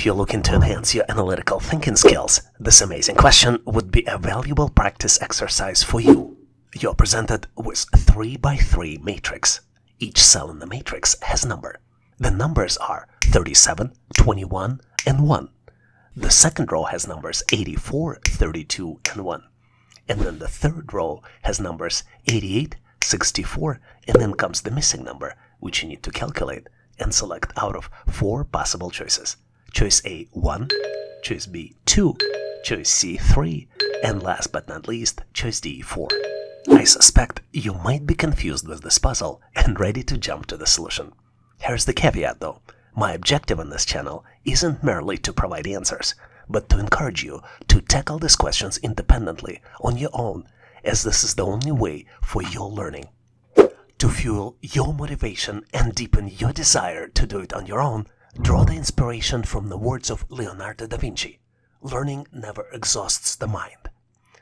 If you're looking to enhance your analytical thinking skills, this amazing question would be a valuable practice exercise for you. You're presented with a 3x3 matrix. Each cell in the matrix has a number. The numbers are 37, 21, and 1. The second row has numbers 84, 32, and 1. And then the third row has numbers 88, 64, and then comes the missing number, which you need to calculate and select out of 4 possible choices. Choice A, 1, choice B, 2, choice C, 3, and last but not least, choice D, 4. I suspect you might be confused with this puzzle and ready to jump to the solution. Here's the caveat though. My objective on this channel isn't merely to provide answers, but to encourage you to tackle these questions independently on your own, as this is the only way for your learning. To fuel your motivation and deepen your desire to do it on your own, draw the inspiration from the words of Leonardo da Vinci. Learning never exhausts the mind.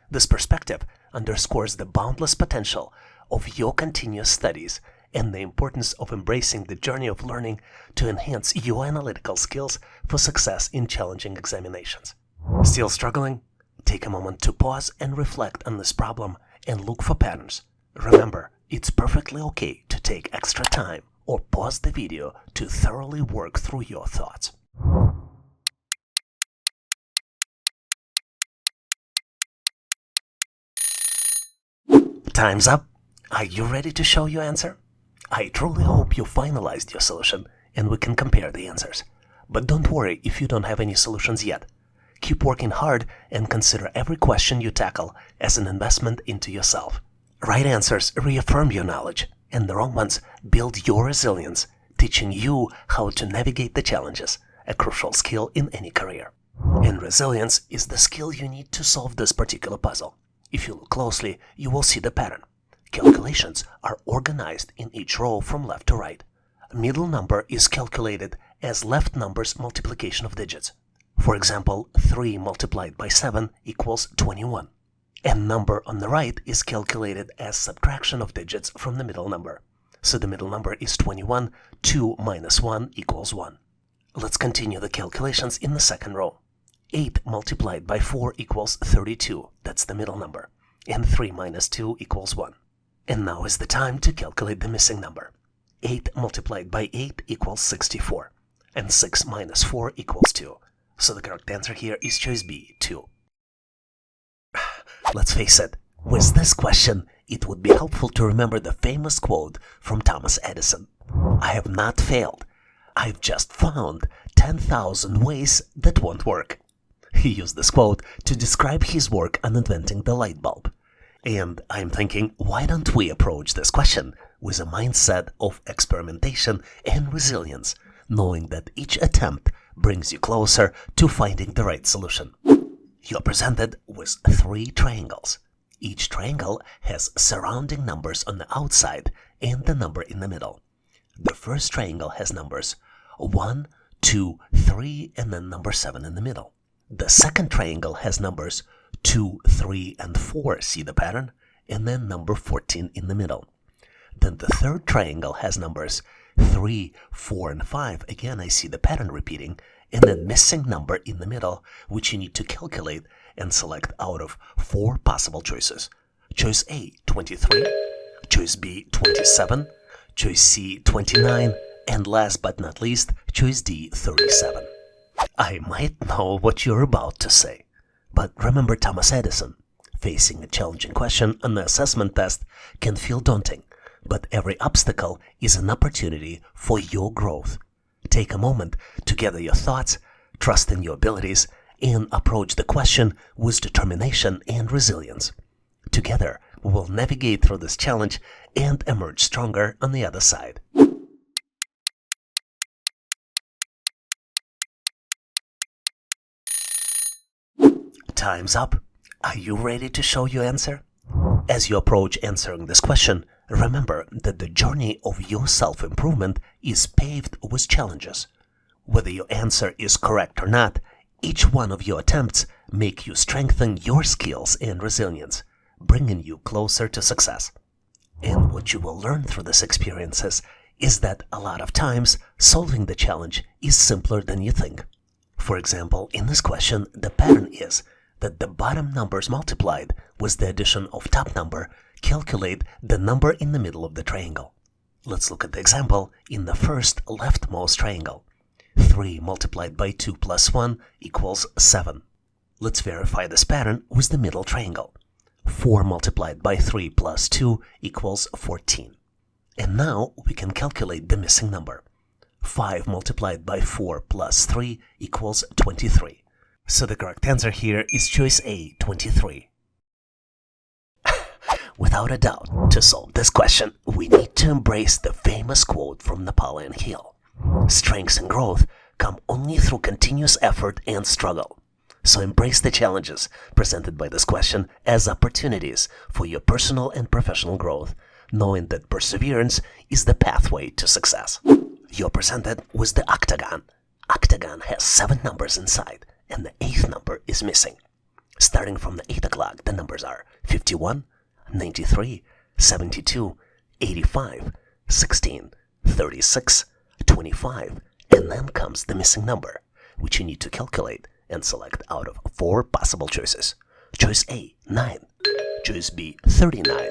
This perspective underscores the boundless potential of your continuous studies and the importance of embracing the journey of learning to enhance your analytical skills for success in challenging examinations. Still struggling? Take a moment to pause and reflect on this problem and look for patterns. Remember, it's perfectly okay to take extra time or pause the video to thoroughly work through your thoughts. Time's up. Are you ready to show your answer? I truly hope you finalized your solution and we can compare the answers. But don't worry if you don't have any solutions yet. Keep working hard and consider every question you tackle as an investment into yourself. Right answers reaffirm your knowledge, and the wrong ones build your resilience, teaching you how to navigate the challenges, a crucial skill in any career. And resilience is the skill you need to solve this particular puzzle. If you look closely, you will see the pattern. Calculations are organized in each row from left to right. A middle number is calculated as left number's multiplication of digits. For example, 3 multiplied by 7 equals 21. And number on the right is calculated as subtraction of digits from the middle number. So the middle number is 21, 2 minus 1 equals 1. Let's continue the calculations in the second row. 8 multiplied by 4 equals 32, that's the middle number. And 3 minus 2 equals 1. And now is the time to calculate the missing number. 8 multiplied by 8 equals 64. And 6 minus 4 equals 2. So the correct answer here is choice B, 2. Let's face it, with this question, it would be helpful to remember the famous quote from Thomas Edison. I have not failed. I've just found 10,000 ways that won't work. He used this quote to describe his work on inventing the light bulb. And I'm thinking, why don't we approach this question with a mindset of experimentation and resilience, knowing that each attempt brings you closer to finding the right solution. You're presented with 3 triangles. Each triangle has surrounding numbers on the outside and the number in the middle. The first triangle has numbers 1, 2, 3, and then number 7 in the middle. The second triangle has numbers 2, 3, and 4, see the pattern? And then number 14 in the middle. Then the third triangle has numbers 3, 4, and 5. Again, I see the pattern repeating. And then missing number in the middle, which you need to calculate and select out of 4 possible choices. Choice A, 23. Choice B, 27. Choice C, 29. And last but not least, choice D, 37. I might know what you're about to say. But remember Thomas Edison. Facing a challenging question on the assessment test can feel daunting, but every obstacle is an opportunity for your growth. Take a moment to gather your thoughts, trust in your abilities, and approach the question with determination and resilience. Together, we will navigate through this challenge and emerge stronger on the other side. Time's up. Are you ready to show your answer? As you approach answering this question, remember that the journey of your self-improvement is paved with challenges. Whether your answer is correct or not, each one of your attempts make you strengthen your skills and resilience, bringing you closer to success. And what you will learn through these experiences is that a lot of times solving the challenge is simpler than you think. For example, in this question, the pattern is that the bottom numbers multiplied with the addition of top number calculate the number in the middle of the triangle. Let's look at the example in the first leftmost triangle. 3 multiplied by 2 plus 1 equals 7. Let's verify this pattern with the middle triangle. 4 multiplied by 3 plus 2 equals 14. And now we can calculate the missing number. 5 multiplied by 4 plus 3 equals 23. So the correct answer here is choice A, 23. Without a doubt, to solve this question, we need to embrace the famous quote from Napoleon Hill. Strength and growth come only through continuous effort and struggle. So embrace the challenges presented by this question as opportunities for your personal and professional growth, knowing that perseverance is the pathway to success. You're presented with the octagon. Octagon has 7 numbers inside, and the 8th number is missing. Starting from the 8 o'clock, the numbers are 51, 93, 72, 85, 16, 36, 25, and then comes the missing number, which you need to calculate and select out of 4 possible choices. Choice A, 9. Choice B, 39.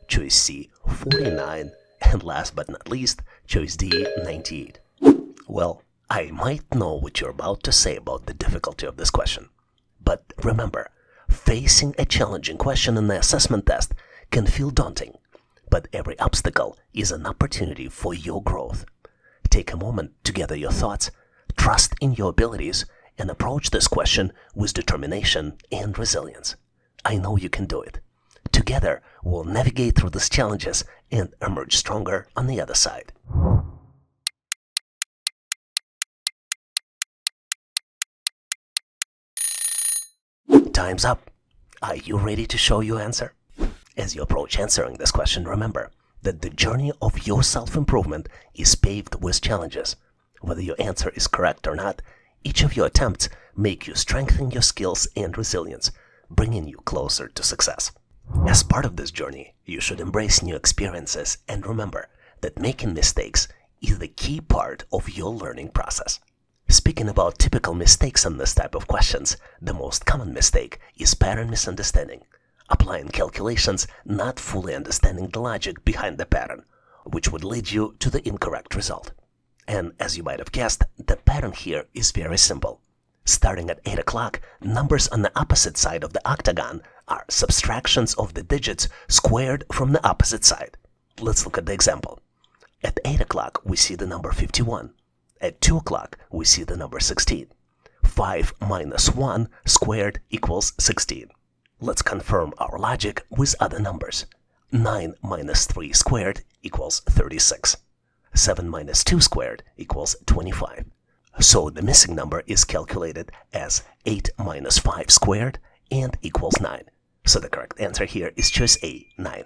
Choice C, 49. And last but not least, choice D, 98. Well, I might know what you're about to say about the difficulty of this question. But remember, facing a challenging question in the assessment test can feel daunting, but every obstacle is an opportunity for your growth. Take a moment to gather your thoughts, trust in your abilities, and approach this question with determination and resilience. I know you can do it. Together, we'll navigate through these challenges and emerge stronger on the other side. Time's up. Are you ready to show your answer? As you approach answering this question, remember that the journey of your self-improvement is paved with challenges. Whether your answer is correct or not, each of your attempts make you strengthen your skills and resilience, bringing you closer to success. As part of this journey, you should embrace new experiences and remember that making mistakes is the key part of your learning process. Speaking about typical mistakes on this type of questions, the most common mistake is pattern misunderstanding, applying calculations not fully understanding the logic behind the pattern, which would lead you to the incorrect result. And as you might have guessed, the pattern here is very simple. Starting at 8 o'clock, numbers on the opposite side of the octagon are subtractions of the digits squared from the opposite side. Let's look at the example. At 8 o'clock, we see the number 51. At 2 o'clock, we see the number 16. 5 minus 1 squared equals 16. Let's confirm our logic with other numbers. 9 minus 3 squared equals 36. 7 minus 2 squared equals 25. So the missing number is calculated as 8 minus 5 squared and equals 9. So the correct answer here is choice A, 9.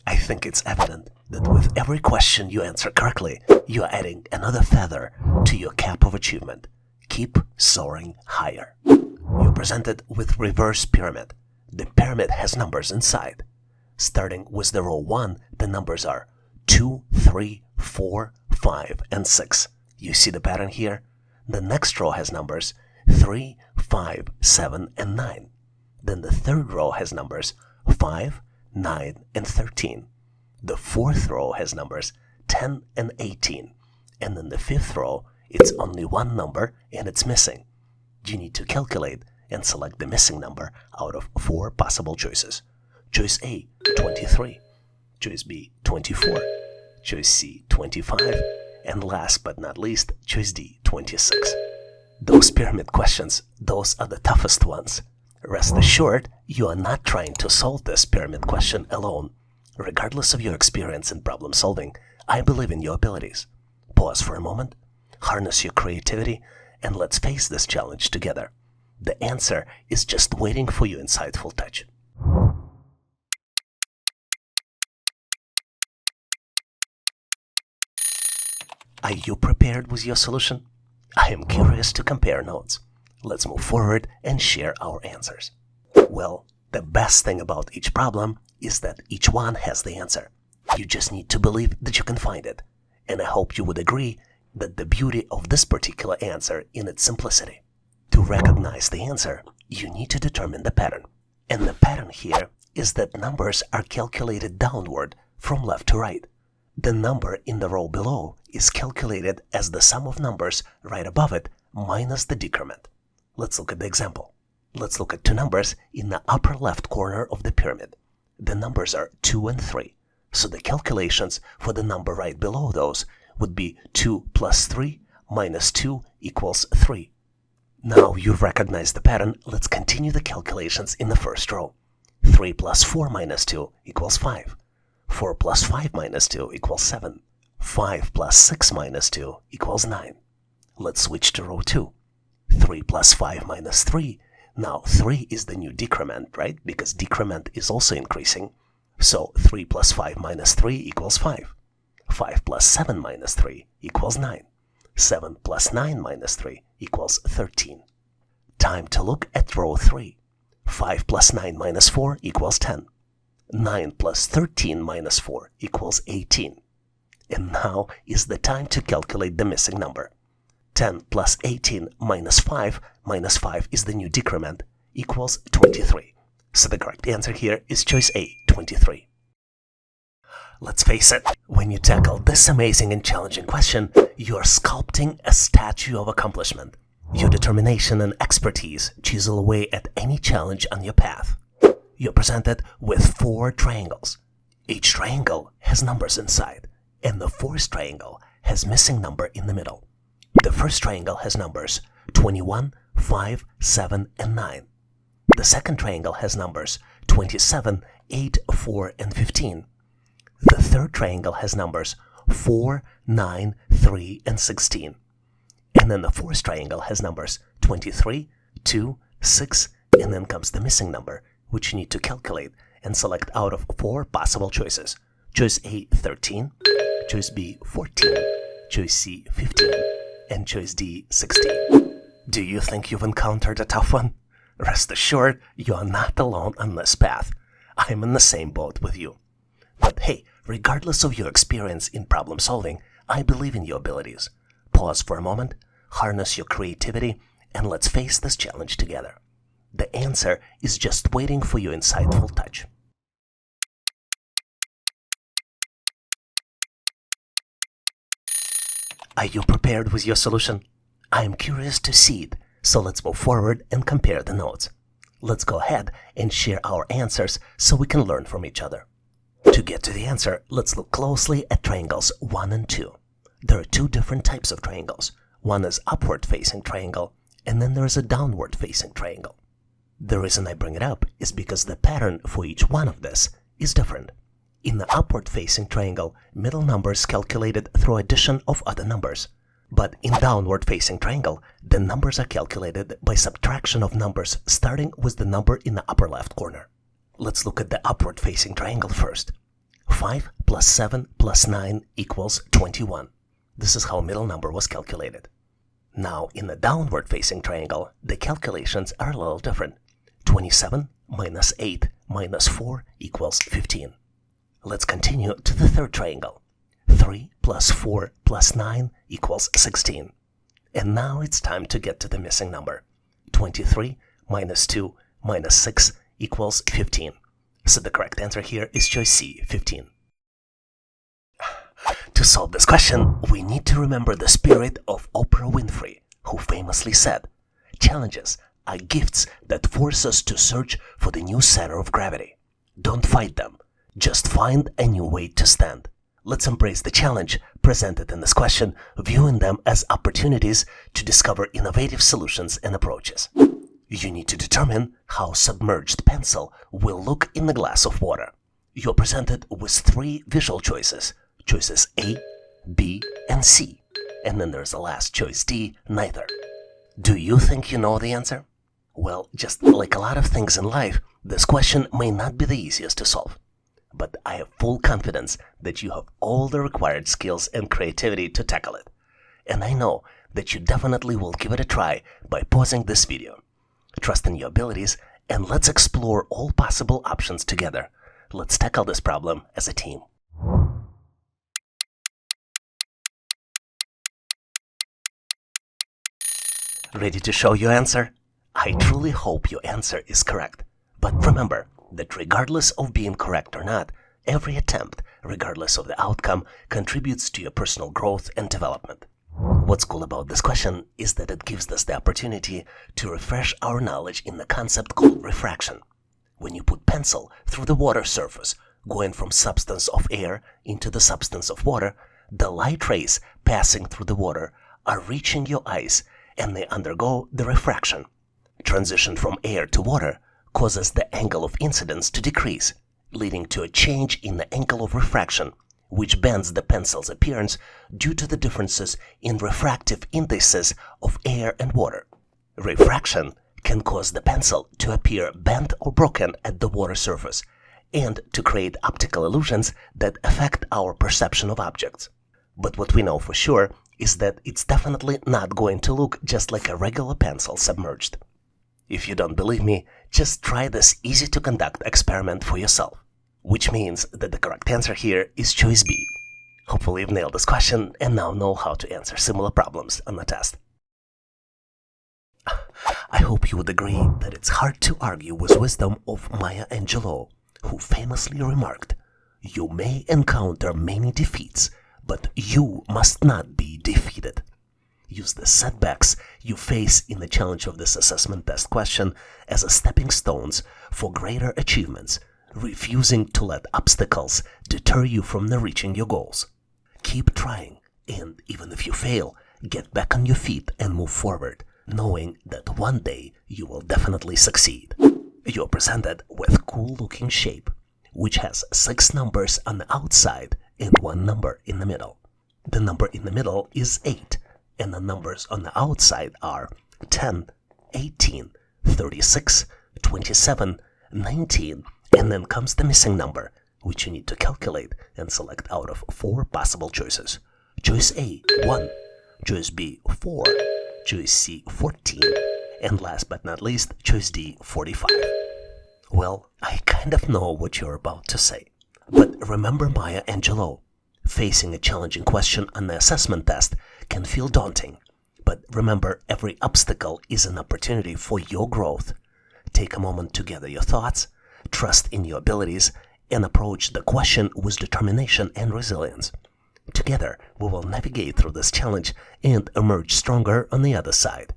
I think it's evident that with every question you answer correctly, you are adding another feather to your cap of achievement. Keep soaring higher. You're presented with reverse pyramid. The pyramid has numbers inside. Starting with the row 1, the numbers are 2, 3, 4, 5, and 6. You see the pattern here? The next row has numbers 3, 5, 7, and 9. Then the third row has numbers 5, 9, and 13. The fourth row has numbers 10 and 18. And then the fifth row, it's only one number and it's missing. You need to calculate and select the missing number out of 4 possible choices. Choice A, 23. Choice B, 24. Choice C, 25. And last but not least, choice D, 26. Those pyramid questions, those are the toughest ones. Rest assured, you are not trying to solve this pyramid question alone. Regardless of your experience in problem solving, I believe in your abilities. Pause for a moment, harness your creativity, and let's face this challenge together. The answer is just waiting for your insightful touch. Are you prepared with your solution? I am curious to compare notes. Let's move forward and share our answers. Well, the best thing about each problem is that each one has the answer. You just need to believe that you can find it. And I hope you would agree, that the beauty of this particular answer in its simplicity. To recognize the answer, you need to determine the pattern. And the pattern here is that numbers are calculated downward from left to right. The number in the row below is calculated as the sum of numbers right above it minus the decrement. Let's look at the example. Let's look at two numbers in the upper left corner of the pyramid. The numbers are 2 and 3, so the calculations for the number right below those would be 2 plus 3 minus 2 equals 3. Now you've recognized the pattern, let's continue the calculations in the first row. 3 plus 4 minus 2 equals 5. 4 plus 5 minus 2 equals 7. 5 plus 6 minus 2 equals 9. Let's switch to row 2. 3 plus 5 minus 3. Now 3 is the new decrement, right? Because decrement is also increasing. So 3 plus 5 minus 3 equals 5. 5 plus 7 minus 3 equals 9. 7 plus 9 minus 3 equals 13. Time to look at row 3. 5 plus 9 minus 4 equals 10. 9 plus 13 minus 4 equals 18. And now is the time to calculate the missing number. 10 plus 18 minus 5 is the new decrement, equals 23. So the correct answer here is choice A, 23. Let's face it, when you tackle this amazing and challenging question, you are sculpting a statue of accomplishment. Your determination and expertise chisel away at any challenge on your path. You're presented with 4 triangles. Each triangle has numbers inside, and the fourth triangle has missing number in the middle. The first triangle has numbers 21, 5, 7, and 9. The second triangle has numbers 27, 8, 4, and 15. The third triangle has numbers 4, 9, 3, and 16. And then the fourth triangle has numbers 23, 2, 6, and then comes the missing number, which you need to calculate and select out of 4 possible choices. Choice A, 13, choice B, 14, choice C, 15, and choice D, 16. Do you think you've encountered a tough one? Rest assured, you are not alone on this path. I'm in the same boat with you. But hey, regardless of your experience in problem solving, I believe in your abilities. Pause for a moment, harness your creativity, and let's face this challenge together. The answer is just waiting for your insightful touch. Are you prepared with your solution? I am curious to see it, so let's move forward and compare the notes. Let's go ahead and share our answers so we can learn from each other. To get to the answer, let's look closely at triangles 1 and 2. There are 2 different types of triangles. One is upward-facing triangle, and then there is a downward-facing triangle. The reason I bring it up is because the pattern for each one of this is different. In the upward-facing triangle, middle number is calculated through addition of other numbers. But in downward-facing triangle, the numbers are calculated by subtraction of numbers starting with the number in the upper left corner. Let's look at the upward-facing triangle first. 5 plus 7 plus 9 equals 21. This is how middle number was calculated. Now, in the downward-facing triangle, the calculations are a little different. 27 minus 8 minus 4 equals 15. Let's continue to the third triangle. 3 plus 4 plus 9 equals 16. And now it's time to get to the missing number. 23 minus 2 minus 6 equals 15. So the correct answer here is choice C, 15. To solve this question, we need to remember the spirit of Oprah Winfrey, who famously said, "Challenges are gifts that force us to search for the new center of gravity. Don't fight them. Just find a new way to stand." Let's embrace the challenge presented in this question, viewing them as opportunities to discover innovative solutions and approaches. You need to determine how submerged pencil will look in the glass of water. You're presented with 3 visual choices. Choices A, B, and C. And then there's the last choice D, neither. Do you think you know the answer? Well, just like a lot of things in life, this question may not be the easiest to solve. But I have full confidence that you have all the required skills and creativity to tackle it. And I know that you definitely will give it a try by pausing this video. Trust in your abilities, and let's explore all possible options together. Let's tackle this problem as a team. Ready to show your answer? I truly hope your answer is correct. But remember that regardless of being correct or not, every attempt, regardless of the outcome, contributes to your personal growth and development. What's cool about this question is that it gives us the opportunity to refresh our knowledge in the concept called refraction. When you put pencil through the water surface, going from substance of air into the substance of water, the light rays passing through the water are reaching your eyes and they undergo the refraction. Transition from air to water causes the angle of incidence to decrease, leading to a change in the angle of refraction, which bends the pencil's appearance due to the differences in refractive indices of air and water. Refraction can cause the pencil to appear bent or broken at the water surface and to create optical illusions that affect our perception of objects. But what we know for sure is that it's definitely not going to look just like a regular pencil submerged. If you don't believe me, just try this easy-to-conduct experiment for yourself, which means that the correct answer here is choice B. Hopefully you've nailed this question and now know how to answer similar problems on the test. I hope you would agree that it's hard to argue with wisdom of Maya Angelou, who famously remarked, "You may encounter many defeats, but you must not be defeated." Use the setbacks you face in the challenge of this assessment test question as a stepping stones for greater achievements, refusing to let obstacles deter you from reaching your goals. Keep trying, and even if you fail, get back on your feet and move forward, knowing that one day you will definitely succeed. You're presented with cool-looking shape, which has 6 numbers on the outside and 1 number in the middle. The number in the middle is 8, and the numbers on the outside are 10, 18, 36, 27, 19, and then comes the missing number, which you need to calculate and select out of 4 possible choices. Choice A, 1, choice B, 4, choice C, 14, and last but not least, choice D, 45. Well, I kind of know what you're about to say. But remember Maya Angelou. Facing a challenging question on the assessment test can feel daunting. But remember, every obstacle is an opportunity for your growth. Take a moment to gather your thoughts, trust in your abilities, and approach the question with determination and resilience. Together, we will navigate through this challenge and emerge stronger on the other side.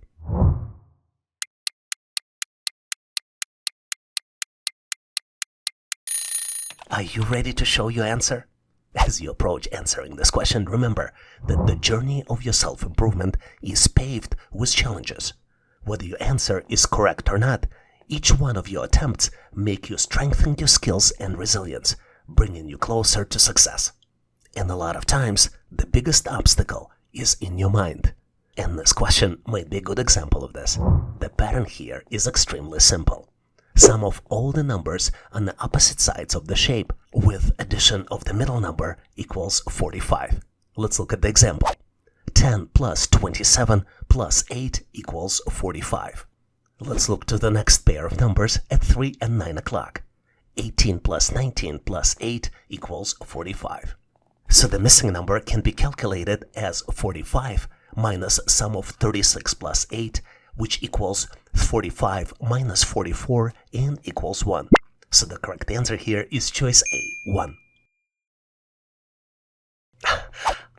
Are you ready to show your answer? As you approach answering this question, remember that the journey of your self-improvement is paved with challenges. Whether your answer is correct or not, each one of your attempts make you strengthen your skills and resilience, bringing you closer to success. And a lot of times, the biggest obstacle is in your mind. And this question might be a good example of this. The pattern here is extremely simple. Sum of all the numbers on the opposite sides of the shape with addition of the middle number equals 45. Let's look at the example. 10 plus 27 plus 8 equals 45. Let's look to the next pair of numbers at 3 and 9 o'clock. 18 plus 19 plus 8 equals 45. So the missing number can be calculated as 45 minus sum of 36 plus 8, which equals 45 minus 44 and equals 1. So the correct answer here is choice A, 1.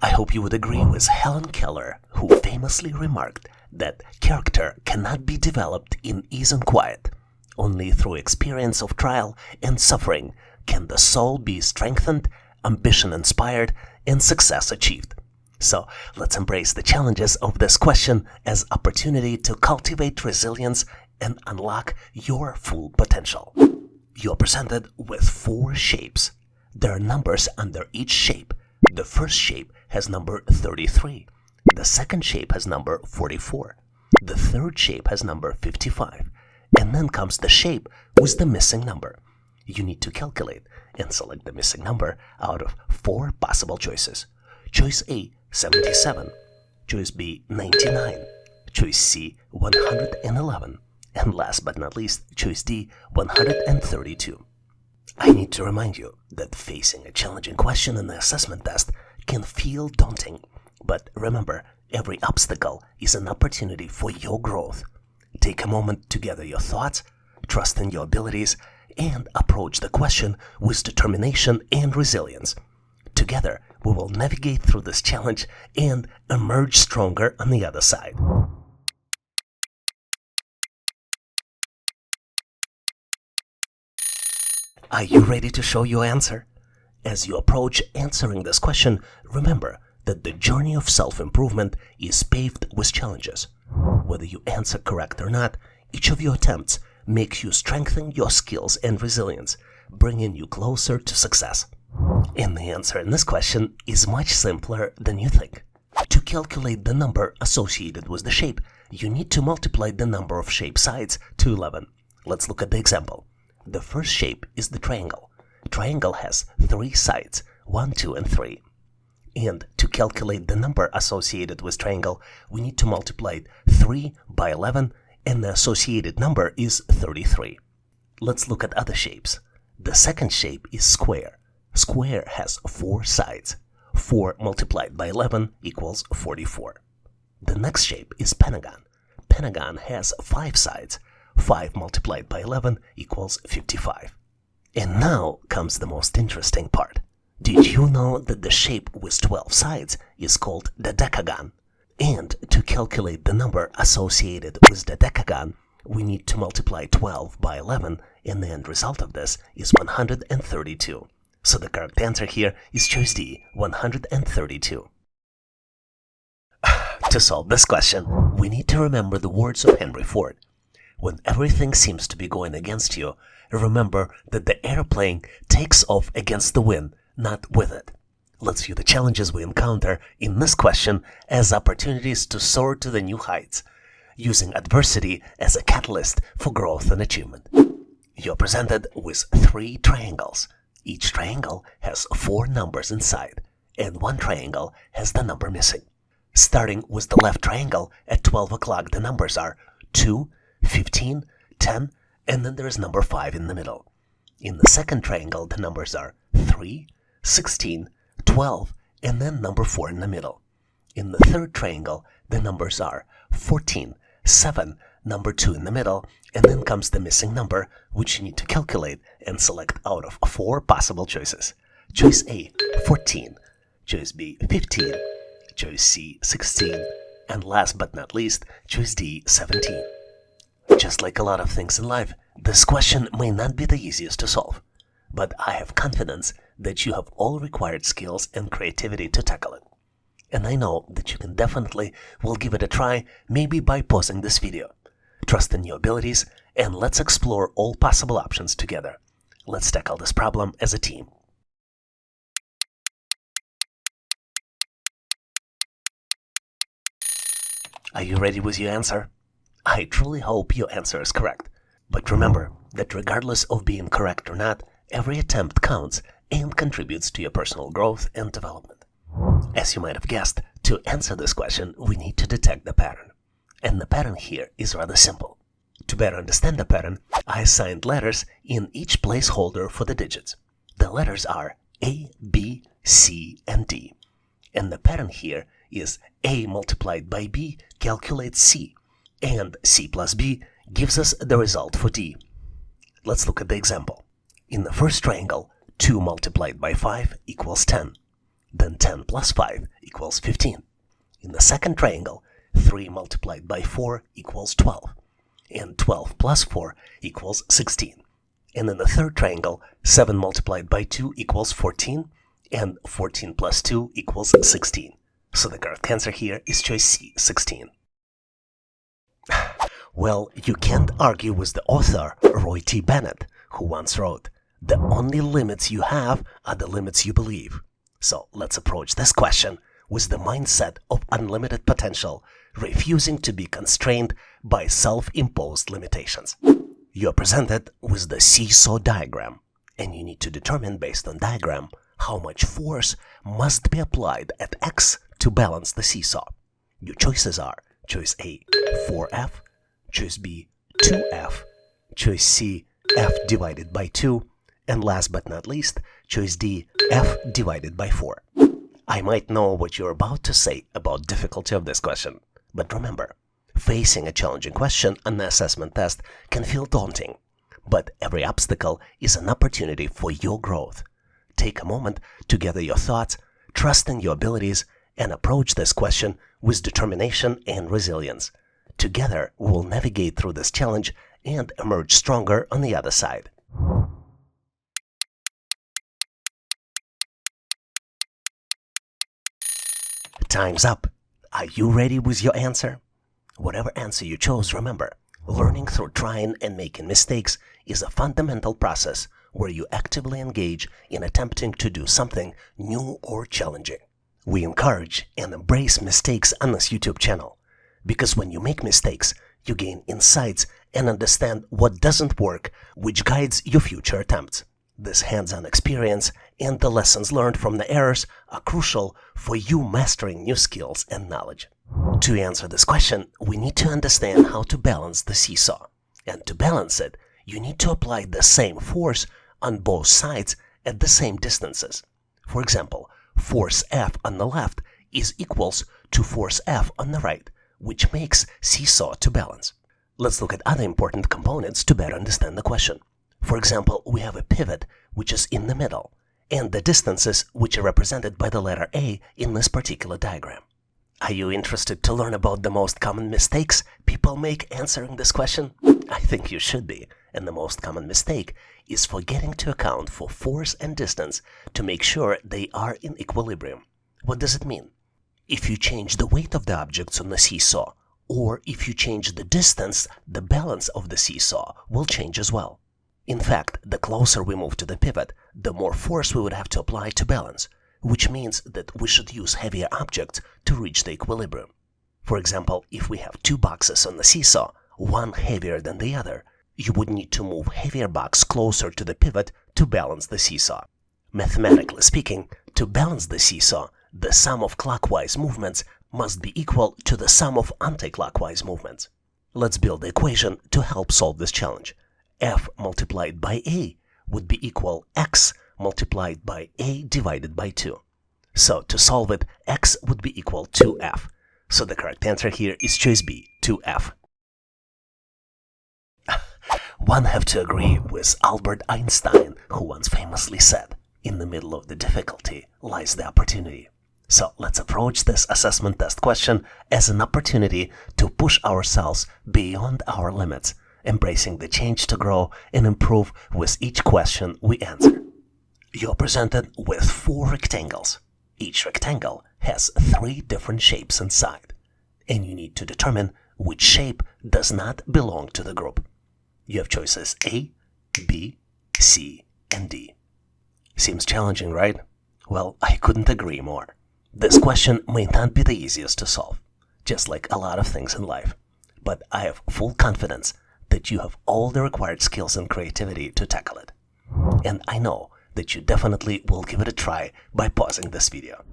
I hope you would agree with Helen Keller, who famously remarked that character cannot be developed in ease and quiet. Only through experience of trial and suffering can the soul be strengthened, ambition inspired, and success achieved. So let's embrace the challenges of this question as opportunity to cultivate resilience and unlock your full potential. You're presented with 4 shapes. There are numbers under each shape. The first shape has number 33. The second shape has number 44. The third shape has number 55. And then comes the shape with the missing number. You need to calculate and select the missing number out of 4 possible choices. Choice A, 77. Choice B, 99. Choice C, 111. And last but not least, choice D, 132. I need to remind you that facing a challenging question in the assessment test can feel daunting. But remember, Every obstacle is an opportunity for your growth. Take a moment to gather your thoughts, trust in your abilities, and approach the question with determination and resilience. Together, we will navigate through this challenge and emerge stronger on the other side. Are you ready to show your answer? As you approach answering this question, remember that the journey of self-improvement is paved with challenges. Whether you answer correct or not, each of your attempts makes you strengthen your skills and resilience, bringing you closer to success. And the answer in this question is much simpler than you think. To calculate the number associated with the shape, you need to multiply the number of shape sides to 11. Let's look at the example. The first shape is the triangle. Triangle has 3 sides, 1, 2, and 3. And to calculate the number associated with triangle, we need to multiply 3 by 11, and the associated number is 33. Let's look at other shapes. The second shape is square. Square has 4 sides. 4 multiplied by 11 equals 44. The next shape is pentagon. Pentagon has 5 sides. 5 multiplied by 11 equals 55. And now comes the most interesting part. Did you know that the shape with 12 sides is called the decagon? And to calculate the number associated with the decagon, we need to multiply 12 by 11, and the end result of this is 132. So the correct answer here is choice D, 132. To solve this question, we need to remember the words of Henry Ford. When everything seems to be going against you, remember that the airplane takes off against the wind, not with it. Let's view the challenges we encounter in this question as opportunities to soar to the new heights, using adversity as a catalyst for growth and achievement. You're presented with 3 triangles. Each triangle has 4 numbers inside, and 1 triangle has the number missing. Starting with the left triangle, at 12 o'clock the numbers are 2, 15, 10, and then there is number 5 in the middle. In the second triangle, the numbers are 3, 16, 12, and then number 4 in the middle. In the third triangle, the numbers are 14, 7, number 2 in the middle, and then comes the missing number, which you need to calculate and select out of 4 possible choices. Choice A, 14, choice B, 15, choice C, 16, and last but not least, choice D, 17. Just like a lot of things in life, this question may not be the easiest to solve, but I have confidence that you have all required skills and creativity to tackle it. And I know that you can definitely will give it a try, maybe by pausing this video. Trust in your abilities, and let's explore all possible options together. Let's tackle this problem as a team. Are you ready with your answer? I truly hope your answer is correct. But remember that regardless of being correct or not, every attempt counts and contributes to your personal growth and development. As you might have guessed, to answer this question, we need to detect the pattern. And the pattern here is rather simple. To better understand the pattern, I assigned letters in each placeholder for the digits. The letters are A, B, C, and D. And the pattern here is A multiplied by B calculates C, and C plus B gives us the result for D. Let's look at the example. In the first triangle, 2 multiplied by 5 equals 10. Then 10 plus 5 equals 15. In the second triangle, 3 multiplied by 4 equals 12. And 12 plus 4 equals 16. And in the third triangle, 7 multiplied by 2 equals 14. And 14 plus 2 equals 16. So the correct answer here is choice C, 16. Well, you can't argue with the author, Roy T. Bennett, who once wrote, "The only limits you have are the limits you believe." So let's approach this question with the mindset of unlimited potential, refusing to be constrained by self-imposed limitations. You're presented with the seesaw diagram, and you need to determine based on diagram how much force must be applied at X to balance the seesaw. Your choices are choice A, 4F, choice B, 2F, choice C, F divided by 2, and last but not least, choice D, F divided by 4. I might know what you're about to say about difficulty of this question, but remember, facing a challenging question on the assessment test can feel daunting, but every obstacle is an opportunity for your growth. Take a moment to gather your thoughts, trust in your abilities, and approach this question with determination and resilience. Together, we will navigate through this challenge and emerge stronger on the other side. Time's up. Are you ready with your answer? Whatever answer you chose, remember, learning through trying and making mistakes is a fundamental process where you actively engage in attempting to do something new or challenging. We encourage and embrace mistakes on this YouTube channel because when you make mistakes, you gain insights and understand what doesn't work, which guides your future attempts. This hands-on experience and the lessons learned from the errors are crucial for you mastering new skills and knowledge. To answer this question, we need to understand how to balance the seesaw. And to balance it, you need to apply the same force on both sides at the same distances. For example, force F on the left is equals to force F on the right, which makes seesaw to balance. Let's look at other important components to better understand the question. For example, we have a pivot, which is in the middle, and the distances, which are represented by the letter A in this particular diagram. Are you interested to learn about the most common mistakes people make answering this question? I think you should be, and the most common mistake is forgetting to account for force and distance to make sure they are in equilibrium. What does it mean? If you change the weight of the objects on the seesaw, or if you change the distance, the balance of the seesaw will change as well. In fact, the closer we move to the pivot, the more force we would have to apply to balance, which means that we should use heavier objects to reach the equilibrium. For example, if we have two boxes on the seesaw, one heavier than the other, you would need to move heavier box closer to the pivot to balance the seesaw. Mathematically speaking, to balance the seesaw, the sum of clockwise movements must be equal to the sum of anti-clockwise movements. Let's build the equation to help solve this challenge. F multiplied by A would be equal X multiplied by A divided by 2. So to solve it, X would be equal to F. So the correct answer here is choice B, 2F. One have to agree with Albert Einstein, who once famously said, "In the middle of the difficulty lies the opportunity." So let's approach this assessment test question as an opportunity to push ourselves beyond our limits, embracing the change to grow and improve with each question we answer. You're presented with 4 rectangles. Each rectangle has 3 different shapes inside, and you need to determine which shape does not belong to the group. You have choices A, B, C, and D. Seems challenging, right? Well, I couldn't agree more. This question may not be the easiest to solve, just like a lot of things in life, but I have full confidence that you have all the required skills and creativity to tackle it. And I know that you definitely will give it a try by pausing this video.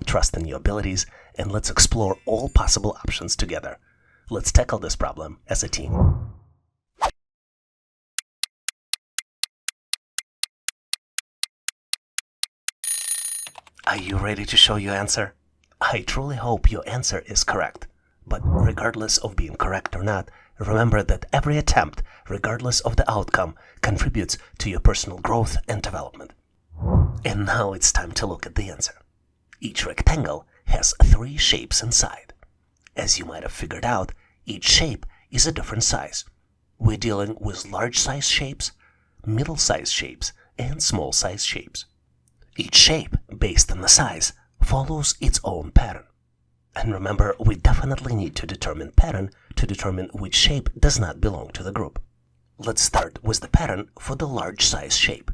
Trust in your abilities, and let's explore all possible options together. Let's tackle this problem as a team. Are you ready to show your answer? I truly hope your answer is correct. But regardless of being correct or not, remember that every attempt, regardless of the outcome, contributes to your personal growth and development. And now it's time to look at the answer. Each rectangle has 3 shapes inside. As you might have figured out, each shape is a different size. We're dealing with large size shapes, middle size shapes, and small size shapes. Each shape, based on the size, follows its own pattern. And remember, we definitely need to determine pattern to determine which shape does not belong to the group. Let's start with the pattern for the large size shape.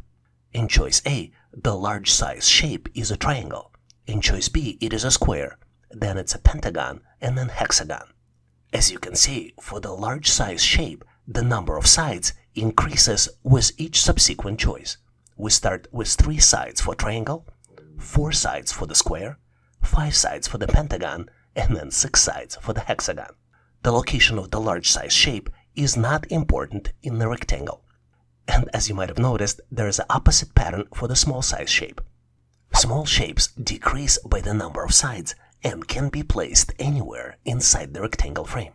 In choice A, the large size shape is a triangle. In choice B, it is a square. Then it's a pentagon, and then hexagon. As you can see, for the large size shape, the number of sides increases with each subsequent choice. We start with 3 sides for triangle, 4 sides for the square, 5 sides for the pentagon, and then 6 sides for the hexagon. The location of the large size shape is not important in the rectangle. And as you might have noticed, there is an opposite pattern for the small size shape. Small shapes decrease by the number of sides and can be placed anywhere inside the rectangle frame.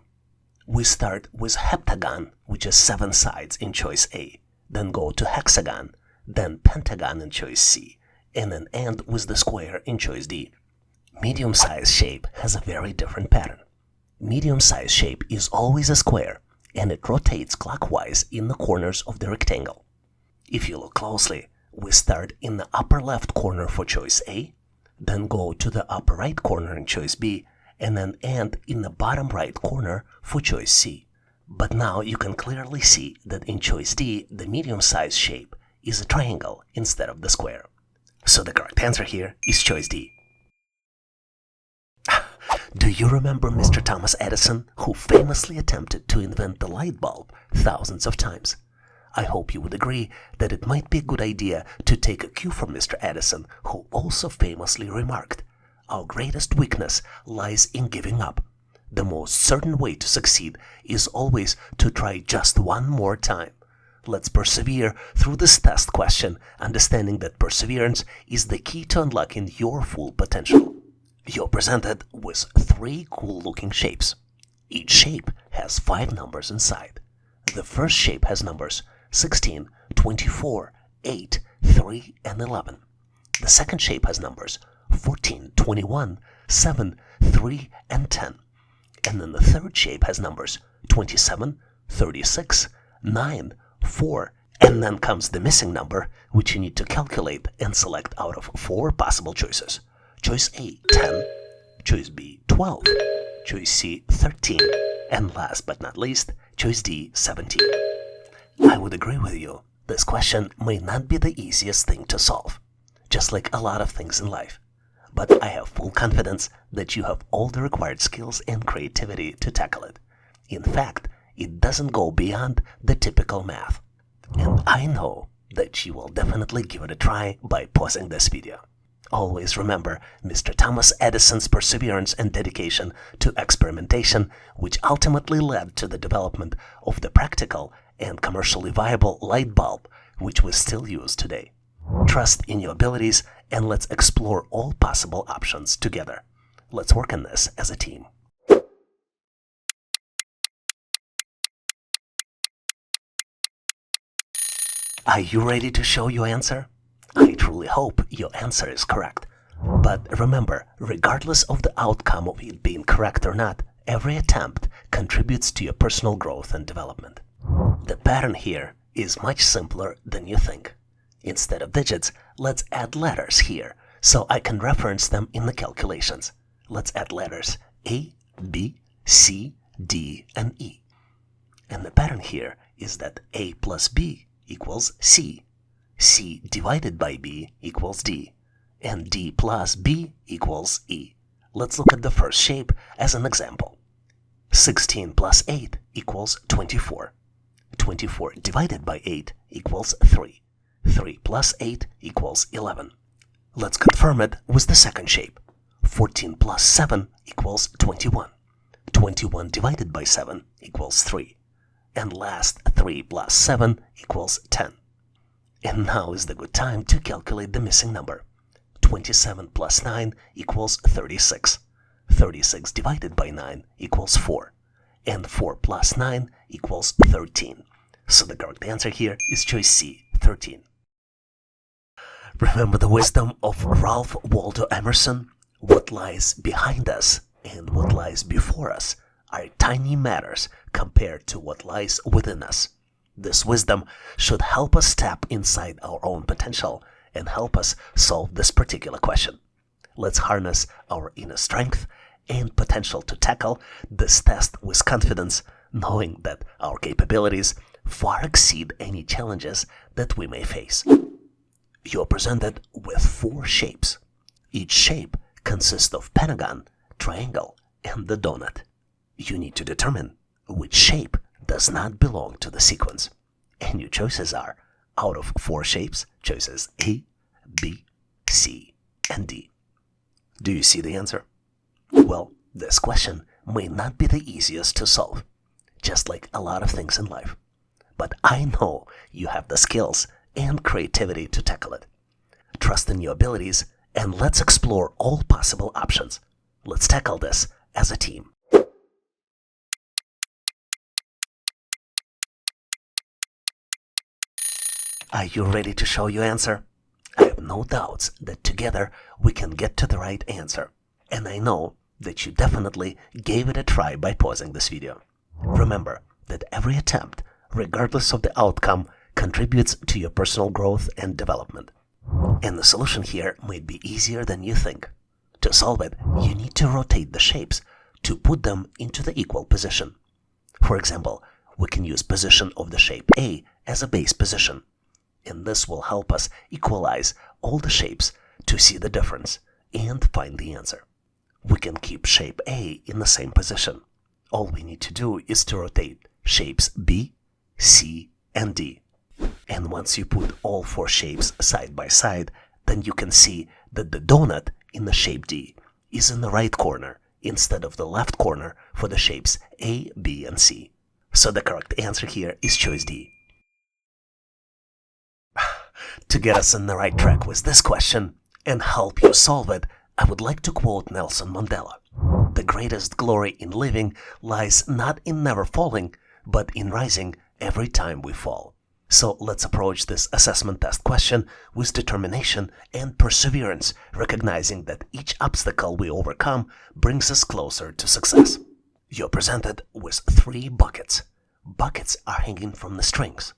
We start with heptagon, which is 7 sides in choice A, then go to hexagon, then pentagon in choice C, and then end with the square in choice D. Medium-sized shape has a very different pattern. Medium-sized shape is always a square, and it rotates clockwise in the corners of the rectangle. If you look closely, we start in the upper left corner for choice A, then go to the upper right corner in choice B, and then end in the bottom right corner for choice C. But now you can clearly see that in choice D, the medium-sized shape is a triangle instead of the square. So the correct answer here is choice D. Do you remember Mr. Thomas Edison, who famously attempted to invent the light bulb thousands of times? I hope you would agree that it might be a good idea to take a cue from Mr. Edison, who also famously remarked, "Our greatest weakness lies in giving up. The most certain way to succeed is always to try just one more time." Let's persevere through this test question, understanding that perseverance is the key to unlocking your full potential. You're presented with 3 cool-looking shapes. Each shape has 5 numbers inside. The first shape has numbers 16, 24, 8, 3, and 11. The second shape has numbers 14, 21, 7, 3, and 10. And then the third shape has numbers 27, 36, 9, 4, and then comes the missing number, which you need to calculate and select out of 4 possible choices. Choice A, 10, choice B, 12, choice C, 13, and last but not least, choice D, 17. I would agree with you, this question may not be the easiest thing to solve, just like a lot of things in life. But I have full confidence that you have all the required skills and creativity to tackle it. In fact, it doesn't go beyond the typical math. And I know that you will definitely give it a try by pausing this video. Always remember Mr. Thomas Edison's perseverance and dedication to experimentation, which ultimately led to the development of the practical and commercially viable light bulb, which we still use today. Trust in your abilities and let's explore all possible options together. Let's work on this as a team. Are you ready to show your answer? I truly hope your answer is correct. But remember, regardless of the outcome of it being correct or not, every attempt contributes to your personal growth and development. The pattern here is much simpler than you think. Instead of digits, let's add letters here, so I can reference them in the calculations. Let's add letters A, B, C, D, and E. And the pattern here is that A plus B equals C. C divided by B equals D, and D plus B equals E. Let's look at the first shape as an example. 16 plus 8 equals 24. 24 divided by 8 equals 3. 3 plus 8 equals 11. Let's confirm it with the second shape. 14 plus 7 equals 21. 21 divided by 7 equals 3. And last, 3 plus 7 equals 10. And now is the good time to calculate the missing number. 27 plus 9 equals 36. 36 divided by 9 equals 4. And 4 plus 9 equals 13. So the correct answer here is choice C, 13. Remember the wisdom of Ralph Waldo Emerson? What lies behind us and what lies before us are tiny matters compared to what lies within us. This wisdom should help us tap inside our own potential and help us solve this particular question. Let's harness our inner strength and potential to tackle this test with confidence, knowing that our capabilities far exceed any challenges that we may face. You're presented with 4 shapes. Each shape consists of pentagon, triangle, and the donut. You need to determine which shape does not belong to the sequence. And your choices are, out of 4 shapes, choices A, B, C, and D. Do you see the answer? Well, this question may not be the easiest to solve, just like a lot of things in life. But I know you have the skills and creativity to tackle it. Trust in your abilities and let's explore all possible options. Let's tackle this as a team. Are you ready to show your answer? I have no doubts that together we can get to the right answer. And I know that you definitely gave it a try by pausing this video. Remember that every attempt, regardless of the outcome, contributes to your personal growth and development. And the solution here might be easier than you think. To solve it, you need to rotate the shapes to put them into the equal position. For example, we can use position of the shape A as a base position. And this will help us equalize all the shapes to see the difference and find the answer. We can keep shape A in the same position. All we need to do is to rotate shapes B, C, and D. And once you put all four shapes side by side, then you can see that the donut in the shape D is in the right corner instead of the left corner for the shapes A, B, and C. So the correct answer here is choice D. To get us on the right track with this question and help you solve it, I would like to quote Nelson Mandela. The greatest glory in living lies not in never falling, but in rising every time we fall. So let's approach this assessment test question with determination and perseverance, recognizing that each obstacle we overcome brings us closer to success. You're presented with 3 buckets. Buckets are hanging from the strings,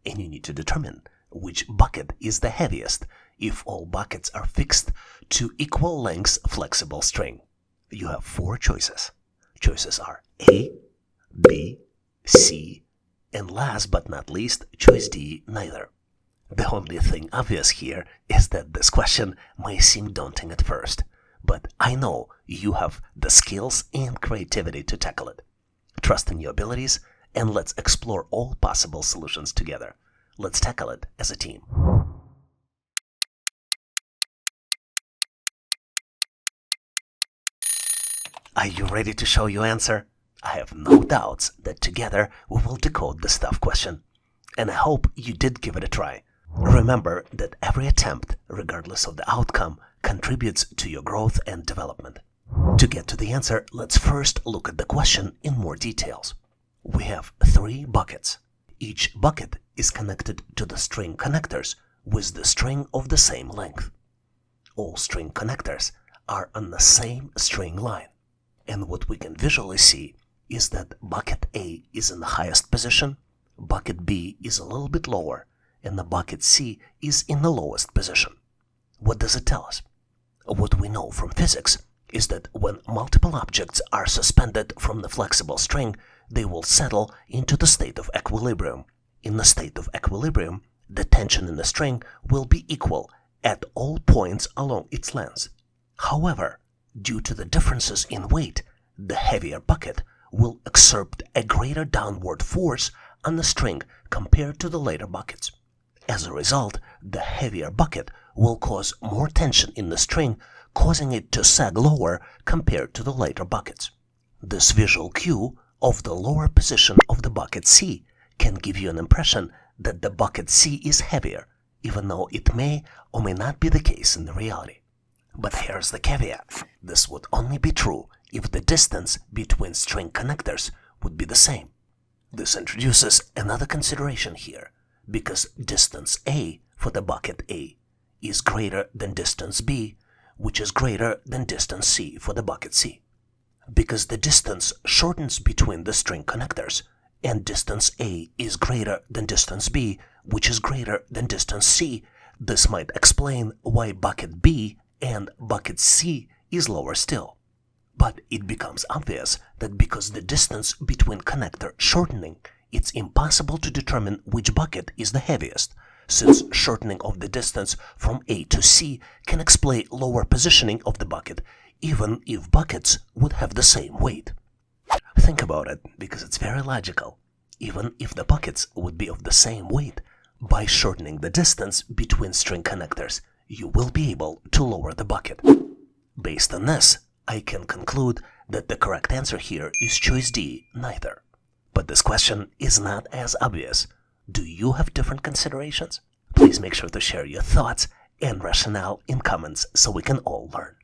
and you need to determine which bucket is the heaviest if all buckets are fixed to equal lengths flexible string. You have 4 choices. Choices are A, B, C, and last but not least, choice D, neither. The only thing obvious here is that this question may seem daunting at first, but I know you have the skills and creativity to tackle it. Trust in your abilities, and let's explore all possible solutions together. Let's tackle it as a team. Are you ready to show your answer? I have no doubts that together we will decode this tough question. And I hope you did give it a try. Remember that every attempt, regardless of the outcome, contributes to your growth and development. To get to the answer, let's first look at the question in more details. We have 3 buckets. Each bucket is connected to the string connectors with the string of the same length. All string connectors are on the same string line. And what we can visually see is that bucket A is in the highest position, bucket B is a little bit lower, and the bucket C is in the lowest position. What does it tell us? What we know from physics is that when multiple objects are suspended from the flexible string, they will settle into the state of equilibrium. In the state of equilibrium, the tension in the string will be equal at all points along its length. However, due to the differences in weight, the heavier bucket will exert a greater downward force on the string compared to the lighter buckets. As a result, the heavier bucket will cause more tension in the string, causing it to sag lower compared to the lighter buckets. This visual cue of the lower position of the bucket C can give you an impression that the bucket C is heavier, even though it may or may not be the case in the reality. But here's the caveat. This would only be true if the distance between string connectors would be the same. This introduces another consideration here, because distance A for the bucket A is greater than distance B, which is greater than distance C for the bucket C. Because the distance shortens between the string connectors, and distance A is greater than distance B, which is greater than distance C, this might explain why bucket B and bucket C is lower still. But it becomes obvious that because the distance between connector shortening, it's impossible to determine which bucket is the heaviest, since shortening of the distance from A to C can explain lower positioning of the bucket, even if buckets would have the same weight. Think about it, because it's very logical. Even if the buckets would be of the same weight, by shortening the distance between string connectors, you will be able to lower the bucket. Based on this, I can conclude that the correct answer here is choice D, neither. But this question is not as obvious. Do you have different considerations? Please make sure to share your thoughts and rationale in comments so we can all learn.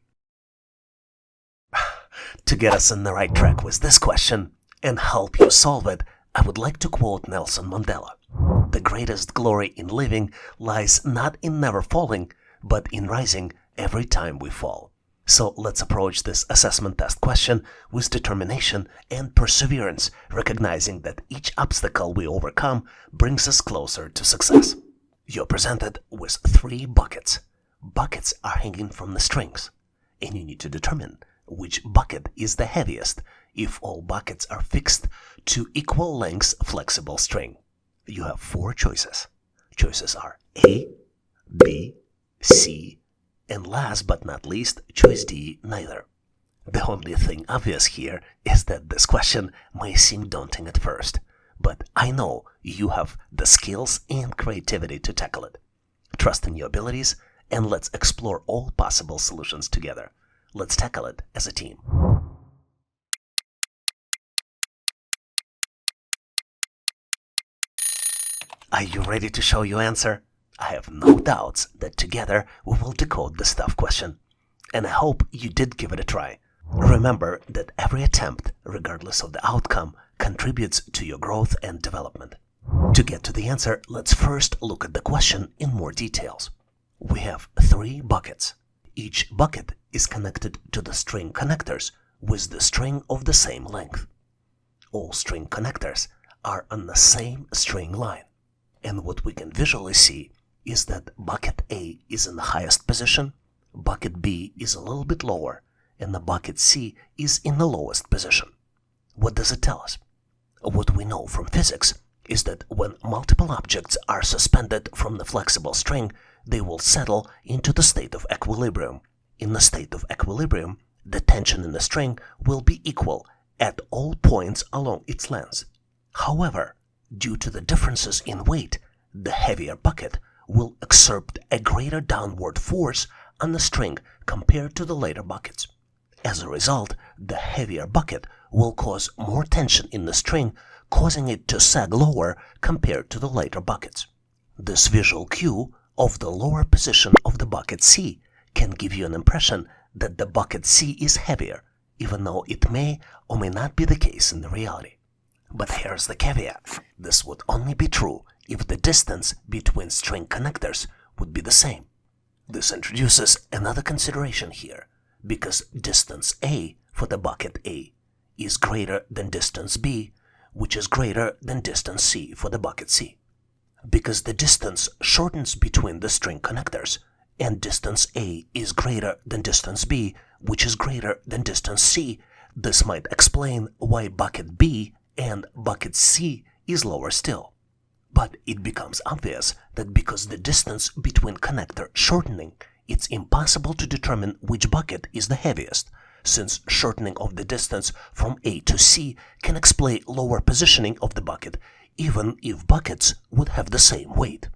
To get us on the right track with this question and help you solve it, I would like to quote Nelson Mandela. The greatest glory in living lies not in never falling, but in rising every time we fall. So let's approach this assessment test question with determination and perseverance, recognizing that each obstacle we overcome brings us closer to success. You're presented with 3 buckets. Buckets are hanging from the strings, and you need to determine which bucket is the heaviest if all buckets are fixed to equal lengths flexible string. You have 4 choices. Choices are A, B, C, and last but not least, choice D, neither. The only thing obvious here is that this question may seem daunting at first, but I know you have the skills and creativity to tackle it. Trust in your abilities, and let's explore all possible solutions together. Let's tackle it as a team. Are you ready to show your answer? I have no doubts that together we will decode this tough question. And I hope you did give it a try. Remember that every attempt, regardless of the outcome, contributes to your growth and development. To get to the answer, let's first look at the question in more details. We have 3 buckets. Each bucket is connected to the string connectors with the string of the same length. All string connectors are on the same string line. And what we can visually see is that bucket A is in the highest position, bucket B is a little bit lower, and the bucket C is in the lowest position. What does it tell us? What we know from physics is that when multiple objects are suspended from the flexible string, they will settle into the state of equilibrium. In the state of equilibrium, the tension in the string will be equal at all points along its length. However, due to the differences in weight, the heavier bucket will exert a greater downward force on the string compared to the lighter buckets. As a result, the heavier bucket will cause more tension in the string, causing it to sag lower compared to the lighter buckets. This visual cue of the lower position of the bucket C can give you an impression that the bucket C is heavier, even though it may or may not be the case in the reality. But here's the caveat. This would only be true if the distance between string connectors would be the same. This introduces another consideration here, because distance A for the bucket A is greater than distance B, which is greater than distance C for the bucket C. Because the distance shortens between the string connectors, and distance A is greater than distance B, which is greater than distance C, this might explain why bucket B and bucket C is lower still. But it becomes obvious that because the distance between connector shortening, it's impossible to determine which bucket is the heaviest, since shortening of the distance from A to C can explain lower positioning of the bucket, even if buckets would have the same weight.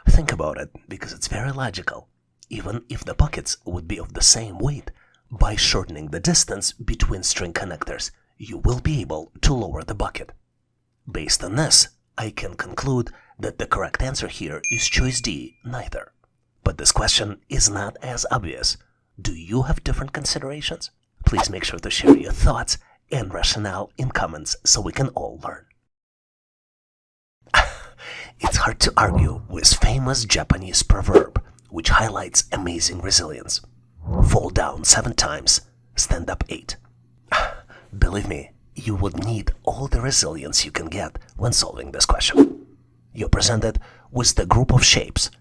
Think about it, because it's very logical. Even if the buckets would be of the same weight, by shortening the distance between string connectors, you will be able to lower the bucket. Based on this, I can conclude that the correct answer here is choice D, neither. But this question is not as obvious. Do you have different considerations? Please make sure to share your thoughts and rationale in comments so we can all learn. It's hard to argue with famous Japanese proverb, which highlights amazing resilience. Fall down 7 times, stand up 8. Believe me, you would need all the resilience you can get when solving this question. You're presented with the group of shapes,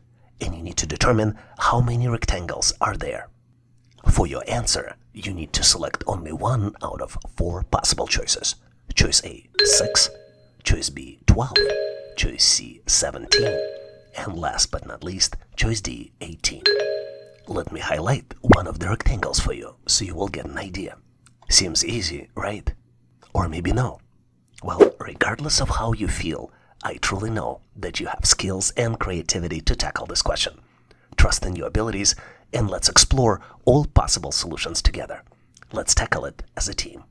and you need to determine how many rectangles are there. For your answer, you need to select only one out of 4 possible choices. Choice A, 6, choice B, 12, choice C, 17, and last but not least, choice D, 18. Let me highlight one of the rectangles for you so you will get an idea. Seems easy, right? Or maybe no. Well, regardless of how you feel, I truly know that you have skills and creativity to tackle this question. Trust in your abilities, and let's explore all possible solutions together. Let's tackle it as a team.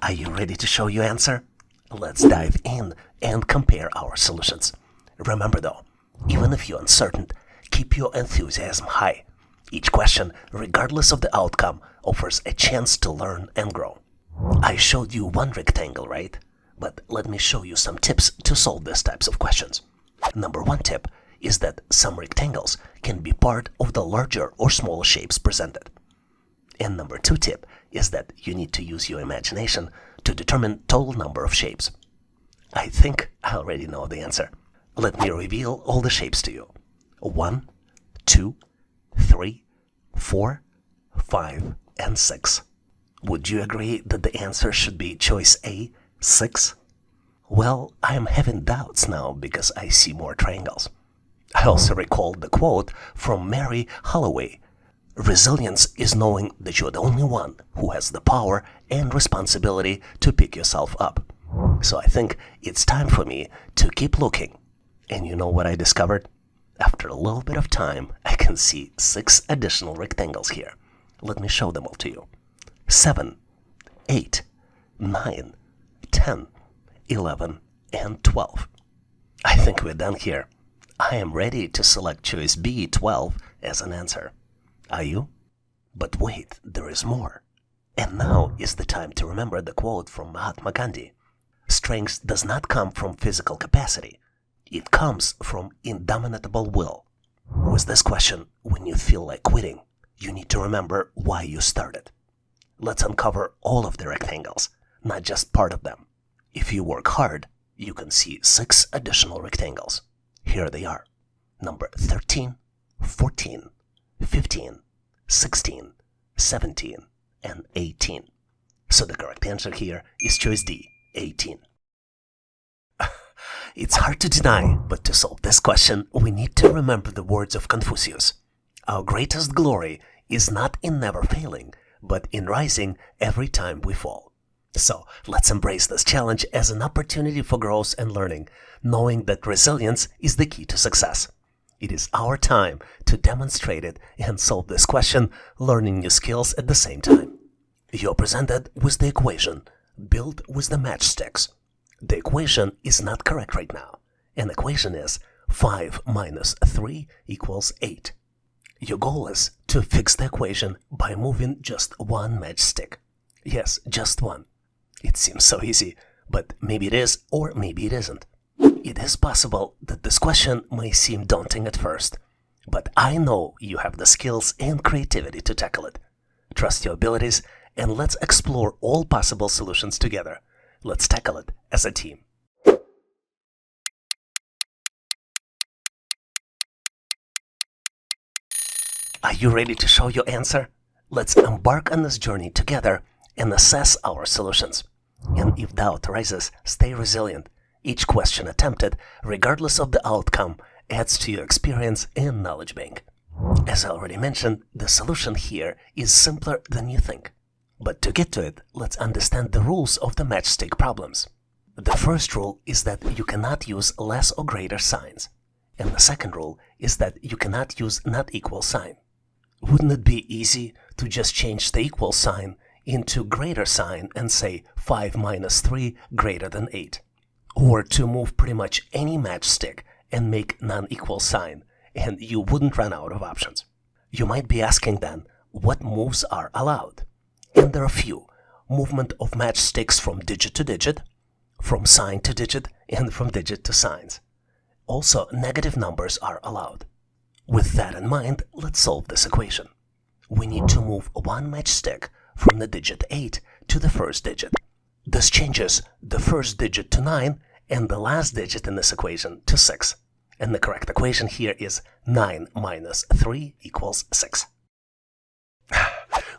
Are you ready to show your answer? Let's dive in and compare our solutions. Remember though, even if you're uncertain, keep your enthusiasm high. Each question, regardless of the outcome, offers a chance to learn and grow. I showed you one rectangle, right? But let me show you some tips to solve these types of questions. Number one tip is that some rectangles can be part of the larger or smaller shapes presented. And number two tip is that you need to use your imagination to determine total number of shapes. I think I already know the answer. Let me reveal all the shapes to you. 1, 2, 3, 4, 5, and 6. Would you agree that the answer should be choice A, 6? Well, I am having doubts now because I see more triangles. I also recalled the quote from Mary Holloway. Resilience is knowing that you're the only one who has the power and responsibility to pick yourself up. So I think it's time for me to keep looking. And you know what I discovered? After a little bit of time, I can see 6 additional rectangles here. Let me show them all to you. 7, 8, 9, 10, 11, and 12. I think we're done here. I am ready to select choice B, 12, as an answer. Are you? But wait, there is more. And now is the time to remember the quote from Mahatma Gandhi. Strength does not come from physical capacity. It comes from indomitable will. With this question, when you feel like quitting, you need to remember why you started. Let's uncover all of the rectangles, not just part of them. If you work hard, you can see 6 additional rectangles. Here they are. Number 13, 14, 15, 16, 17, and 18. So the correct answer here is choice D, 18. It's hard to deny, but to solve this question, we need to remember the words of Confucius. Our greatest glory is not in never failing, but in rising every time we fall. So let's embrace this challenge as an opportunity for growth and learning, knowing that resilience is the key to success. It is our time to demonstrate it and solve this question, learning new skills at the same time. You're presented with the equation, build with the matchsticks. The equation is not correct right now. An equation is 5 minus 3 equals 8. Your goal is to fix the equation by moving just one matchstick. Yes, just one. It seems so easy, but maybe it is or maybe it isn't. It is possible that this question may seem daunting at first, but I know you have the skills and creativity to tackle it. Trust your abilities and let's explore all possible solutions together. Let's tackle it as a team. Are you ready to show your answer? Let's embark on this journey together and assess our solutions. And if doubt arises, stay resilient. Each question attempted, regardless of the outcome, adds to your experience and knowledge bank. As I already mentioned, the solution here is simpler than you think. But to get to it, let's understand the rules of the matchstick problems. The first rule is that you cannot use less or greater signs. And the second rule is that you cannot use not equal sign. Wouldn't it be easy to just change the equal sign into greater sign and say 5 minus 3 greater than 8? Or to move pretty much any matchstick and make non-equal sign, and you wouldn't run out of options. You might be asking then, what moves are allowed? And there are a few. Movement of matchsticks from digit to digit, from sign to digit, and from digit to signs. Also, negative numbers are allowed. With that in mind, let's solve this equation. We need to move one matchstick from the digit 8 to the first digit. This changes the first digit to 9 and the last digit in this equation to 6. And the correct equation here is 9 minus 3 equals 6.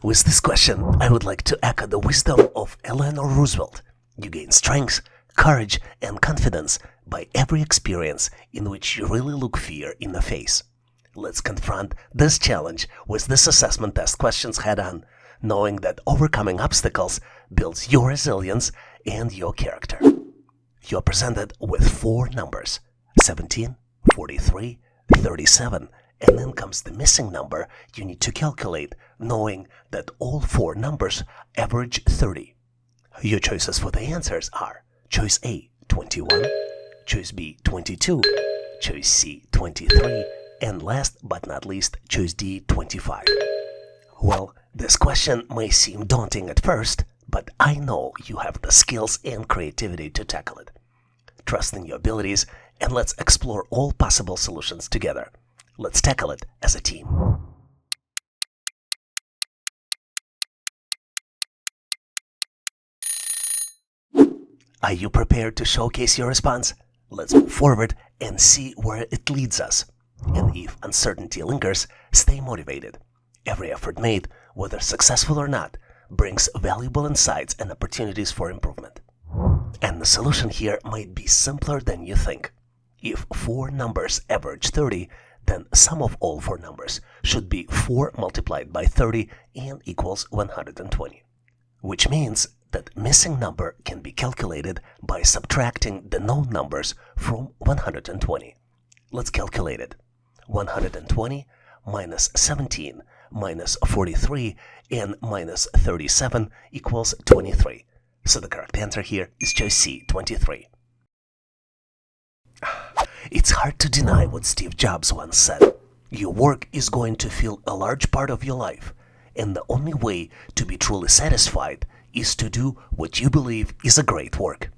With this question, I would like to echo the wisdom of Eleanor Roosevelt. You gain strength, courage, and confidence by every experience in which you really look fear in the face. Let's confront this challenge with this assessment test questions head on, knowing that overcoming obstacles builds your resilience and your character. You're presented with 4 numbers, 17, 43, 37, and then comes the missing number you need to calculate, knowing that all 4 numbers average 30. Your choices for the answers are choice A, 21, choice B, 22, choice C, 23, and last but not least, choice D, 25. Well, this question may seem daunting at first, but I know you have the skills and creativity to tackle it. Trust in your abilities, and let's explore all possible solutions together. Let's tackle it as a team. Are you prepared to showcase your response? Let's move forward and see where it leads us. And if uncertainty lingers, stay motivated. Every effort made, whether successful or not, brings valuable insights and opportunities for improvement. And the solution here might be simpler than you think. If 4 numbers average 30, then sum of all 4 numbers should be 4 multiplied by 30 and equals 120. Which means that missing number can be calculated by subtracting the known numbers from 120. Let's calculate it. 120 minus 17 minus 43 and minus 37 equals 23. So the correct answer here is choice C, 23. It's hard to deny what Steve Jobs once said. Your work is going to fill a large part of your life, and the only way to be truly satisfied is to do what you believe is a great work.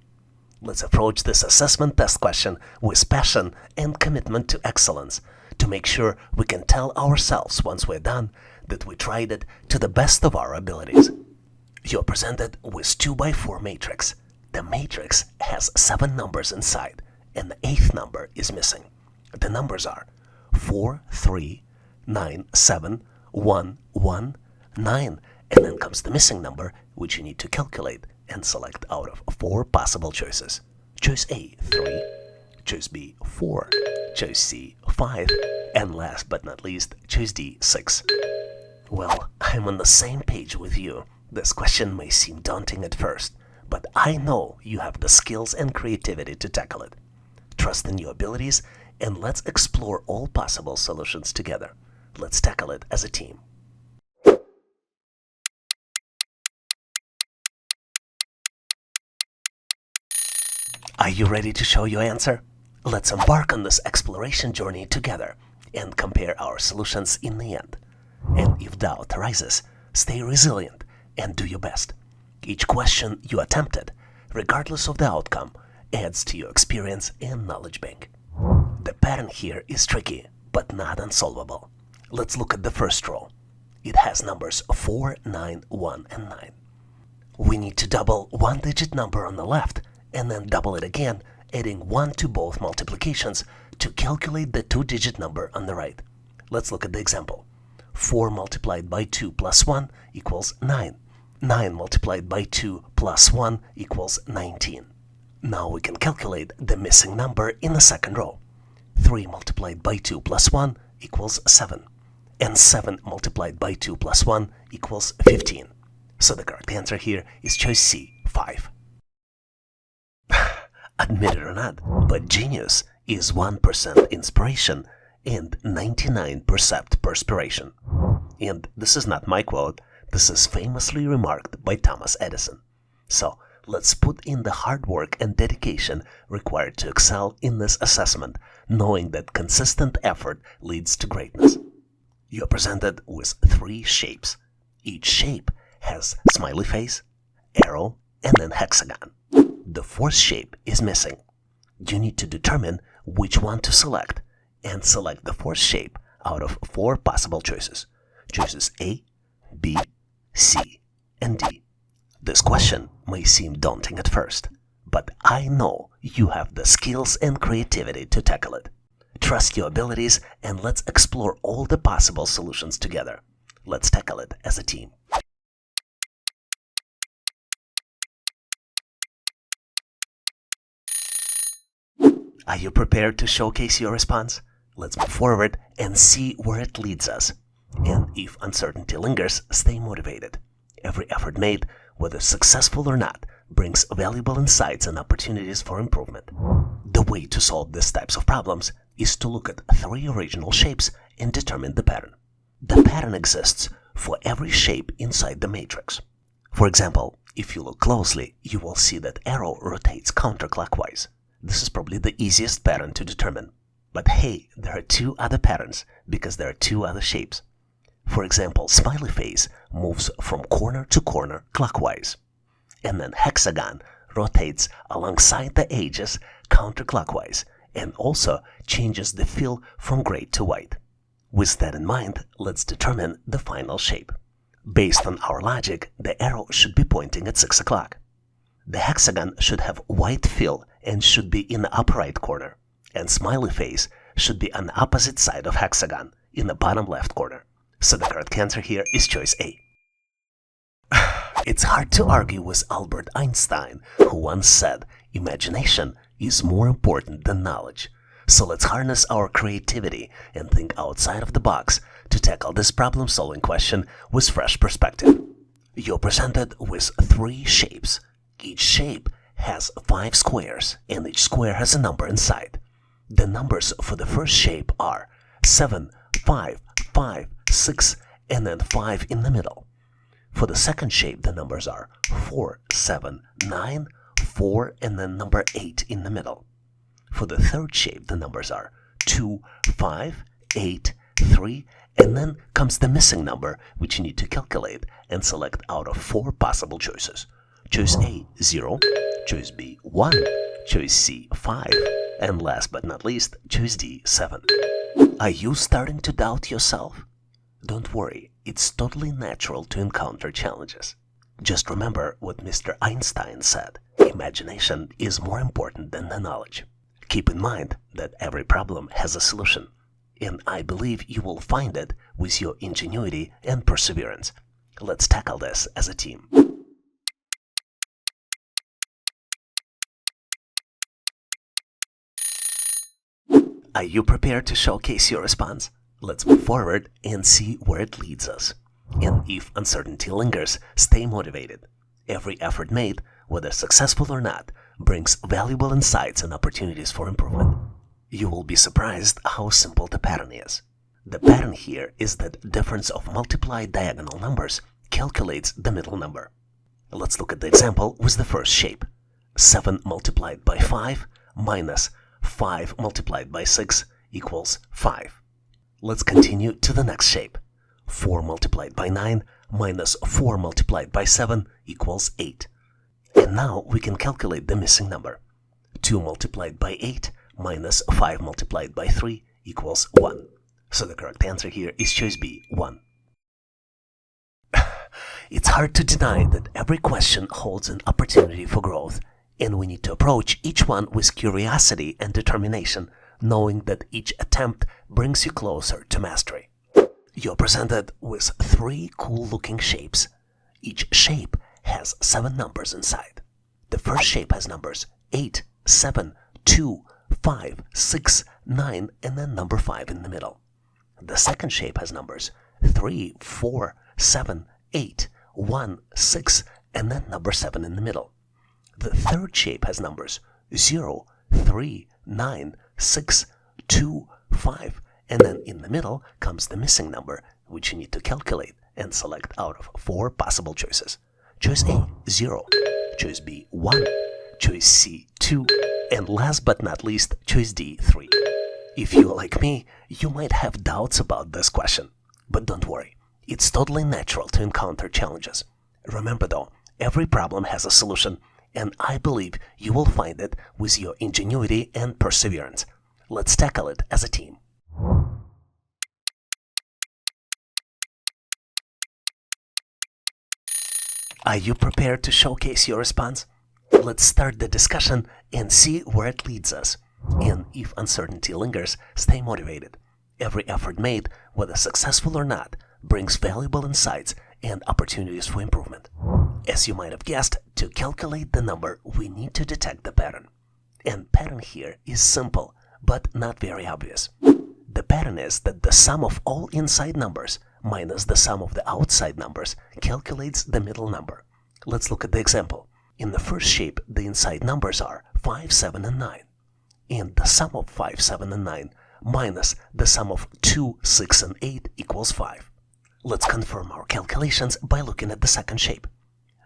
Let's approach this assessment test question with passion and commitment to excellence to make sure we can tell ourselves once we're done that we tried it to the best of our abilities. You're presented with 2x4 matrix. The matrix has 7 numbers inside, and the 8th number is missing. The numbers are 4, 3, 9, 7, 1, 1, 9, and then comes the missing number, which you need to calculate and select out of 4 possible choices. Choice A, 3, choice B, 4, choice C, 5, and last but not least, choice D, 6. Well, I'm on the same page with you. This question may seem daunting at first, but I know you have the skills and creativity to tackle it. Trust in your abilities, and let's explore all possible solutions together. Let's tackle it as a team. Are you ready to show your answer? Let's embark on this exploration journey together and compare our solutions in the end. And if doubt arises, stay resilient and do your best. Each question you attempted, regardless of the outcome, adds to your experience and knowledge bank. The pattern here is tricky, but not unsolvable. Let's look at the first row. It has numbers 4, 9, 1, and 9. We need to double one digit number on the left and then double it again, adding 1 to both multiplications to calculate the 2-digit number on the right. Let's look at the example. 4 multiplied by 2 plus 1 equals 9. 9 multiplied by 2 plus 1 equals 19. Now we can calculate the missing number in the second row. 3 multiplied by 2 plus 1 equals 7. And 7 multiplied by 2 plus 1 equals 15. So the correct answer here is choice C, 5. Admit it or not, but genius is 1% inspiration and 99% perspiration. And this is not my quote, this is famously remarked by Thomas Edison. So let's put in the hard work and dedication required to excel in this assessment, knowing that consistent effort leads to greatness. You're presented with 3 shapes. Each shape has smiley face, arrow, and then hexagon. The 4th shape is missing. You need to determine which one to select, and select the 4th shape out of 4 possible choices. Choices A, B, C, and D. This question may seem daunting at first, but I know you have the skills and creativity to tackle it. Trust your abilities, and let's explore all the possible solutions together. Let's tackle it as a team. Are you prepared to showcase your response? Let's move forward and see where it leads us. And if uncertainty lingers, stay motivated. Every effort made, whether successful or not, brings valuable insights and opportunities for improvement. The way to solve these types of problems is to look at 3 original shapes and determine the pattern. The pattern exists for every shape inside the matrix. For example, if you look closely, you will see that arrow rotates counterclockwise. This is probably the easiest pattern to determine. But hey, there are two other patterns because there are two other shapes. For example, smiley face moves from corner to corner clockwise. And then hexagon rotates alongside the edges counterclockwise and also changes the fill from gray to white. With that in mind, let's determine the final shape. Based on our logic, the arrow should be pointing at 6 o'clock. The hexagon should have white fill and should be in the upper right corner, and smiley face should be on the opposite side of hexagon in the bottom left corner. So the correct answer here is choice A. It's hard to argue with Albert Einstein, who once said, "Imagination is more important than knowledge." So let's harness our creativity and think outside of the box to tackle this problem-solving question with fresh perspective. You're presented with 3 shapes. Each shape has 5 squares, and each square has a number inside. The numbers for the first shape are 7, 5, 5, 6, and then 5 in the middle. For the second shape, the numbers are 4, 7, 9, 4, and then number 8 in the middle. For the third shape, the numbers are 2, 5, 8, 3, and then comes the missing number, which you need to calculate and select out of 4 possible choices. Choice A, 0, choice B, 1, choice C, 5, and last but not least, choice D, 7. Are you starting to doubt yourself? Don't worry, it's totally natural to encounter challenges. Just remember what Mr. Einstein said, imagination is more important than the knowledge. Keep in mind that every problem has a solution, and I believe you will find it with your ingenuity and perseverance. Let's tackle this as a team. Are you prepared to showcase your response? Let's move forward and see where it leads us. And if uncertainty lingers, stay motivated. Every effort made, whether successful or not, brings valuable insights and opportunities for improvement. You will be surprised how simple the pattern is. The pattern here is that the difference of multiplied diagonal numbers calculates the middle number. Let's look at the example with the first shape. 7 multiplied by 5 minus 5 multiplied by 6 equals 5. Let's continue to the next shape. 4 multiplied by 9 minus 4 multiplied by 7 equals 8. And now we can calculate the missing number. 2 multiplied by 8 minus 5 multiplied by 3 equals 1. So the correct answer here is choice B, 1. It's hard to deny that every question holds an opportunity for growth, and we need to approach each one with curiosity and determination, knowing that each attempt brings you closer to mastery. You're presented with 3 cool-looking shapes. Each shape has 7 numbers inside. The first shape has numbers 8, 7, 2, 5, 6, 9, and then number 5 in the middle. The second shape has numbers 3, 4, 7, 8, 1, 6, and then number 7 in the middle. The third shape has numbers 0, 3, 9, 6, 2, 5, and then in the middle comes the missing number, which you need to calculate and select out of 4 possible choices. Choice A, 0, choice B, 1, choice C, 2, and last but not least, choice D, 3. If you're like me, you might have doubts about this question, but don't worry, it's totally natural to encounter challenges. Remember though, every problem has a solution, and I believe you will find it with your ingenuity and perseverance. Let's tackle it as a team. Are you prepared to showcase your response? Let's start the discussion and see where it leads us. And if uncertainty lingers, stay motivated. Every effort made, whether successful or not, brings valuable insights and opportunities for improvement. As you might have guessed, to calculate the number, we need to detect the pattern. And pattern here is simple, but not very obvious. The pattern is that the sum of all inside numbers minus the sum of the outside numbers calculates the middle number. Let's look at the example. In the first shape, the inside numbers are 5, 7, and 9. And the sum of 5, 7, and 9 minus the sum of 2, 6, and 8 equals 5. Let's confirm our calculations by looking at the second shape.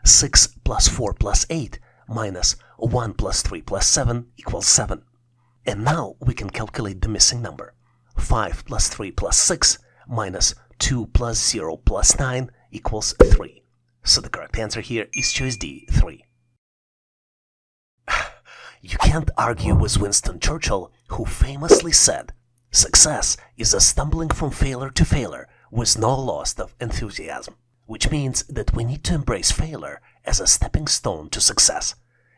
6 plus 4 plus 8 minus 1 plus 3 plus 7 equals 7. And now we can calculate the missing number. 5 plus 3 plus 6 minus 2 plus 0 plus 9 equals 3. So the correct answer here is choice D, 3. You can't argue with Winston Churchill, who famously said, "Success is a stumbling from failure to failure with no loss of enthusiasm," which means that we need to embrace failure as a stepping stone to success.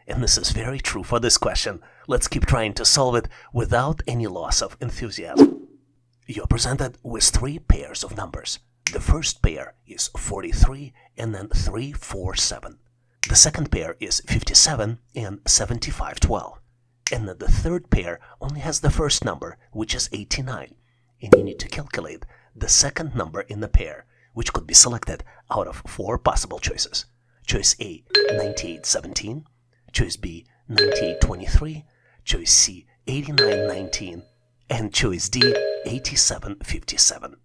And this is very true for this question. Let's keep trying to solve it without any loss of enthusiasm. You're presented with 3 pairs of numbers. The first pair is 43 and then 347. The second pair is 57 and 7512. And then the third pair only has the first number, which is 89. And you need to calculate the second number in the pair, which could be selected out of 4 possible choices. Choice A, 9817. Choice B, 9823. Choice C, 8919. And choice D, 8757.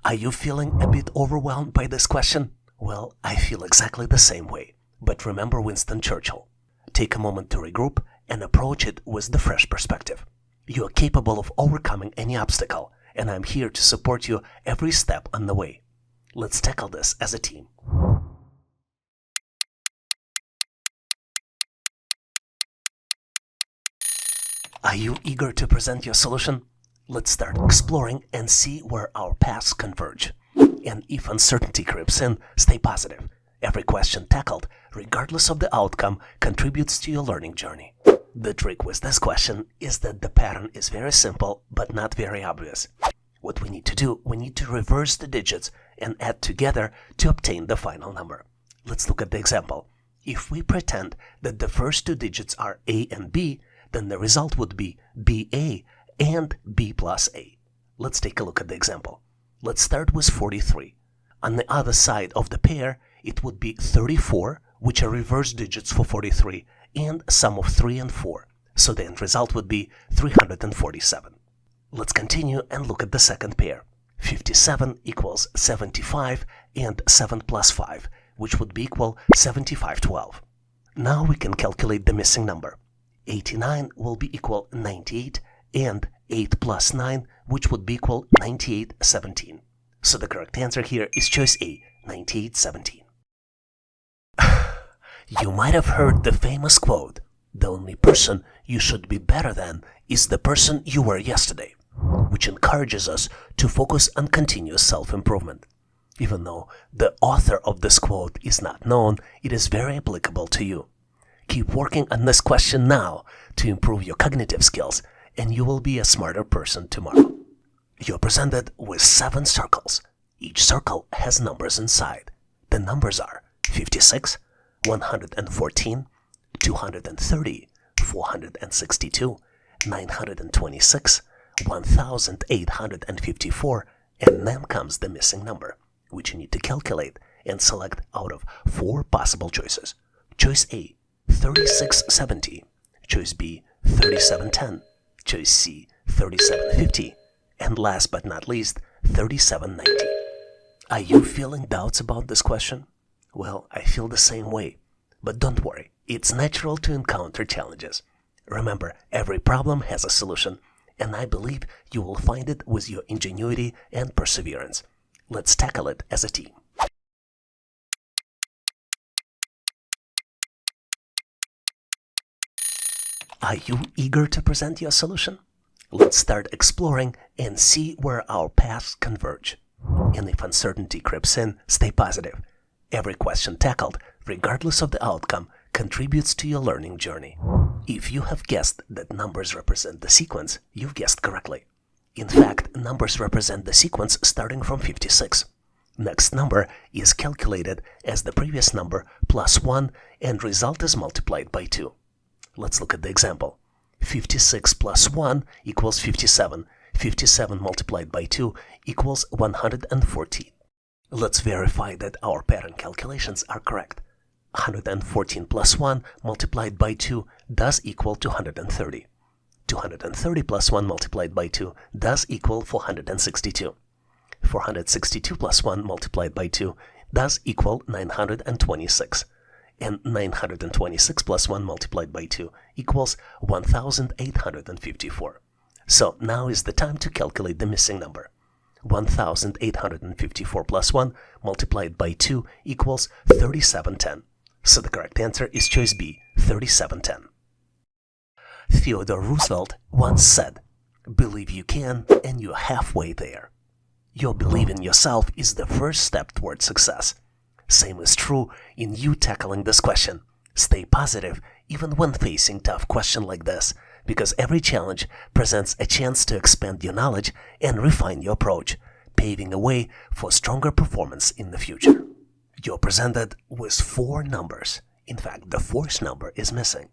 Are you feeling a bit overwhelmed by this question? Well, I feel exactly the same way. But remember Winston Churchill. Take a moment to regroup and approach it with the fresh perspective. You are capable of overcoming any obstacle, and I'm here to support you every step on the way. Let's tackle this as a team. Are you eager to present your solution? Let's start exploring and see where our paths converge. And if uncertainty creeps in, stay positive. Every question tackled, regardless of the outcome, contributes to your learning journey. The trick with this question is that the pattern is very simple but not very obvious. What we need to do, we need to reverse the digits and add together to obtain the final number. Let's look at the example. If we pretend that the first 2 digits are A and B, then the result would be BA and B plus A. Let's take a look at the example. Let's start with 43. On the other side of the pair, it would be 34, which are reverse digits for 43, and sum of 3 and 4. So the end result would be 347. Let's continue and look at the second pair. 57 equals 75 and 7 plus 5, which would be equal 7512. Now we can calculate the missing number. 89 will be equal 98 and 8 plus 9, which would be equal 9817. So the correct answer here is choice A, 9817. You might have heard the famous quote, "The only person you should be better than is the person you were yesterday," which encourages us to focus on continuous self-improvement. Even though the author of this quote is not known, it is very applicable to you. Keep working on this question now to improve your cognitive skills, and you will be a smarter person tomorrow. You're presented with 7 circles. Each circle has numbers inside. The numbers are 56, 114, 230, 462, 926, 1854, and then comes the missing number, which you need to calculate and select out of 4 possible choices. Choice A, 3670. Choice B, 3710. Choice C, 3750. And last but not least, 3790. Are you feeling doubts about this question? Well, I feel the same way. But don't worry, it's natural to encounter challenges. Remember, every problem has a solution, and I believe you will find it with your ingenuity and perseverance. Let's tackle it as a team. Are you eager to present your solution? Let's start exploring and see where our paths converge. And if uncertainty creeps in, stay positive. Every question tackled, regardless of the outcome, contributes to your learning journey. If you have guessed that numbers represent the sequence, you've guessed correctly. In fact, numbers represent the sequence starting from 56. Next number is calculated as the previous number plus 1, and result is multiplied by 2. Let's look at the example. 56 plus 1 equals 57. 57 multiplied by 2 equals 114. Let's verify that our pattern calculations are correct. 114 plus 1 multiplied by 2 does equal 230. 230 plus 1 multiplied by 2 does equal 462. 462 plus 1 multiplied by 2 does equal 926. and 926 plus 1 multiplied by 2 equals 1854. So now is the time to calculate the missing number. 1854 plus 1 multiplied by 2 equals 3710. So the correct answer is choice B, 3710. Theodore Roosevelt once said, "Believe you can and you're halfway there." Your belief in yourself is the first step towards success. Same is true in you tackling this question. Stay positive even when facing tough questions like this, because every challenge presents a chance to expand your knowledge and refine your approach, paving a way for stronger performance in the future. You're presented with 4 numbers. In fact, the 4th number is missing.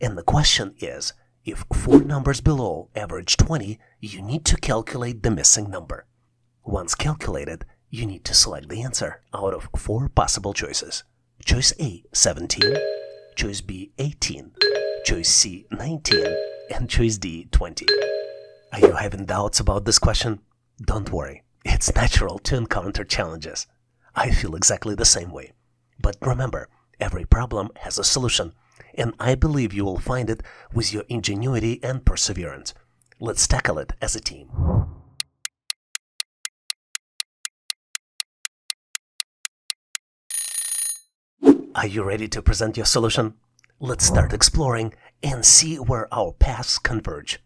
And the question is, if 4 numbers below average 20, you need to calculate the missing number. Once calculated, you need to select the answer out of 4 possible choices. Choice A, 17, choice B, 18, choice C, 19, and choice D, 20. Are you having doubts about this question? Don't worry, it's natural to encounter challenges. I feel exactly the same way. But remember, every problem has a solution, and I believe you will find it with your ingenuity and perseverance. Let's tackle it as a team. Are you ready to present your solution? Let's start exploring and see where our paths converge.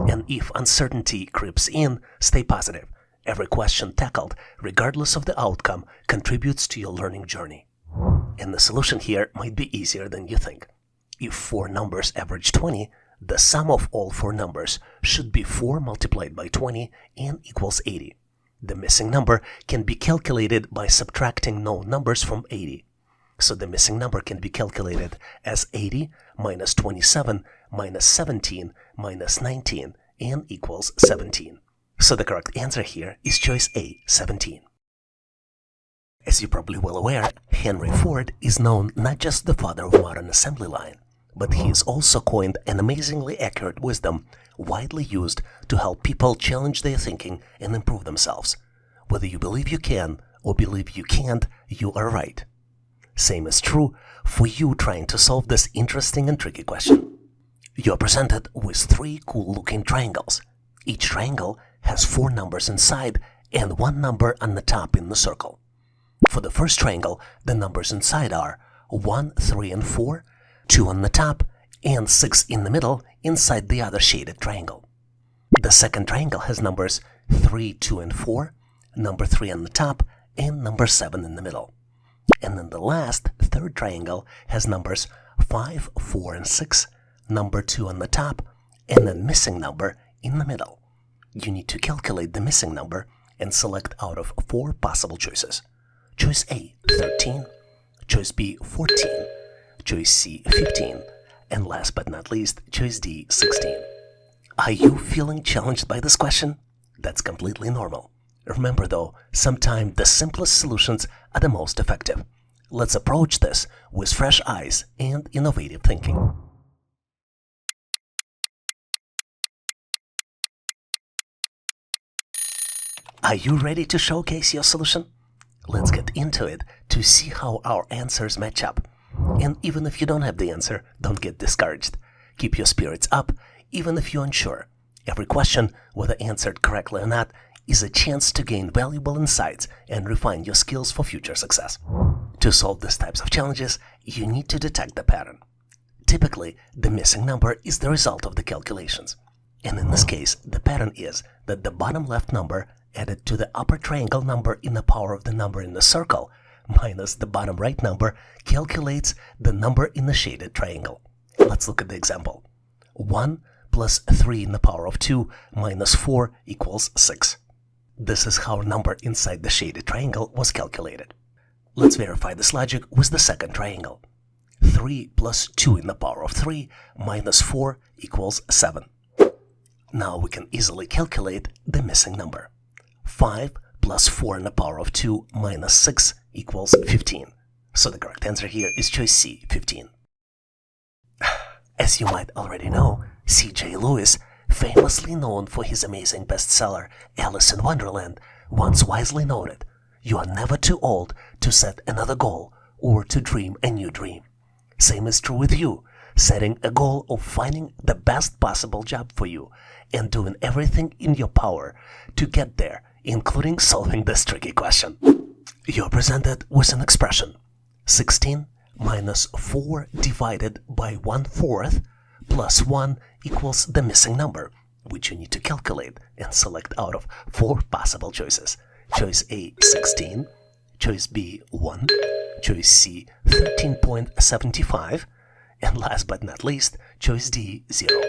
And if uncertainty creeps in, stay positive. Every question tackled, regardless of the outcome, contributes to your learning journey. And the solution here might be easier than you think. If 4 numbers average 20, the sum of all 4 numbers should be 4 multiplied by 20 and equals 80. The missing number can be calculated by subtracting known numbers from 80. So the missing number can be calculated as 80 minus 27 minus 17 minus 19 and equals 17. So the correct answer here is choice A, 17. As you're probably well aware, Henry Ford is known not just the father of modern assembly line, but he has also coined an amazingly accurate wisdom widely used to help people challenge their thinking and improve themselves. Whether you believe you can or believe you can't, you are right. Same is true for you trying to solve this interesting and tricky question. You're presented with 3 cool-looking triangles. Each triangle has 4 numbers inside and 1 number on the top in the circle. For the first triangle, the numbers inside are 1, 3, and 4, 2 on the top, and 6 in the middle inside the other shaded triangle. The second triangle has numbers 3, 2, and 4, number 3 on the top, and number 7 in the middle. And then the last, third triangle has numbers 5, 4, and 6, number 2 on the top, and then missing number in the middle. You need to calculate the missing number and select out of 4 possible choices. Choice A, 13, choice B, 14, choice C, 15, and last but not least, choice D, 16. Are you feeling challenged by this question? That's completely normal. Remember though, sometimes the simplest solutions are the most effective. Let's approach this with fresh eyes and innovative thinking. Are you ready to showcase your solution? Let's get into it to see how our answers match up. And even if you don't have the answer, don't get discouraged. Keep your spirits up, even if you're unsure. Every question, whether answered correctly or not, is a chance to gain valuable insights and refine your skills for future success. To solve these types of challenges, you need to detect the pattern. Typically, the missing number is the result of the calculations. And in this case, the pattern is that the bottom left number added to the upper triangle number in the power of the number in the circle minus the bottom right number calculates the number in the shaded triangle. Let's look at the example. 1 plus 3 in the power of 2 minus 4 equals 6. This is how number inside the shaded triangle was calculated. Let's verify this logic with the second triangle. 3 plus 2 in the power of 3 minus 4 equals 7. Now we can easily calculate the missing number. 5 plus 4 in the power of 2 minus 6 equals 15. So the correct answer here is choice C, 15. As you might already know, C.J. Lewis, famously known for his amazing bestseller Alice in Wonderland, once wisely noted, "You are never too old to set another goal or to dream a new dream. Same is true with you, setting a goal of finding the best possible job for you and doing everything in your power to get there, including solving this tricky question. You're presented with an expression, 16 minus 4 divided by 1/4 plus 1 equals the missing number, which you need to calculate and select out of 4 possible choices. Choice A, 16, choice B, 1, choice C, 13.75, and last but not least, choice D, 0.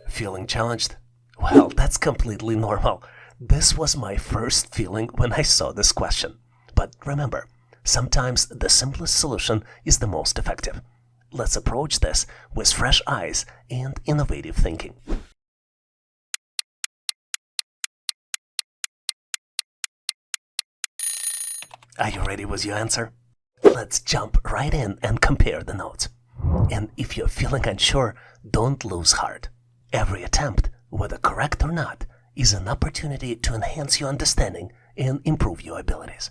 Feeling challenged? Well, that's completely normal. This was my first feeling when I saw this question. But remember, sometimes the simplest solution is the most effective. Let's approach this with fresh eyes and innovative thinking. Are you ready with your answer? Let's jump right in and compare the notes. And if you're feeling unsure, don't lose heart. Every attempt, whether correct or not, is an opportunity to enhance your understanding and improve your abilities.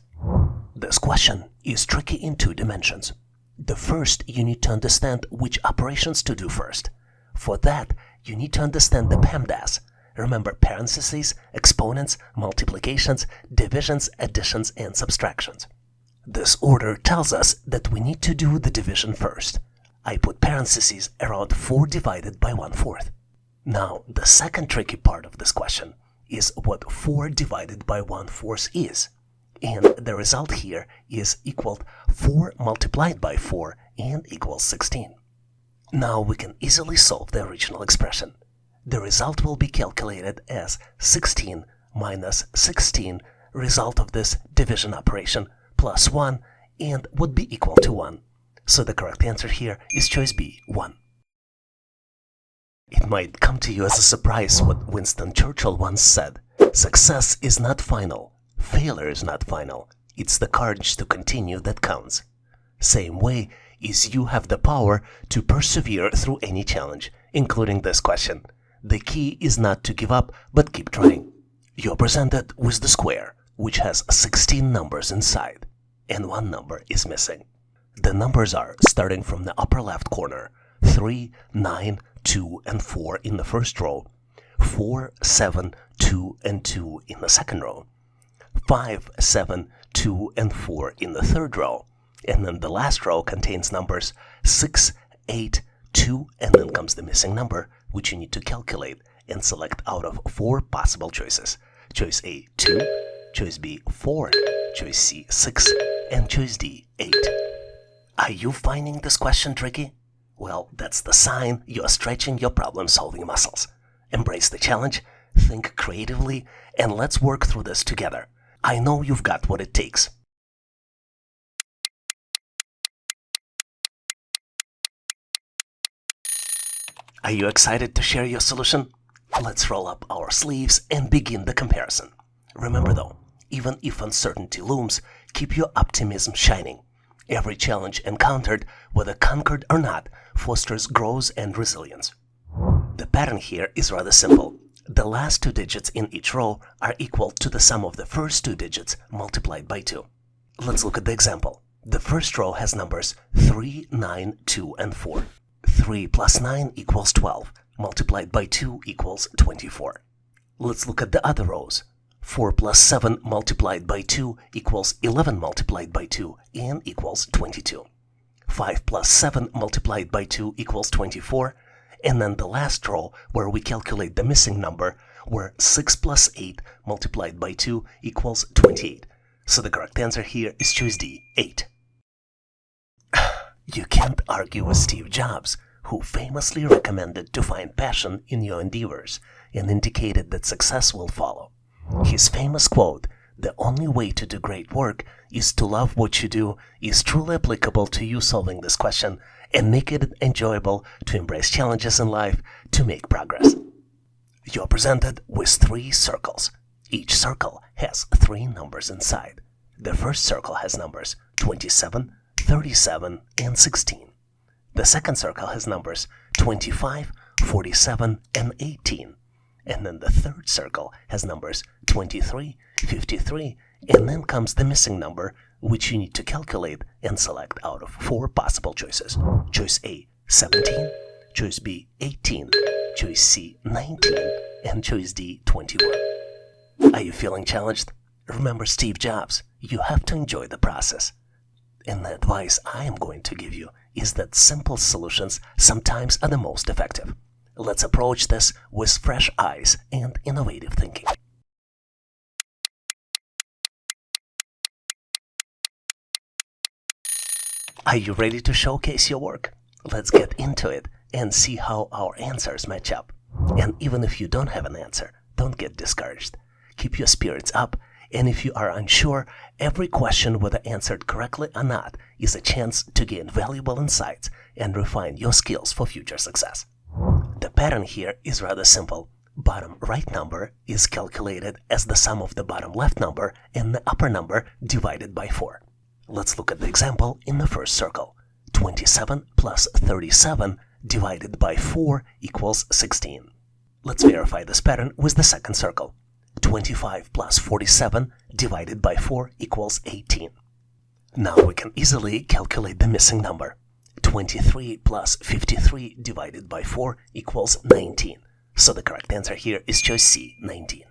This question is tricky in 2 dimensions. The first, you need to understand which operations to do first. For that, you need to understand the PEMDAS. Remember parentheses, exponents, multiplications, divisions, additions, and subtractions. This order tells us that we need to do the division first. I put parentheses around 4 divided by 1/4. Now, the second tricky part of this question is what 4 divided by 1/4 is. And the result here is equaled 4 multiplied by 4 and equals 16. Now we can easily solve the original expression. The result will be calculated as 16 minus 16, result of this division operation, plus 1, and would be equal to 1. So the correct answer here is choice B, 1. It might come to you as a surprise what Winston Churchill once said. Success is not final. Failure is not final. It's the courage to continue that counts. Same way is you have the power to persevere through any challenge, including this question. The key is not to give up, but keep trying. You're presented with the square, which has 16 numbers inside, and 1 number is missing. The numbers are, starting from the upper left corner, 3, 9, 2, and 4 in the first row, 4, 7, 2, and 2 in the second row, 5, 7, 2, and 4 in the third row, and then the last row contains numbers 6, 8, 2, and then comes the missing number, which you need to calculate and select out of 4 possible choices. Choice A, 2, choice B, 4, choice C, 6, and choice D, 8. Are you finding this question tricky? Well, that's the sign you're stretching your problem-solving muscles. Embrace the challenge, think creatively, and let's work through this together. I know you've got what it takes. Are you excited to share your solution? Let's roll up our sleeves and begin the comparison. Remember though, even if uncertainty looms, keep your optimism shining. Every challenge encountered, whether conquered or not, fosters growth and resilience. The pattern here is rather simple. The last 2 digits in each row are equal to the sum of the first 2 digits multiplied by 2. Let's look at the example. The first row has numbers 3, 9, 2, and 4. 3 plus 9 equals 12, multiplied by 2 equals 24. Let's look at the other rows. 4 plus 7 multiplied by 2 equals 11 multiplied by 2 and equals 22. 5 plus 7 multiplied by 2 equals 24. And then the last row, where we calculate the missing number, where 6 plus 8 multiplied by 2 equals 28. So the correct answer here is choice D, 8. You can't argue with Steve Jobs, who famously recommended to find passion in your endeavors and indicated that success will follow. His famous quote, "The only way to do great work is to love what you do," is truly applicable to you solving this question and make it enjoyable to embrace challenges in life to make progress. You're presented with 3 circles. Each circle has 3 numbers inside. The first circle has numbers 27, 37, and 16. The second circle has numbers 25, 47, and 18. And then the third circle has numbers 23, 53, and then comes the missing number which you need to calculate and select out of 4 possible choices. Choice A, 17, choice B, 18, choice C, 19, and choice D, 21. Are you feeling challenged? Remember Steve Jobs, you have to enjoy the process. And the advice I am going to give you is that simple solutions sometimes are the most effective. Let's approach this with fresh eyes and innovative thinking. Are you ready to showcase your work? Let's get into it and see how our answers match up. And even if you don't have an answer, don't get discouraged. Keep your spirits up, and if you are unsure, every question, whether answered correctly or not, is a chance to gain valuable insights and refine your skills for future success. The pattern here is rather simple. Bottom right number is calculated as the sum of the bottom left number and the upper number divided by 4. Let's look at the example in the first circle. 27 plus 37 divided by 4 equals 16. Let's verify this pattern with the second circle. 25 plus 47 divided by 4 equals 18. Now we can easily calculate the missing number. 23 plus 53 divided by 4 equals 19. So the correct answer here is choice C, 19.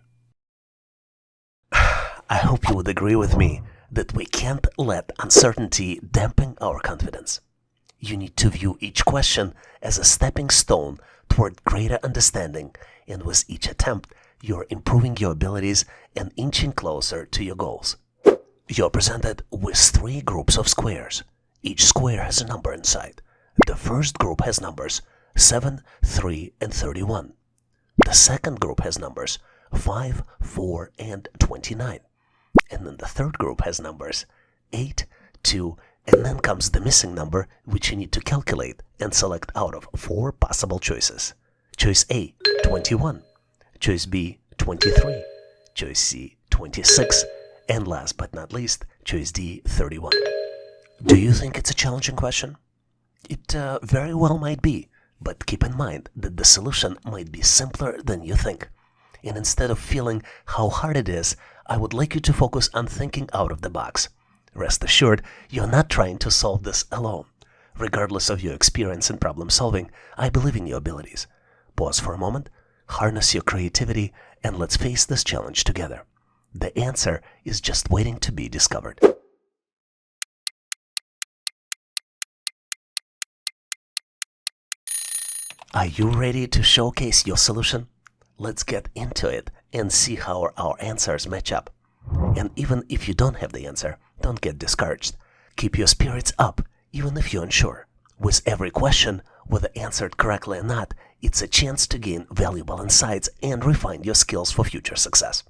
I hope you would agree with me that we can't let uncertainty dampen our confidence. You need to view each question as a stepping stone toward greater understanding, and with each attempt, you're improving your abilities and inching closer to your goals. You're presented with 3 groups of squares. Each square has a number inside. The first group has numbers 7, 3, and 31. The second group has numbers 5, 4, and 29. And then the third group has numbers 8, 2, and then comes the missing number, which you need to calculate and select out of 4 possible choices. Choice A, 21. Choice B, 23. Choice C, 26. And last but not least, choice D, 31. Do you think it's a challenging question? It very well might be, but keep in mind that the solution might be simpler than you think. And instead of feeling how hard it is, I would like you to focus on thinking out of the box. Rest assured, you're not trying to solve this alone. Regardless of your experience in problem solving, I believe in your abilities. Pause for a moment, harness your creativity, and let's face this challenge together. The answer is just waiting to be discovered. Are you ready to showcase your solution? Let's get into it and see how our answers match up. And even if you don't have the answer, don't get discouraged. Keep your spirits up, even if you're unsure. With every question, whether answered correctly or not, it's a chance to gain valuable insights and refine your skills for future success.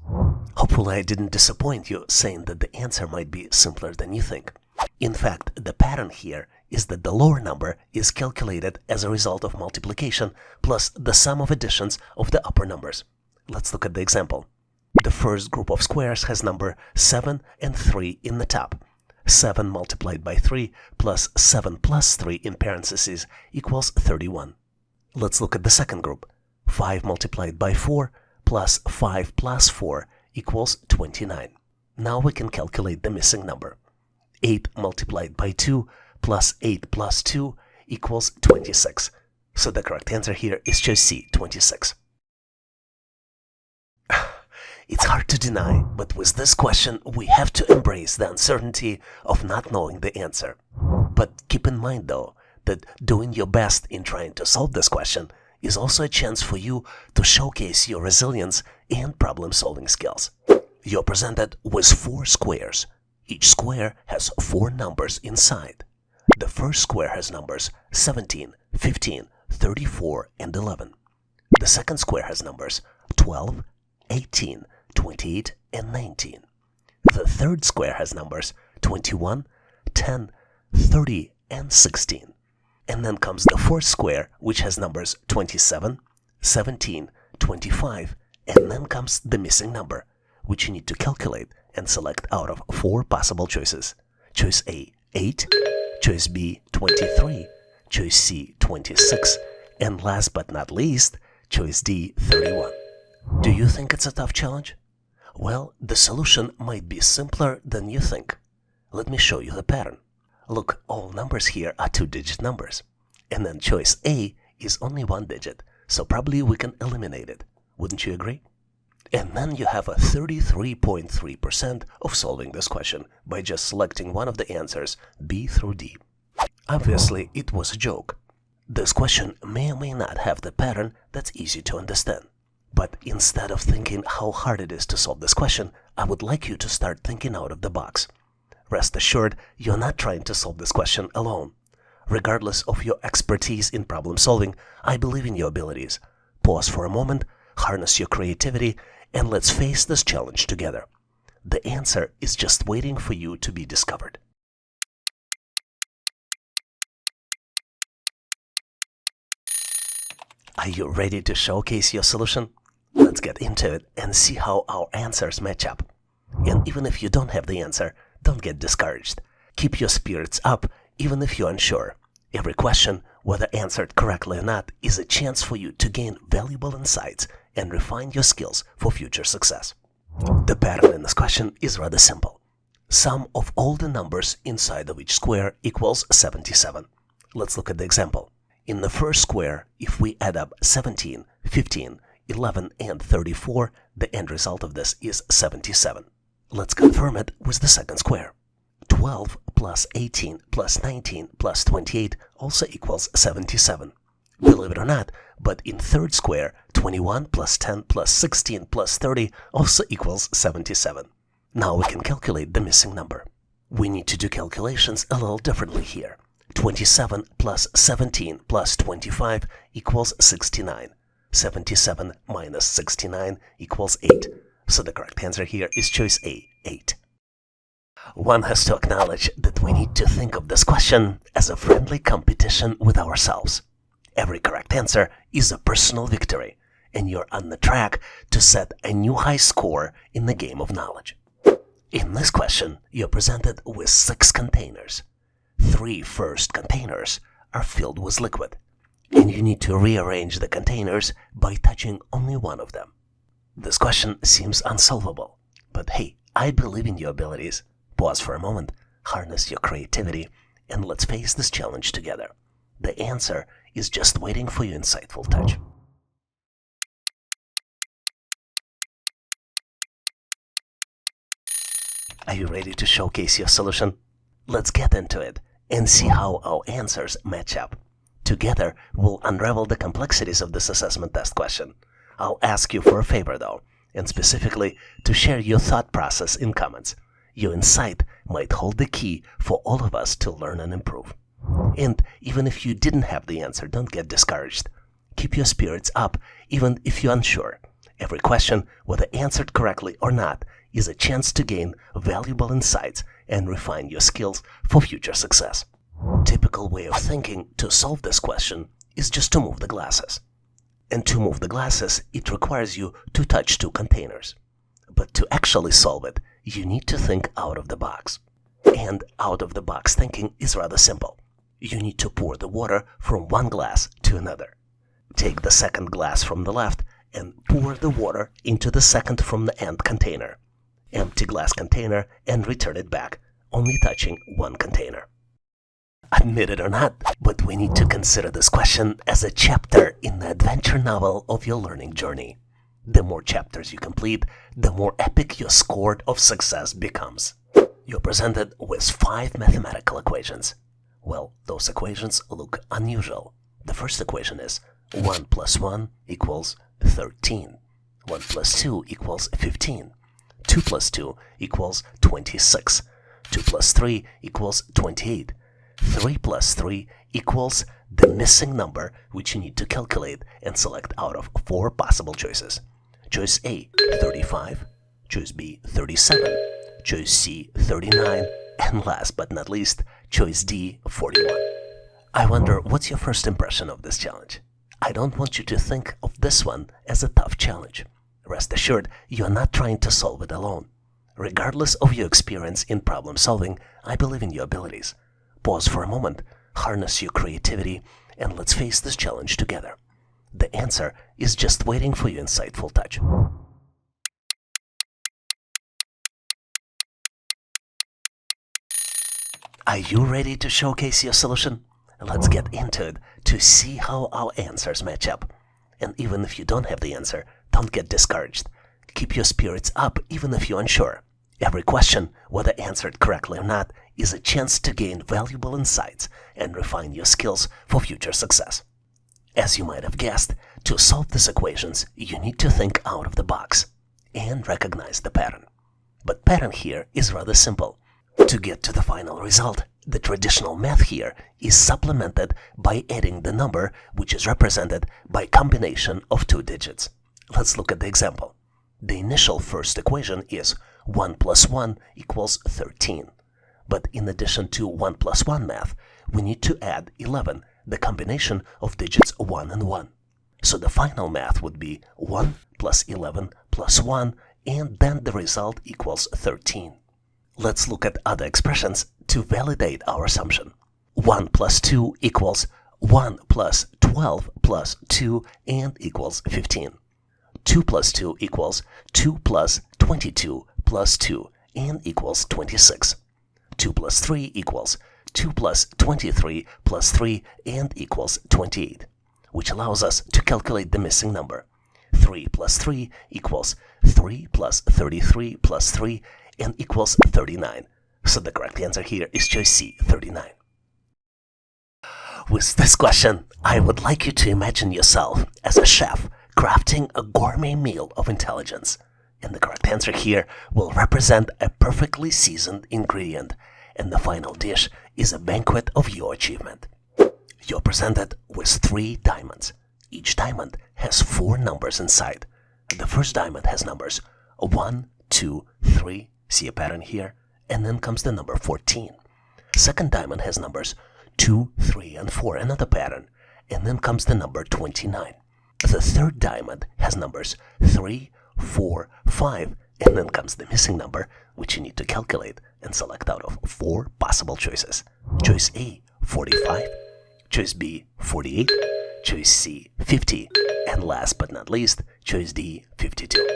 Hopefully I didn't disappoint you saying that the answer might be simpler than you think. In fact, the pattern here is that the lower number is calculated as a result of multiplication plus the sum of additions of the upper numbers. Let's look at the example. The first group of squares has number 7 and 3 in the top. 7 multiplied by 3 plus 7 plus 3 in parentheses equals 31. Let's look at the second group. 5 multiplied by 4 plus 5 plus 4 equals 29. Now we can calculate the missing number. 8 multiplied by 2 plus 8 plus 2 equals 26. So the correct answer here is choice C, 26. It's hard to deny, but with this question, we have to embrace the uncertainty of not knowing the answer. But keep in mind, though, that doing your best in trying to solve this question is also a chance for you to showcase your resilience and problem-solving skills. You're presented with 4 squares. Each square has 4 numbers inside. The first square has numbers 17, 15, 34, and 11. The second square has numbers 12, 18, 28, and 19. The third square has numbers 21, 10, 30, and 16. And then comes the fourth square, which has numbers 27, 17, 25, and then comes the missing number, which you need to calculate and select out of 4 possible choices. Choice A, 8, choice B, 23, choice C, 26, and last but not least, choice D, 31. Do you think it's a tough challenge? Well, the solution might be simpler than you think. Let me show you the pattern. Look, all numbers here are two-digit numbers. And then choice A is only one digit, so probably we can eliminate it. Wouldn't you agree? And then you have a 33.3% of solving this question by just selecting one of the answers, B through D. Obviously, it was a joke. This question may or may not have the pattern that's easy to understand. But instead of thinking how hard it is to solve this question, I would like you to start thinking out of the box. Rest assured, you're not trying to solve this question alone. Regardless of your expertise in problem solving, I believe in your abilities. Pause for a moment, harness your creativity, and let's face this challenge together. The answer is just waiting for you to be discovered. Are you ready to showcase your solution? Let's get into it and see how our answers match up. And even if you don't have the answer, don't get discouraged. Keep your spirits up even if you're unsure. Every question, whether answered correctly or not, is a chance for you to gain valuable insights and refine your skills for future success. The pattern in this question is rather simple. Sum of all the numbers inside of each square equals 77. Let's look at the example. In the first square, if we add up 17, 15, 11, and 34, the end result of this is 77. Let's confirm it with the second square. 12 plus 18 plus 19 plus 28 also equals 77. Believe it or not, but in third square, 21 plus 10 plus 16 plus 30 also equals 77. Now we can calculate the missing number. We need to do calculations a little differently here. 27 plus 17 plus 25 equals 69. 77 minus 69 equals 8. So the correct answer here is choice A, 8. One has to acknowledge that we need to think of this question as a friendly competition with ourselves. Every correct answer is a personal victory, and you're on the track to set a new high score in the game of knowledge. In this question, you're presented with 6 containers. 3 first containers are filled with liquid, and you need to rearrange the containers by touching only one of them. This question seems unsolvable, but hey, I believe in your abilities. Pause for a moment, harness your creativity, and let's face this challenge together. The answer is just waiting for your insightful touch. Are you ready to showcase your solution? Let's get into it and see how our answers match up. Together, we'll unravel the complexities of this assessment test question. I'll ask you for a favor though, and specifically to share your thought process in comments. Your insight might hold the key for all of us to learn and improve. And even if you didn't have the answer, don't get discouraged. Keep your spirits up even if you're unsure. Every question, whether answered correctly or not, is a chance to gain valuable insights and refine your skills for future success. Typical way of thinking to solve this question is just to move the glasses. And to move the glasses, it requires you to touch 2 containers. But to actually solve it, you need to think out of the box. And out of the box thinking is rather simple. You need to pour the water from one glass to another. Take the second glass from the left and pour the water into the second from the end container. Empty glass container and return it back, only touching one container. Admit it or not, but we need to consider this question as a chapter in the adventure novel of your learning journey. The more chapters you complete, the more epic your score of success becomes. You're presented with 5 mathematical equations. Well, those equations look unusual. The first equation is 1 plus 1 equals 13. 1 plus 2 equals 15. 2 plus 2 equals 26. 2 plus 3 equals 28. 3 plus 3 equals the missing number, which you need to calculate and select out of 4 possible choices. Choice A, 35. Choice B, 37. Choice C, 39. And last but not least, choice D, 41. I wonder, what's your first impression of this challenge? I don't want you to think of this one as a tough challenge. Rest assured, you're not trying to solve it alone. Regardless of your experience in problem solving, I believe in your abilities. Pause for a moment, harness your creativity, and let's face this challenge together. The answer is just waiting for your insightful touch. Are you ready to showcase your solution? Let's get into it to see how our answers match up. And even if you don't have the answer, don't get discouraged. Keep your spirits up even if you're unsure. Every question, whether answered correctly or not, is a chance to gain valuable insights and refine your skills for future success. As you might have guessed, to solve these equations, you need to think out of the box and recognize the pattern. But pattern here is rather simple. To get to the final result, the traditional math here is supplemented by adding the number which is represented by combination of two digits. Let's look at the example. The initial first equation is 1 plus 1 equals 13. But in addition to 1 plus 1 math, we need to add 11, the combination of digits 1 and 1. So the final math would be 1 plus 11 plus 1, and then the result equals 13. Let's look at other expressions to validate our assumption. 1 plus 2 equals 1 plus 12 plus 2 and equals 15. 2 plus 2 equals 2 plus 22 plus 2 and equals 26. 2 plus 3 equals 2 plus 23 plus 3 and equals 28, which allows us to calculate the missing number. 3 plus 3 equals 3 plus 33 plus 3 and equals 39. So the correct answer here is choice C, 39. With this question, I would like you to imagine yourself as a chef crafting a gourmet meal of intelligence. And the correct answer here will represent a perfectly seasoned ingredient, and the final dish is a banquet of your achievement. You're presented with 3 diamonds. Each diamond has 4 numbers inside. The first diamond has numbers 1, 2, 3, see a pattern here, and then comes the number 14. Second diamond has numbers 2, 3, and 4, another pattern, and then comes the number 29. The third diamond has numbers 3, 4, 5, and then comes the missing number, which you need to calculate and select out of 4 possible choices. Choice A, 45, choice B, 48, choice C, 50, and last but not least, choice D, 52.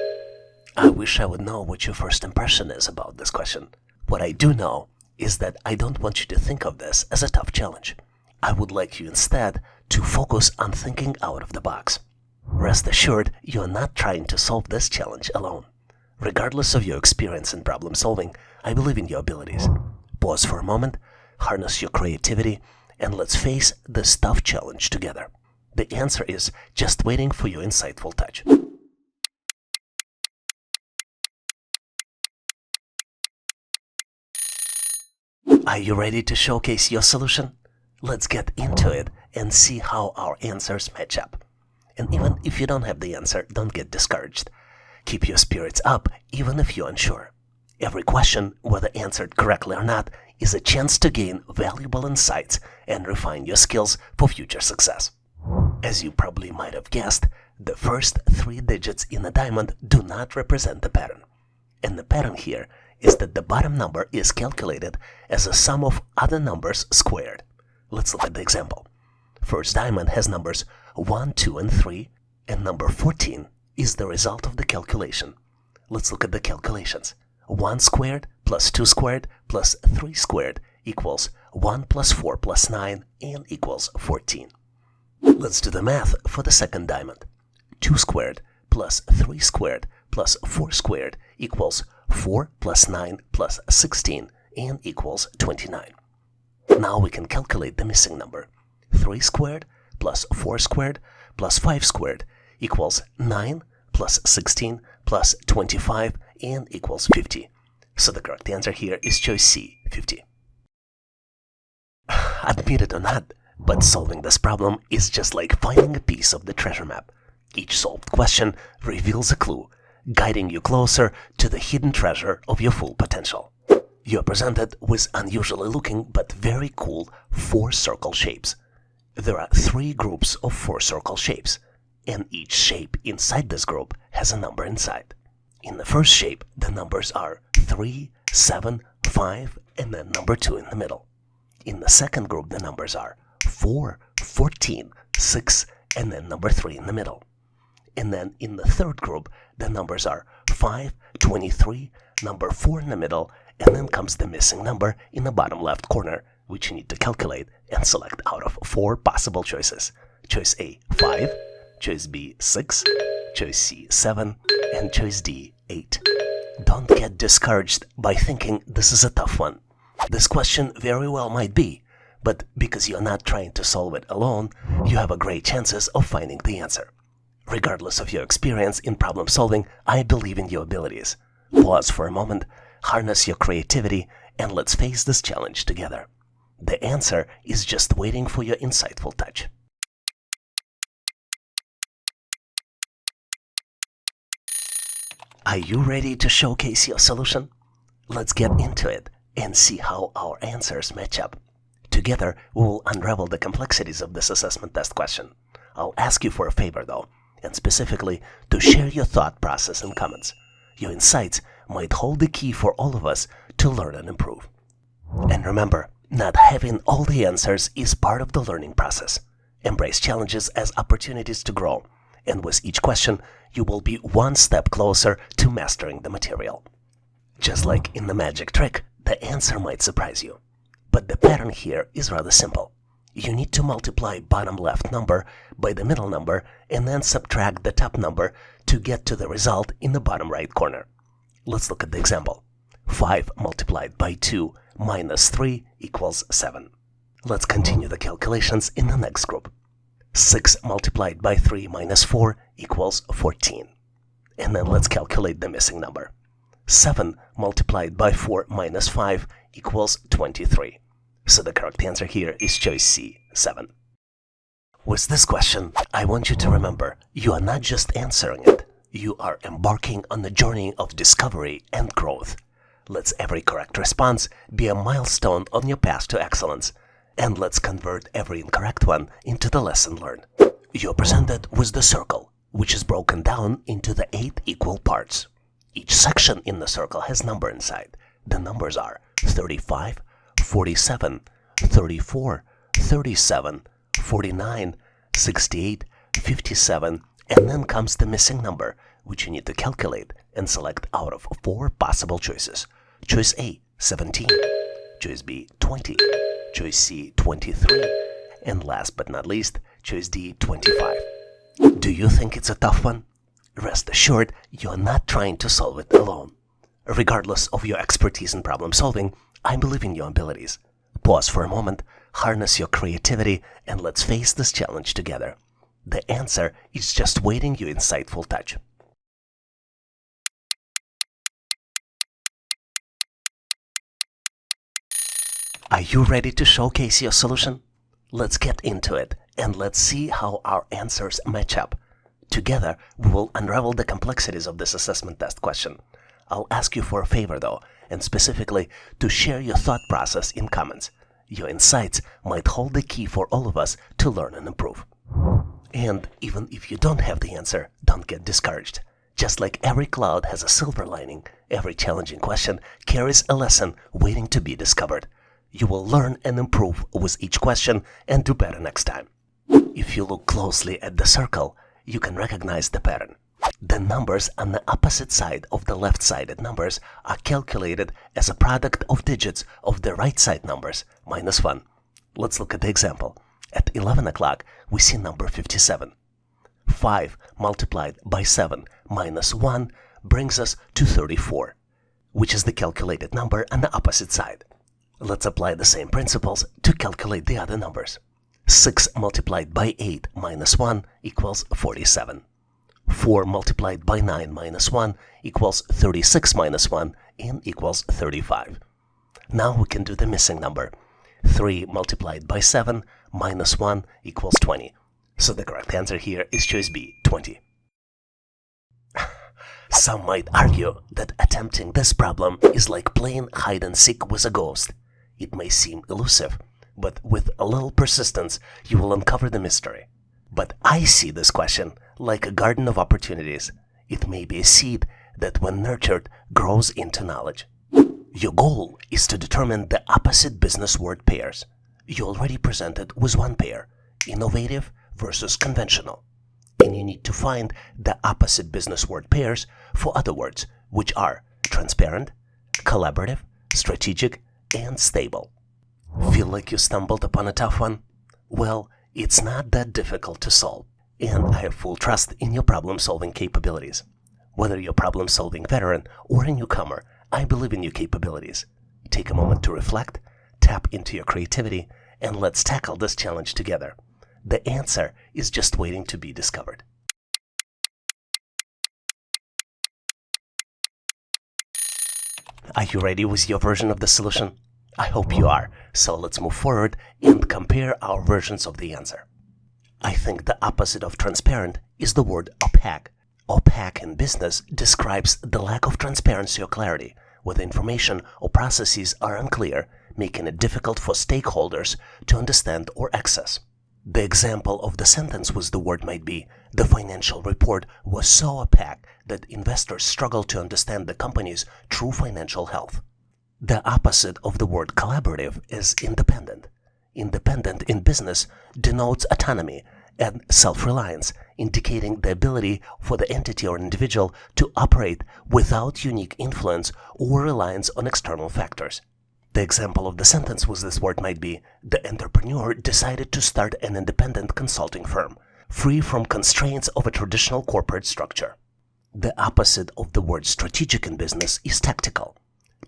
I wish I would know what your first impression is about this question. What I do know is that I don't want you to think of this as a tough challenge. I would like you instead to focus on thinking out of the box. Rest assured, you are not trying to solve this challenge alone. Regardless of your experience in problem solving, I believe in your abilities. Pause for a moment, harness your creativity, and let's face this tough challenge together. The answer is just waiting for your insightful touch. Are you ready to showcase your solution? Let's get into it and see how our answers match up. And even if you don't have the answer, don't get discouraged. Keep your spirits up even if you're unsure. Every question, whether answered correctly or not, is a chance to gain valuable insights and refine your skills for future success. As you probably might have guessed, the first 3 digits in a diamond do not represent the pattern. And the pattern here is that the bottom number is calculated as a sum of other numbers squared. Let's look at the example. First diamond has numbers 1, 2, and 3, and number 14 is the result of the calculation. Let's look at the calculations. 1 squared plus 2 squared plus 3 squared equals 1 plus 4 plus 9 and equals 14. Let's do the math for the second diamond. 2 squared plus 3 squared plus 4 squared equals 4 plus 9 plus 16 and equals 29. Now we can calculate the missing number. 3 squared plus 4 squared plus 5 squared equals 9 plus 16 plus 25 and equals 50. So the correct answer here is choice C, 50. Admit it or not, but solving this problem is just like finding a piece of the treasure map. Each solved question reveals a clue, guiding you closer to the hidden treasure of your full potential. You are presented with unusually looking but very cool 4 circle shapes. There are 3 groups of 4 circle shapes, and each shape inside this group has a number inside. In the first shape, the numbers are 3, 7, 5, and then number 2 in the middle. In the second group, the numbers are 4, 14, 6, and then number 3 in the middle. And then in the third group, the numbers are 5, 23, number 4 in the middle, and then comes the missing number in the bottom left corner, which you need to calculate and select out of 4 possible choices. Choice A, 5, choice B, 6, choice C, 7, and choice D, 8. Don't get discouraged by thinking this is a tough one. This question very well might be, but because you're not trying to solve it alone, you have a great chances of finding the answer. Regardless of your experience in problem solving, I believe in your abilities. Pause for a moment, harness your creativity, and let's face this challenge together. The answer is just waiting for your insightful touch. Are you ready to showcase your solution? Let's get into it and see how our answers match up. Together, we will unravel the complexities of this assessment test question. I'll ask you for a favor though, and specifically to share your thought process and comments. Your insights might hold the key for all of us to learn and improve. And remember, not having all the answers is part of the learning process. Embrace challenges as opportunities to grow, and with each question, you will be one step closer to mastering the material. Just like in the magic trick, the answer might surprise you. But the pattern here is rather simple. You need to multiply bottom left number by the middle number and then subtract the top number to get to the result in the bottom right corner. Let's look at the example. 5 multiplied by 2 minus 3 equals 7. Let's continue the calculations in the next group. 6 multiplied by 3 minus 4 equals 14. And then let's calculate the missing number. 7 multiplied by 4 minus 5 equals 23. So the correct answer here is choice C, 7. With this question, I want you to remember, you are not just answering it, you are embarking on a journey of discovery and growth. Let's every correct response be a milestone on your path to excellence, and let's convert every incorrect one into the lesson learned. You're presented with the circle, which is broken down into the 8 equal parts. Each section in the circle has number inside. The numbers are 35, 47, 34, 37, 49, 68, 57, and then comes the missing number, which you need to calculate and select out of 4 possible choices. Choice A, 17, choice B, 20, choice C, 23, and last but not least, choice D, 25. Do you think it's a tough one? Rest assured, you're not trying to solve it alone. Regardless of your expertise in problem solving, I believe in your abilities. Pause for a moment, harness your creativity, and let's face this challenge together. The answer is just waiting your insightful touch. Are you ready to showcase your solution? Let's get into it, and let's see how our answers match up. Together, we will unravel the complexities of this assessment test question. I'll ask you for a favor though, and specifically to share your thought process in comments. Your insights might hold the key for all of us to learn and improve. And even if you don't have the answer, don't get discouraged. Just like every cloud has a silver lining, every challenging question carries a lesson waiting to be discovered. You will learn and improve with each question and do better next time. If you look closely at the circle, you can recognize the pattern. The numbers on the opposite side of the left-sided numbers are calculated as a product of digits of the right-side numbers, minus 1. Let's look at the example. At 11 o'clock, we see number 57. 5 multiplied by 7 minus 1 brings us to 34, which is the calculated number on the opposite side. Let's apply the same principles to calculate the other numbers. 6 multiplied by 8 minus 1 equals 47. 4 multiplied by 9 minus 1 equals 36 minus 1 and equals 35. Now we can do the missing number. 3 multiplied by 7 minus 1 equals 20. So the correct answer here is choice B, 20. Some might argue that attempting this problem is like playing hide and seek with a ghost. It may seem elusive, but with a little persistence, you will uncover the mystery. But I see this question like a garden of opportunities. It may be a seed that, when nurtured, grows into knowledge. Your goal is to determine the opposite business word pairs. You already presented with one pair, innovative versus conventional. And you need to find the opposite business word pairs for other words, which are transparent, collaborative, strategic, and stable. Feel like you stumbled upon a tough one? Well, it's not that difficult to solve, and I have full trust in your problem-solving capabilities. Whether you're a problem-solving veteran or a newcomer, I believe in your capabilities. Take a moment to reflect, tap into your creativity, and let's tackle this challenge together. The answer is just waiting to be discovered. Are you ready with your version of the solution? I hope you are, so let's move forward and compare our versions of the answer. I think the opposite of transparent is the word opaque. Opaque in business describes the lack of transparency or clarity, where the information or processes are unclear, making it difficult for stakeholders to understand or access. The example of the sentence with the word might be, the financial report was so opaque that investors struggle to understand the company's true financial health. The opposite of the word collaborative is independent. Independent in business denotes autonomy and self-reliance, indicating the ability for the entity or individual to operate without unique influence or reliance on external factors. The example of the sentence with this word might be, the entrepreneur decided to start an independent consulting firm, free from constraints of a traditional corporate structure. The opposite of the word strategic in business is tactical.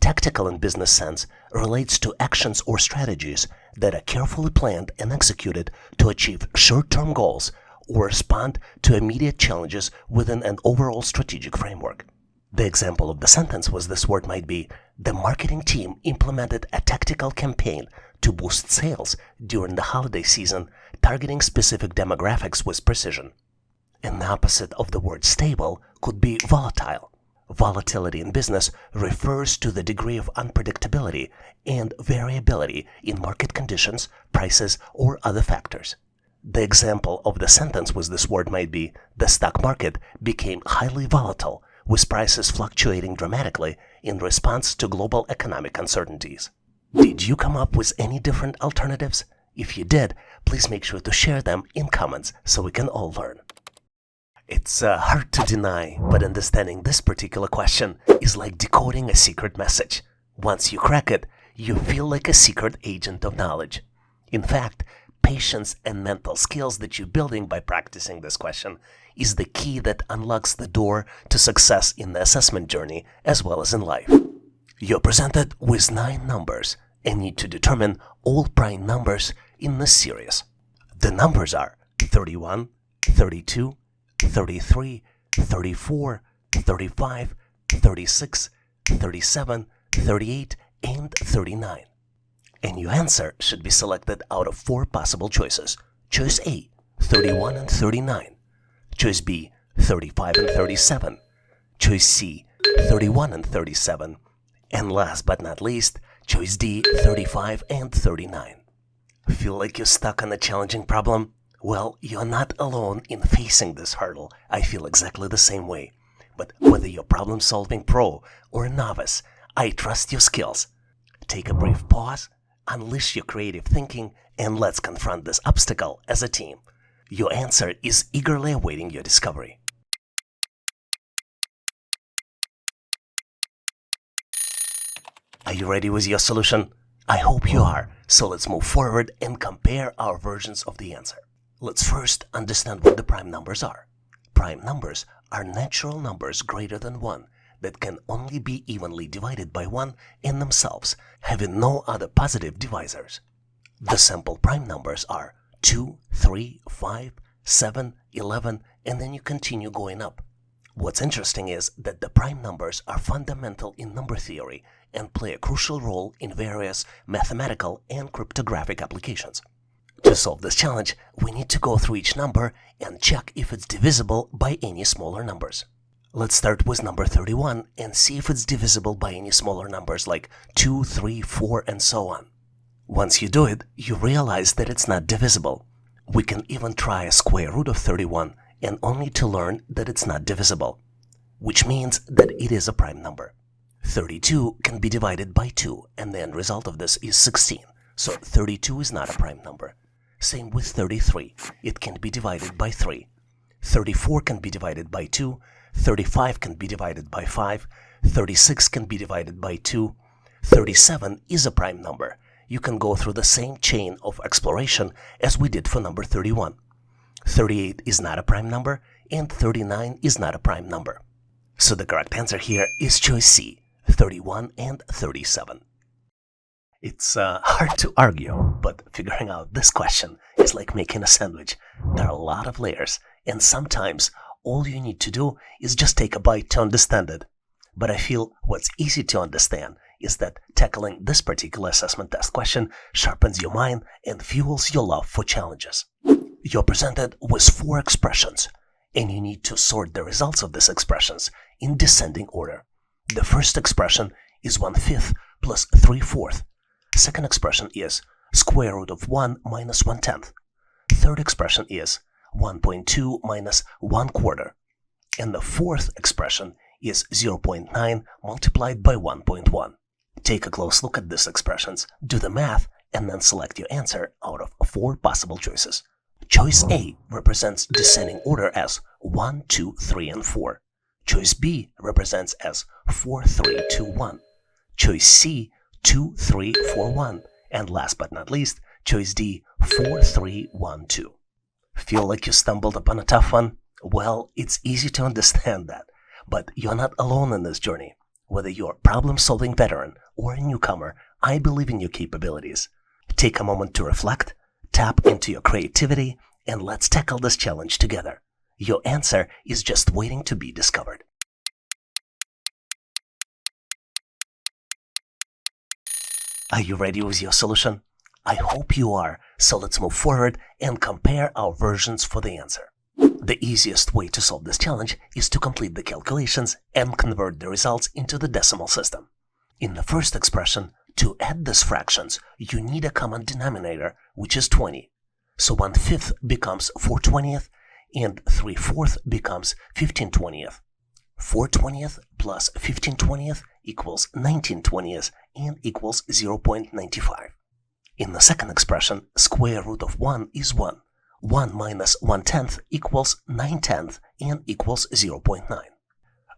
Tactical in business sense relates to actions or strategies that are carefully planned and executed to achieve short-term goals or respond to immediate challenges within an overall strategic framework. The example of the sentence with this word might be, the marketing team implemented a tactical campaign to boost sales during the holiday season, targeting specific demographics with precision. An opposite of the word stable could be volatile. Volatility in business refers to the degree of unpredictability and variability in market conditions, prices, or other factors. The example of the sentence with this word might be, the stock market became highly volatile, with prices fluctuating dramatically in response to global economic uncertainties. Did you come up with any different alternatives? If you did, please make sure to share them in comments so we can all learn. It's hard to deny, but understanding this particular question is like decoding a secret message. Once you crack it, you feel like a secret agent of knowledge. In fact, patience and mental skills that you're building by practicing this question is the key that unlocks the door to success in the assessment journey as well as in life. You're presented with 9 numbers and need to determine all prime numbers in this series. The numbers are 31, 32, 33, 34, 35, 36, 37, 38, and 39. And your answer should be selected out of 4 possible choices. Choice A, 31 and 39. Choice B, 35 and 37. Choice C, 31 and 37. And last but not least, choice D, 35 and 39. Feel like you're stuck on a challenging problem? Well, you're not alone in facing this hurdle. I feel exactly the same way. But whether you're problem-solving pro or a novice, I trust your skills. Take a brief pause, unleash your creative thinking, and let's confront this obstacle as a team. Your answer is eagerly awaiting your discovery. Are you ready with your solution? I hope you are, so let's move forward and compare our versions of the answer. Let's first understand what the prime numbers are. Prime numbers are natural numbers greater than 1 that can only be evenly divided by 1 in themselves, having no other positive divisors. The simple prime numbers are 2, 3, 5, 7, 11, and then you continue going up. What's interesting is that the prime numbers are fundamental in number theory and play a crucial role in various mathematical and cryptographic applications. To solve this challenge, we need to go through each number and check if it's divisible by any smaller numbers. Let's start with number 31 and see if it's divisible by any smaller numbers like 2, 3, 4, and so on. Once you do it, you realize that it's not divisible. We can even try a square root of 31 and only to learn that it's not divisible, which means that it is a prime number. 32 can be divided by 2 and the end result of this is 16, so 32 is not a prime number. Same with 33, it can be divided by 3. 34 can be divided by 2, 35 can be divided by 5, 36 can be divided by 2, 37 is a prime number. You can go through the same chain of exploration as we did for number 31. 38 is not a prime number, and 39 is not a prime number. So the correct answer here is choice C, 31 and 37. It's hard to argue, but figuring out this question is like making a sandwich. There are a lot of layers, and sometimes all you need to do is just take a bite to understand it. But I feel what's easy to understand is that tackling this particular assessment test question sharpens your mind and fuels your love for challenges. You're presented with 4 expressions, and you need to sort the results of these expressions in descending order. The first expression is 1/5 plus 3/4. Second expression is square root of 1 minus 1/10. Third expression is 1.2 minus 1/4. And the fourth expression is 0.9 multiplied by 1.1. Take a close look at these expressions, do the math, and then select your answer out of 4 possible choices. Choice A represents descending order as 1, 2, 3, and 4. Choice B represents as 4, 3, 2, 1. Choice C, 2, 3, 4, 1. And last but not least, choice D, 4, 3, 1, 2. Feel like you stumbled upon a tough one? Well, it's easy to understand that. But you're not alone in this journey. Whether you're a problem-solving veteran or a newcomer, I believe in your capabilities. Take a moment to reflect, tap into your creativity, and let's tackle this challenge together. Your answer is just waiting to be discovered. Are you ready with your solution? I hope you are, so let's move forward and compare our versions for the answer. The easiest way to solve this challenge is to complete the calculations and convert the results into the decimal system. In the first expression, to add these fractions, you need a common denominator, which is 20. So 1/5 becomes 4/20th, and 3/4 becomes 15/20th. 4/20th plus 15/20th equals 19/20th and equals 0.95. In the second expression, square root of 1 is 1. 1 minus 1/10 equals 9/10 and equals 0.9.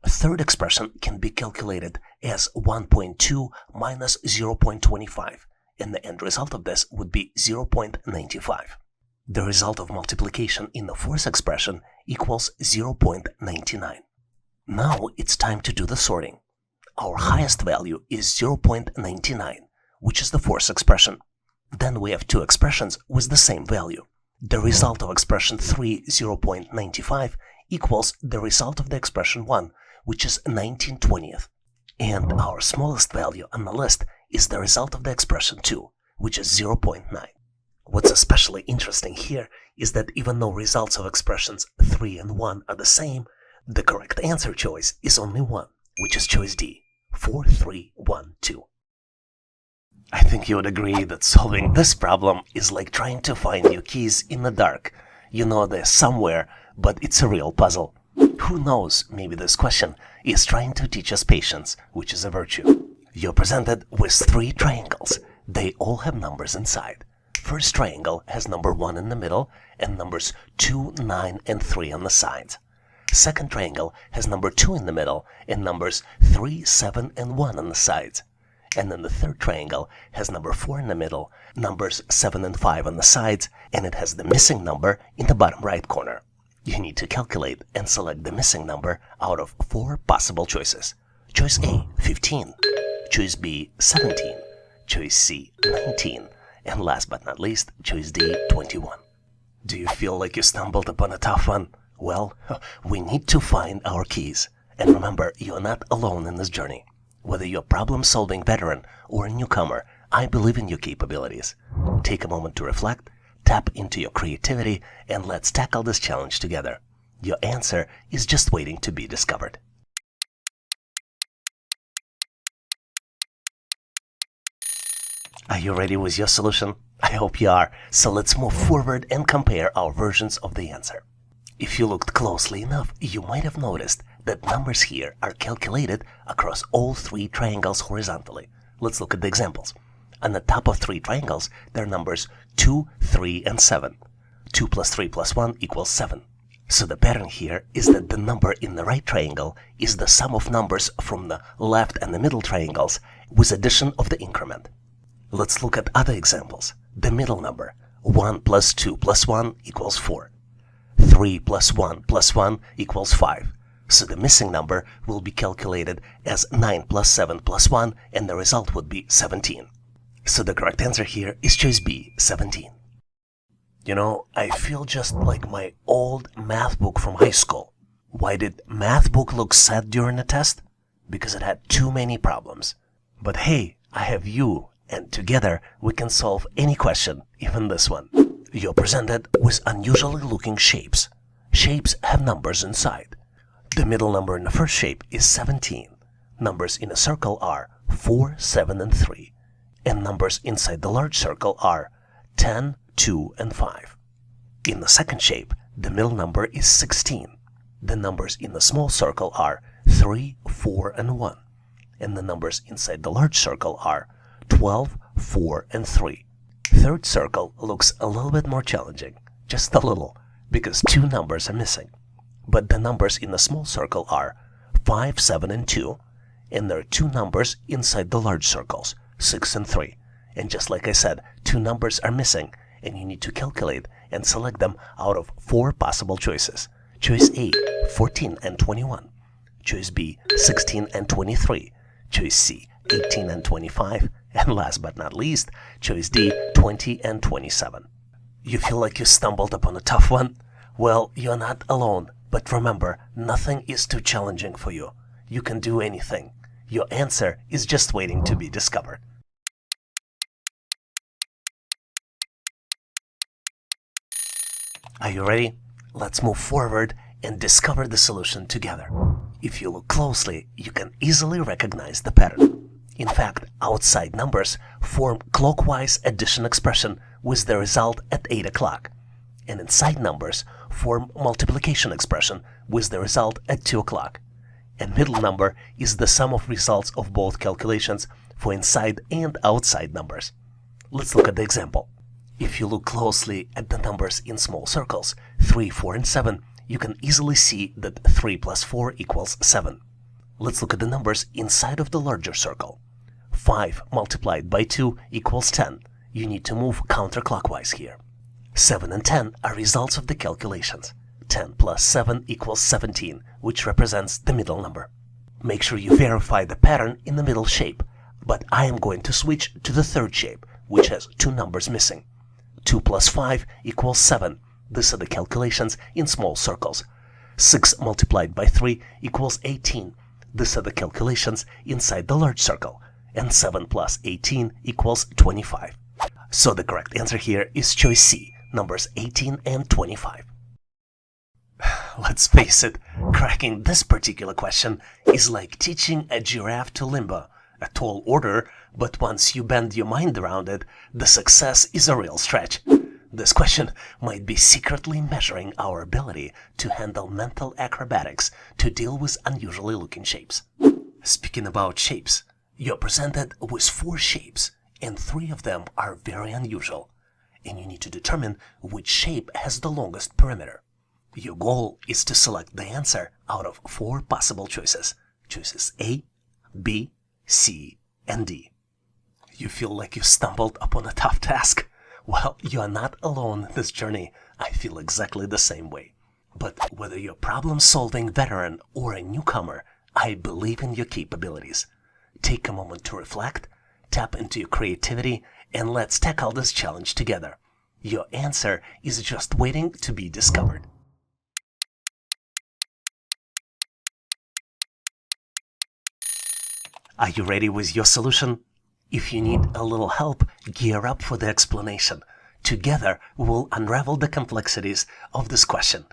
A third expression can be calculated as 1.2 minus 0.25, and the end result of this would be 0.95. The result of multiplication in the fourth expression equals 0.99. Now it's time to do the sorting. Our highest value is 0.99, which is the fourth expression. Then we have 2 expressions with the same value. The result of expression 3, 0.95, equals the result of the expression 1, which is 19/20th. And our smallest value on the list is the result of the expression 2, which is 0.9. What's especially interesting here is that even though results of expressions 3 and 1 are the same, the correct answer choice is only one, which is choice D, 4, 3, 1, 2. I think you would agree that solving this problem is like trying to find your keys in the dark. You know they're somewhere, but it's a real puzzle. Who knows, maybe this question is trying to teach us patience, which is a virtue. You're presented with 3 triangles. They all have numbers inside. First triangle has number 1 in the middle and numbers 2, 9, and 3 on the sides. Second triangle has number 2 in the middle and numbers 3, 7, and 1 on the sides. And then the third triangle has number 4 in the middle, numbers 7 and 5 on the sides, and it has the missing number in the bottom right corner. You need to calculate and select the missing number out of 4 possible choices. Choice A, 15. Choice B, 17. Choice C, 19. And last but not least, choice D, 21. Do you feel like you stumbled upon a tough one? Well, we need to find our keys. And remember, you're not alone in this journey. Whether you're a problem-solving veteran or a newcomer, I believe in your capabilities. Take a moment to reflect, tap into your creativity, and let's tackle this challenge together. Your answer is just waiting to be discovered. Are you ready with your solution? I hope you are, so let's move forward and compare our versions of the answer. If you looked closely enough, you might have noticed that numbers here are calculated across all 3 triangles horizontally. Let's look at the examples. On the top of 3 triangles, there are numbers 2, 3, and 7. 2 plus 3 plus 1 equals 7. So the pattern here is that the number in the right triangle is the sum of numbers from the left and the middle triangles with addition of the increment. Let's look at other examples. The middle number, 1 plus 2 plus 1 equals 4. 3 plus 1 plus 1 equals 5. So the missing number will be calculated as 9 plus 7 plus 1, and the result would be 17. So the correct answer here is choice B, 17. You know, I feel just like my old math book from high school. Why did math book look sad during the test? Because it had too many problems. But hey, I have you, and together we can solve any question, even this one. You're presented with unusually looking shapes. Shapes have numbers inside. The middle number in the first shape is 17. Numbers in a circle are 4, 7, and 3. And numbers inside the large circle are 10, 2, and 5. In the second shape, the middle number is 16. The numbers in the small circle are 3, 4, and 1. And the numbers inside the large circle are 12, 4, and 3. Third circle looks a little bit more challenging, just a little, because two numbers are missing. But the numbers in the small circle are 5, 7, and 2, and there are two numbers inside the large circles, 6 and 3. And just like I said, two numbers are missing, and you need to calculate and select them out of 4 possible choices. Choice A, 14 and 21. Choice B, 16 and 23. Choice C, 18 and 25. And last but not least, choice D, 20 and 27. You feel like you stumbled upon a tough one? Well, you're not alone, but remember, nothing is too challenging for you. You can do anything. Your answer is just waiting to be discovered. Are you ready? Let's move forward and discover the solution together. If you look closely, you can easily recognize the pattern. In fact, outside numbers form clockwise addition expression with the result at 8 o'clock. And inside numbers form multiplication expression with the result at 2 o'clock. And middle number is the sum of results of both calculations for inside and outside numbers. Let's look at the example. If you look closely at the numbers in small circles, 3, 4, and 7, you can easily see that 3 plus 4 equals 7. Let's look at the numbers inside of the larger circle. 5 multiplied by 2 equals 10. You need to move counterclockwise here. 7 and 10 are results of the calculations. 10 plus 7 equals 17, which represents the middle number. Make sure you verify the pattern in the middle shape, but I am going to switch to the third shape, which has two numbers missing. 2 plus 5 equals 7. These are the calculations in small circles. 6 multiplied by 3 equals 18. These are the calculations inside the large circle. And 7 plus 18 equals 25. So the correct answer here is choice C, numbers 18 and 25. Let's face it, cracking this particular question is like teaching a giraffe to limber. A tall order, but once you bend your mind around it, the success is a real stretch. This question might be secretly measuring our ability to handle mental acrobatics to deal with unusually looking shapes. Speaking about shapes, you're presented with 4 shapes, and 3 of them are very unusual, and you need to determine which shape has the longest perimeter. Your goal is to select the answer out of 4 possible choices. Choices A, B, C, and D. You feel like you stumbled upon a tough task? Well, you are not alone in this journey. I feel exactly the same way. But whether you're a problem-solving veteran or a newcomer, I believe in your capabilities. Take a moment to reflect, tap into your creativity, and let's tackle this challenge together. Your answer is just waiting to be discovered. Are you ready with your solution? If you need a little help, gear up for the explanation. Together, we will unravel the complexities of this question.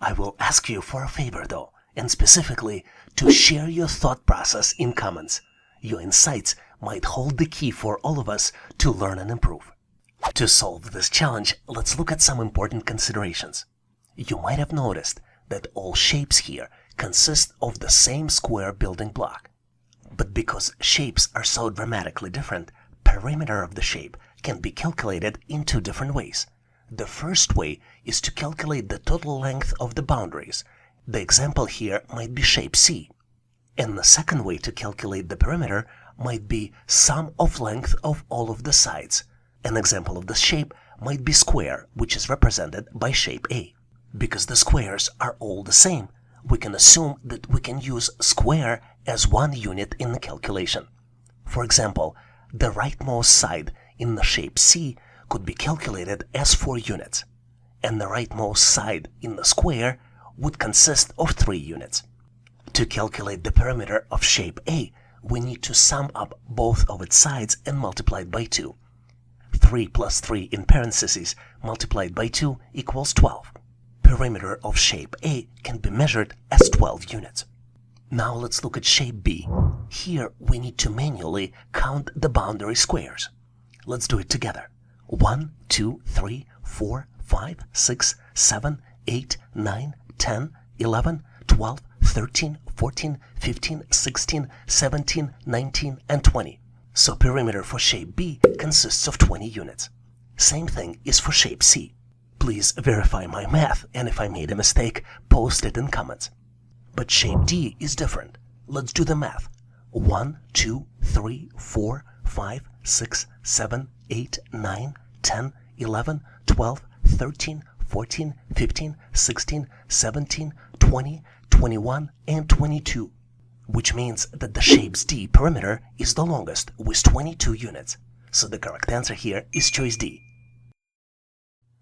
I will ask you for a favor though, and specifically to share your thought process in comments. Your insights might hold the key for all of us to learn and improve. To solve this challenge, let's look at some important considerations. You might have noticed that all shapes here consist of the same square building block. But because shapes are so dramatically different, perimeter of the shape can be calculated in 2 different ways. The first way is to calculate the total length of the boundaries. The example here might be shape C. And the second way to calculate the perimeter might be sum of length of all of the sides. An example of this shape might be square, which is represented by shape A. Because the squares are all the same, we can assume that we can use square as one unit in the calculation. For example, the rightmost side in the shape C could be calculated as 4 units, and the rightmost side in the square would consist of 3 units. To calculate the perimeter of shape A, we need to sum up both of its sides and multiply it by 2. 3 plus 3 in parentheses multiplied by 2 equals 12. Perimeter of shape A can be measured as 12 units. Now let's look at shape B. Here we need to manually count the boundary squares. Let's do it together. 1, 2, 3, 4, 5, 6, 7, 8, 9, 10, 11, 12, 13, 14, 15, 16, 17, 19, and 20. So perimeter for shape B consists of 20 units. Same thing is for shape C. Please verify my math, and if I made a mistake, post it in comments. But shape D is different. Let's do the math. 1, 2, 3, 4, 5, 6, 7, 8, 9, 10, 11, 12, 13, 14, 15, 16, 17, 20, 21, and 22. Which means that the shape's D perimeter is the longest with 22 units. So the correct answer here is choice D.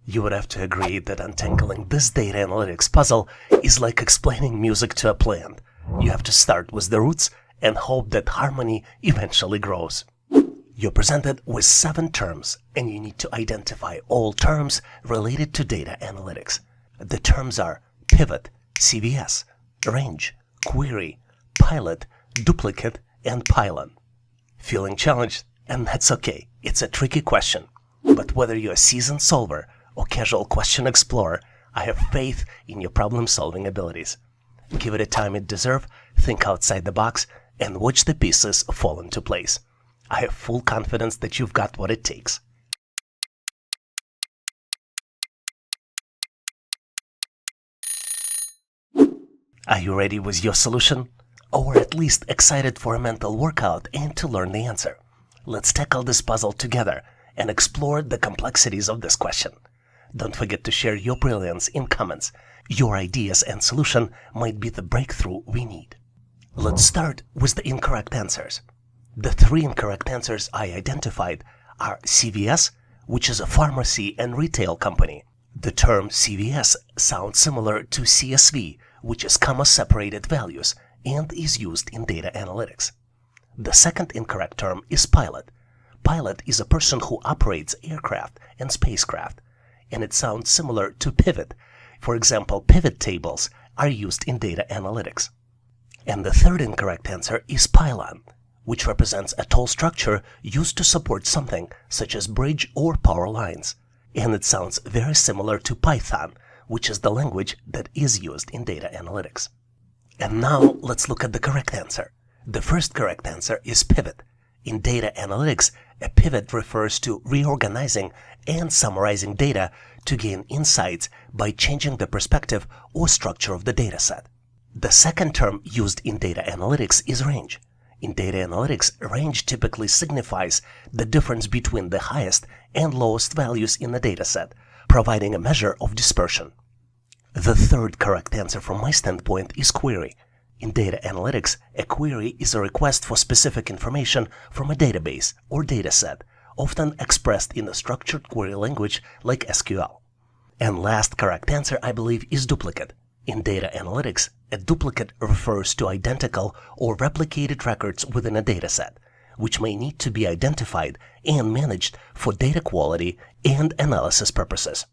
You would have to agree that untangling this data analytics puzzle is like explaining music to a plant. You have to start with the roots and hope that harmony eventually grows. You're presented with 7 terms, and you need to identify all terms related to data analytics. The terms are pivot, CVS, range, query, pilot, duplicate, and pylon. Feeling challenged? And that's okay. It's a tricky question. But whether you're a seasoned solver or casual question explorer, I have faith in your problem-solving abilities. Give it the time it deserves, think outside the box, and watch the pieces fall into place. I have full confidence that you've got what it takes. Are you ready with your solution? Or at least excited for a mental workout and to learn the answer? Let's tackle this puzzle together and explore the complexities of this question. Don't forget to share your brilliance in comments. Your ideas and solution might be the breakthrough we need. Let's start with the incorrect answers. The 3 incorrect answers I identified are CVS, which is a pharmacy and retail company. The term CVS sounds similar to CSV, which is comma-separated values, and is used in data analytics. The second incorrect term is pilot. Pilot is a person who operates aircraft and spacecraft, and it sounds similar to pivot. For example, pivot tables are used in data analytics. And the third incorrect answer is pylon, which represents a tall structure used to support something such as bridge or power lines. And it sounds very similar to Python, which is the language that is used in data analytics. And now let's look at the correct answer. The first correct answer is pivot. In data analytics, a pivot refers to reorganizing and summarizing data to gain insights by changing the perspective or structure of the dataset. The second term used in data analytics is range. In data analytics, range typically signifies the difference between the highest and lowest values in the dataset, providing a measure of dispersion. The third correct answer from my standpoint is query. In data analytics, a query is a request for specific information from a database or dataset, often expressed in a structured query language like SQL. And last correct answer, I believe, is duplicate. In data analytics, a duplicate refers to identical or replicated records within a dataset, which may need to be identified and managed for data quality and analysis purposes.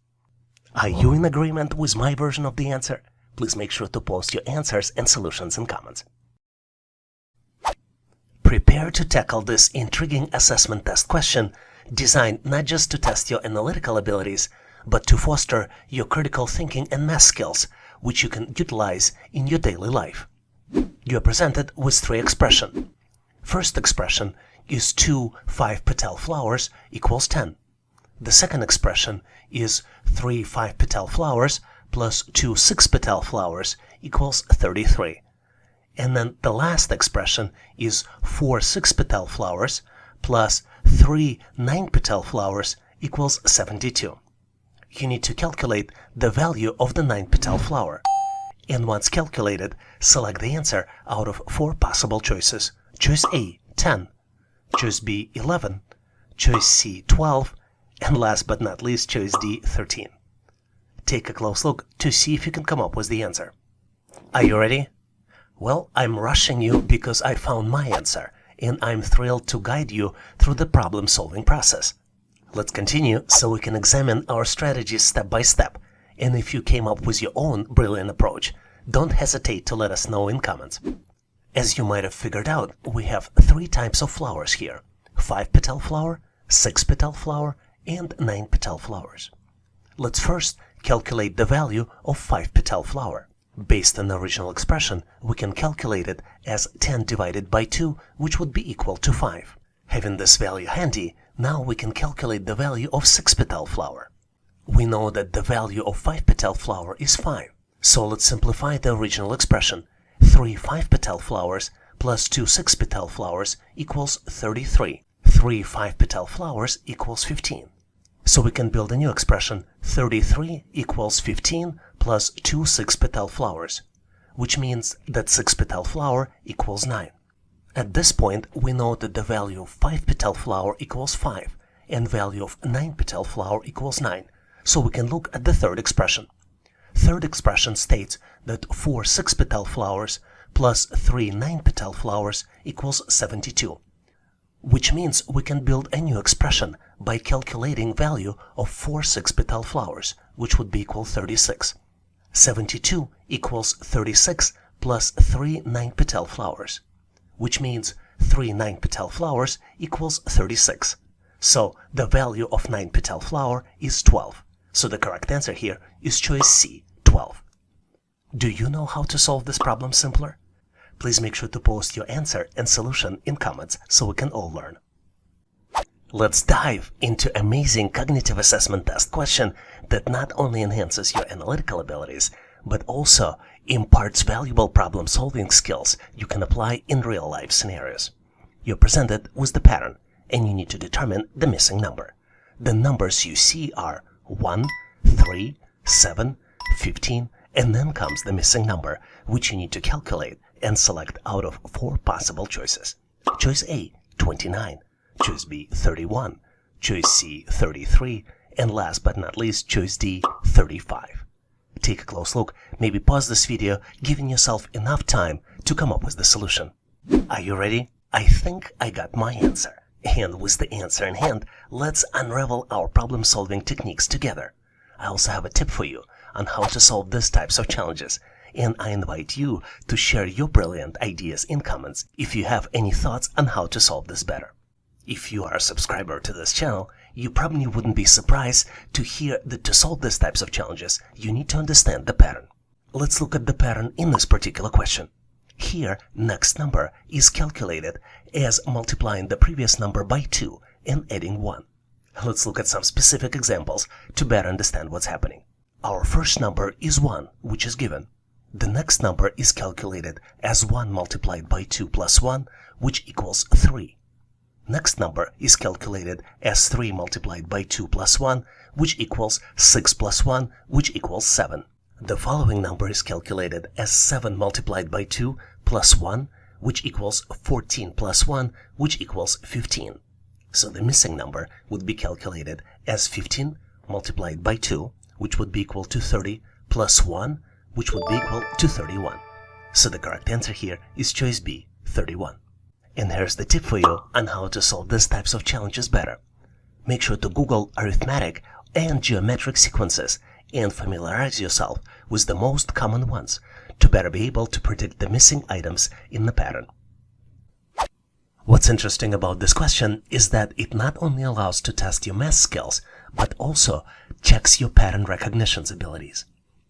Are you in agreement with my version of the answer? Please make sure to post your answers and solutions in comments. Prepare to tackle this intriguing assessment test question, designed not just to test your analytical abilities, but to foster your critical thinking and math skills, which you can utilize in your daily life. You are presented with 3 expressions. First expression is 2 5-petal flowers equals 10. The second expression is 3 5-petal flowers plus 2 6-petal flowers equals 33. And then the last expression is 4 6-petal flowers plus 3 9-petal flowers equals 72. You need to calculate the value of the 9-petal flower. And once calculated, select the answer out of 4 possible choices. Choice A, 10. Choice B, 11. Choice C, 12. And last but not least, choice D, 13. Take a close look to see if you can come up with the answer. Are you ready? Well, I'm rushing you because I found my answer, and I'm thrilled to guide you through the problem-solving process. Let's continue so we can examine our strategies step by step. And if you came up with your own brilliant approach, don't hesitate to let us know in comments. As you might have figured out, we have 3 types of flowers here: 5-petal flower, 6-petal flower, and 9-petal flowers. Let's first calculate the value of 5-petal flower. Based on the original expression, we can calculate it as 10 divided by 2, which would be equal to 5. Having this value handy, now we can calculate the value of 6-petal flower. We know that the value of 5-petal flower is 5. So let's simplify the original expression. 3 5-petal flowers plus 2 6-petal flowers equals 33. 3 5-petal flowers equals 15. So we can build a new expression. 33 equals 15 plus 2 6-petal flowers, which means that 6-petal flower equals 9. At this point, we know that the value of 5-petal flower equals 5 and value of 9-petal flower equals 9. So we can look at the third expression. Third expression states that 4 6-petal flowers plus 3 9-petal flowers equals 72, which means we can build a new expression by calculating value of 4 6-petal flowers, which would be equal 36. 72 equals 36 plus 3 9-petal flowers, which means 3 9-petal flowers equals 36. So the value of 9-petal flower is 12. So the correct answer here is choice C, 12. Do you know how to solve this problem simpler? Please make sure to post your answer and solution in comments so we can all learn. Let's dive into amazing cognitive assessment test question that not only enhances your analytical abilities, but also imparts valuable problem-solving skills you can apply in real-life scenarios. You're presented with the pattern, and you need to determine the missing number. The numbers you see are 1, 3, 7, 15, and then comes the missing number, which you need to calculate and select out of 4 possible choices. Choice A, 29. Choice B, 31. Choice C, 33. And last but not least, choice D, 35. Take a close look, maybe pause this video, giving yourself enough time to come up with the solution. Are you ready? I think I got my answer. And with the answer in hand, let's unravel our problem-solving techniques together. I also have a tip for you on how to solve these types of challenges, and I invite you to share your brilliant ideas in comments if you have any thoughts on how to solve this better. If you are a subscriber to this channel, you probably wouldn't be surprised to hear that to solve these types of challenges, you need to understand the pattern. Let's look at the pattern in this particular question. Here, next number is calculated as multiplying the previous number by 2 and adding 1. Let's look at some specific examples to better understand what's happening. Our first number is 1, which is given. The next number is calculated as 1 multiplied by 2 plus 1, which equals 3. Next number is calculated as 3 multiplied by 2 plus 1, which equals 6 plus 1, which equals 7. The following number is calculated as 7 multiplied by 2 plus 1, which equals 14 plus 1, which equals 15. So the missing number would be calculated as 15 multiplied by 2, which would be equal to 30, plus 1, which would be equal to 31. So the correct answer here is choice B, 31. And here's the tip for you on how to solve these types of challenges better. Make sure to Google arithmetic and geometric sequences and familiarize yourself with the most common ones to better be able to predict the missing items in the pattern. What's interesting about this question is that it not only allows to test your math skills, but also checks your pattern recognition abilities.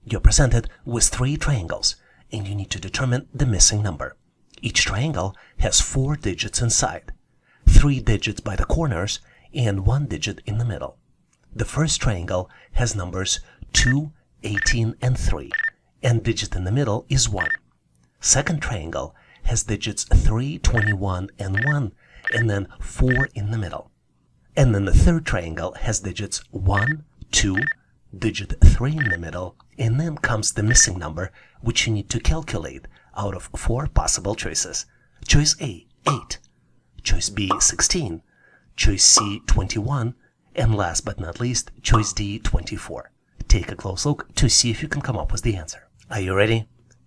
You're presented with 3 triangles, and you need to determine the missing number. Each triangle has 4 digits inside, 3 digits by the corners, and 1 digit in the middle. The first triangle has numbers 2, 18, and 3, and digit in the middle is 1. Second triangle has digits 3, 21, and 1, and then 4 in the middle. And then the third triangle has digits 1, 2, digit 3 in the middle, and then comes the missing number, which you need to calculate out of 4 possible choices. Choice A, 8. Choice B, 16. Choice C, 21. And last but not least, choice D, 24. Take a close look to see if you can come up with the answer. Are you ready?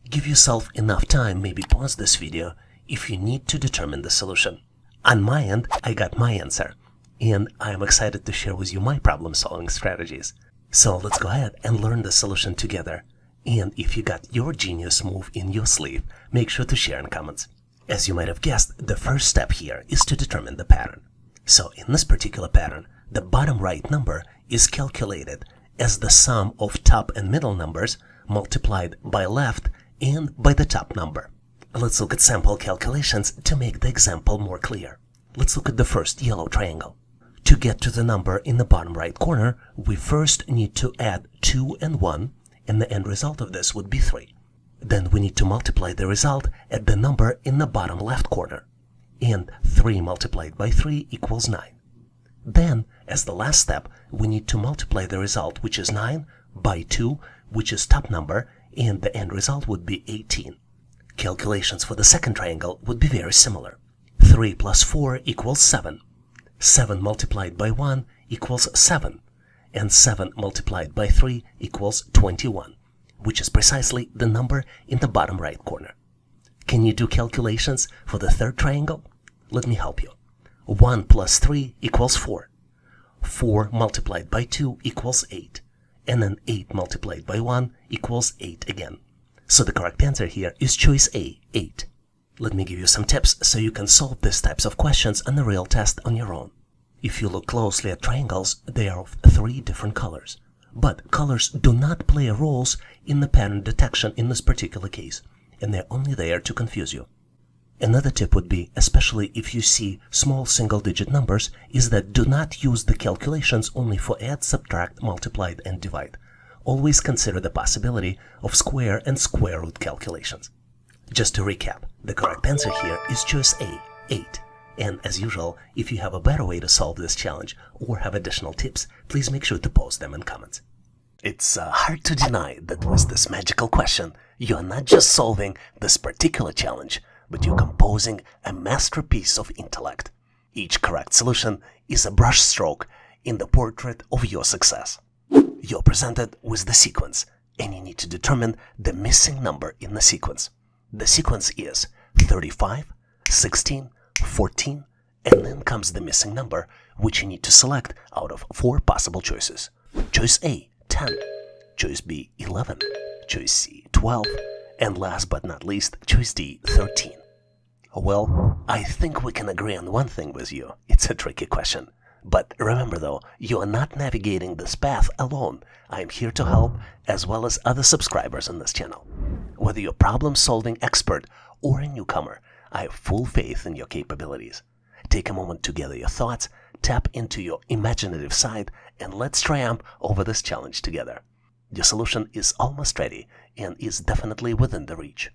Give yourself enough time, maybe pause this video if you need to determine the solution. On my end, I got my answer, and I am excited to share with you my problem-solving strategies. So let's go ahead and learn the solution together. And if you got your genius move in your sleeve, make sure to share in comments. As you might have guessed, the first step here is to determine the pattern. So in this particular pattern, the bottom right number is calculated as the sum of top and middle numbers multiplied by left and by the top number. Let's look at sample calculations to make the example more clear. Let's look at the first yellow triangle. To get to the number in the bottom right corner, we first need to add 2 and 1, and the end result of this would be 3. Then we need to multiply the result at the number in the bottom left corner, and 3 multiplied by 3 equals 9. Then, as the last step, we need to multiply the result, which is 9, by 2, which is top number, and the end result would be 18. Calculations for the second triangle would be very similar. 3 plus 4 equals 7. 7 multiplied by 1 equals 7, and 7 multiplied by 3 equals 21, which is precisely the number in the bottom right corner. Can you do calculations for the third triangle? Let me help you. 1 plus 3 equals 4. 4 multiplied by 2 equals 8. And then 8 multiplied by 1 equals 8 again. So the correct answer here is choice A, 8. Let me give you some tips so you can solve these types of questions on a real test on your own. If you look closely at triangles, they are of 3 different colors. But colors do not play roles in the pattern detection in this particular case, and they're only there to confuse you. Another tip would be, especially if you see small single-digit numbers, is that do not use the calculations only for add, subtract, multiply, and divide. Always consider the possibility of square and square root calculations. Just to recap, the correct answer here is choice A, 8. And as usual, if you have a better way to solve this challenge or have additional tips, please make sure to post them in comments. It's hard to deny that with this magical question, you are not just solving this particular challenge, but you're composing a masterpiece of intellect. Each correct solution is a brushstroke in the portrait of your success. You're presented with the sequence, and you need to determine the missing number in the sequence. The sequence is 35, 16, 14, and then comes the missing number, which you need to select out of 4 possible choices. Choice A, 10. Choice B, 11. Choice C, 12. And last but not least, choice D, 13. Well, I think we can agree on one thing with you. It's a tricky question. But remember though, you are not navigating this path alone. I am here to help, as well as other subscribers on this channel. Whether you're a problem-solving expert or a newcomer, I have full faith in your capabilities. Take a moment to gather your thoughts, tap into your imaginative side, and let's triumph over this challenge together. Your solution is almost ready and is definitely within the reach.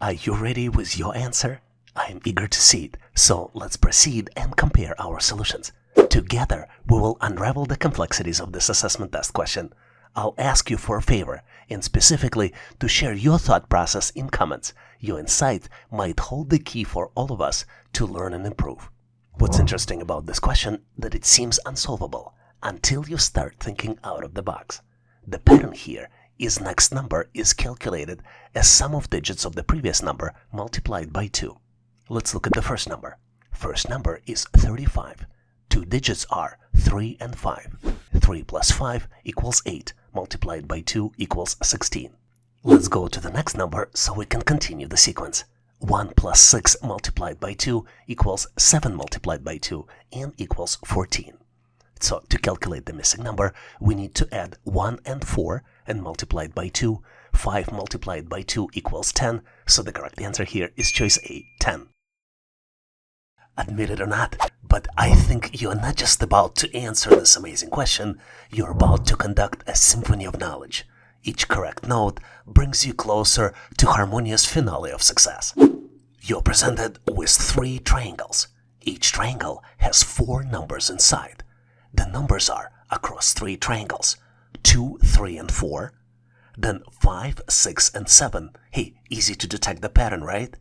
Are you ready with your answer? I am eager to see it, so let's proceed and compare our solutions. Together, we will unravel the complexities of this assessment test question. I'll ask you for a favor, and specifically to share your thought process in comments. Your insight might hold the key for all of us to learn and improve. What's interesting about this question that it seems unsolvable until you start thinking out of the box. The pattern here is next number is calculated as sum of digits of the previous number multiplied by 2. Let's look at the first number. First number is 35. 2 digits are 3 and 5. 3 plus 5 equals 8, multiplied by 2 equals 16. Let's go to the next number so we can continue the sequence. 1 plus 6 multiplied by 2 equals 7 multiplied by 2 and equals 14. So to calculate the missing number, we need to add 1 and 4 and multiplied by 2. 5 multiplied by 2 equals 10, so the correct answer here is choice A, 10. Admit it or not, But I think you're not just about to answer this amazing question, you're about to conduct a symphony of knowledge. Each correct note brings you closer to harmonious finale of success. You're presented with 3 triangles. Each triangle has 4 numbers inside. The numbers are across 3 triangles, 2, 3, and 4. Then 5, 6, and 7. Hey, easy to detect the pattern, right?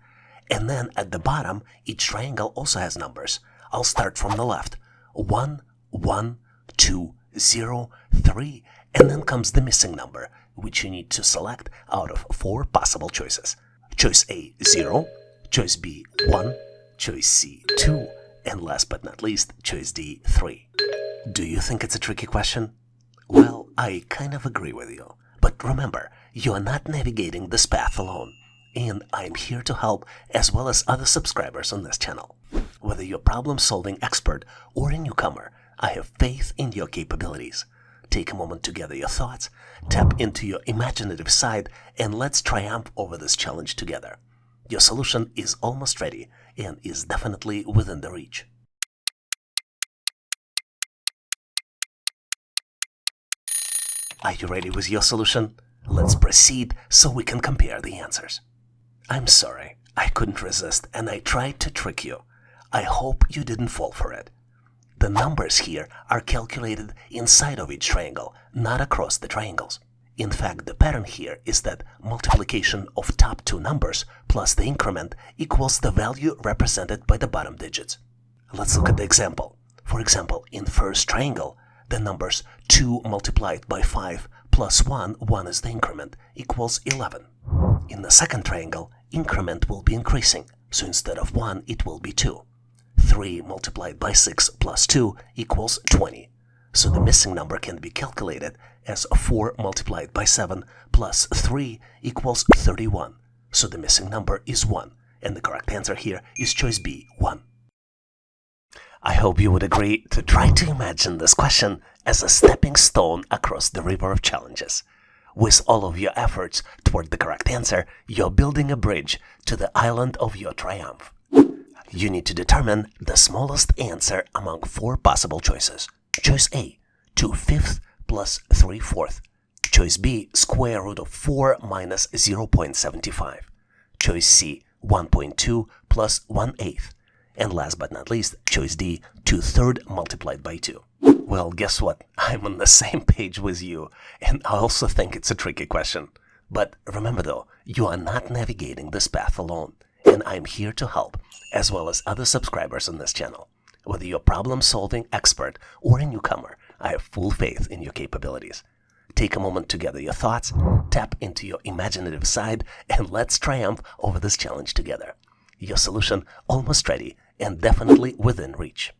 And then at the bottom, each triangle also has numbers. I'll start from the left. 1, 1, 2, 0, 3, and then comes the missing number, which you need to select out of 4 possible choices. Choice A, 0, choice B, 1, choice C, 2, and last but not least, choice D, 3. Do you think it's a tricky question? Well, I kind of agree with you. But remember, you are not navigating this path alone. And I'm here to help, as well as other subscribers on this channel. Whether you're a problem-solving expert or a newcomer, I have faith in your capabilities. Take a moment to gather your thoughts, tap into your imaginative side, and let's triumph over this challenge together. Your solution is almost ready and is definitely within the reach. Are you ready with your solution? Let's proceed so we can compare the answers. I'm sorry, I couldn't resist and I tried to trick you. I hope you didn't fall for it. The numbers here are calculated inside of each triangle, not across the triangles. In fact, the pattern here is that multiplication of top 2 numbers plus the increment equals the value represented by the bottom digits. Let's look at the example. For example, in first triangle, the numbers 2 multiplied by 5 plus 1, 1 is the increment, equals 11. In the second triangle, increment will be increasing, so instead of 1, it will be 2. 3 multiplied by 6 plus 2 equals 20. So the missing number can be calculated as 4 multiplied by 7 plus 3 equals 31. So the missing number is 1, and the correct answer here is choice B, 1. I hope you would agree to try to imagine this question as a stepping stone across the river of challenges. With all of your efforts toward the correct answer, you're building a bridge to the island of your triumph. You need to determine the smallest answer among 4 possible choices. Choice A, 2/5 plus 3/4. Choice B, square root of 4 minus 0.75. Choice C, 1.2 plus 1/8. And last but not least, choice D, 2/3 multiplied by 2. Well, guess what? I'm on the same page with you, and I also think it's a tricky question. But remember though, you are not navigating this path alone, and I'm here to help, as well as other subscribers on this channel. Whether you're a problem-solving expert or a newcomer, I have full faith in your capabilities. Take a moment to gather your thoughts, tap into your imaginative side, and let's triumph over this challenge together. Your solution almost ready and definitely within reach.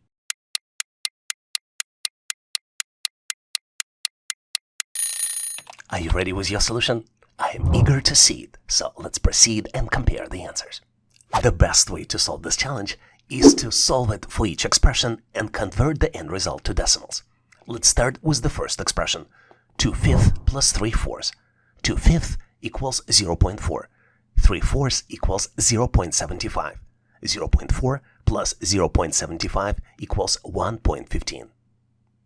Are you ready with your solution? I am eager to see it, so let's proceed and compare the answers. The best way to solve this challenge is to solve it for each expression and convert the end result to decimals. Let's start with the first expression, 2/5 plus 3/4. 2/5 equals 0.4. 3/4 equals 0.75. 0.4 plus 0.75 equals 1.15.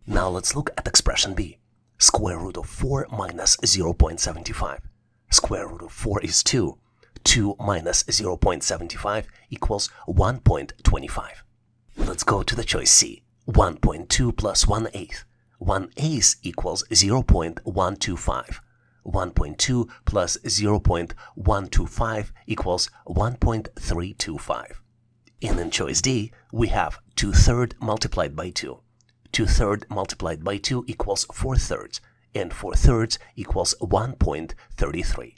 Now let's look at expression B. Square root of 4 minus 0.75. Square root of 4 is 2. 2 minus 0.75 equals 1.25. Let's go to the choice C. 1.2 plus 1/8. 1/8 equals 0.125. 1.2 plus 0.125 equals 1.325. And in choice D, we have 2/3 multiplied by 2. 2/3 multiplied by 2 equals 4/3, and 4/3 equals 1.33.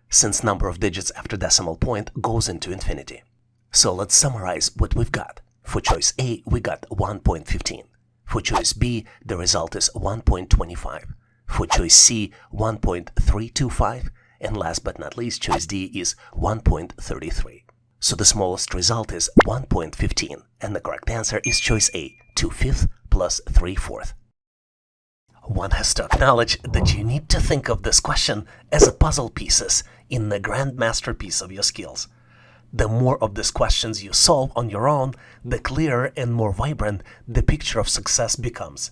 Since number of digits after decimal point goes into infinity. So let's summarize what we've got. For choice A, we got 1.15. For choice B, the result is 1.25. For choice C, 1.325. And last but not least, choice D is 1.33. So the smallest result is 1.15, and the correct answer is choice A, 2/5 plus 3/4. One has to acknowledge that you need to think of this question as a puzzle pieces in the grand masterpiece of your skills. The more of these questions you solve on your own, the clearer and more vibrant the picture of success becomes.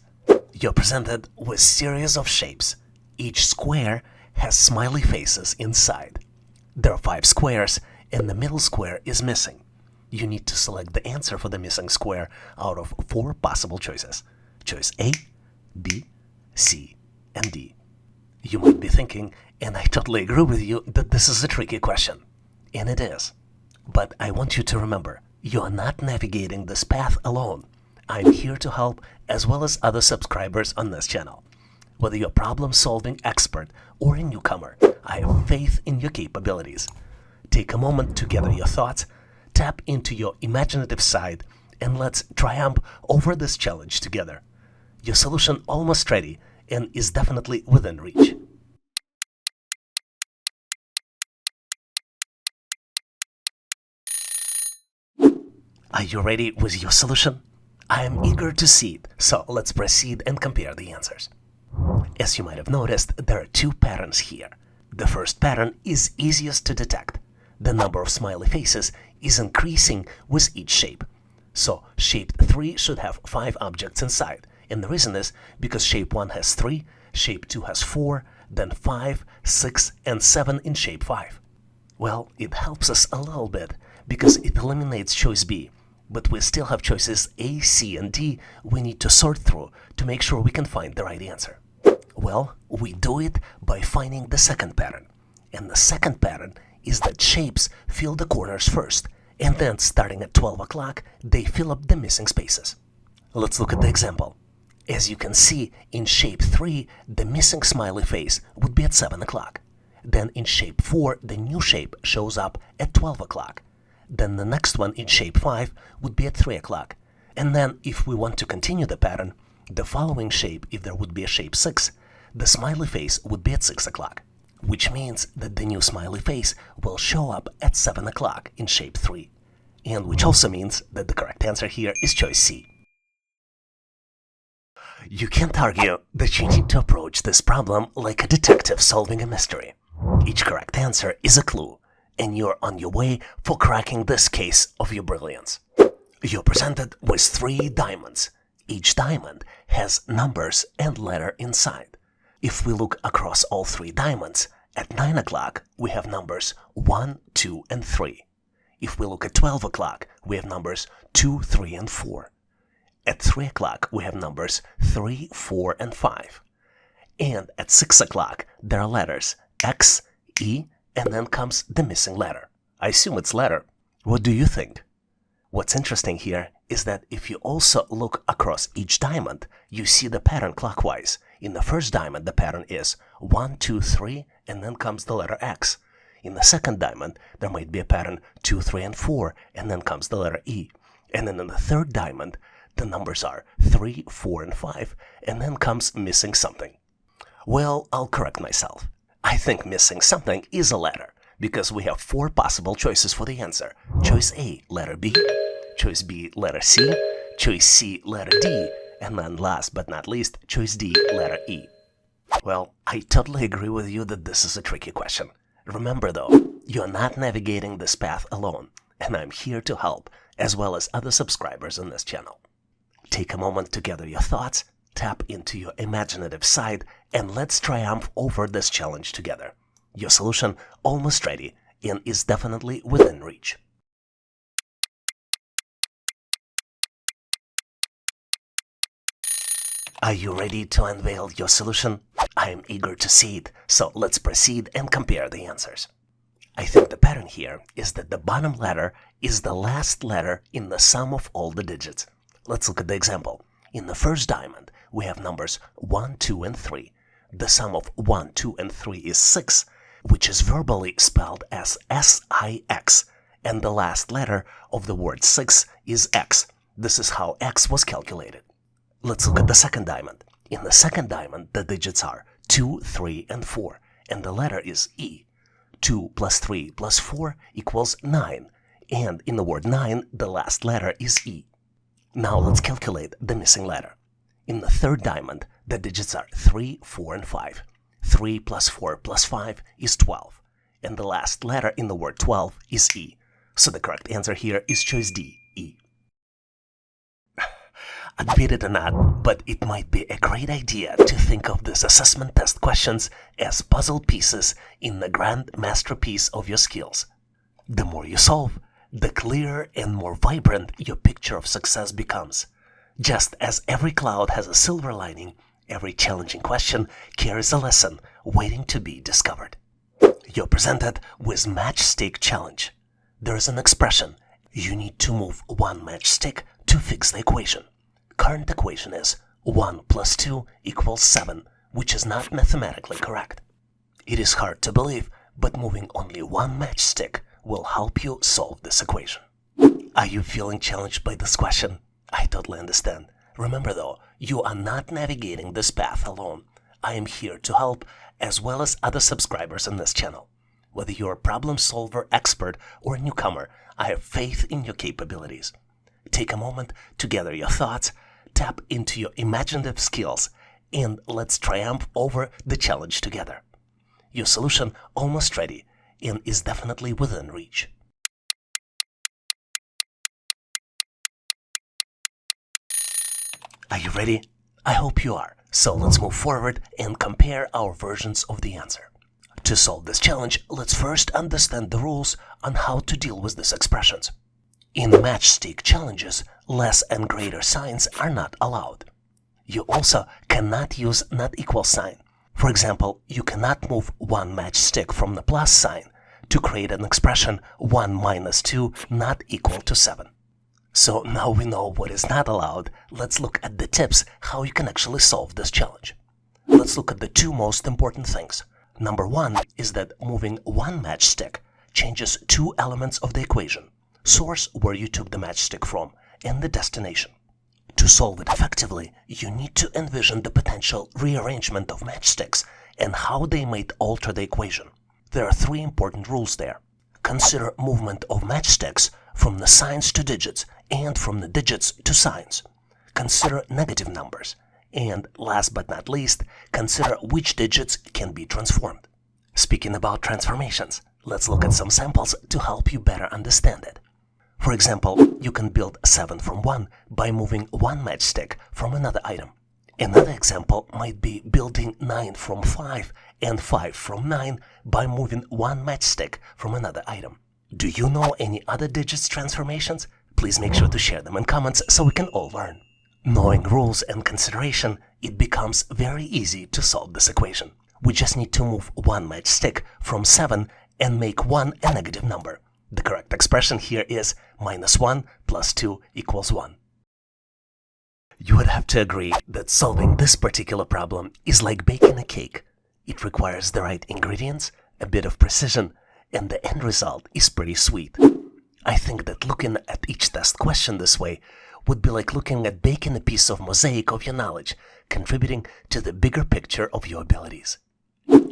You're presented with a series of shapes. Each square has smiley faces inside. There are 5 squares, and the middle square is missing. You need to select the answer for the missing square out of 4 possible choices. Choice A, B, C, and D. You might be thinking, and I totally agree with you, that this is a tricky question. And it is. But I want you to remember, you are not navigating this path alone. I'm here to help, as well as other subscribers on this channel. Whether you're a problem-solving expert or a newcomer, I have faith in your capabilities. Take a moment to gather your thoughts, tap into your imaginative side, and let's triumph over this challenge together. Your solution almost ready and is definitely within reach. Are you ready with your solution? I am eager to see it, so let's proceed and compare the answers. As you might have noticed, there are 2 patterns here. The first pattern is easiest to detect. The number of smiley faces is increasing with each shape. So shape 3 should have 5 objects inside, and the reason is because shape 1 has 3, shape 2 has 4, then 5, 6, and 7 in shape 5. Well, it helps us a little bit because it eliminates choice B, but we still have choices A, C, and D we need to sort through to make sure we can find the right answer. Well, we do it by finding the second pattern. And the second pattern is that shapes fill the corners first, and then starting at 12 o'clock, they fill up the missing spaces. Let's look at the example. As you can see, in shape 3, the missing smiley face would be at 7 o'clock. Then in shape 4, the new shape shows up at 12 o'clock. Then the next one in shape 5 would be at 3 o'clock. And then if we want to continue the pattern, the following shape, if there would be a shape 6, the smiley face would be at 6 o'clock, which means that the new smiley face will show up at 7 o'clock in shape 3, and which also means that the correct answer here is choice C. You can't argue that you need to approach this problem like a detective solving a mystery. Each correct answer is a clue, and you're on your way for cracking this case of your brilliance. You're presented with 3 diamonds. Each diamond has numbers and letter inside. If we look across all 3 diamonds, at 9 o'clock we have numbers 1, 2, and 3. If we look at 12 o'clock, we have numbers 2, 3, and 4. At 3 o'clock, we have numbers 3, 4, and 5. And at 6 o'clock, there are letters X, E, and then comes the missing letter. I assume it's letter. What do you think? What's interesting here is that if you also look across each diamond, you see the pattern clockwise. In the first diamond, the pattern is 1, 2, 3, and then comes the letter X. In the second diamond, there might be a pattern 2, 3, and 4, and then comes the letter E. And then in the third diamond, the numbers are 3, 4, and 5, and then comes missing something. Well, I'll correct myself. I think missing something is a letter, because we have 4 possible choices for the answer. Choice A, letter B, choice B, letter C, choice C, letter D, and then last but not least, choice D, letter E. Well, I totally agree with you that this is a tricky question. Remember though, you're not navigating this path alone, and I'm here to help, as well as other subscribers on this channel. Take a moment to gather your thoughts, tap into your imaginative side, and let's triumph over this challenge together. Your solution almost ready and is definitely within reach. Are you ready to unveil your solution? I am eager to see it, so let's proceed and compare the answers. I think the pattern here is that the bottom letter is the last letter in the sum of all the digits. Let's look at the example. In the first diamond, we have numbers 1, 2, and 3. The sum of 1, 2, and 3 is 6, which is verbally spelled as S-I-X, and the last letter of the word 6 is X. This is how X was calculated. Let's look at the second diamond. In the second diamond, the digits are 2, 3, and 4, and the letter is E. 2 plus 3 plus 4 equals 9, and in the word 9, the last letter is E. Now let's calculate the missing letter. In the third diamond, the digits are 3, 4, and 5. 3 plus 4 plus 5 is 12, and the last letter in the word 12 is E. So the correct answer here is choice D, E. Admit it or not, but it might be a great idea to think of these assessment test questions as puzzle pieces in the grand masterpiece of your skills. The more you solve, the clearer and more vibrant your picture of success becomes. Just as every cloud has a silver lining, every challenging question carries a lesson waiting to be discovered. You're presented with matchstick challenge. There is an expression: you need to move one matchstick to fix the equation. Current equation is 1 plus 2 equals 7, which is not mathematically correct. It is hard to believe, but moving only one matchstick will help you solve this equation. Are you feeling challenged by this question? I totally understand. Remember though, you are not navigating this path alone. I am here to help, as well as other subscribers on this channel. Whether you're a problem solver, expert, or a newcomer, I have faith in your capabilities. Take a moment to gather your thoughts, tap into your imaginative skills, and let's triumph over the challenge together. Your solution almost ready and is definitely within reach. Are you ready? I hope you are. So let's move forward and compare our versions of the answer. To solve this challenge, let's first understand the rules on how to deal with these expressions. In matchstick challenges, less and greater signs are not allowed. You also cannot use not equal sign. For example, you cannot move one matchstick from the plus sign to create an expression 1 minus 2 not equal to 7. So now we know what is not allowed. Let's look at the tips how you can actually solve this challenge. Let's look at the two most important things. Number one is that moving one matchstick changes two elements of the equation: source, where you took the matchstick from, and the destination. To solve it effectively, you need to envision the potential rearrangement of matchsticks and how they might alter the equation. There are three important rules there. Consider movement of matchsticks from the signs to digits and from the digits to signs. Consider negative numbers. And last but not least, consider which digits can be transformed. Speaking about transformations, let's look at some samples to help you better understand it. For example, you can build 7 from 1 by moving one matchstick from another item. Another example might be building 9 from 5 and 5 from 9 by moving one matchstick from another item. Do you know any other digits transformations? Please make sure to share them in comments so we can all learn. Knowing rules and consideration, it becomes very easy to solve this equation. We just need to move one matchstick from 7 and make 1 a negative number. The correct expression here is -1 plus 2 equals 1. You would have to agree that solving this particular problem is like baking a cake. It requires the right ingredients, a bit of precision, and the end result is pretty sweet. I think that looking at each test question this way would be like looking at baking a piece of mosaic of your knowledge, contributing to the bigger picture of your abilities.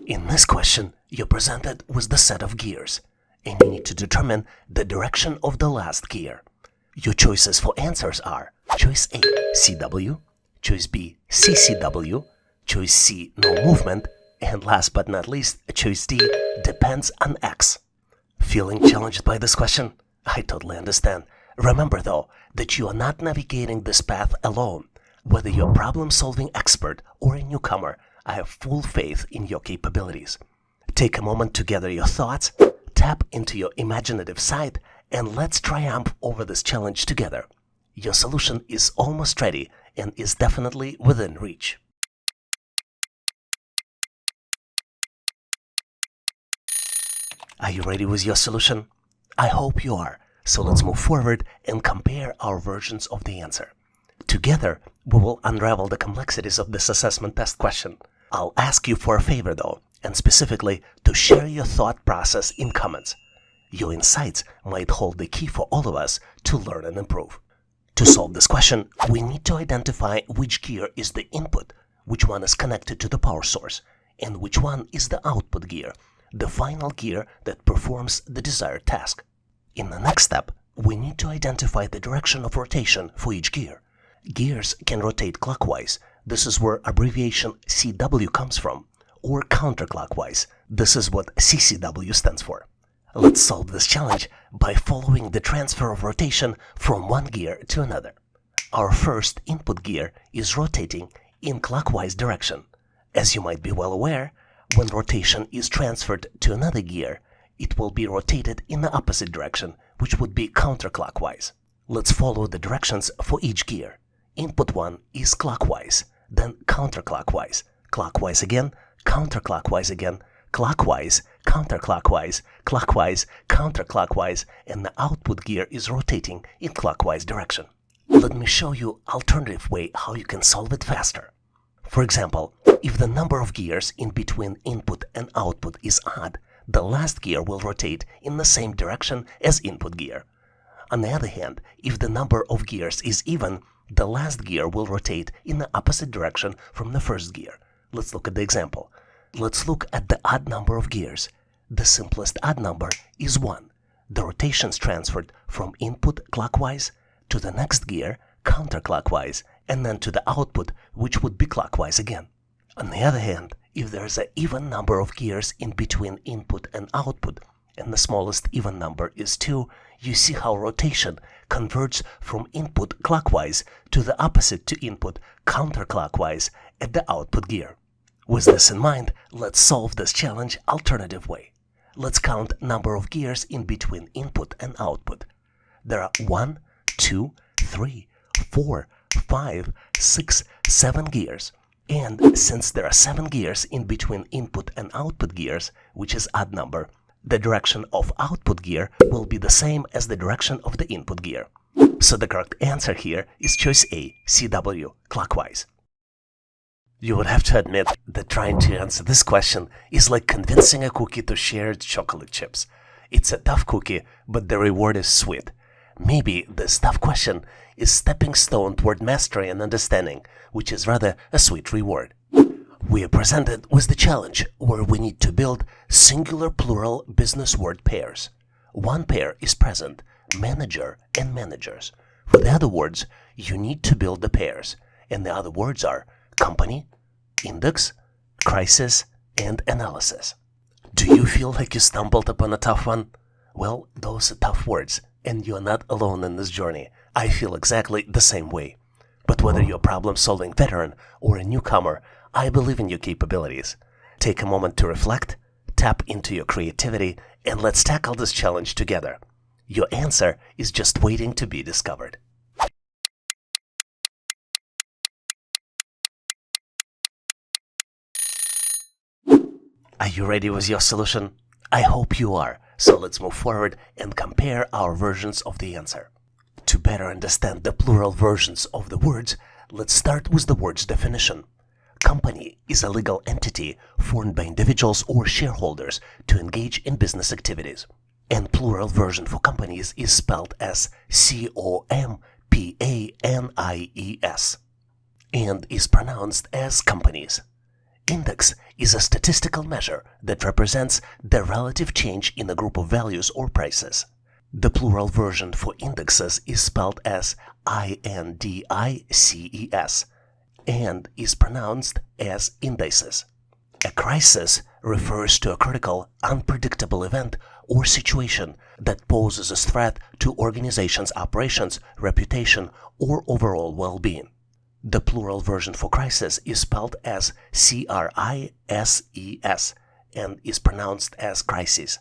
In this question, you're presented with the set of gears, and you need to determine the direction of the last gear. Your choices for answers are choice A, CW, choice B, CCW, choice C, no movement, and last but not least, choice D, depends on X. Feeling challenged by this question? I totally understand. Remember though, that you are not navigating this path alone. Whether you're a problem-solving expert or a newcomer, I have full faith in your capabilities. Take a moment to gather your thoughts, tap into your imaginative side, and let's triumph over this challenge together. Your solution is almost ready and is definitely within reach. Are you ready with your solution? I hope you are. So let's move forward and compare our versions of the answer. Together, we will unravel the complexities of this assessment test question. I'll ask you for a favor though, and specifically to share your thought process in comments. Your insights might hold the key for all of us to learn and improve. To solve this question, we need to identify which gear is the input, which one is connected to the power source, and which one is the output gear, the final gear that performs the desired task. In the next step, we need to identify the direction of rotation for each gear. Gears can rotate clockwise. This is where abbreviation CW comes from, or counterclockwise. This is what CCW stands for. Let's solve this challenge by following the transfer of rotation from one gear to another. Our first input gear is rotating in clockwise direction. As you might be well aware, when rotation is transferred to another gear, it will be rotated in the opposite direction, which would be counterclockwise. Let's follow the directions for each gear. Input 1 is clockwise, then counterclockwise, clockwise again, counterclockwise again, clockwise, counterclockwise, clockwise, counterclockwise, and the output gear is rotating in clockwise direction. Let me show you alternative way how you can solve it faster. For example, if the number of gears in between input and output is odd, the last gear will rotate in the same direction as input gear. On the other hand, if the number of gears is even, the last gear will rotate in the opposite direction from the first gear. Let's look at the example. Let's look at the odd number of gears. The simplest odd number is 1. The rotations transferred from input clockwise to the next gear counterclockwise, and then to the output, which would be clockwise again. On the other hand, if there is an even number of gears in between input and output, and the smallest even number is 2, you see how rotation converts from input clockwise to the opposite to input counterclockwise at the output gear. With this in mind, let's solve this challenge alternative way. Let's count number of gears in between input and output. There are 1, 2, 3, 4, 5, 6, 7 gears. And since there are 7 gears in between input and output gears, which is odd number, the direction of output gear will be the same as the direction of the input gear. So the correct answer here is choice A, CW, clockwise. You would have to admit that trying to answer this question is like convincing a cookie to share its chocolate chips. It's a tough cookie, but the reward is sweet. Maybe this tough question is stepping stone toward mastery and understanding, which is rather a sweet reward. We are presented with the challenge where we need to build singular plural business word pairs. One pair is present, manager and managers. For the other words, you need to build the pairs, and the other words are company, index, crisis, and analysis. Do you feel like you stumbled upon a tough one? Well, those are tough words, and you're not alone in this journey. I feel exactly the same way. But whether you're a problem-solving veteran or a newcomer, I believe in your capabilities. Take a moment to reflect, tap into your creativity, and let's tackle this challenge together. Your answer is just waiting to be discovered. Are you ready with your solution? I hope you are, so let's move forward and compare our versions of the answer. To better understand the plural versions of the words, let's start with the word's definition. Company is a legal entity formed by individuals or shareholders to engage in business activities. And plural version for companies is spelled as COMPANIES and is pronounced as companies. Index is a statistical measure that represents the relative change in a group of values or prices. The plural version for indexes is spelled as INDICES and is pronounced as indices. A crisis refers to a critical, unpredictable event or situation that poses a threat to organization's operations, reputation, or overall well-being. The plural version for crisis is spelled as CRISES and is pronounced as crises.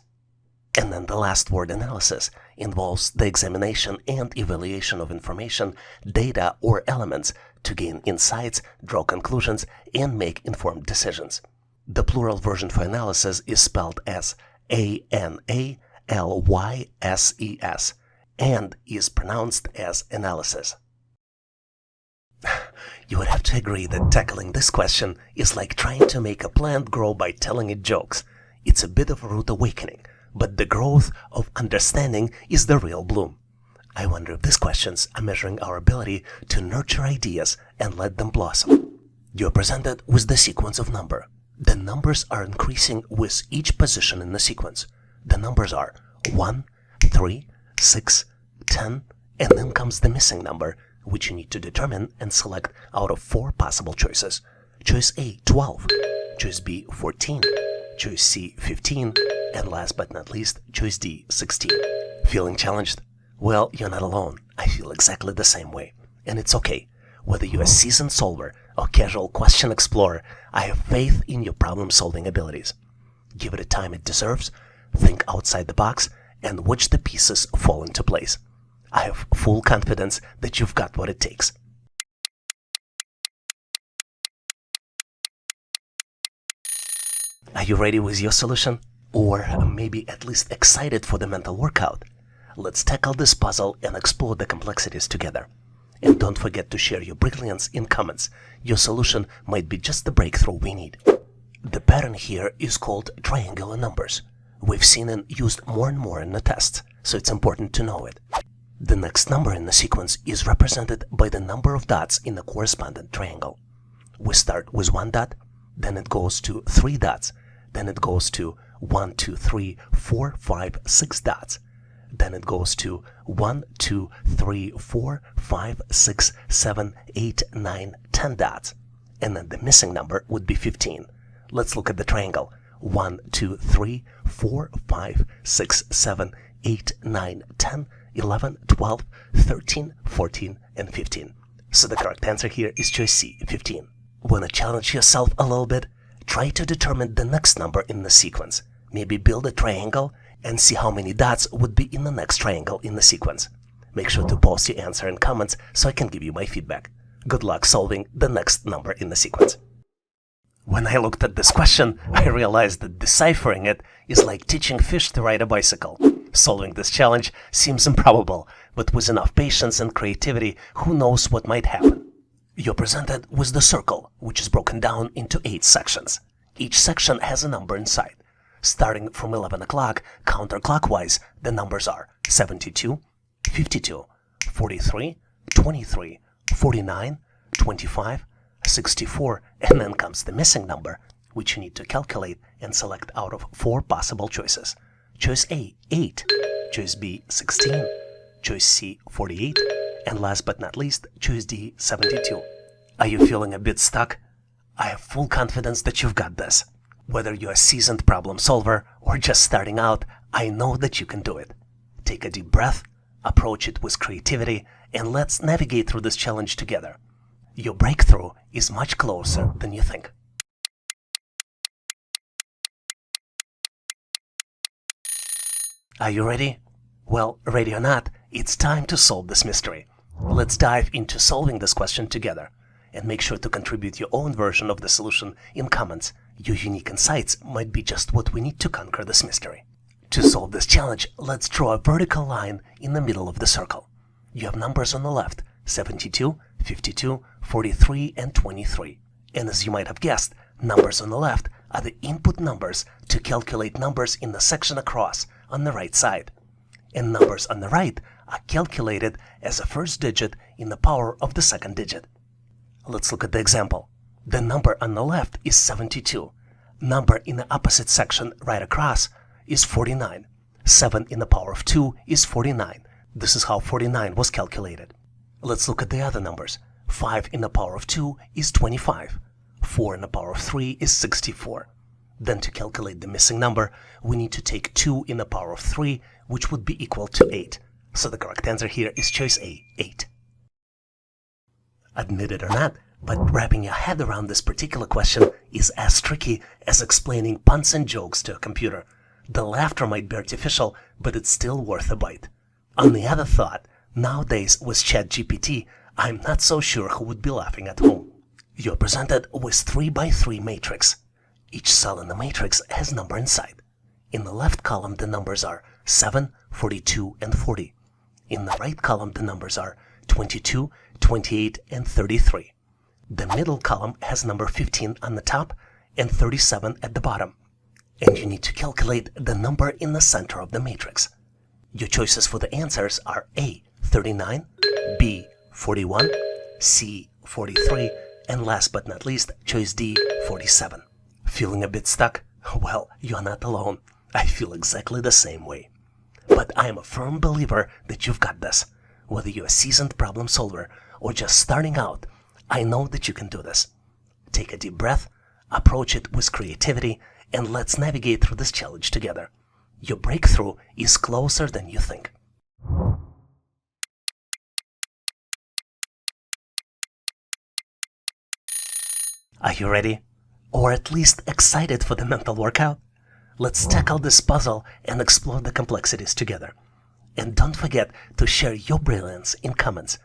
And then the last word, analysis, involves the examination and evaluation of information, data, or elements to gain insights, draw conclusions, and make informed decisions. The plural version for analysis is spelled as ANALYSES and is pronounced as analysis. You would have to agree that tackling this question is like trying to make a plant grow by telling it jokes. It's a bit of a rude awakening, but the growth of understanding is the real bloom. I wonder if these questions are measuring our ability to nurture ideas and let them blossom. You're presented with the sequence of number. The numbers are increasing with each position in the sequence. The numbers are 1, 3, 6, 10, and then comes the missing number, which you need to determine and select out of 4 possible choices. Choice A, 12. Choice B, 14. Choice C, 15. And last but not least, choice D, 16. Feeling challenged? Well, you're not alone. I feel exactly the same way. And it's okay. Whether you're a seasoned solver or casual question explorer, I have faith in your problem-solving abilities. Give it the time it deserves, think outside the box, and watch the pieces fall into place. I have full confidence that you've got what it takes. Are you ready with your solution? Or maybe at least excited for the mental workout? Let's tackle this puzzle and explore the complexities together. And don't forget to share your brilliance in comments. Your solution might be just the breakthrough we need. The pattern here is called triangular numbers. We've seen and used more and more in the tests, so it's important to know it. The next number in the sequence is represented by the number of dots in the corresponding triangle. We start with 1 dot, then it goes to 3 dots, then it goes to 1, 2, 3, 4, 5, 6 dots. Then it goes to 1, 2, 3, 4, 5, 6, 7, 8, 9, 10 dots. And then the missing number would be 15. Let's look at the triangle. 1, 2, 3, 4, 5, 6, 7, 8, 9, 10, 11, 12, 13, 14, and 15. So the correct answer here is choice C, 15. Want to challenge yourself a little bit? Try to determine the next number in the sequence. Maybe build a triangle and see how many dots would be in the next triangle in the sequence. Make sure to post your answer in comments so I can give you my feedback. Good luck solving the next number in the sequence. When I looked at this question, I realized that deciphering it is like teaching fish to ride a bicycle. Solving this challenge seems improbable, but with enough patience and creativity, who knows what might happen. You're presented with the circle, which is broken down into 8 sections. Each section has a number inside. Starting from 11 o'clock, counterclockwise, the numbers are 72, 52, 43, 23, 49, 25, 64, and then comes the missing number, which you need to calculate and select out of 4 possible choices. Choice A, 8, choice B, 16, choice C, 48, and last but not least, choice D, 72. Are you feeling a bit stuck? I have full confidence that you've got this. Whether you're a seasoned problem solver or just starting out, I know that you can do it. Take a deep breath, approach it with creativity, and let's navigate through this challenge together. Your breakthrough is much closer than you think. Are you ready? Well, ready or not, it's time to solve this mystery. Let's dive into solving this question together. And make sure to contribute your own version of the solution in comments. Your unique insights might be just what we need to conquer this mystery. To solve this challenge, let's draw a vertical line in the middle of the circle. You have numbers on the left, 72, 52, 43, and 23. And as you might have guessed, numbers on the left are the input numbers to calculate numbers in the section across on the right side. And numbers on the right are calculated as a first digit in the power of the second digit. Let's look at the example. The number on the left is 72. Number in the opposite section right across is 49. 7 in the power of 2 is 49. This is how 49 was calculated. Let's look at the other numbers. 5 in the power of 2 is 25. 4 in the power of 3 is 64. Then to calculate the missing number, we need to take 2 in the power of 3, which would be equal to 8. So the correct answer here is choice A, 8. Admit it or not, but wrapping your head around this particular question is as tricky as explaining puns and jokes to a computer. The laughter might be artificial, but it's still worth a bite. On the other thought, nowadays with ChatGPT, I'm not so sure who would be laughing at home. You're presented with 3x3 matrix. Each cell in the matrix has a number inside. In the left column, the numbers are 7, 42, and 40. In the right column, the numbers are 22, 28, and 33. The middle column has number 15 on the top and 37 at the bottom. And you need to calculate the number in the center of the matrix. Your choices for the answers are A, 39, B, 41, C, 43, and last but not least, choice D, 47. Feeling a bit stuck? Well, you're not alone. I feel exactly the same way. But I am a firm believer that you've got this. Whether you're a seasoned problem solver or just starting out, I know that you can do this. Take a deep breath, approach it with creativity, and let's navigate through this challenge together. Your breakthrough is closer than you think. Are you ready? Or at least excited for the mental workout? Let's tackle this puzzle and explore the complexities together. And don't forget to share your brilliance in comments.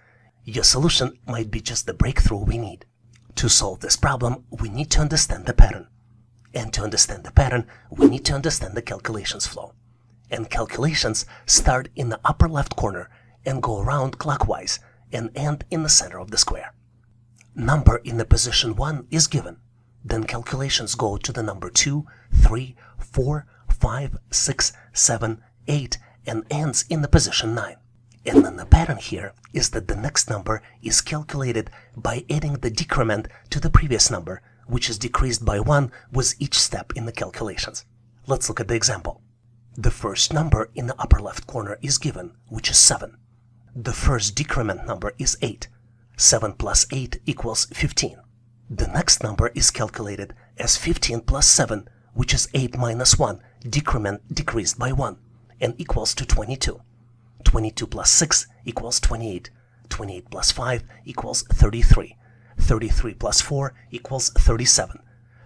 Your solution might be just the breakthrough we need. To solve this problem, we need to understand the pattern. And to understand the pattern, we need to understand the calculations flow. And calculations start in the upper left corner and go around clockwise and end in the center of the square. Number in the position 1 is given. Then calculations go to the number 2, 3, 4, 5, 6, 7, 8 and ends in the position 9. And then the pattern here is that the next number is calculated by adding the decrement to the previous number, which is decreased by 1 with each step in the calculations. Let's look at the example. The first number in the upper left corner is given, which is 7. The first decrement number is 8. 7 plus 8 equals 15. The next number is calculated as 15 plus 7, which is 8 minus 1, decrement decreased by 1, and equals to 22. 22 plus 6 equals 28. 28 plus 5 equals 33. 33 plus 4 equals 37.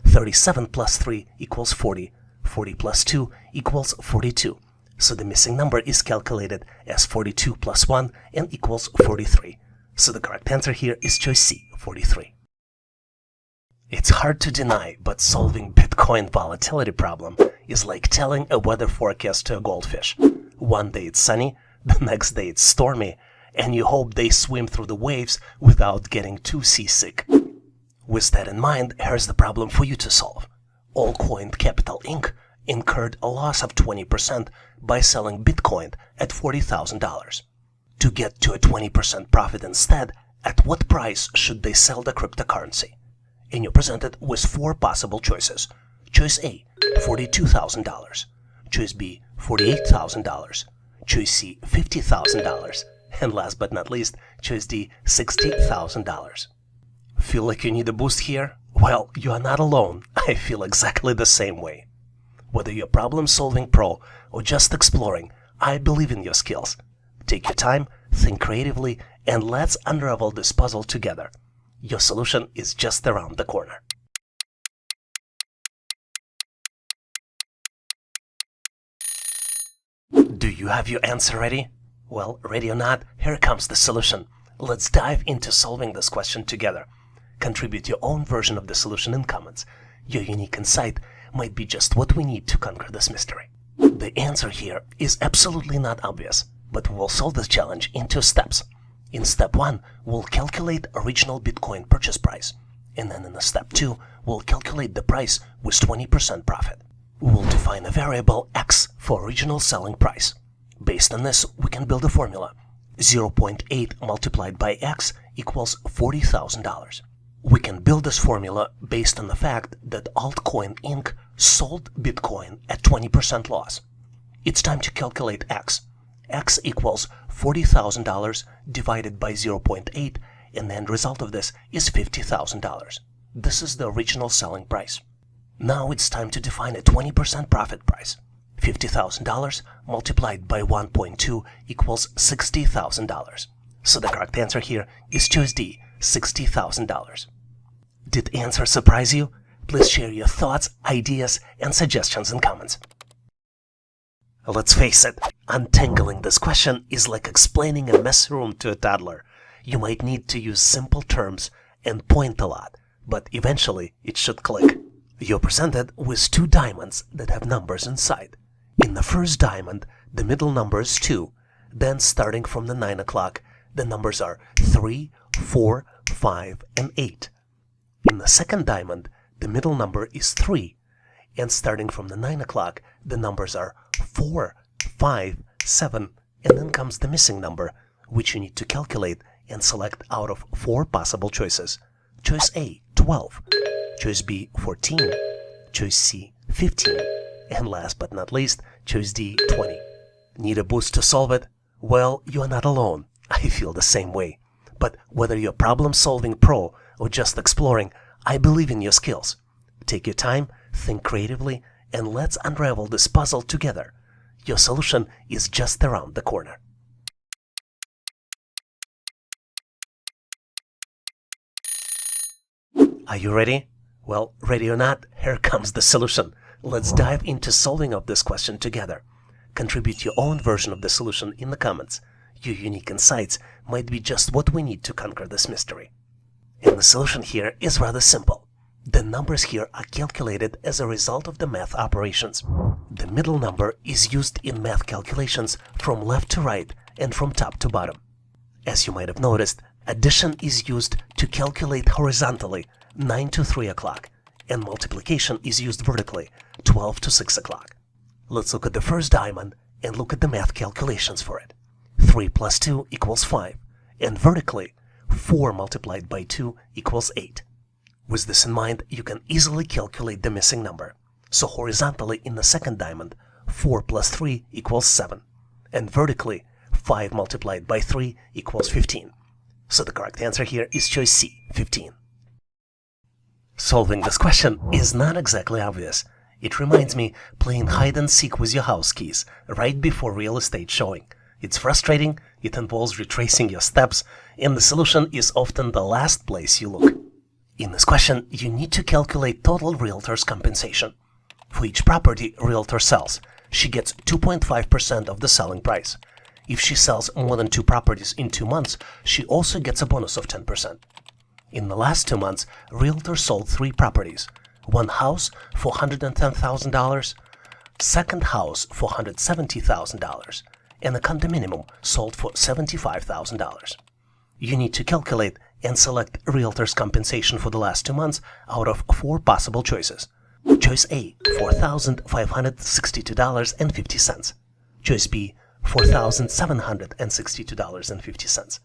37 plus 3 equals 40. 40 plus 2 equals 42. So the missing number is calculated as 42 plus 1 and equals 43. So the correct answer here is choice C, 43. It's hard to deny, but solving Bitcoin volatility problem is like telling a weather forecast to a goldfish. One day it's sunny, the next day it's stormy, and you hope they swim through the waves without getting too seasick. With that in mind, here's the problem for you to solve. Allcoin Capital Inc. incurred a loss of 20% by selling Bitcoin at $40,000. To get to a 20% profit instead, at what price should they sell the cryptocurrency? And you're presented with 4 possible choices. Choice A, $42,000. Choice B, $48,000. Choice C, $50,000. And last but not least, choice D, $60,000. Feel like you need a boost here? Well, you are not alone. I feel exactly the same way. Whether you're problem-solving pro or just exploring, I believe in your skills. Take your time, think creatively, and let's unravel this puzzle together. Your solution is just around the corner. Do you have your answer ready? Well, ready or not, here comes the solution. Let's dive into solving this question together. Contribute your own version of the solution in comments. Your unique insight might be just what we need to conquer this mystery. The answer here is absolutely not obvious, but we will solve this challenge in 2 steps. In step 1, we'll calculate original Bitcoin purchase price, and then in step 2, we'll calculate the price with 20% profit. We will define a variable x for original selling price. Based on this, we can build a formula. 0.8 multiplied by x equals $40,000. We can build this formula based on the fact that Altcoin Inc. sold Bitcoin at 20% loss. It's time to calculate x. X equals $40,000 divided by 0.8, and the end result of this is $50,000. This is the original selling price. Now it's time to define a 20% profit price. $50,000 multiplied by 1.2 equals $60,000. So the correct answer here is choice D, $60,000. Did the answer surprise you? Please share your thoughts, ideas, and suggestions in comments. Let's face it, untangling this question is like explaining a messy room to a toddler. You might need to use simple terms and point a lot, but eventually it should click. You're presented with 2 diamonds that have numbers inside. In the first diamond, the middle number is 2. Then starting from the 9 o'clock, the numbers are 3, 4, 5, and 8. In the second diamond, the middle number is 3. And starting from the 9 o'clock, the numbers are 4, 5, 7, and then comes the missing number, which you need to calculate and select out of 4 possible choices. Choice A, 12. Choice B, 14. Choice C, 15. And last but not least, choice D, 20. Need a boost to solve it? Well, you are not alone. I feel the same way. But whether you're problem-solving pro or just exploring, I believe in your skills. Take your time, think creatively, and let's unravel this puzzle together. Your solution is just around the corner. Are you ready? Well, ready or not, here comes the solution. Let's dive into solving of this question together. Contribute your own version of the solution in the comments. Your unique insights might be just what we need to conquer this mystery. And the solution here is rather simple. The numbers here are calculated as a result of the math operations. The middle number is used in math calculations from left to right and from top to bottom. As you might have noticed, addition is used to calculate horizontally 9 to 3 o'clock, and multiplication is used vertically 12 to 6 o'clock. Let's look at the first diamond and look at the math calculations for it. 3 plus 2 equals 5, and vertically 4 multiplied by 2 equals 8. With this in mind, you can easily calculate the missing number. So horizontally in the second diamond, 4 plus 3 equals 7, and vertically 5 multiplied by 3 equals 15. So the correct answer here is choice C, 15. Solving this question is not exactly obvious. It reminds me playing hide and seek with your house keys right before real estate showing. It's frustrating, it involves retracing your steps, and the solution is often the last place you look. In this question, you need to calculate total realtor's compensation. For each property realtor sells, she gets 2.5% of the selling price. If she sells more than 2 properties in 2 months, she also gets a bonus of 10%. In the last 2 months, realtor sold 3 properties. One house for $110,000, second house for $170,000, and a condominium sold for $75,000. You need to calculate and select realtor's compensation for the last 2 months out of 4 possible choices. Choice A, $4,562.50. Choice B, $4,762.50.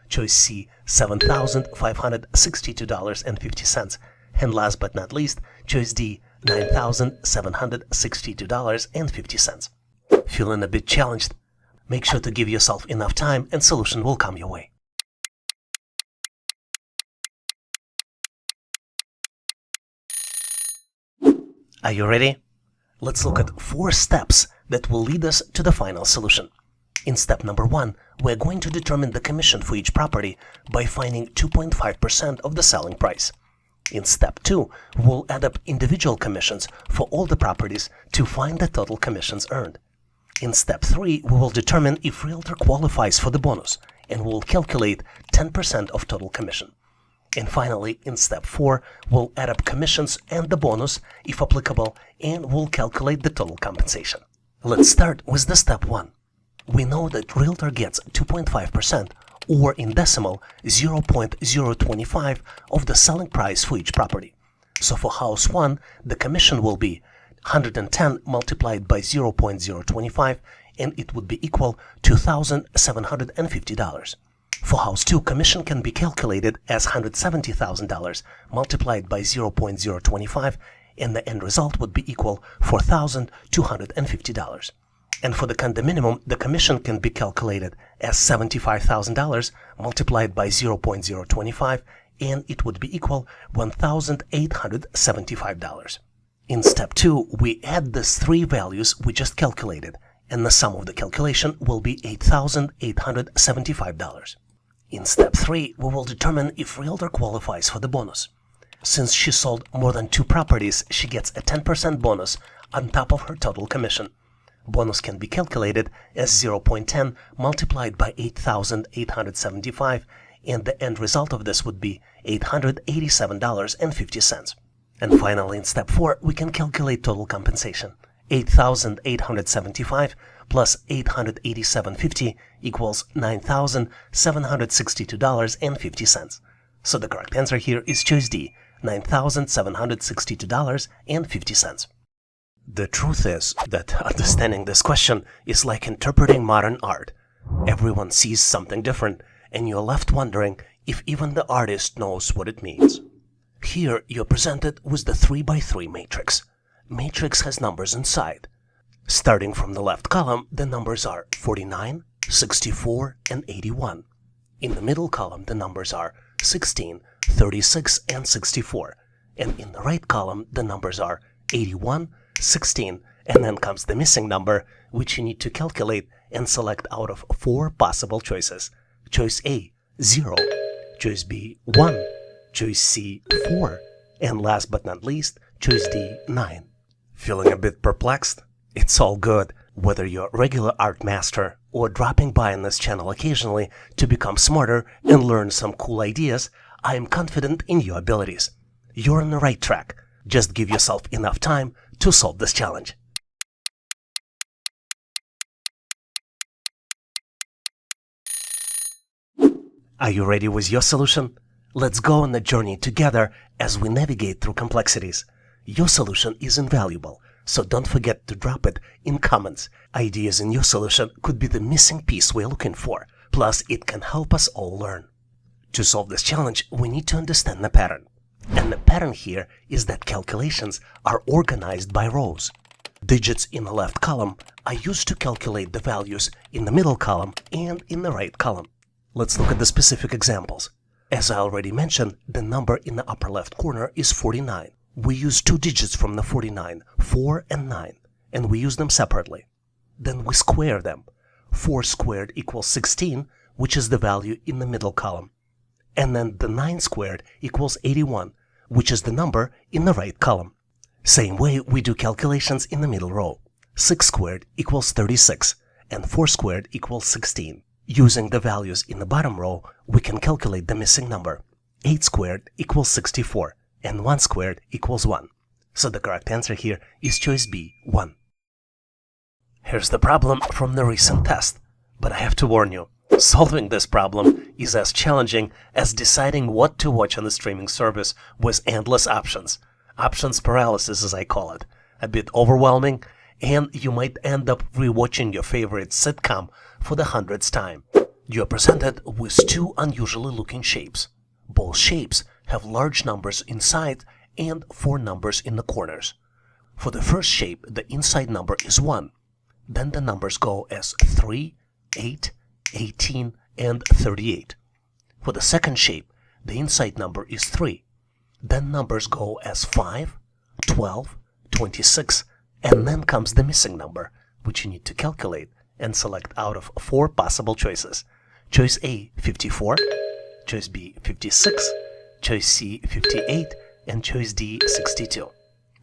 Choice C, $7,562.50. And last but not least, choice D, $9,762.50. Feeling a bit challenged? Make sure to give yourself enough time and solution will come your way. Are you ready? Let's look at 4 steps that will lead us to the final solution. In step number 1, we're going to determine the commission for each property by finding 2.5% of the selling price. In step 2, we'll add up individual commissions for all the properties to find the total commissions earned. In step 3, we will determine if realtor qualifies for the bonus, and we'll calculate 10% of total commission. And finally, in step 4, we'll add up commissions and the bonus, if applicable, and we'll calculate the total compensation. Let's start with the step 1. We know that realtor gets 2.5%, or in decimal, 0.025 of the selling price for each property. So for house 1, the commission will be 110 multiplied by 0.025, and it would be equal to $2,750. For house 2, commission can be calculated as $170,000 multiplied by 0.025, and the end result would be equal $4,250. And for the condominium, the commission can be calculated as $75,000 multiplied by 0.025, and it would be equal $1,875. In step 2, we add these 3 values we just calculated, and the sum of the calculation will be $8,875. In step 3, we will determine if realtor qualifies for the bonus. Since she sold more than 2 properties, she gets a 10% bonus on top of her total commission. Bonus can be calculated as 0.10 multiplied by 8,875, and the end result of this would be $887.50. And finally, in step 4, we can calculate total compensation. 8,875 plus 887.50 equals $9,762.50. So the correct answer here is choice D, $9,762.50. The truth is that understanding this question is like interpreting modern art. Everyone sees something different, and you're left wondering if even the artist knows what it means. Here, you're presented with the 3x3 matrix. Matrix has numbers inside. Starting from the left column, the numbers are 49, 64, and 81. In the middle column, the numbers are 16, 36, and 64. And in the right column, the numbers are 81, 16, and then comes the missing number, which you need to calculate and select out of 4 possible choices. Choice A, 0. Choice B, 1. Choice C, 4. And last but not least, choice D, 9. Feeling a bit perplexed? It's all good. Whether you're a regular art master or dropping by on this channel occasionally to become smarter and learn some cool ideas, I am confident in your abilities. You're on the right track. Just give yourself enough time to solve this challenge. Are you ready with your solution? Let's go on the journey together as we navigate through complexities. Your solution is invaluable, so don't forget to drop it in comments. Ideas in your solution could be the missing piece we're looking for, plus it can help us all learn. To solve this challenge, we need to understand the pattern. And the pattern here is that calculations are organized by rows. Digits in the left column are used to calculate the values in the middle column and in the right column. Let's look at the specific examples. As I already mentioned, the number in the upper left corner is 49. We use 2 digits from the 49, 4 and 9, and we use them separately. Then we square them. 4 squared equals 16, which is the value in the middle column. And then the 9 squared equals 81, which is the number in the right column. Same way we do calculations in the middle row. 6 squared equals 36, and 4 squared equals 16. Using the values in the bottom row, we can calculate the missing number. 8 squared equals 64, and 1 squared equals 1. So the correct answer here is choice B, 1. Here's the problem from the recent test. But I have to warn you, solving this problem is as challenging as deciding what to watch on the streaming service with endless options. Options paralysis, as I call it. A bit overwhelming, and you might end up rewatching your favorite sitcom for the 100th time. You are presented with 2 unusually looking shapes. Both shapes have large numbers inside and 4 numbers in the corners. For the first shape, the inside number is 1. Then the numbers go as 3, 8, 18, and 38. For the second shape, the inside number is 3. Then numbers go as 5, 12, 26, and then comes the missing number, which you need to calculate and select out of 4 possible choices. Choice A, 54, choice B, 56, choice C, 58, and choice D, 62.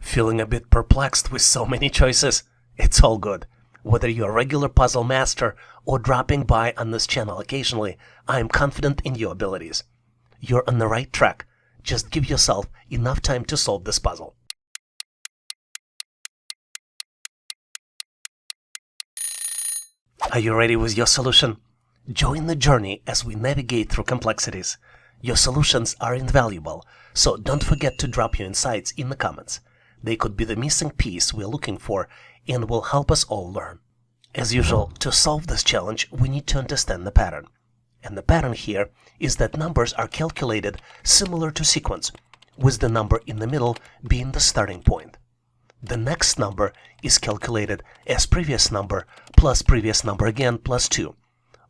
Feeling a bit perplexed with so many choices? It's all good. Whether you're a regular puzzle master or dropping by on this channel occasionally, I am confident in your abilities. You're on the right track. Just give yourself enough time to solve this puzzle. Are you ready with your solution? Join the journey as we navigate through complexities. Your solutions are invaluable, so don't forget to drop your insights in the comments. They could be the missing piece we're looking for and will help us all learn. As usual, to solve this challenge, we need to understand the pattern. And the pattern here is that numbers are calculated similar to sequence, with the number in the middle being the starting point. The next number is calculated as previous number plus previous number again plus 2.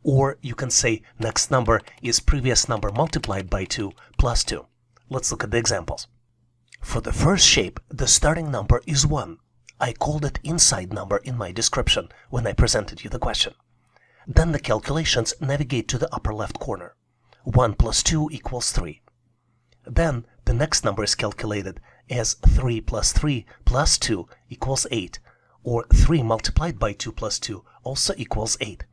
Or you can say next number is previous number multiplied by 2 plus 2. Let's look at the examples. For the first shape, the starting number is 1. I called it inside number in my description when I presented you the question. Then the calculations navigate to the upper left corner. 1 plus 2 equals 3. Then the next number is calculated as 3 plus 3 plus 2 equals 8, or 3 multiplied by 2 plus 2 also equals 8.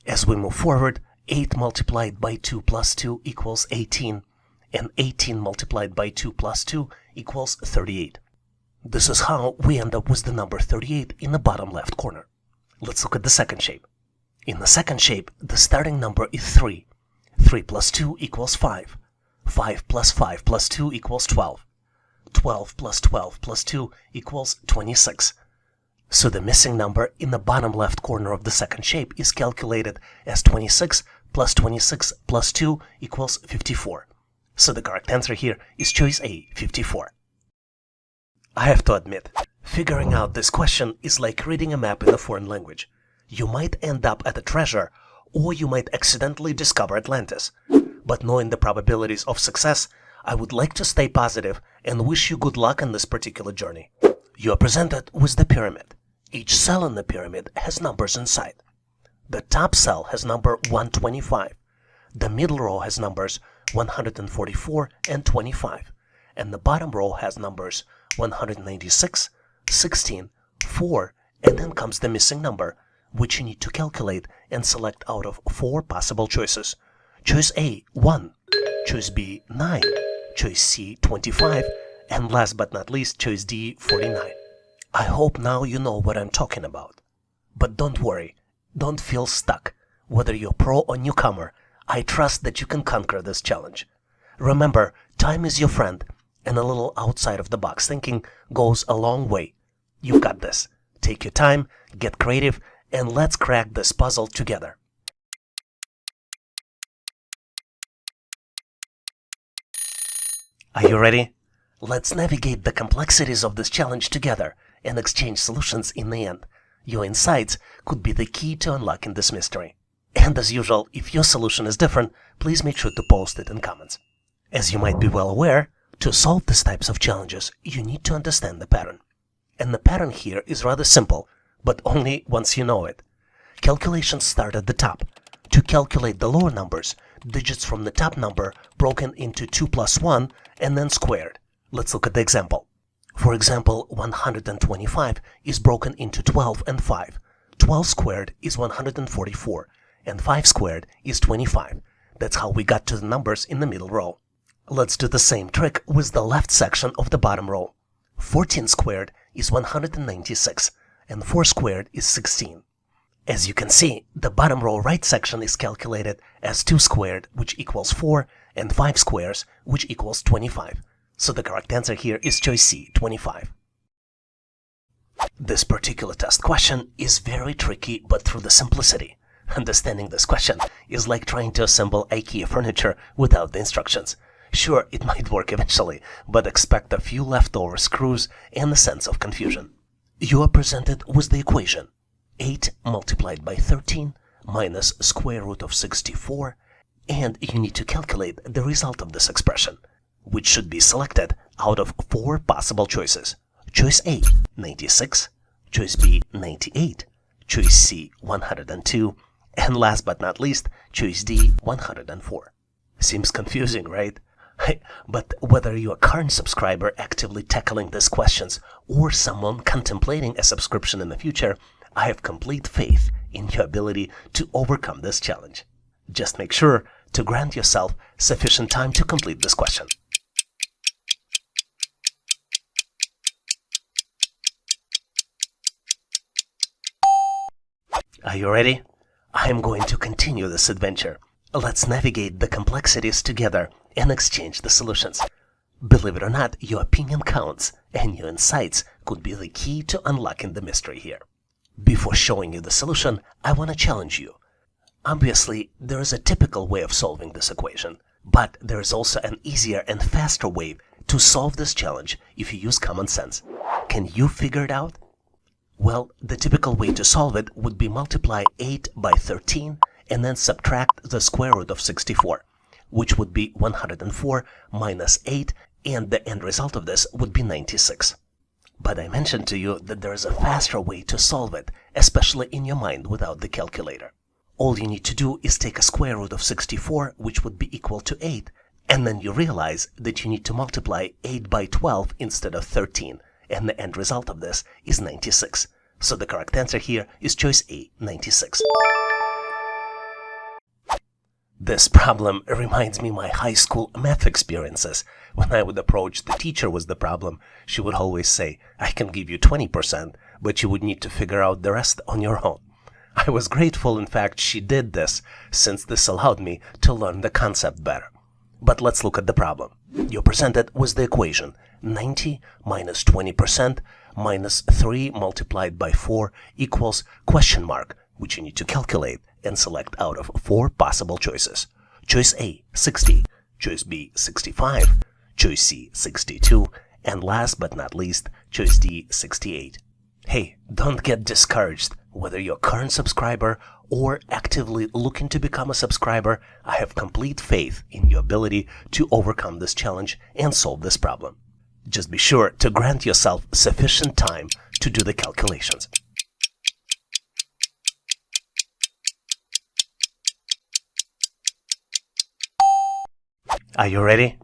As we move forward, 8 multiplied by 2 plus 2 equals 18, and 18 multiplied by 2 plus 2 equals 38. This is how we end up with the number 38 in the bottom left corner. Let's look at the second shape. In the second shape, the starting number is 3. 3 plus 2 equals 5. 5 plus 5 plus 2 equals 12. 12 plus 12 plus 2 equals 26. So the missing number in the bottom left corner of the second shape is calculated as 26 plus 26 plus 2 equals 54. So the correct answer here is choice A, 54. I have to admit, figuring out this question is like reading a map in a foreign language. You might end up at a treasure, or you might accidentally discover Atlantis. But knowing the probabilities of success, I would like to stay positive and wish you good luck on this particular journey. You are presented with the pyramid. Each cell in the pyramid has numbers inside. The top cell has number 125. The middle row has numbers 144 and 25. And the bottom row has numbers 196, 16, 4, and then comes the missing number, which you need to calculate and select out of 4 possible choices. Choice A, 1. Choice B, 9. Choice C, 25. And last but not least, choice D, 49. I hope now you know what I'm talking about. But don't worry, don't feel stuck. Whether you're pro or newcomer, I trust that you can conquer this challenge. Remember, time is your friend, and a little outside of the box thinking goes a long way. You've got this. Take your time, get creative, and let's crack this puzzle together. Are you ready? Let's navigate the complexities of this challenge together and exchange solutions in the end. Your insights could be the key to unlocking this mystery. And as usual, if your solution is different, please make sure to post it in comments. As you might be well aware, to solve these types of challenges, you need to understand the pattern. And the pattern here is rather simple, but only once you know it. Calculations start at the top. To calculate the lower numbers, digits from the top number broken into 2 plus 1 and then squared. Let's look at the example. For example, 125 is broken into 12 and 5. 12 squared is 144, and 5 squared is 25. That's how we got to the numbers in the middle row. Let's do the same trick with the left section of the bottom row. 14 squared is 196, and 4 squared is 16. As you can see, the bottom row right section is calculated as 2 squared, which equals 4, and 5 squares, which equals 25. So the correct answer here is choice C, 25. This particular test question is very tricky, but through the simplicity. Understanding this question is like trying to assemble IKEA furniture without the instructions. Sure, it might work eventually, but expect a few leftover screws and a sense of confusion. You are presented with the equation 8 multiplied by 13 minus square root of 64, and you need to calculate the result of this expression, which should be selected out of 4 possible choices. Choice A, 96, choice B, 98, choice C, 102, and last but not least, choice D, 104. Seems confusing, right? But whether you're a current subscriber actively tackling these questions or someone contemplating a subscription in the future, I have complete faith in your ability to overcome this challenge. Just make sure to grant yourself sufficient time to complete this question. Are you ready? I am going to continue this adventure. Let's navigate the complexities together and exchange the solutions. Believe it or not, your opinion counts, and your insights could be the key to unlocking the mystery here. Before showing you the solution, I want to challenge you. Obviously, there is a typical way of solving this equation, but there is also an easier and faster way to solve this challenge if you use common sense. Can you figure it out? Well, the typical way to solve it would be multiply 8 by 13 and then subtract the square root of 64, which would be 104 minus 8, and the end result of this would be 96. But I mentioned to you that there is a faster way to solve it, especially in your mind without the calculator. All you need to do is take a square root of 64, which would be equal to 8, and then you realize that you need to multiply 8 by 12 instead of 13, and the end result of this is 96. So the correct answer here is choice A, 96. This problem reminds me of my high school math experiences. When I would approach the teacher with the problem, she would always say, I can give you 20%, but you would need to figure out the rest on your own. I was grateful, in fact, she did this, since this allowed me to learn the concept better. But let's look at the problem. You're presented with the equation 90 minus 20% minus 3 multiplied by 4 equals question mark, which you need to calculate and select out of 4 possible choices. Choice A, 60, choice B, 65, choice C, 62, and last but not least, choice D, 68. Hey, don't get discouraged. Whether you're a current subscriber or actively looking to become a subscriber, I have complete faith in your ability to overcome this challenge and solve this problem. Just be sure to grant yourself sufficient time to do the calculations. Are you ready?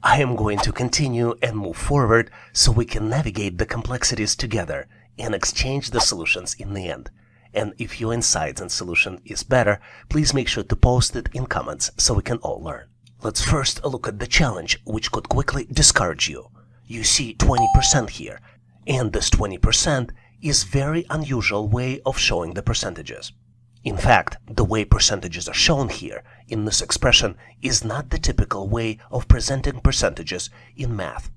I am going to continue and move forward so we can navigate the complexities together and exchange the solutions in the end. And if your insights and solution is better, please make sure to post it in comments so we can all learn. Let's first look at the challenge, which could quickly discourage you. You see 20% here, and this 20% is very unusual way of showing the percentages. In fact, the way percentages are shown here in this expression is not the typical way of presenting percentages in math.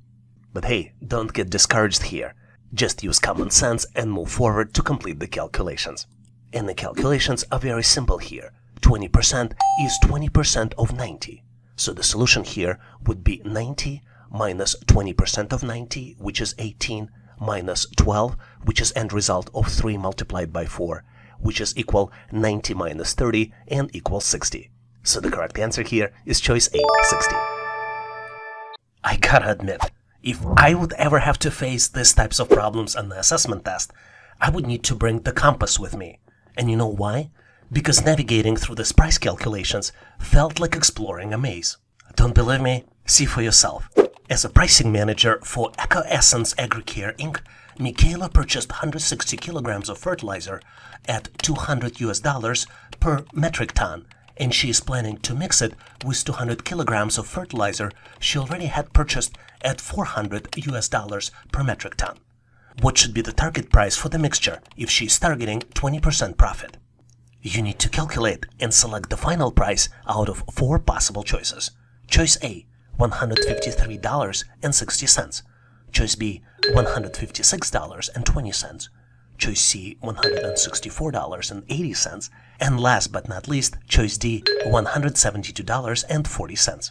But hey, don't get discouraged here. Just use common sense and move forward to complete the calculations. And the calculations are very simple here. 20% is 20% of 90. So the solution here would be 90 minus 20% of 90, which is 18, minus 12, which is end result of 3 multiplied by 4, which is equal 90 minus 30 and equals 60. So the correct answer here is choice A, 60. I gotta admit, if I would ever have to face these types of problems on the assessment test, I would need to bring the compass with me. And you know why? Because navigating through these price calculations felt like exploring a maze. Don't believe me? See for yourself. As a pricing manager for Eco Essence Agricare Inc., Michaela purchased 160 kilograms of fertilizer at $200 per metric ton, and she is planning to mix it with 200 kilograms of fertilizer she already had purchased at $400 per metric ton. What should be the target price for the mixture if she is targeting 20% profit? You need to calculate and select the final price out of 4 possible choices. Choice A, $153.60. Choice B, $156.20. Choice C, $164.80. And last but not least, choice D, $172.40.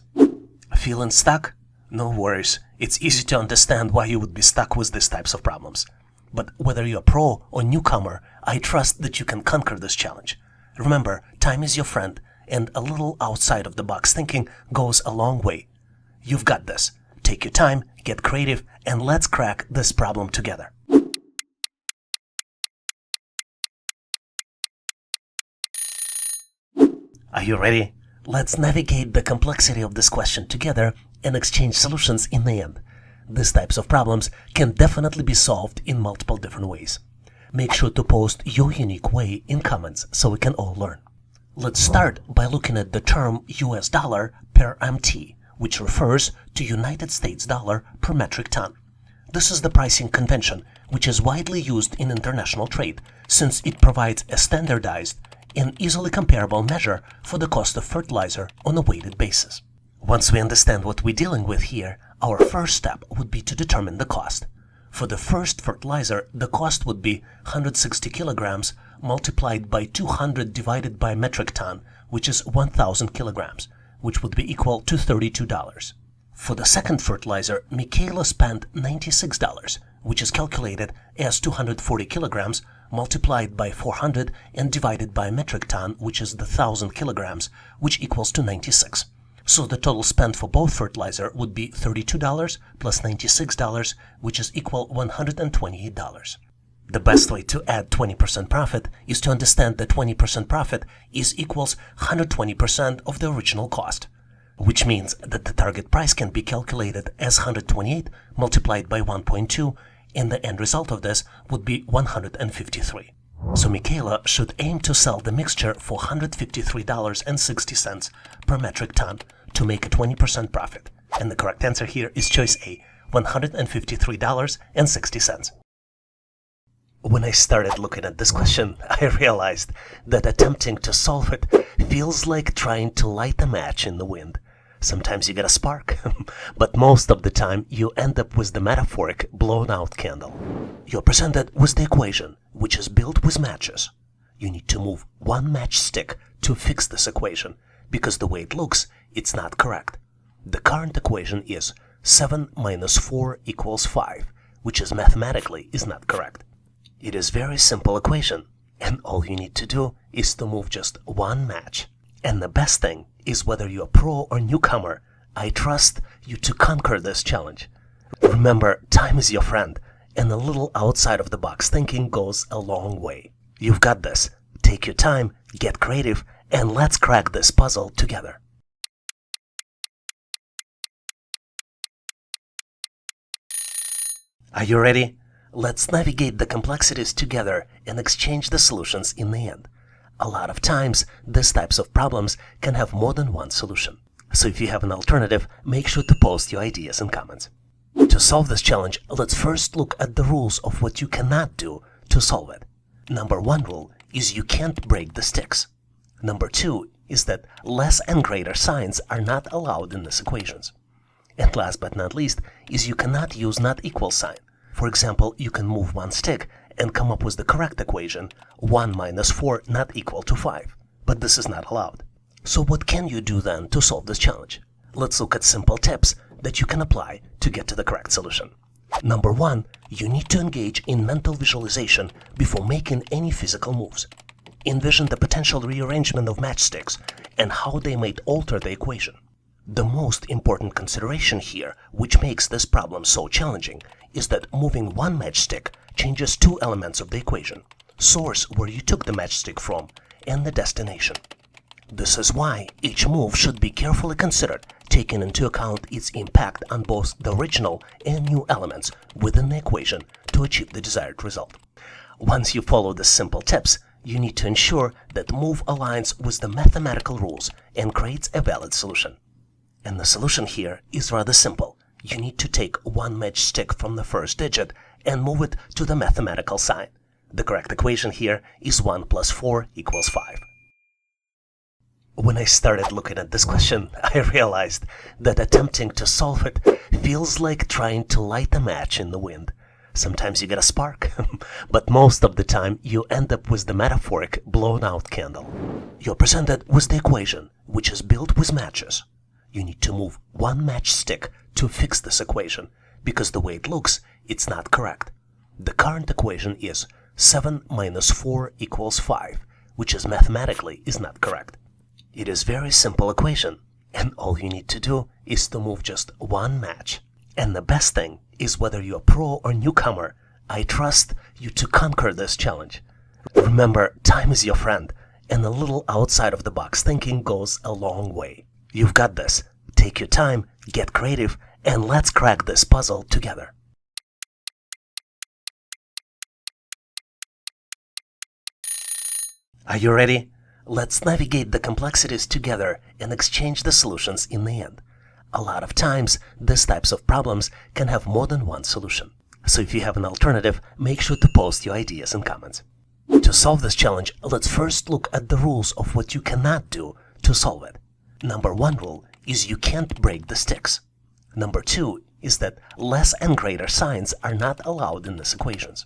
Feeling stuck? No worries. It's easy to understand why you would be stuck with these types of problems. But whether you're a pro or newcomer, I trust that you can conquer this challenge. Remember, time is your friend, and a little outside of the box thinking goes a long way. You've got this. Take your time, get creative, and let's crack this problem together. Are you ready? Let's navigate the complexity of this question together and exchange solutions in the end. These types of problems can definitely be solved in multiple different ways. Make sure to post your unique way in comments so we can all learn. Let's start by looking at the term US dollar per MT, which refers to United States dollar per metric ton. This is the pricing convention which is widely used in international trade since it provides a standardized and easily comparable measure for the cost of fertilizer on a weighted basis. Once we understand what we're dealing with here, our first step would be to determine the cost. For the first fertilizer, the cost would be 160 kilograms multiplied by 200 divided by metric ton, which is 1,000 kilograms, which would be equal to $32. For the second fertilizer, Michaela spent $96, which is calculated as 240 kilograms multiplied by 400 and divided by metric ton, which is the 1,000 kilograms, which equals to 96. So the total spent for both fertilizer would be $32 plus $96, which is equal $128. The best way to add 20% profit is to understand that 20% profit is equals 120% of the original cost, which means that the target price can be calculated as 128 multiplied by 1.2, and the end result of this would be 153. So Michaela should aim to sell the mixture for $153.60 per metric ton to make a 20% profit. And the correct answer here is choice A, $153.60. When I started looking at this question, I realized that attempting to solve it feels like trying to light a match in the wind. Sometimes you get a spark, but most of the time you end up with the metaphoric blown-out candle. You're presented with the equation, which is built with matches. You need to move one matchstick to fix this equation, because the way it looks, it's not correct. The current equation is 7 minus 4 equals 5, which is mathematically is not correct. It is a very simple equation, and all you need to do is to move just one match. And the best thing is whether you're a pro or newcomer, I trust you to conquer this challenge. Remember, time is your friend, and a little outside of the box thinking goes a long way. You've got this. Take your time, get creative, and let's crack this puzzle together. Are you ready? Let's navigate the complexities together and exchange the solutions in the end. A lot of times, these types of problems can have more than one solution. So if you have an alternative, make sure to post your ideas and comments. To solve this challenge, let's first look at the rules of what you cannot do to solve it. Number 1 rule is you can't break the sticks. Number 2 is that less and greater signs are not allowed in these equations. And last but not least is you cannot use not equal sign. For example, you can move one stick and come up with the correct equation, 1 minus 4 not equal to 5. But this is not allowed. So what can you do then to solve this challenge? Let's look at simple tips that you can apply to get to the correct solution. Number 1, you need to engage in mental visualization before making any physical moves. Envision the potential rearrangement of matchsticks and how they might alter the equation. The most important consideration here, which makes this problem so challenging, is that moving one matchstick changes two elements of the equation: source, where you took the matchstick from, and the destination. This is why each move should be carefully considered, taking into account its impact on both the original and new elements within the equation to achieve the desired result. Once you follow the simple tips, you need to ensure that move aligns with the mathematical rules and creates a valid solution. And the solution here is rather simple. You need to take one matchstick from the first digit and move it to the mathematical sign. The correct equation here is 1 plus 4 equals 5. When I started looking at this question, I realized that attempting to solve it feels like trying to light a match in the wind. Sometimes you get a spark, but most of the time you end up with the metaphoric blown-out candle. You're presented with the equation, which is built with matches. You need to move one matchstick to fix this equation, because the way it looks, it's not correct. The current equation is 7 minus 4 equals 5, which is mathematically is not correct. It is a very simple equation, and all you need to do is to move just one match. And the best thing is, whether you're pro or newcomer, I trust you to conquer this challenge. Remember, time is your friend, and a little outside of the box thinking goes a long way. You've got this. Take your time, get creative, and let's crack this puzzle together. Are you ready? Let's navigate the complexities together and exchange the solutions in the end. A lot of times, these types of problems can have more than one solution. So if you have an alternative, make sure to post your ideas and comments. To solve this challenge, let's first look at the rules of what you cannot do to solve it. Number 1 rule is you can't break the sticks. Number 2 is that less and greater signs are not allowed in these equations.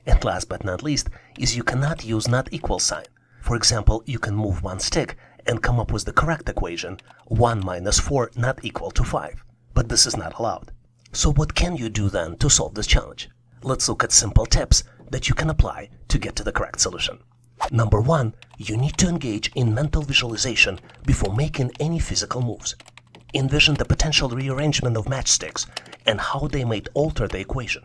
And last but not least is you cannot use not equal sign. For example, you can move one stick and come up with the correct equation, 1 minus 4 not equal to 5. But this is not allowed. So what can you do then to solve this challenge? Let's look at simple tips that you can apply to get to the correct solution. Number 1, you need to engage in mental visualization before making any physical moves. Envision the potential rearrangement of matchsticks and how they might alter the equation.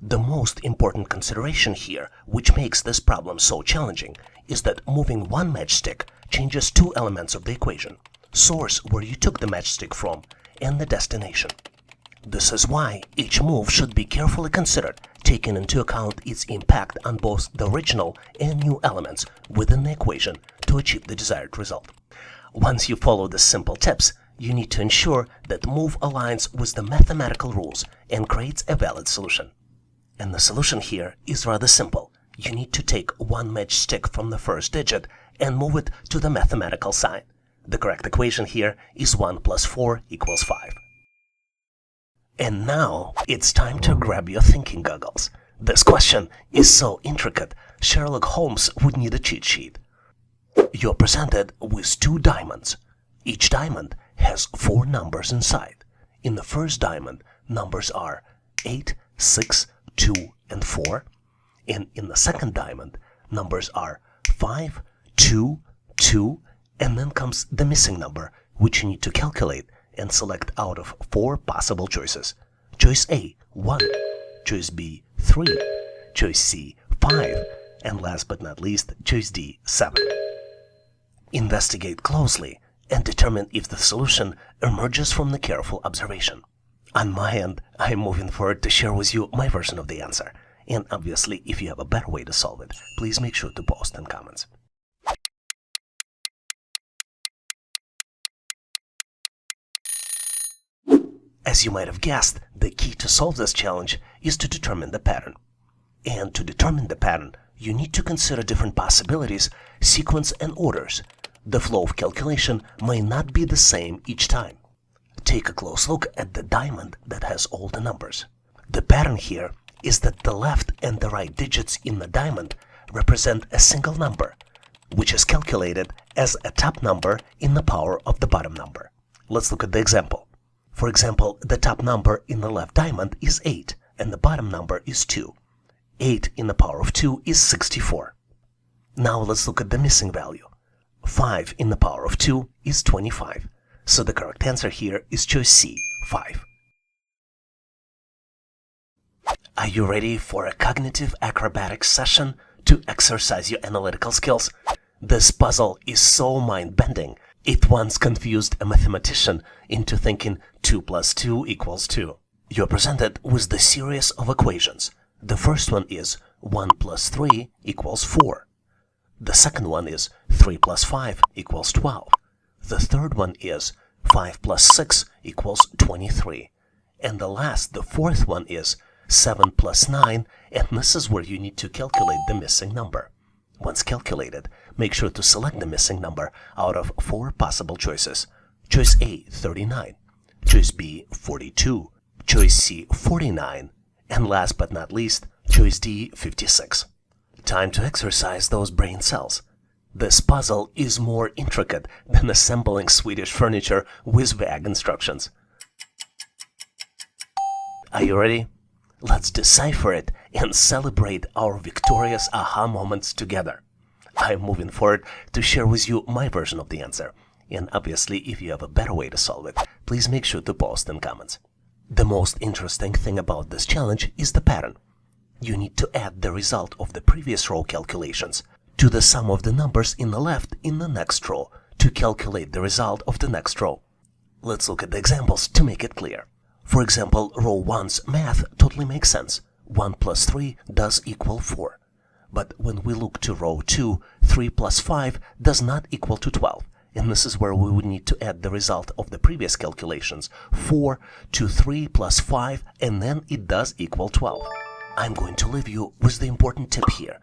The most important consideration here, which makes this problem so challenging, is that moving one matchstick changes two elements of the equation: source, where you took the matchstick from, and the destination. This is why each move should be carefully considered, taking into account its impact on both the original and new elements within the equation to achieve the desired result. Once you follow the simple tips, you need to ensure that move aligns with the mathematical rules and creates a valid solution. And the solution here is rather simple. You need to take one matchstick from the first digit and move it to the mathematical sign. The correct equation here is 1 plus 4 equals 5. And now it's time to grab your thinking goggles. This question is so intricate, Sherlock Holmes would need a cheat sheet. You're presented with 2 diamonds. Each diamond has 4 numbers inside. In the first diamond, numbers are 8, 6, 2, and 4. And in the second diamond, numbers are 5, 2, 2, and then comes the missing number, which you need to calculate and select out of 4 possible choices. Choice A, 1. Choice B, 3. Choice C, 5. And last but not least, choice D, 7. Investigate closely and determine if the solution emerges from the careful observation. On my end, I'm moving forward to share with you my version of the answer. And obviously, if you have a better way to solve it, please make sure to post in comments. As you might have guessed, the key to solve this challenge is to determine the pattern. And to determine the pattern, you need to consider different possibilities, sequence, and orders. The flow of calculation may not be the same each time. Take a close look at the diamond that has all the numbers. The pattern here is that the left and the right digits in the diamond represent a single number, which is calculated as a top number in the power of the bottom number. Let's look at the example. For example, the top number in the left diamond is 8, and the bottom number is 2. 8 in the power of 2 is 64. Now let's look at the missing value. 5 in the power of 2 is 25. So the correct answer here is choice C, 5. Are you ready for a cognitive acrobatics session to exercise your analytical skills? This puzzle is so mind-bending. It once confused a mathematician into thinking 2 plus 2 equals 2. You're presented with the series of equations. The first one is 1 plus 3 equals 4. The second one is 3 plus 5 equals 12. The third one is 5 plus 6 equals 23. And the fourth one is 7 plus 9, and this is where you need to calculate the missing number. Once calculated, make sure to select the missing number out of 4 possible choices. Choice A, 39. Choice B, 42. Choice C, 49. And last but not least, choice D, 56. Time to exercise those brain cells. This puzzle is more intricate than assembling Swedish furniture with vague instructions. Are you ready? Let's decipher it and celebrate our victorious aha moments together. I'm moving forward to share with you my version of the answer. And obviously, if you have a better way to solve it, please make sure to post in comments. The most interesting thing about this challenge is the pattern. You need to add the result of the previous row calculations to the sum of the numbers in the left in the next row to calculate the result of the next row. Let's look at the examples to make it clear. For example, row 1's math totally makes sense. 1 plus 3 does equal 4. But when we look to row 2, 3 plus 5 does not equal to 12. And this is where we would need to add the result of the previous calculations, 4 to 3 plus 5, and then it does equal 12. I'm going to leave you with the important tip here.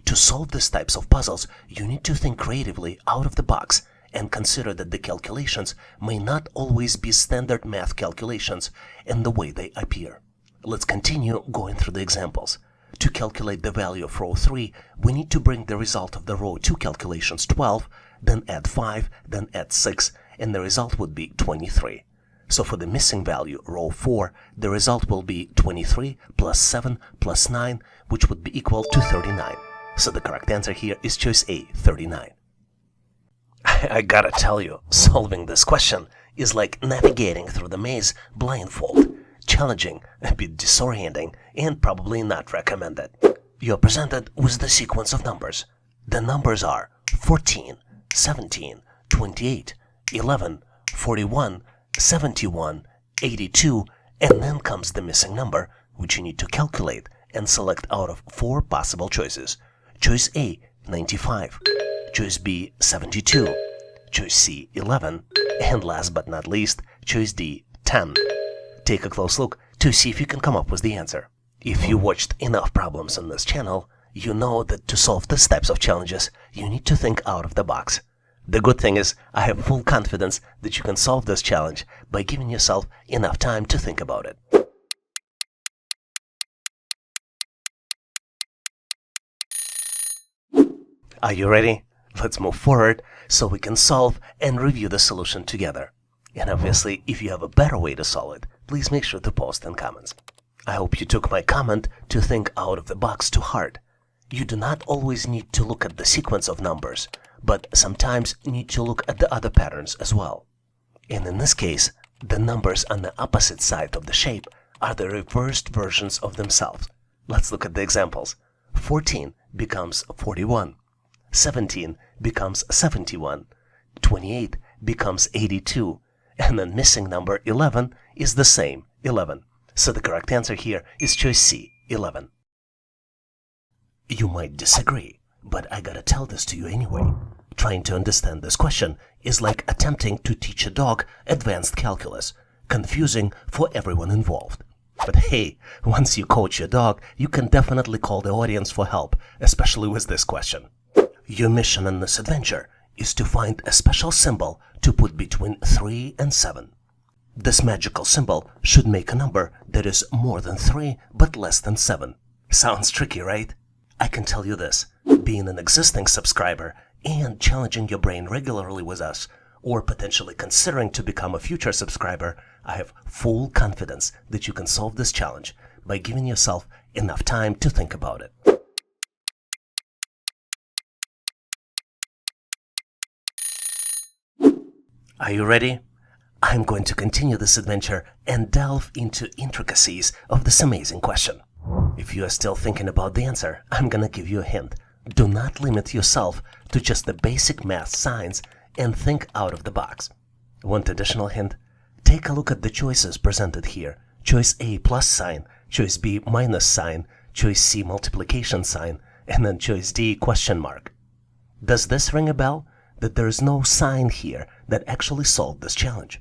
To solve these types of puzzles, you need to think creatively out of the box and consider that the calculations may not always be standard math calculations in the way they appear. Let's continue going through the examples. To calculate the value of row 3, we need to bring the result of the row 2 calculations 12, then add 5, then add 6, and the result would be 23. So for the missing value, row 4, the result will be 23 plus 7 plus 9, which would be equal to 39. So the correct answer here is choice A, 39. I gotta tell you, solving this question is like navigating through the maze blindfold. Challenging, a bit disorienting, and probably not recommended. You're presented with the sequence of numbers. The numbers are 14, 17, 28, 11, 41, 71, 82, and then comes the missing number, which you need to calculate and select out of 4 possible choices. Choice A, 95. Choice B, 72. Choice C, 11. And last but not least, choice D, 10. Take a close look to see if you can come up with the answer. If you watched enough problems on this channel, you know that to solve these types of challenges, you need to think out of the box. The good thing is, I have full confidence that you can solve this challenge by giving yourself enough time to think about it. Are you ready? Let's move forward so we can solve and review the solution together. And obviously, if you have a better way to solve it, please make sure to post in comments. I hope you took my comment to think out of the box to heart. You do not always need to look at the sequence of numbers, but sometimes need to look at the other patterns as well. And in this case, the numbers on the opposite side of the shape are the reversed versions of themselves. Let's look at the examples. 14 becomes 41. 17 becomes 71. 28 becomes 82. And the missing number 11 is the same. 11. So the correct answer here is choice C, 11. You might disagree, but I gotta tell this to you anyway. Trying to understand this question is like attempting to teach a dog advanced calculus, confusing for everyone involved. But hey, once you coach your dog, you can definitely call the audience for help, especially with this question. Your mission in this adventure is to find a special symbol to put between 3 and 7. This magical symbol should make a number that is more than 3 but less than 7. Sounds tricky, right? I can tell you this, being an existing subscriber and challenging your brain regularly with us, or potentially considering to become a future subscriber, I have full confidence that you can solve this challenge by giving yourself enough time to think about it. Are you ready? I'm going to continue this adventure and delve into intricacies of this amazing question. If you are still thinking about the answer, I'm gonna give you a hint. Do not limit yourself to just the basic math signs and think out of the box. Want additional hint? Take a look at the choices presented here. Choice A plus sign, choice B minus sign, choice C multiplication sign, and then choice D question mark. Does this ring a bell? That there is no sign here that actually solved this challenge.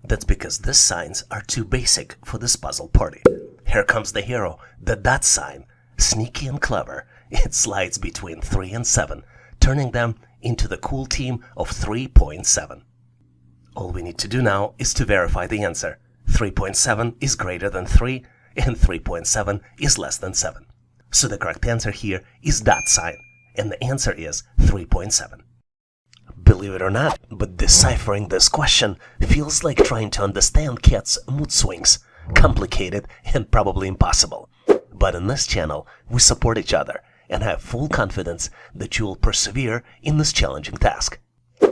That's because these signs are too basic for this puzzle party. Here comes the hero, the dot sign. Sneaky and clever, it slides between 3 and 7, turning them into the cool team of 3.7. All we need to do now is to verify the answer. 3.7 is greater than 3, and 3.7 is less than 7. So the correct answer here is dot sign, and the answer is 3.7. Believe it or not, but deciphering this question feels like trying to understand cats' mood swings. Complicated and probably impossible. But in this channel, we support each other and have full confidence that you will persevere in this challenging task.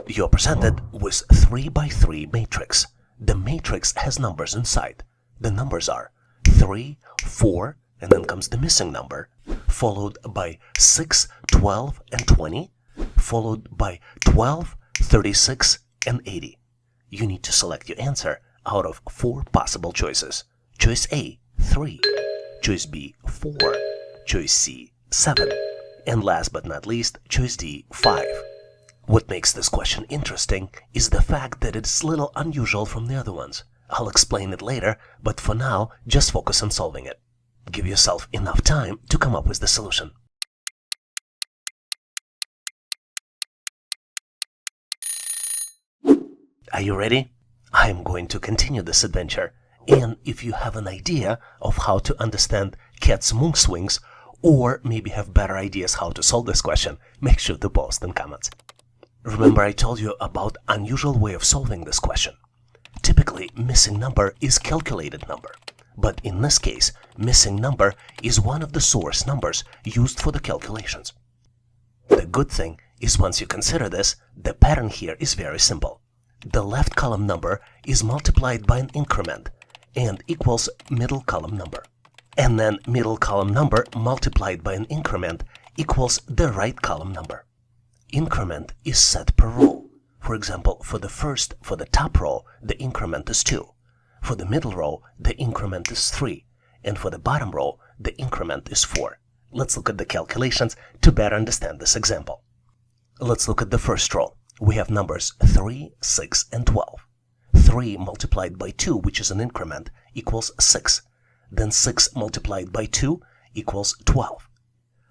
You're presented with 3x3 matrix. The matrix has numbers inside. The numbers are 3, 4, and then comes the missing number, followed by 6, 12, and 20, followed by 12, 36, and 80. You need to select your answer out of 4 possible choices. Choice A, 3. Choice B, 4. Choice C, 7. And last but not least, choice D, 5. What makes this question interesting is the fact that it's a little unusual from the other ones. I'll explain it later, but for now, just focus on solving it. Give yourself enough time to come up with the solution. Are you ready? I am going to continue this adventure, and if you have an idea of how to understand cats' mood swings, or maybe have better ideas how to solve this question, make sure to post in comments. Remember I told you about unusual way of solving this question. Typically, missing number is calculated number, but in this case, missing number is one of the source numbers used for the calculations. The good thing is once you consider this, the pattern here is very simple. The left column number is multiplied by an increment and equals middle column number. And then middle column number multiplied by an increment equals the right column number. Increment is set per row. For example, for the top row, the increment is 2. For the middle row, the increment is 3. And for the bottom row, the increment is 4. Let's look at the calculations to better understand this example. Let's look at the first row. We have numbers 3, 6, and 12. 3 multiplied by 2, which is an increment, equals 6. Then 6 multiplied by 2 equals 12.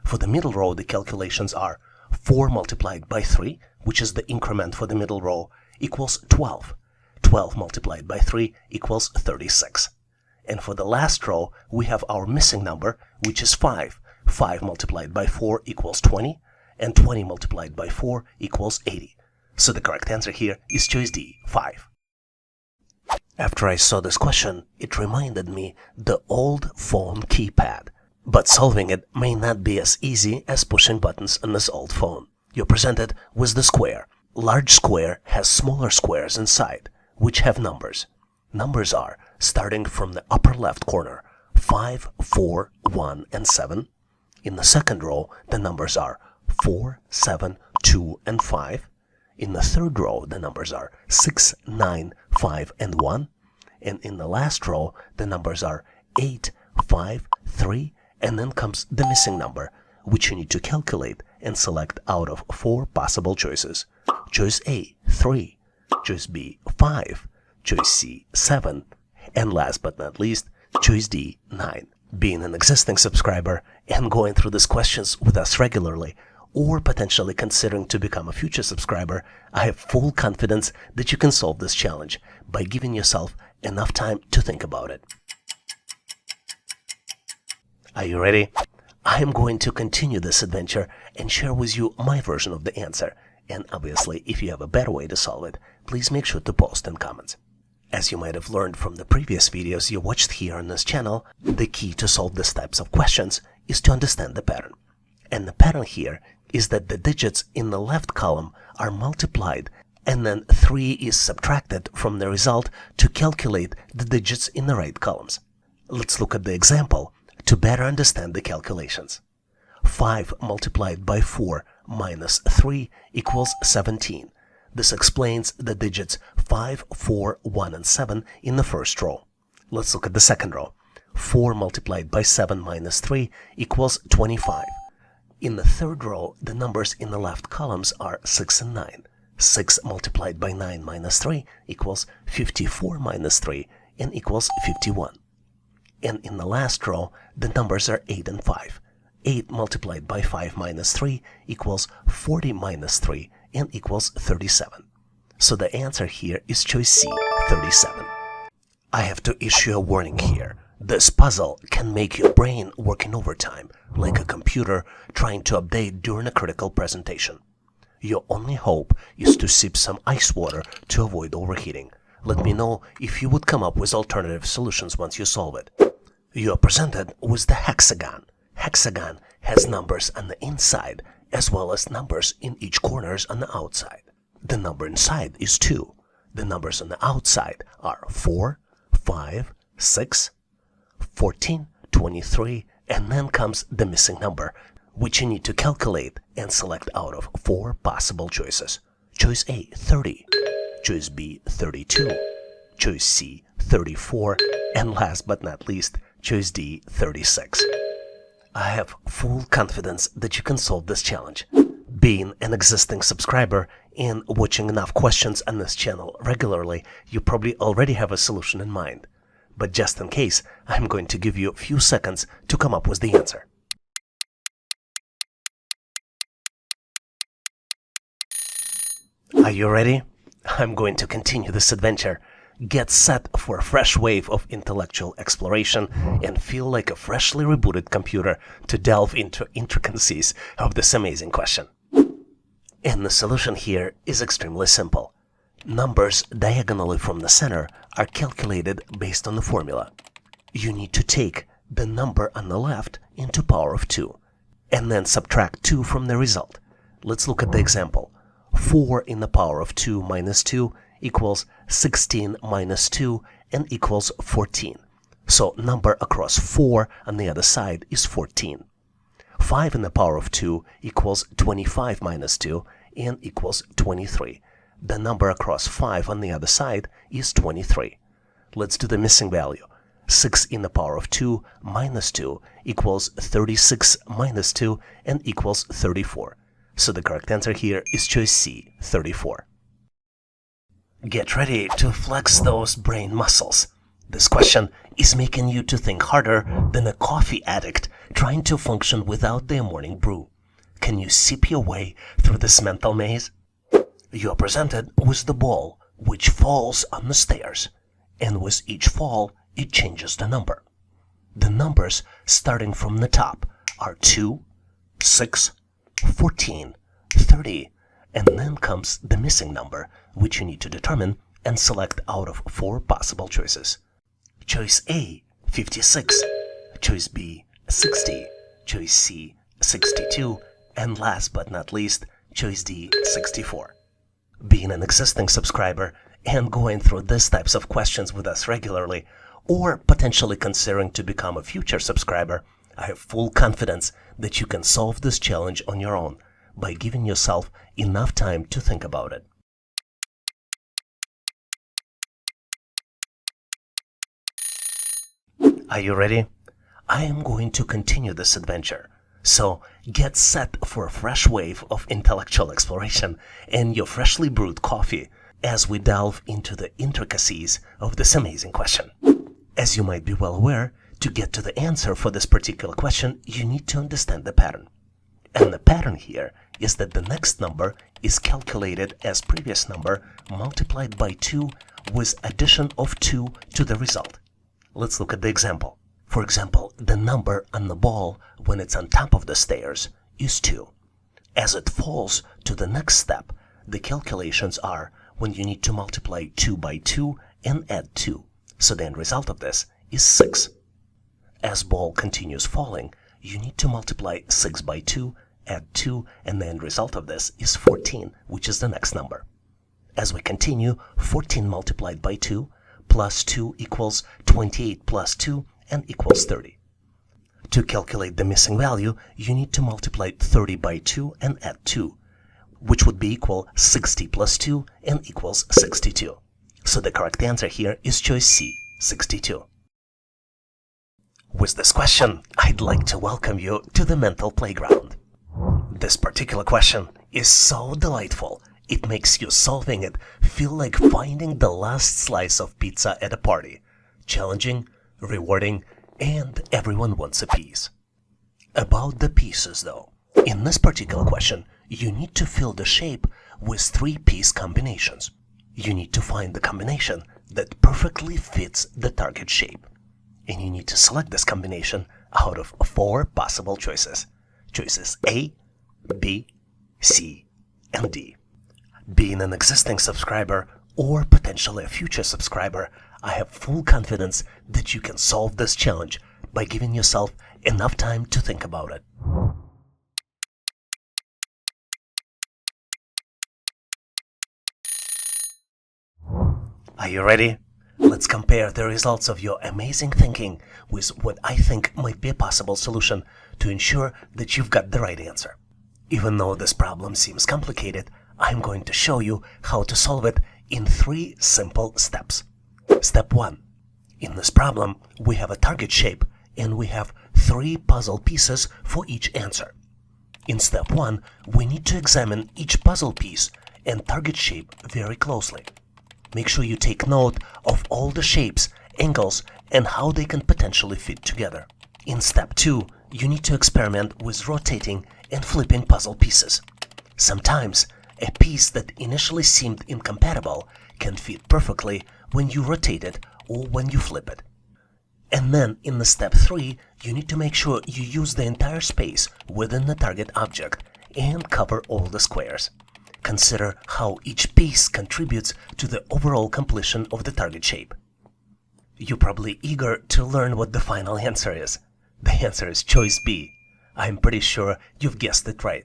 For the middle row, the calculations are 4 multiplied by 3, which is the increment for the middle row, equals 12. 12 multiplied by 3 equals 36. And for the last row, we have our missing number, which is 5. 5 multiplied by 4 equals 20, and 20 multiplied by 4 equals 80. So the correct answer here is choice D, 5. After I saw this question, it reminded me the old phone keypad. But solving it may not be as easy as pushing buttons on this old phone. You're presented with the square. Large square has smaller squares inside, which have numbers. Numbers are, starting from the upper left corner, 5, 4, 1, and 7. In the second row, the numbers are 4, 7, 2, and 5. In the third row, the numbers are 6, 9, 5, and 1. And in the last row, the numbers are 8, 5, 3, and then comes the missing number, which you need to calculate and select out of 4 possible choices. Choice A, 3, choice B, 5, choice C, 7, and last but not least, choice D, 9. Being an existing subscriber and going through these questions with us regularly, or potentially considering to become a future subscriber, I have full confidence that you can solve this challenge by giving yourself enough time to think about it. Are you ready? I am going to continue this adventure and share with you my version of the answer. And obviously, if you have a better way to solve it, please make sure to post in comments. As you might have learned from the previous videos you watched here on this channel, the key to solve these types of questions is to understand the pattern. And the pattern here is that the digits in the left column are multiplied and then 3 is subtracted from the result to calculate the digits in the right columns. Let's look at the example to better understand the calculations. 5 multiplied by 4 minus 3 equals 17. This explains the digits 5, 4, 1, and 7 in the first row. Let's look at the second row. 4 multiplied by 7 minus 3 equals 25. In the third row, the numbers in the left columns are 6 and 9. 6 multiplied by 9 minus 3 equals 54 minus 3 and equals 51. And in the last row, the numbers are 8 and 5. 8 multiplied by 5 minus 3 equals 40 minus 3 and equals 37. So the answer here is choice C, 37. I have to issue a warning here. This puzzle can make your brain working overtime, like a computer trying to update during a critical presentation. Your only hope is to sip some ice water to avoid overheating. Let me know if you would come up with alternative solutions once you solve it. You are presented with the hexagon. Hexagon has numbers on the inside as well as numbers in each corners on the outside. The number inside is 2. The numbers on the outside are 4, 5, 6, 14, 23, and then comes the missing number, which you need to calculate and select out of 4 possible choices. Choice A, 30. Choice B, 32. Choice C, 34. And last but not least, choice D, 36. I have full confidence that you can solve this challenge. Being an existing subscriber and watching enough questions on this channel regularly, you probably already have a solution in mind. But just in case, I'm going to give you a few seconds to come up with the answer. Are you ready? I'm going to continue this adventure. Get set for a fresh wave of intellectual exploration and feel like a freshly rebooted computer to delve into intricacies of this amazing question. And the solution here is extremely simple. Numbers diagonally from the center are calculated based on the formula. You need to take the number on the left into power of 2 and then subtract 2 from the result. Let's look at the example. 4 in the power of 2 minus 2 equals 16 minus 2 and equals 14. So number across 4 on the other side is 14. 5 in the power of 2 equals 25 minus 2 and equals 23. The number across 5 on the other side is 23. Let's do the missing value. 6 in the power of 2 minus 2 equals 36 minus 2 and equals 34. So the correct answer here is choice C, 34. Get ready to flex those brain muscles. This question is making you to think harder than a coffee addict trying to function without their morning brew. Can you sip your way through this mental maze? You are presented with the ball, which falls on the stairs, and with each fall, it changes the number. The numbers starting from the top are 2, 6, 14, 30, and then comes the missing number, which you need to determine and select out of 4 possible choices. Choice A, 56, choice B, 60, choice C, 62, and last but not least, choice D, 64. Being an existing subscriber and going through these types of questions with us regularly, or potentially considering to become a future subscriber, I have full confidence that you can solve this challenge on your own by giving yourself enough time to think about it. Are you ready? I am going to continue this adventure. So get set for a fresh wave of intellectual exploration and your freshly brewed coffee as we delve into the intricacies of this amazing question. As you might be well aware, to get to the answer for this particular question, you need to understand the pattern. And the pattern here is that the next number is calculated as previous number multiplied by 2 with addition of 2 to the result. Let's look at the example. For example, the number on the ball when it's on top of the stairs is 2. As it falls to the next step, the calculations are when you need to multiply 2 by 2 and add 2. So the end result of this is 6. As ball continues falling, you need to multiply 6 by 2, add 2, and the end result of this is 14, which is the next number. As we continue, 14 multiplied by 2 plus 2 equals 28 plus 2 and equals 30. To calculate the missing value, you need to multiply 30 by 2 and add 2, which would be equal 60 plus 2 and equals 62. So the correct answer here is choice C, 62. With this question, I'd like to welcome you to the mental playground. This particular question is so delightful, it makes you solving it feel like finding the last slice of pizza at a party. Challenging, rewarding, and everyone wants a piece. About the pieces though, in this particular question, you need to fill the shape with 3 piece combinations. You need to find the combination that perfectly fits the target shape. And you need to select this combination out of 4 possible choices. Choices A, B, C, and D. Being an existing subscriber or potentially a future subscriber, I have full confidence that you can solve this challenge by giving yourself enough time to think about it. Are you ready? Let's compare the results of your amazing thinking with what I think might be a possible solution to ensure that you've got the right answer. Even though this problem seems complicated, I'm going to show you how to solve it in 3 simple steps. Step 1. In this problem, we have a target shape and we have 3 puzzle pieces for each answer. In step 1, we need to examine each puzzle piece and target shape very closely. Make sure you take note of all the shapes, angles, and how they can potentially fit together. In step 2, you need to experiment with rotating and flipping puzzle pieces. Sometimes, a piece that initially seemed incompatible can fit perfectly when you rotate it or when you flip it. And then in the step 3, you need to make sure you use the entire space within the target object and cover all the squares. Consider how each piece contributes to the overall completion of the target shape. You're probably eager to learn what the final answer is. The answer is choice B. I'm pretty sure you've guessed it right.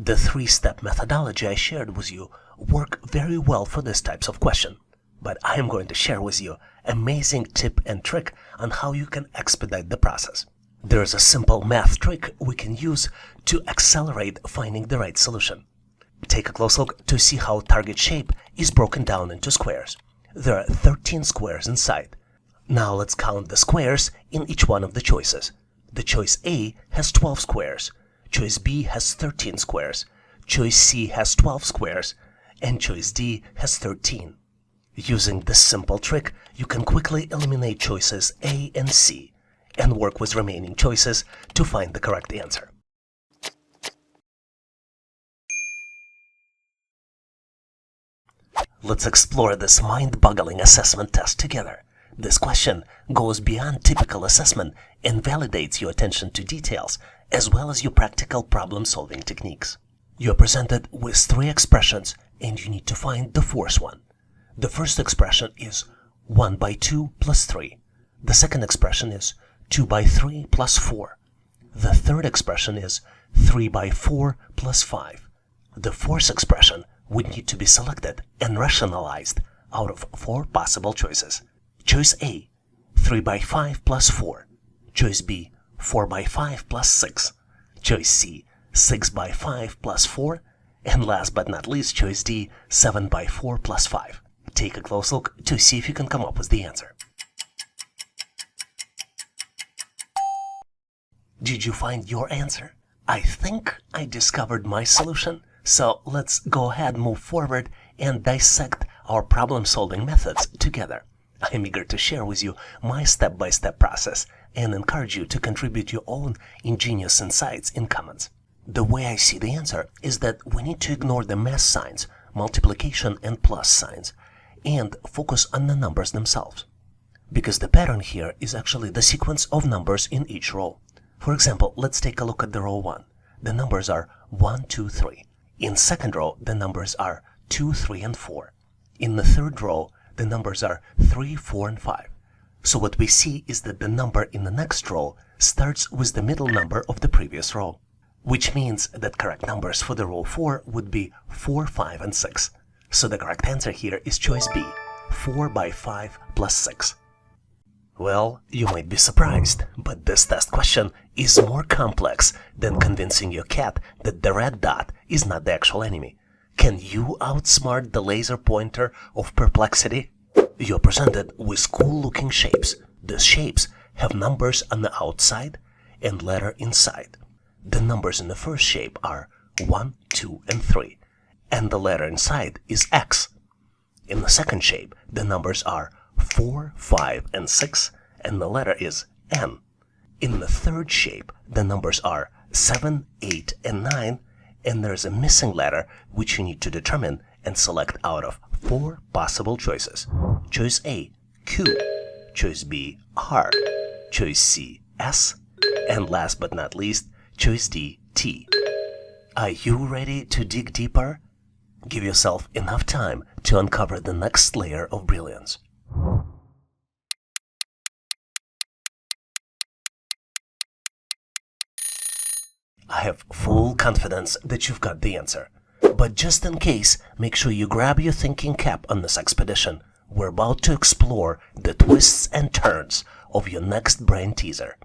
The 3-step methodology I shared with you work very well for these types of question, but I am going to share with you an amazing tip and trick on how you can expedite the process. There is a simple math trick we can use to accelerate finding the right solution. Take a close look to see how target shape is broken down into squares. There are 13 squares inside. Now let's count the squares in each one of the choices. The choice A has 12 squares, choice B has 13 squares, choice C has 12 squares, and choice D has 13. Using this simple trick, you can quickly eliminate choices A and C and work with remaining choices to find the correct answer. Let's explore this mind-boggling assessment test together. This question goes beyond typical assessment and validates your attention to details as well as your practical problem-solving techniques. You're presented with 3 expressions and you need to find the 4th one. The first expression is 1 by 2 plus 3. The second expression is 2 by 3 plus 4. The third expression is 3 by 4 plus 5. The 4th expression would need to be selected and rationalized out of 4 possible choices. Choice A, 3 by 5 plus 4. Choice B, 4 by 5 plus 6. Choice C, 6 by 5 plus 4. And last but not least, choice D, 7 by 4 plus 5. Take a close look to see if you can come up with the answer. Did you find your answer? I think I discovered my solution, so let's go ahead, move forward, and dissect our problem-solving methods together. I'm eager to share with you my step-by-step process and encourage you to contribute your own ingenious insights in comments. The way I see the answer is that we need to ignore the mass signs, multiplication and plus signs, and focus on the numbers themselves. Because the pattern here is actually the sequence of numbers in each row. For example, let's take a look at the row 1. The numbers are 1, 2, 3. In second row, the numbers are 2, 3, and 4. In the third row, the numbers are 3, 4, and 5. So what we see is that the number in the next row starts with the middle number of the previous row, which means that correct numbers for the row 4 would be 4, 5, and 6. So the correct answer here is choice B, 4 by 5 plus 6. Well, you might be surprised, but this test question is more complex than convincing your cat that the red dot is not the actual enemy. Can you outsmart the laser pointer of perplexity? You're presented with cool-looking shapes. These shapes have numbers on the outside and letter inside. The numbers in the first shape are 1, 2, and 3, and the letter inside is X. In the second shape, the numbers are 4, 5, and 6, and the letter is N. In the third shape, the numbers are 7, 8, and 9, and there's a missing letter which you need to determine and select out of 4 possible choices. Choice A, Q. Choice B, R. Choice C, S. And last but not least, choice D, T. Are you ready to dig deeper? Give yourself enough time to uncover the next layer of brilliance. I have full confidence that you've got the answer. But just in case, make sure you grab your thinking cap on this expedition. We're about to explore the twists and turns of your next brain teaser.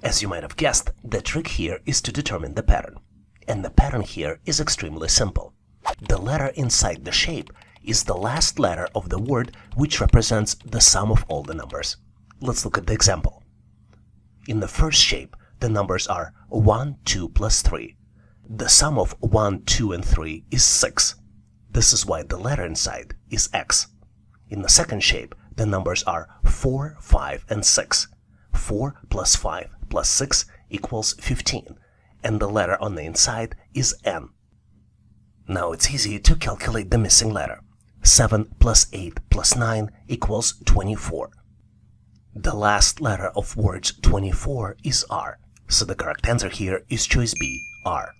As you might have guessed, the trick here is to determine the pattern. And the pattern here is extremely simple. The letter inside the shape is the last letter of the word which represents the sum of all the numbers. Let's look at the example. In the first shape, the numbers are 1, 2 plus 3. The sum of 1, 2, and 3 is 6. This is why the letter inside is X. In the second shape, the numbers are 4, 5, and 6. 4 plus 5 plus 6 equals 15, and the letter on the inside is N. Now it's easy to calculate the missing letter. 7 plus 8 plus 9 equals 24. The last letter of words 24 is R, so the correct answer here is choice B, R.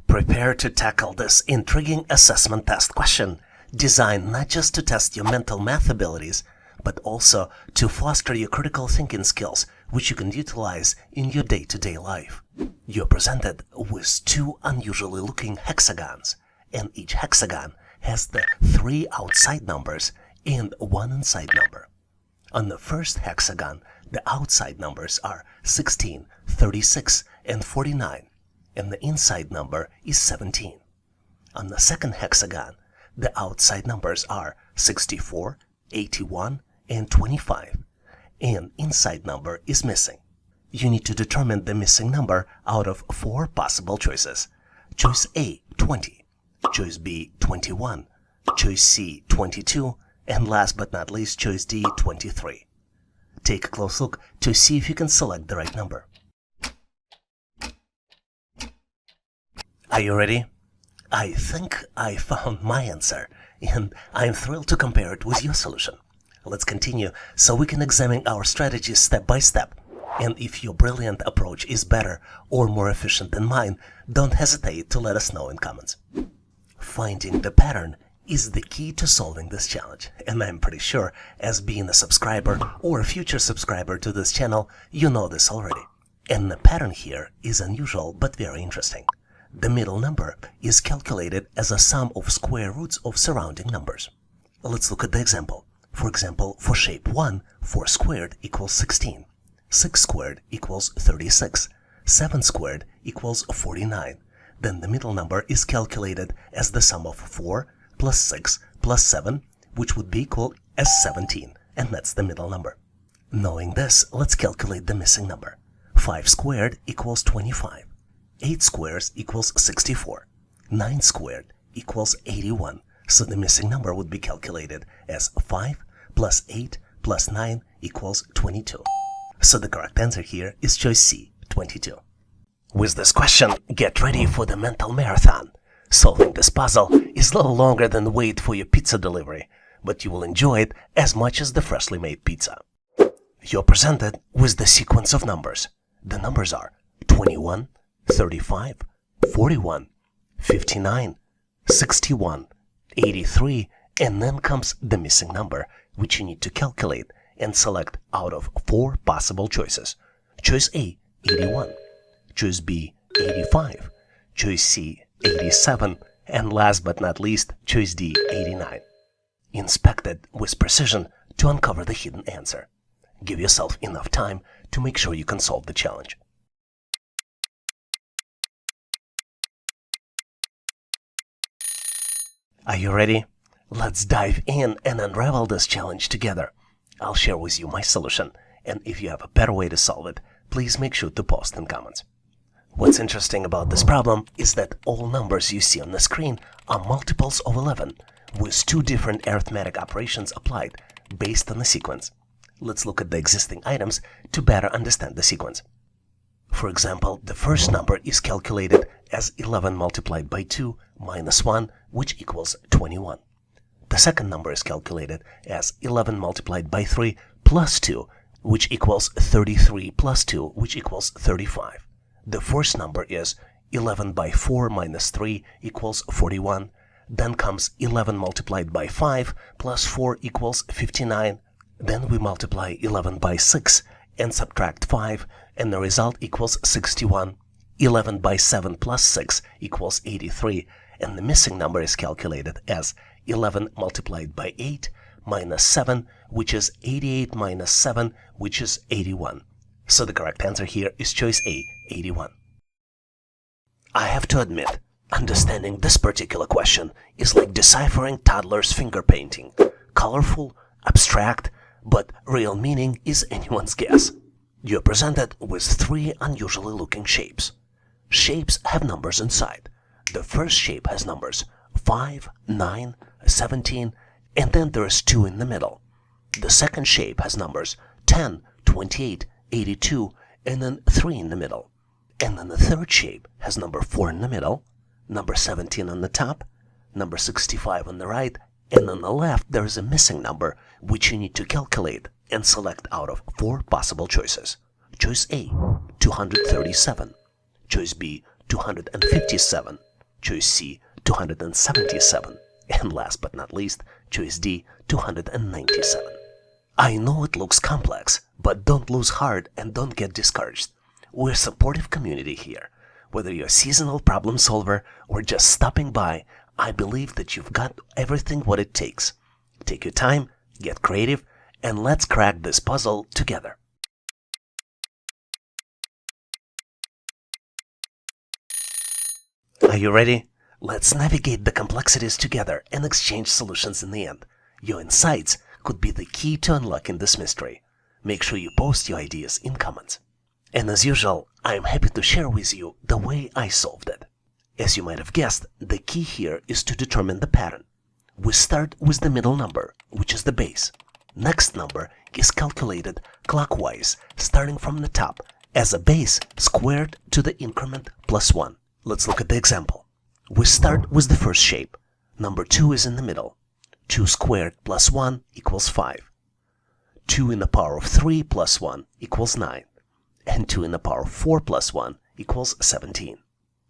Prepare to tackle this intriguing assessment test question, designed not just to test your mental math abilities, but also to foster your critical thinking skills, which you can utilize in your day-to-day life. You're presented with 2 unusually looking hexagons, and each hexagon has the 3 outside numbers and 1 inside number. On the first hexagon, the outside numbers are 16, 36, and 49, and the inside number is 17. On the second hexagon, the outside numbers are 64, 81, and 25, and inside number is missing. You need to determine the missing number out of 4 possible choices. Choice A, 20. Choice B, 21. Choice C, 22. And last but not least, choice D, 23. Take a close look to see if you can select the right number. Are you ready? I think I found my answer, and I'm thrilled to compare it with your solution. Let's continue so we can examine our strategies step by step. And if your brilliant approach is better or more efficient than mine, don't hesitate to let us know in comments. Finding the pattern is the key to solving this challenge, and I'm pretty sure, as being a subscriber or a future subscriber to this channel, you know this already. And the pattern here is unusual but very interesting. The middle number is calculated as a sum of square roots of surrounding numbers. Let's look at the example. For example, for shape 1, 4 squared equals 16. 6 squared equals 36. 7 squared equals 49. Then the middle number is calculated as the sum of 4 plus 6 plus 7, which would be equal as 17, and that's the middle number. Knowing this, let's calculate the missing number. 5 squared equals 25. 8 squares equals 64. 9 squared equals 81. So the missing number would be calculated as 5 plus 8 plus 9 equals 22. So the correct answer here is choice C, 22. With this question, get ready for the mental marathon. Solving this puzzle is a little longer than the wait for your pizza delivery, but you will enjoy it as much as the freshly made pizza. You're presented with the sequence of numbers. The numbers are 21, 35, 41, 59, 61, 83, and then comes the missing number, which you need to calculate and select out of 4 possible choices. Choice A, 81. Choice B, 85. Choice C, 87. And last but not least, choice D, 89. Inspect it with precision to uncover the hidden answer. Give yourself enough time to make sure you can solve the challenge. Are you ready? Let's dive in and unravel this challenge together. I'll share with you my solution, and if you have a better way to solve it, please make sure to post in comments. What's interesting about this problem is that all numbers you see on the screen are multiples of 11, with 2 different arithmetic operations applied based on the sequence. Let's look at the existing items to better understand the sequence. For example, the first number is calculated as 11 multiplied by 2 minus 1, which equals 21. The second number is calculated as 11 multiplied by 3 plus 2, which equals 33 plus 2, which equals 35. The first number is 11 by 4 minus 3 equals 41. Then comes 11 multiplied by 5 plus 4 equals 59. Then we multiply 11 by 6 and subtract 5, and the result equals 61. 11 by 7 plus 6 equals 83, and the missing number is calculated as 11 multiplied by 8 minus 7, which is 88 minus 7, which is 81. So the correct answer here is choice A, 81. I have to admit, understanding this particular question is like deciphering toddler's finger painting. Colorful, abstract, but real meaning is anyone's guess. You're presented with 3 unusually looking shapes. Shapes have numbers inside. The first shape has numbers 5, 9, 17, and then there's 2 in the middle. The second shape has numbers 10, 28, 82, and then 3 in the middle. And then the third shape has number 4 in the middle, number 17 on the top, number 65 on the right, and on the left there is a missing number which you need to calculate and select out of 4 possible choices. Choice A, 237. Choice B, 257. Choice C, 277. And last but not least, choice D, 297. I know it looks complex, but don't lose heart and don't get discouraged. We're a supportive community here. Whether you're a seasonal problem solver or just stopping by, I believe that you've got everything what it takes. Take your time, get creative, and let's crack this puzzle together. Are you ready? Let's navigate the complexities together and exchange solutions in the end. Your insights could be the key to unlocking this mystery. Make sure you post your ideas in comments. And as usual, I am happy to share with you the way I solved it. As you might have guessed, the key here is to determine the pattern. We start with the middle number, which is the base. Next number is calculated clockwise, starting from the top, as a base squared to the increment plus 1. Let's look at the example. We start with the first shape. Number 2 is in the middle. 2 squared plus 1 equals 5. 2 in the power of 3 plus 1 equals 9. And 2 in the power of 4 plus 1 equals 17.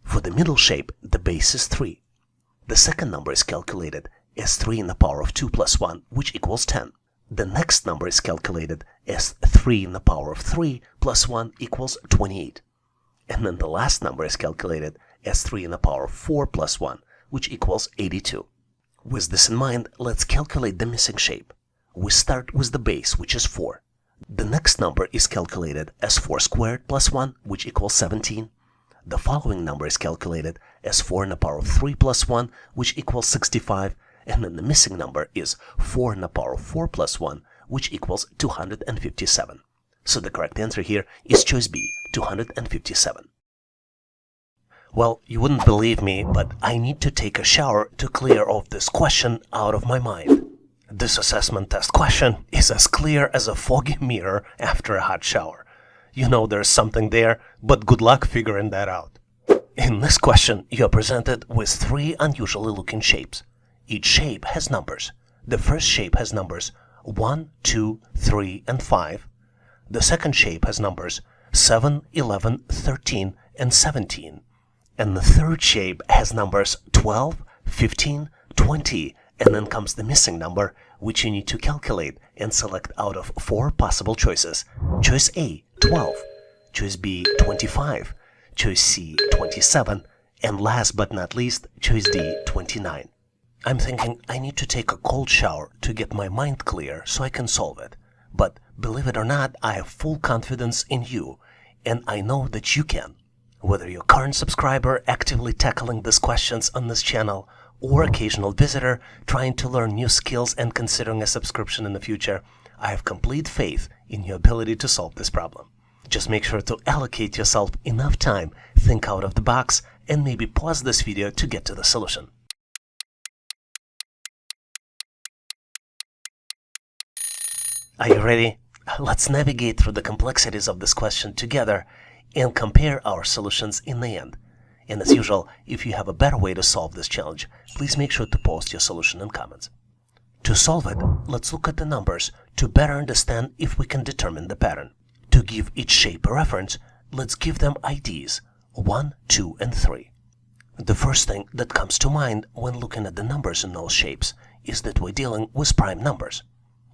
For the middle shape, the base is 3. The second number is calculated as 3 in the power of 2 plus 1, which equals 10. The next number is calculated as 3 in the power of 3 plus 1 equals 28. And then the last number is calculated as 3 in the power of 4 plus 1, which equals 82. With this in mind, let's calculate the missing shape. We start with the base, which is 4. The next number is calculated as 4 squared plus 1, which equals 17. The following number is calculated as 4 in the power of 3 plus 1, which equals 65. And then the missing number is 4 in the power of 4 plus 1, which equals 257. So the correct answer here is choice B, 257. Well, you wouldn't believe me, but I need to take a shower to clear off this question out of my mind. This assessment test question is as clear as a foggy mirror after a hot shower. You know there's something there, but good luck figuring that out. In this question, you are presented with 3 unusually looking shapes. Each shape has numbers. The first shape has numbers 1, 2, 3, and 5. The second shape has numbers 7, 11, 13, and 17. And the third shape has numbers 12, 15, 20, and then comes the missing number, which you need to calculate and select out of 4 possible choices. Choice A, 12. Choice B, 25. Choice C, 27. And last but not least, choice D, 29. I'm thinking I need to take a cold shower to get my mind clear so I can solve it. But believe it or not, I have full confidence in you, and I know that you can. Whether you're a current subscriber actively tackling these questions on this channel, or occasional visitor trying to learn new skills and considering a subscription in the future, I have complete faith in your ability to solve this problem. Just make sure to allocate yourself enough time, think out of the box, and maybe pause this video to get to the solution. Are you ready? Let's navigate through the complexities of this question together and compare our solutions in the end. And as usual, if you have a better way to solve this challenge, please make sure to post your solution in comments. To solve it, let's look at the numbers to better understand if we can determine the pattern. To give each shape a reference, let's give them IDs 1, 2, and 3. The first thing that comes to mind when looking at the numbers in those shapes is that we're dealing with prime numbers.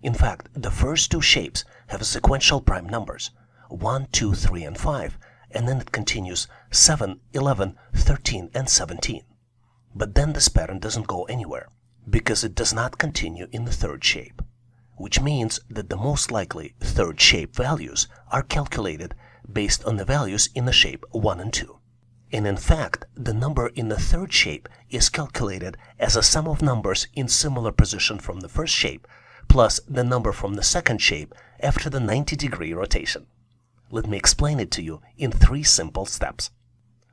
In fact, the first 2 shapes have sequential prime numbers 1, 2, 3, and 5, and then it continues 7, 11, 13, and 17. But then this pattern doesn't go anywhere, because it does not continue in the third shape, which means that the most likely third shape values are calculated based on the values in the shape 1 and 2. And in fact, the number in the third shape is calculated as a sum of numbers in similar position from the first shape, plus the number from the second shape after the 90-degree rotation. Let me explain it to you in 3 simple steps.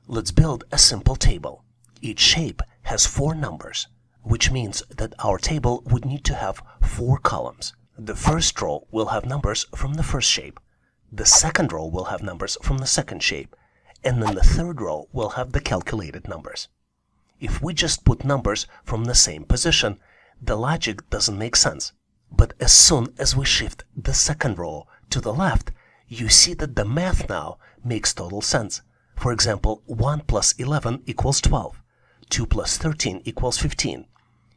Let's build a simple table. Each shape has 4 numbers, which means that our table would need to have 4 columns. The first row will have numbers from the first shape, the second row will have numbers from the second shape, and then the third row will have the calculated numbers. If we just put numbers from the same position, the logic doesn't make sense. But as soon as we shift the second row to the left, you see that the math now makes total sense. For example, 1 plus 11 equals 12, 2 plus 13 equals 15,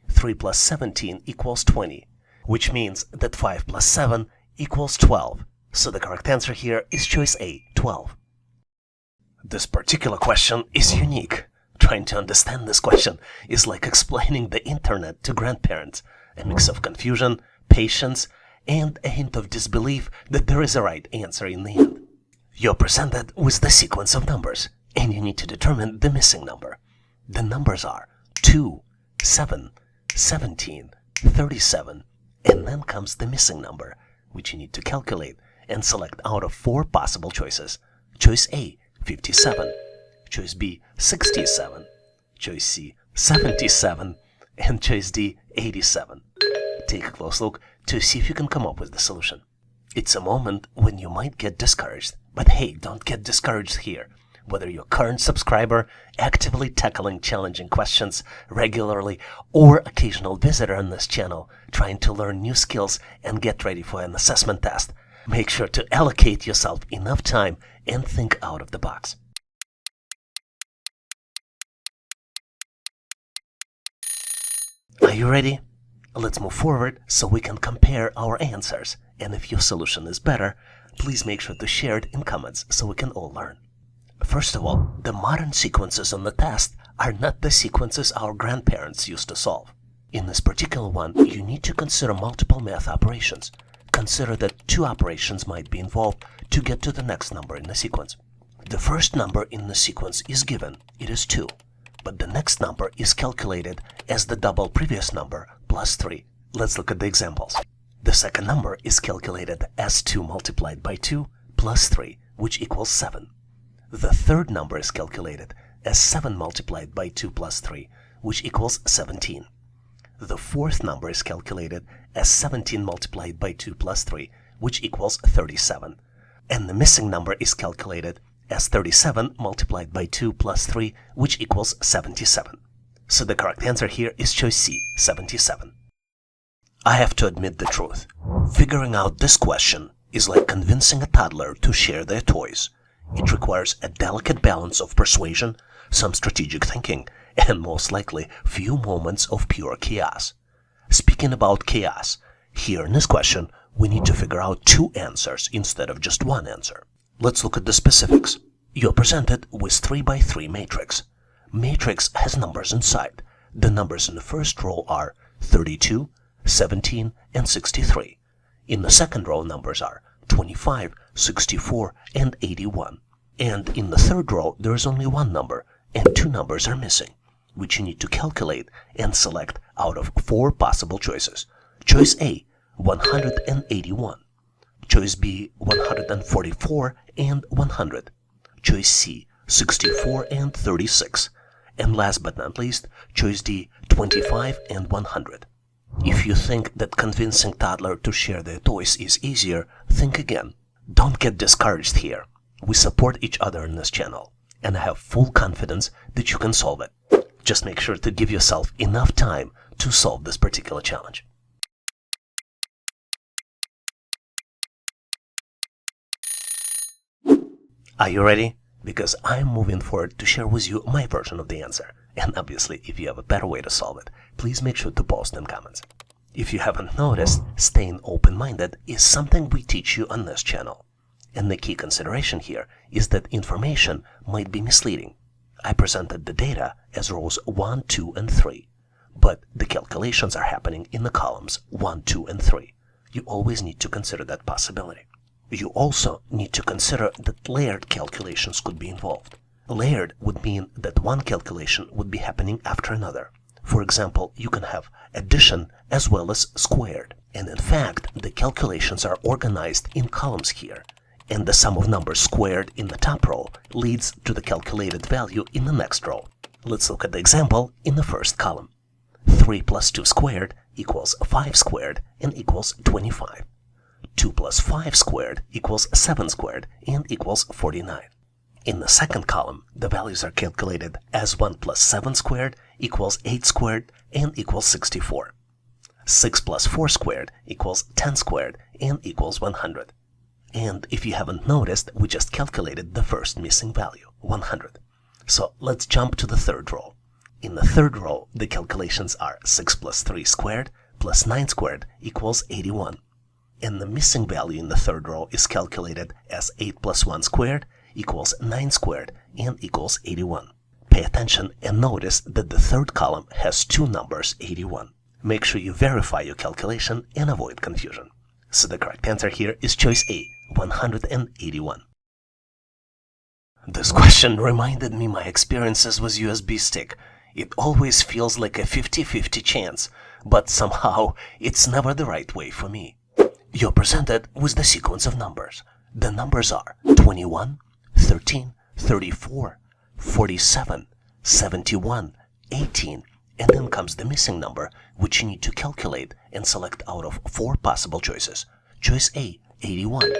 3 plus 17 equals 20, which means that 5 plus 7 equals 12. So the correct answer here is choice A, 12. This particular question is unique. Trying to understand this question is like explaining the internet to grandparents, a mix of confusion, patience, and a hint of disbelief that there is a right answer in the end. You're presented with the sequence of numbers, and you need to determine the missing number. The numbers are 2, 7, 17, 37, and then comes the missing number, which you need to calculate and select out of 4 possible choices. Choice A, 57, choice B, 67, choice C, 77, and choice D, 87. Take a close look to see if you can come up with the solution. It's a moment when you might get discouraged, but hey, don't get discouraged here. Whether you're a current subscriber, actively tackling challenging questions regularly, or occasional visitor on this channel trying to learn new skills and get ready for an assessment test, make sure to allocate yourself enough time and think out of the box. Are you ready? Let's move forward so we can compare our answers, and if your solution is better, please make sure to share it in comments so we can all learn. First of all, the modern sequences on the test are not the sequences our grandparents used to solve. In this particular one, you need to consider multiple math operations. Consider that 2 operations might be involved to get to the next number in the sequence. The first number in the sequence is given, it is 2, but the next number is calculated as the double previous number plus 3. Let's look at the examples. The second number is calculated as 2 multiplied by 2 plus 3, which equals 7. The third number is calculated as 7 multiplied by 2 plus 3, which equals 17. The fourth number is calculated as 17 multiplied by 2 plus 3, which equals 37. And the missing number is calculated as 37 multiplied by 2 plus 3, which equals 77. So the correct answer here is choice C, 77. I have to admit the truth. Figuring out this question is like convincing a toddler to share their toys. It requires a delicate balance of persuasion, some strategic thinking, and most likely few moments of pure chaos. Speaking about chaos, here in this question, we need to figure out 2 answers instead of just 1 answer. Let's look at the specifics. You're presented with 3 by 3 matrix. Matrix has numbers inside. The numbers in the first row are 32, 17, and 63. In the second row, numbers are 25, 64, and 81. And in the third row, there is only 1 number, and 2 numbers are missing, which you need to calculate and select out of 4 possible choices. Choice A, 181. Choice B, 144 and 100. Choice C, 64 and 36. And last but not least, choice D, 25 and 100. If you think that convincing toddler to share their toys is easier, think again. Don't get discouraged here. We support each other in this channel, and I have full confidence that you can solve it. Just make sure to give yourself enough time to solve this particular challenge. Are you ready? Because I'm moving forward to share with you my version of the answer. And obviously, if you have a better way to solve it, please make sure to post in comments. If you haven't noticed, staying open-minded is something we teach you on this channel. And the key consideration here is that information might be misleading. I presented the data as rows 1, 2, and 3. But the calculations are happening in the columns 1, 2, and 3. You always need to consider that possibility. You also need to consider that layered calculations could be involved. Layered would mean that one calculation would be happening after another. For example, you can have addition as well as squared. And in fact, the calculations are organized in columns here. And the sum of numbers squared in the top row leads to the calculated value in the next row. Let's look at the example in the first column. 3 plus 2 squared equals 5 squared and equals 25. 2 plus 5 squared equals 7 squared and equals 49. In the second column, the values are calculated as 1 plus 7 squared equals 8 squared and equals 64. 6 plus 4 squared equals 10 squared and equals 100. And if you haven't noticed, we just calculated the first missing value, 100. So let's jump to the third row. In the third row, the calculations are 6 plus 3 squared plus 9 squared equals 81. And the missing value in the third row is calculated as 8 plus 1 squared equals 9 squared and equals 81. Pay attention and notice that the third column has 2 numbers, 81. Make sure you verify your calculation and avoid confusion. So the correct answer here is choice A, 181. This question reminded me my experiences with USB stick. It always feels like a 50-50 chance, but somehow it's never the right way for me. You're presented with the sequence of numbers. The numbers are 21, 13, 34, 47, 71, 18, and then comes the missing number, which you need to calculate and select out of 4 possible choices. Choice A, 81.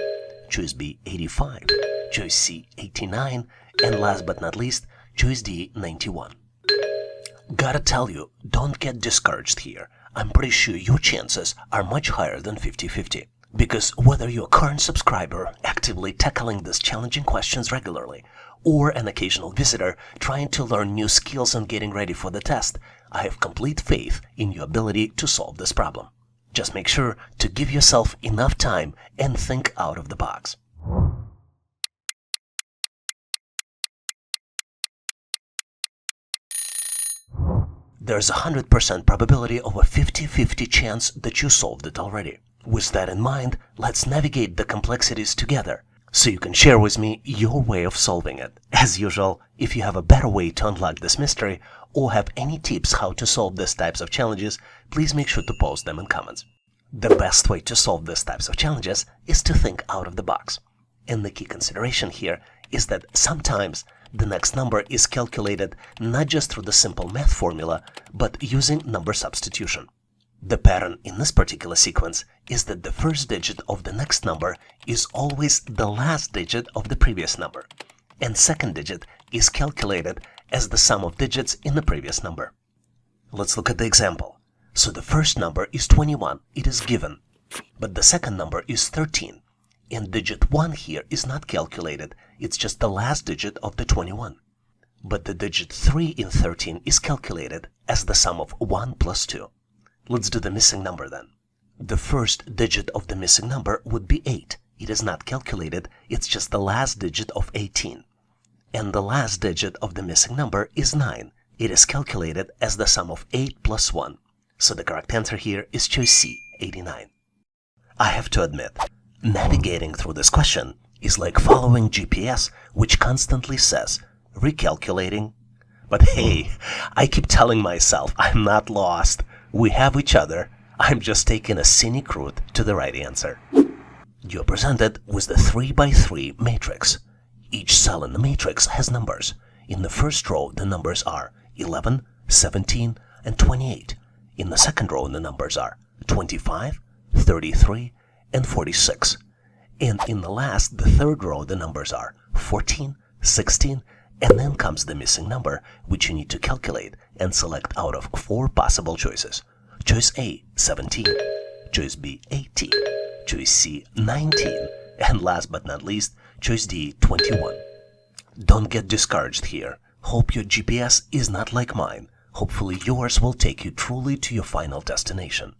Choice B, 85. Choice C, 89. And last but not least, choice D, 91. Gotta tell you, don't get discouraged here. I'm pretty sure your chances are much higher than 50-50. Because whether you're a current subscriber actively tackling these challenging questions regularly, or an occasional visitor trying to learn new skills and getting ready for the test, I have complete faith in your ability to solve this problem. Just make sure to give yourself enough time and think out of the box. There's a 100% probability of a 50-50 chance that you solved it already. With that in mind, let's navigate the complexities together, so you can share with me your way of solving it. As usual, if you have a better way to unlock this mystery, or have any tips how to solve these types of challenges, please make sure to post them in comments. The best way to solve these types of challenges is to think out of the box. And the key consideration here is that sometimes the next number is calculated not just through the simple math formula, but using number substitution. The pattern in this particular sequence is that the first digit of the next number is always the last digit of the previous number, and second digit is calculated as the sum of digits in the previous number. Let's look at the example. So the first number is 21, it is given, but the second number is 13, and digit 1 here is not calculated, it's just the last digit of the 21. But the digit 3 in 13 is calculated as the sum of 1 plus 2. Let's do the missing number then. The first digit of the missing number would be 8. It is not calculated, it's just the last digit of 18. And the last digit of the missing number is 9. It is calculated as the sum of 8 plus 1. So the correct answer here is choice C, 89. I have to admit, navigating through this question is like following GPS, which constantly says, recalculating. But hey, I keep telling myself I'm not lost. We have each other. I'm just taking a scenic route to the right answer. You're presented with the 3x3 matrix. Each cell in the matrix has numbers. In the first row, the numbers are 11, 17, and 28. In the second row, the numbers are 25, 33, and 46. And in the last, the third row, the numbers are 14, 16, and then comes the missing number, which you need to calculate and select out of 4 possible choices. Choice A, 17. Choice B, 18. Choice C, 19. And last but not least, choice D, 21. Don't get discouraged here. Hope your GPS is not like mine. Hopefully yours will take you truly to your final destination.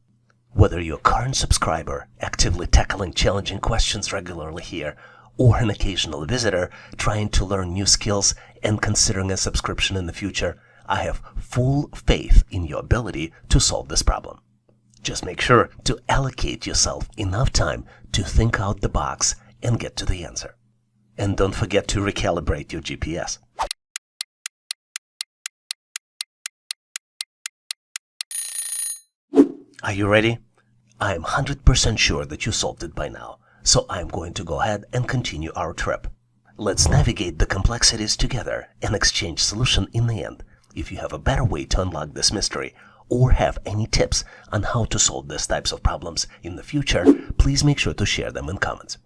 Whether you're a current subscriber, actively tackling challenging questions regularly here, or an occasional visitor trying to learn new skills and considering a subscription in the future, I have full faith in your ability to solve this problem. Just make sure to allocate yourself enough time to think out the box and get to the answer. And don't forget to recalibrate your GPS. Are you ready? I am 100% sure that you solved it by now, so I'm going to go ahead and continue our trip. Let's navigate the complexities together and exchange solution in the end. If you have a better way to unlock this mystery, or have any tips on how to solve these types of problems in the future, please make sure to share them in comments.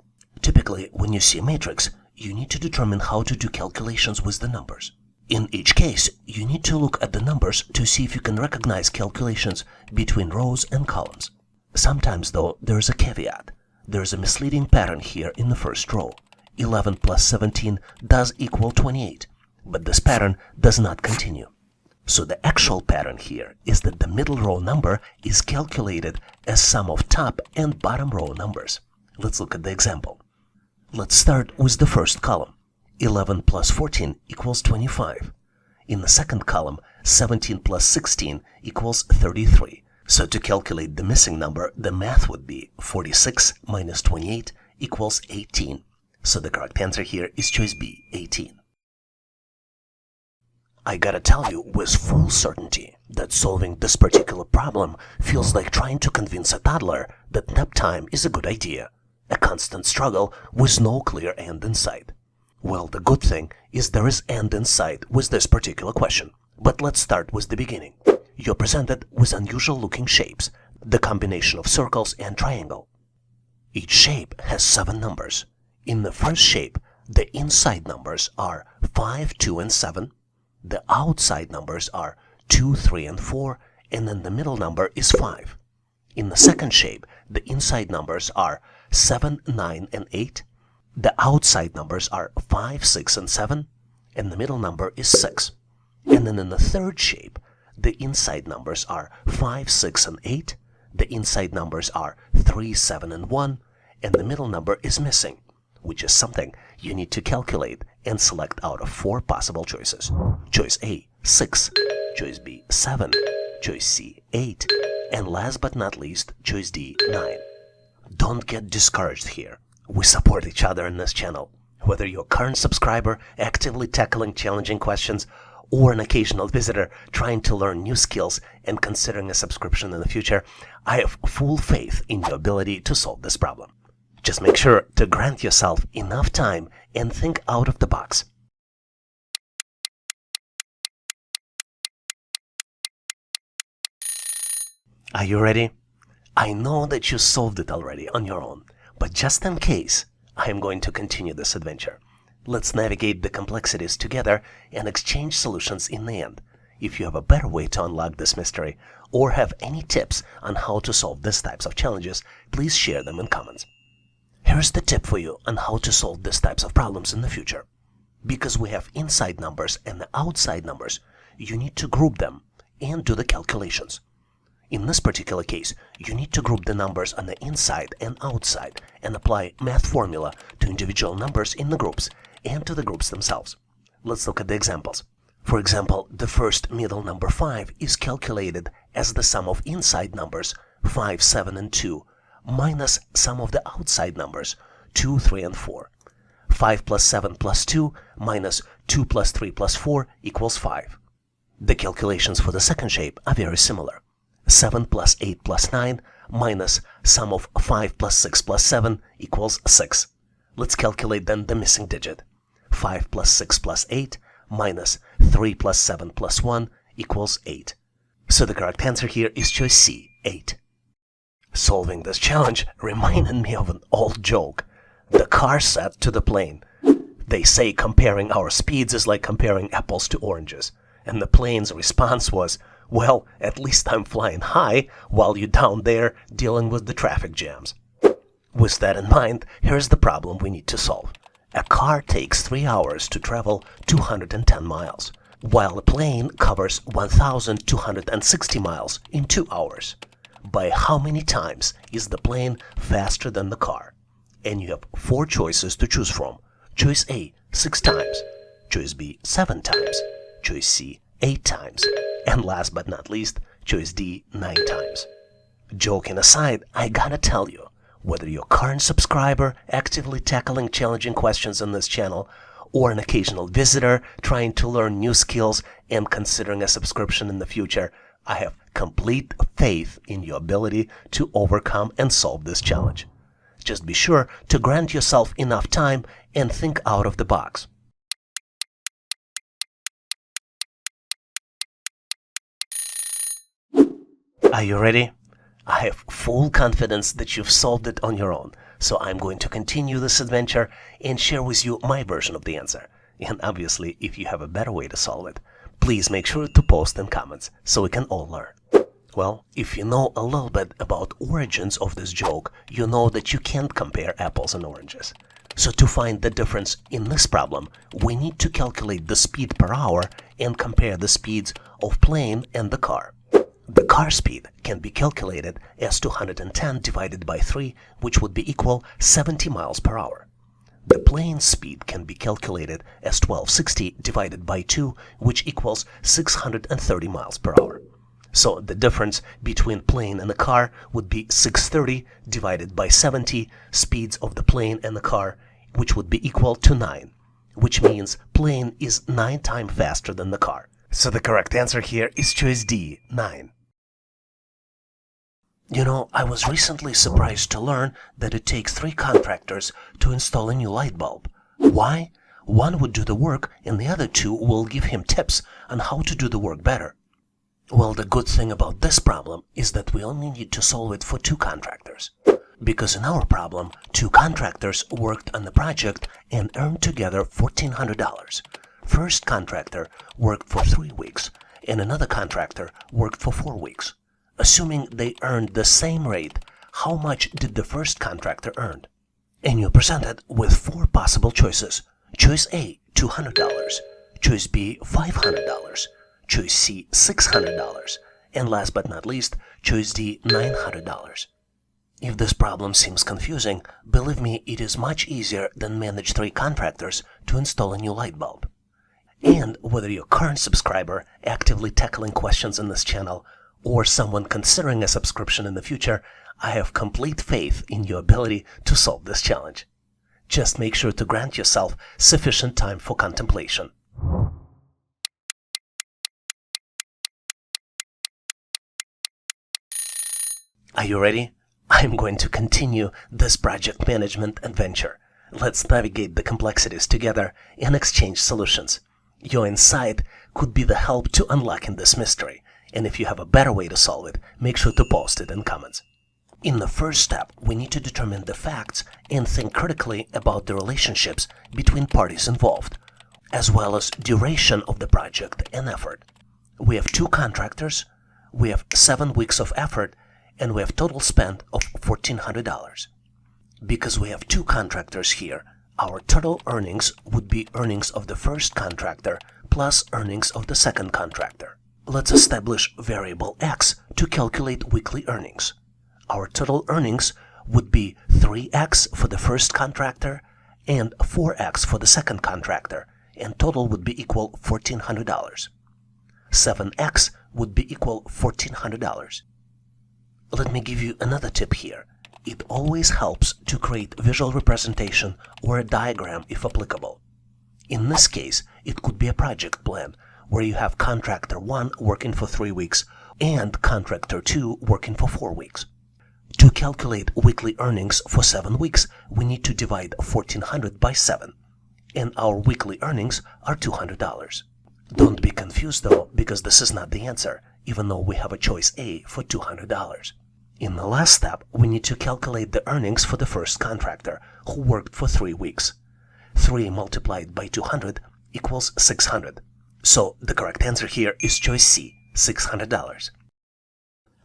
Typically, when you see a matrix, you need to determine how to do calculations with the numbers. In each case, you need to look at the numbers to see if you can recognize calculations between rows and columns. Sometimes, though, there is a caveat. There is a misleading pattern here in the first row. 11 plus 17 does equal 28, but this pattern does not continue. So the actual pattern here is that the middle row number is calculated as sum of top and bottom row numbers. Let's look at the example. Let's start with the first column. 11 plus 14 equals 25. In the second column, 17 plus 16 equals 33. So to calculate the missing number, the math would be 46 minus 28 equals 18. So the correct answer here is choice B, 18. I gotta tell you with full certainty that solving this particular problem feels like trying to convince a toddler that nap time is a good idea. A constant struggle with no clear end in sight. Well, the good thing is there is end in sight with this particular question. But let's start with the beginning. You're presented with unusual looking shapes, the combination of circles and triangle. Each shape has 7 numbers. In the first shape, the inside numbers are 5, 2, and 7. The outside numbers are 2, 3, and 4, and then the middle number is 5. In the second shape, the inside numbers are 7, 9, and 8. The outside numbers are 5, 6, and 7, and the middle number is 6. And then in the third shape, the inside numbers are 5, 6, and 8. The inside numbers are 3, 7, and 1, and the middle number is missing, which is something you need to calculate and select out of 4 possible choices. Choice A, 6. Choice B, 7. Choice C, 8. And last but not least, choice D, 9. Don't get discouraged here. We support each other in this channel. Whether you're a current subscriber, actively tackling challenging questions, or an occasional visitor trying to learn new skills and considering a subscription in the future, I have full faith in your ability to solve this problem. Just make sure to grant yourself enough time and think out of the box. Are you ready? I know that you solved it already on your own, but just in case, I am going to continue this adventure. Let's navigate the complexities together and exchange solutions in the end. If you have a better way to unlock this mystery or have any tips on how to solve these types of challenges, please share them in comments. Here's the tip for you on how to solve these types of problems in the future. Because we have inside numbers and the outside numbers, you need to group them and do the calculations. In this particular case, you need to group the numbers on the inside and outside and apply math formula to individual numbers in the groups and to the groups themselves. Let's look at the examples. For example, the first middle number 5 is calculated as the sum of inside numbers 5, 7, and 2 minus sum of the outside numbers 2, 3, and 4. 5 plus 7 plus 2 minus 2 plus 3 plus 4 equals 5. The calculations for the second shape are very similar. 7 plus 8 plus 9 minus sum of 5 plus 6 plus 7 equals 6. Let's calculate then the missing digit. 5 plus 6 plus 8 minus 3 plus 7 plus 1 equals 8. So the correct answer here is choice C, 8. Solving this challenge reminded me of an old joke. The car said to the plane, "They say comparing our speeds is like comparing apples to oranges." And the plane's response was, "Well, at least I'm flying high while you're down there dealing with the traffic jams." With that in mind, here's the problem we need to solve. A car takes 3 hours to travel 210 miles, while a plane covers 1,260 miles in 2 hours. By how many times is the plane faster than the car? And you have 4 choices to choose from. Choice A, 6 times. Choice B, 7 times. Choice C, 8 times. And last but not least, choice D, 9 times. Joking aside, I gotta tell you, whether you're a current subscriber actively tackling challenging questions on this channel, or an occasional visitor trying to learn new skills and considering a subscription in the future, I have complete faith in your ability to overcome and solve this challenge. Just be sure to grant yourself enough time and think out of the box. Are you ready? I have full confidence that you've solved it on your own, so I'm going to continue this adventure and share with you my version of the answer. And obviously, if you have a better way to solve it, please make sure to post in comments so we can all learn. Well, if you know a little bit about origins of this joke, you know that you can't compare apples and oranges. So to find the difference in this problem, we need to calculate the speed per hour and compare the speeds of plane and the car. The car speed can be calculated as 210 divided by 3, which would be equal 70 miles per hour. The plane speed can be calculated as 1260 divided by 2, which equals 630 miles per hour. So the difference between plane and the car would be 630 divided by 70 speeds of the plane and the car, which would be equal to 9, which means plane is 9 times faster than the car. So the correct answer here is choice D, 9. You know, I was recently surprised to learn that it takes 3 contractors to install a new light bulb. Why? One would do the work and the other 2 will give him tips on how to do the work better. Well, the good thing about this problem is that we only need to solve it for 2 contractors. Because in our problem, 2 contractors worked on the project and earned together $1,400. First contractor worked for 3 weeks and another contractor worked for 4 weeks. Assuming they earned the same rate, how much did the first contractor earn? And you're presented with 4 possible choices. Choice A, $200. Choice B, $500. Choice C, $600. And last but not least, choice D, $900. If this problem seems confusing, believe me, it is much easier than manage 3 contractors to install a new light bulb. And whether you're a current subscriber actively tackling questions in this channel, or someone considering a subscription in the future, I have complete faith in your ability to solve this challenge. Just make sure to grant yourself sufficient time for contemplation. Are you ready? I'm going to continue this project management adventure. Let's navigate the complexities together and exchange solutions. Your insight could be the help to unlocking this mystery, and if you have a better way to solve it, make sure to post it in comments. In the first step, we need to determine the facts and think critically about the relationships between parties involved, as well as duration of the project and effort. We have 2 contractors, we have 7 weeks of effort, and we have total spend of $1,400. Because we have 2 contractors here, our total earnings would be earnings of the first contractor plus earnings of the second contractor. Let's establish variable X to calculate weekly earnings. Our total earnings would be 3X for the first contractor and 4X for the second contractor, and total would be equal $1,400. 7X would be equal $1,400. Let me give you another tip here. It always helps to create visual representation or a diagram if applicable. In this case, it could be a project plan where you have contractor 1 working for 3 weeks and contractor 2 working for 4 weeks. To calculate weekly earnings for 7 weeks, we need to divide 1,400 by 7, and our weekly earnings are $200. Don't be confused though, because this is not the answer, even though we have a choice A for $200. In the last step, we need to calculate the earnings for the first contractor, who worked for 3 weeks. 3 multiplied by 200 equals 600. So the correct answer here is choice C, $600.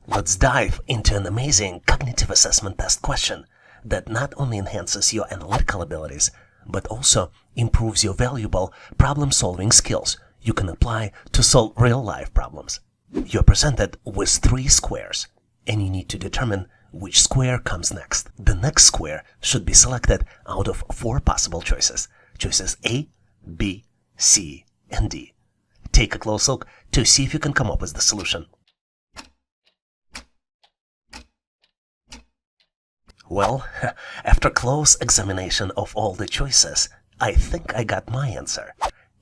Let's dive into an amazing cognitive assessment test question that not only enhances your analytical abilities, but also improves your valuable problem-solving skills you can apply to solve real-life problems. You're presented with 3 squares, and you need to determine which square comes next. The next square should be selected out of 4 possible choices. Choices A, B, C, and D. Take a close look to see if you can come up with the solution. Well, after close examination of all the choices, I think I got my answer.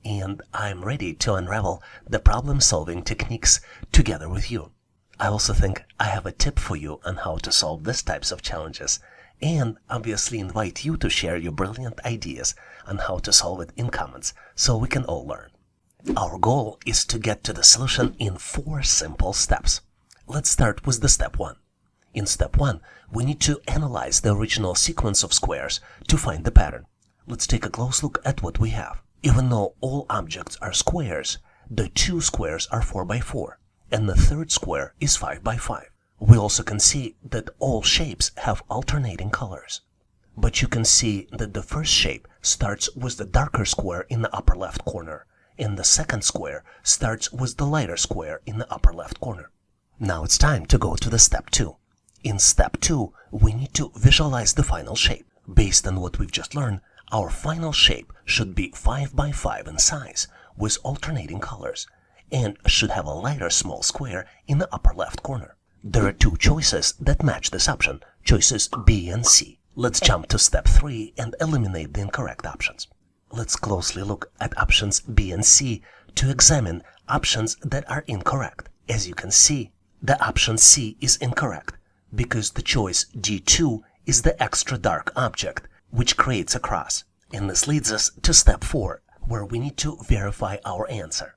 And I'm ready to unravel the problem-solving techniques together with you. I also think I have a tip for you on how to solve these types of challenges, and obviously invite you to share your brilliant ideas on how to solve it in comments so we can all learn. Our goal is to get to the solution in 4 simple steps. Let's start with the step 1. In step 1, we need to analyze the original sequence of squares to find the pattern. Let's take a close look at what we have. Even though all objects are squares, the 2 squares are 4 by 4. And the third square is 5 by 5. We also can see that all shapes have alternating colors. But you can see that the first shape starts with the darker square in the upper left corner, and the second square starts with the lighter square in the upper left corner. Now it's time to go to the step 2. In step 2, we need to visualize the final shape. Based on what we've just learned, our final shape should be 5 by 5 in size, with alternating colors, and should have a lighter small square in the upper left corner. There are 2 choices that match this option, choices B and C. Let's jump to step 3 and eliminate the incorrect options. Let's closely look at options B and C to examine options that are incorrect. As you can see, the option C is incorrect because the choice D2 is the extra dark object, which creates a cross. And this leads us to step 4, where we need to verify our answer.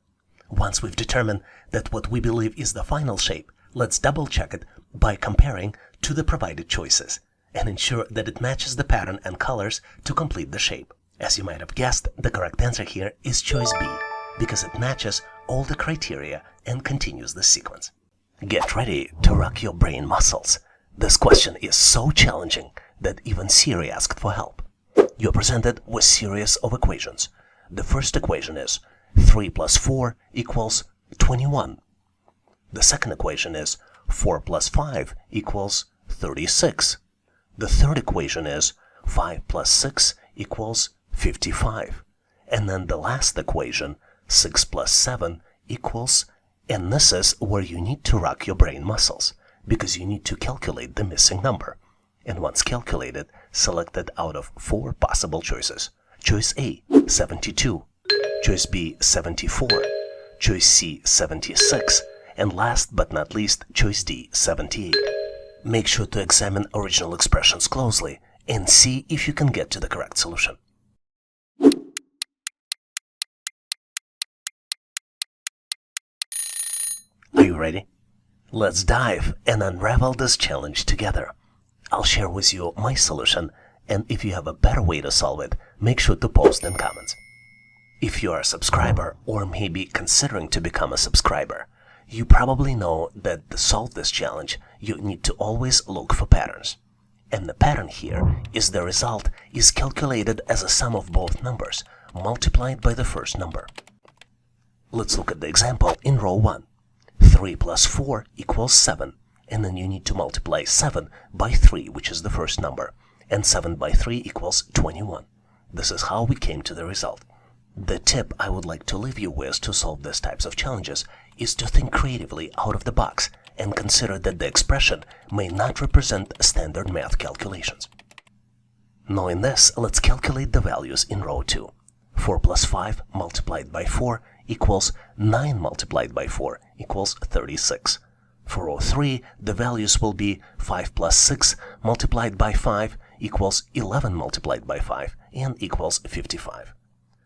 Once we've determined that what we believe is the final shape, let's double check it by comparing to the provided choices and ensure that it matches the pattern and colors to complete the shape. As you might have guessed, the correct answer here is choice B, because it matches all the criteria and continues the sequence. Get ready to rock your brain muscles. This question is so challenging that even Siri asked for help. You're presented with series of equations. The first equation is 3 plus 4 equals 21. The second equation is 4 plus 5 equals 36. The third equation is 5 plus 6 equals 55. And then the last equation, 6 plus 7 equals, and this is where you need to rock your brain muscles, because you need to calculate the missing number. And once calculated, select it out of 4 possible choices. Choice A, 72. Choice B, 74. Choice C, 76. And last but not least, choice D, 78. Make sure to examine original expressions closely and see if you can get to the correct solution. Are you ready? Let's dive and unravel this challenge together. I'll share with you my solution, and if you have a better way to solve it, make sure to post in comments. If you are a subscriber or maybe considering to become a subscriber, you probably know that to solve this challenge, you need to always look for patterns. And the pattern here is the result is calculated as a sum of both numbers multiplied by the first number. Let's look at the example in row 1. 3 plus 4 equals 7, and then you need to multiply 7 by 3, which is the first number, and 7 by 3 equals 21. This is how we came to the result. The tip I would like to leave you with to solve these types of challenges is to think creatively out of the box and consider that the expression may not represent standard math calculations. Knowing this, let's calculate the values in row 2. 4 plus 5 multiplied by 4 equals 9 multiplied by 4 equals 36. For row 3, the values will be 5 plus 6 multiplied by 5 equals 11 multiplied by 5 and equals 55.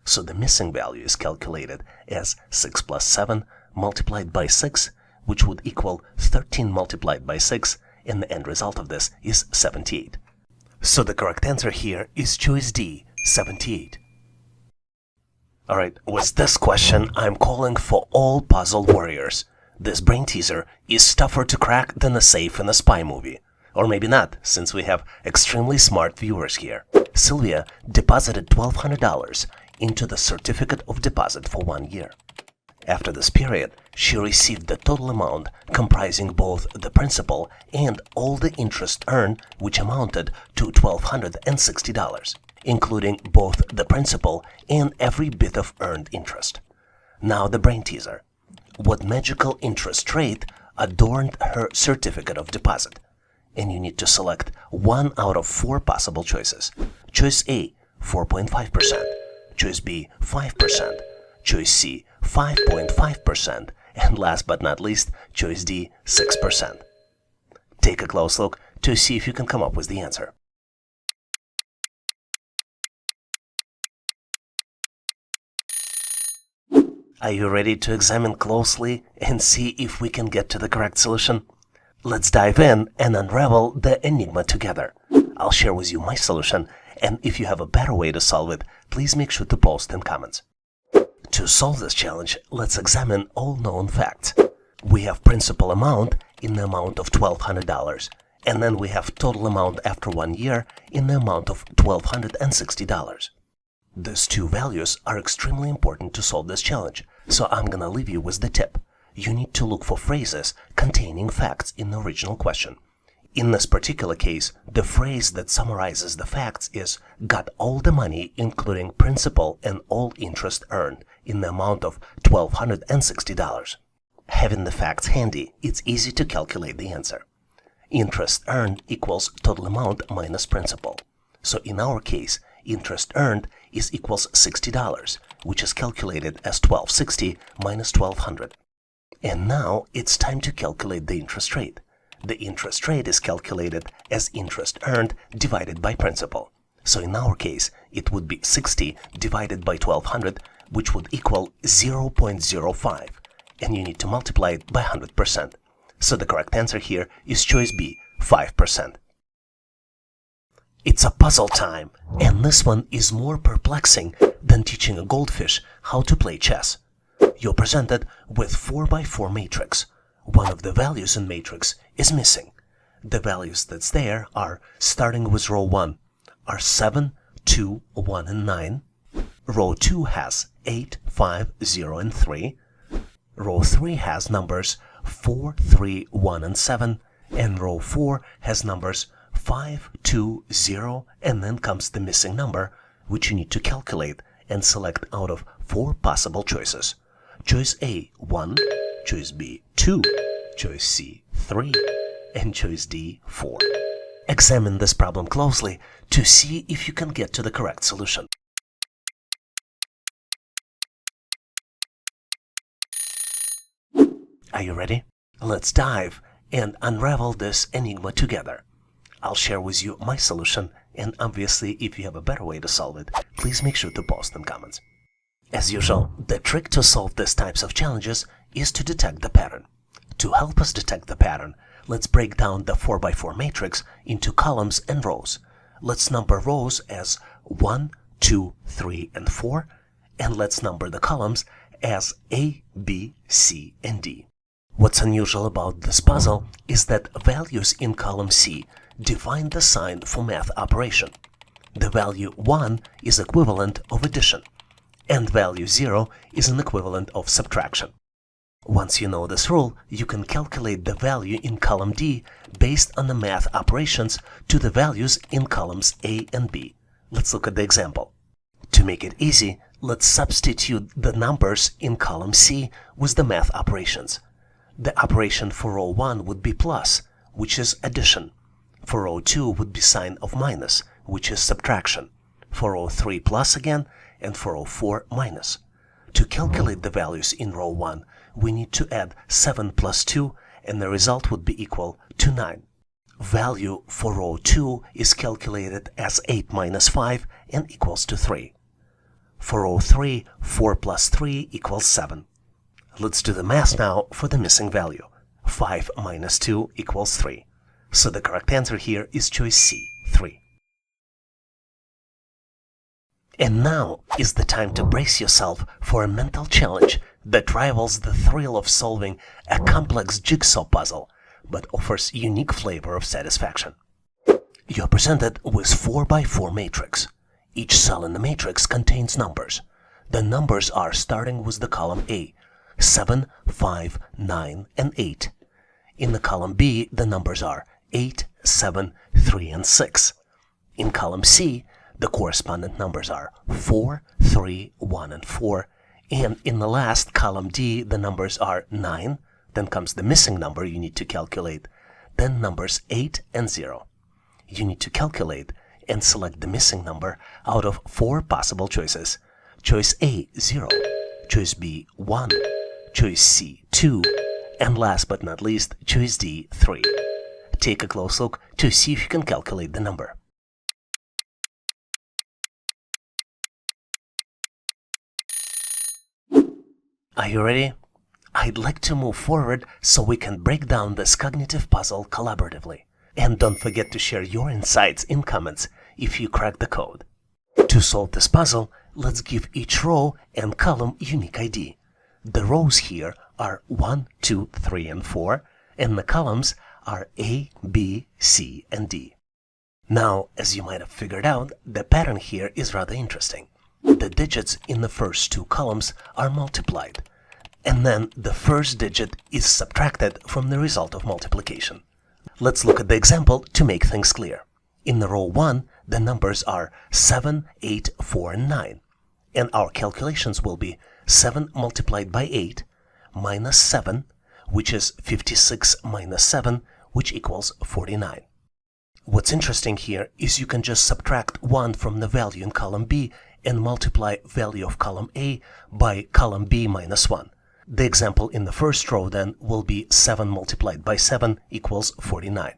So the missing value is calculated as 6 plus 7 multiplied by 6, which would equal 13 multiplied by 6, and the end result of this is 78. So the correct answer here is choice D, 78. Alright, with this question, I'm calling for all puzzle warriors. This brain teaser is tougher to crack than a safe in a spy movie. Or maybe not, since we have extremely smart viewers here. Sylvia deposited $1,200 into the certificate of deposit for 1 year. After this period, she received the total amount comprising both the principal and all the interest earned, which amounted to $1,260, including both the principal and every bit of earned interest. Now the brain teaser. What magical interest rate adorned her certificate of deposit? And you need to select one out of 4 possible choices. Choice A, 4.5%. Choice B, 5%. Choice C, 5.5%. And last but not least, choice D, 6%. Take a close look to see if you can come up with the answer. Are you ready to examine closely and see if we can get to the correct solution? Let's dive in and unravel the enigma together. I'll share with you my solution, and if you have a better way to solve it, please make sure to post in comments. To solve this challenge, let's examine all known facts. We have principal amount in the amount of $1,200, and then we have total amount after 1 year in the amount of $1,260. These two values are extremely important to solve this challenge, so I'm gonna leave you with the tip. You need to look for phrases containing facts in the original question. In this particular case, the phrase that summarizes the facts is got all the money including principal and all interest earned in the amount of $1,260. Having the facts handy, it's easy to calculate the answer. Interest earned equals total amount minus principal. So in our case, interest earned is equals $60, which is calculated as $1,260 minus $1,200. And now it's time to calculate the interest rate. The interest rate is calculated as interest earned divided by principal. So in our case, it would be 60 divided by 1,200, which would equal 0.05. And you need to multiply it by 100%. So the correct answer here is choice B, 5%. It's a puzzle time, and this one is more perplexing than teaching a goldfish how to play chess. You're presented with 4x4 matrix. One of the values in matrix is missing. The values that's there are, starting with row 1, are 7, 2, 1, and 9. Row 2 has 8, 5, 0, and 3. Row 3 has numbers 4, 3, 1, and 7. And row 4 has numbers 5, 2, 0, and then comes the missing number, which you need to calculate and select out of 4 possible choices. Choice A, 1, choice B, 2, choice C, 3, and choice D, 4. Examine this problem closely to see if you can get to the correct solution. Are you ready? Let's dive and unravel this enigma together. I'll share with you my solution, and obviously if you have a better way to solve it, please make sure to post in comments. As usual, the trick to solve these types of challenges is to detect the pattern. To help us detect the pattern, let's break down the 4x4 matrix into columns and rows. Let's number rows as 1, 2, 3, and 4, and let's number the columns as A, B, C, and D. What's unusual about this puzzle is that values in column C define the sign for math operation. The value 1 is equivalent of addition, and value 0 is an equivalent of subtraction. Once you know this rule, you can calculate the value in column D based on the math operations to the values in columns A and B. Let's look at the example. To make it easy, let's substitute the numbers in column C with the math operations. The operation for row 1 would be plus, which is addition. For row 2 would be sign of minus, which is subtraction. For row 3 plus again, and for row 4 minus. To calculate the values in row 1, we need to add 7 plus 2, and the result would be equal to 9. Value for row 2 is calculated as 8 minus 5 and equals to 3. For row 3, 4 plus 3 equals 7. Let's do the math now for the missing value. 5 minus 2 equals 3. So the correct answer here is choice C, 3. And now is the time to brace yourself for a mental challenge that rivals the thrill of solving a complex jigsaw puzzle, but offers unique flavor of satisfaction. You're presented with 4x4 matrix. Each cell in the matrix contains numbers. The numbers are starting with the column A, 7, 5, 9, and 8. In the column B, the numbers are 8, 7, 3, and 6. In column C, the correspondent numbers are 4, 3, 1, and 4. And in the last column D, the numbers are 9. Then comes the missing number you need to calculate. Then numbers 8 and 0. You need to calculate and select the missing number out of 4 possible choices. Choice A, 0. Choice B, 1. Choice C, 2. And last but not least, choice D, 3. Take a close look to see if you can calculate the number. Are you ready? I'd like to move forward so we can break down this cognitive puzzle collaboratively. And don't forget to share your insights in comments if you crack the code. To solve this puzzle, let's give each row and column unique ID. The rows here are 1, 2, 3, and 4, and the columns are A, B, C, and D. Now, as you might have figured out, the pattern here is rather interesting. The digits in the first 2 columns are multiplied, and then the first digit is subtracted from the result of multiplication. Let's look at the example to make things clear. In the row 1, the numbers are 7, 8, 4, and 9, and our calculations will be 7 multiplied by 8 minus 7, which is 56 minus 7, which equals 49. What's interesting here is you can just subtract 1 from the value in column B and multiply value of column A by column B minus 1. The example in the first row then will be 7 multiplied by 7 equals 49.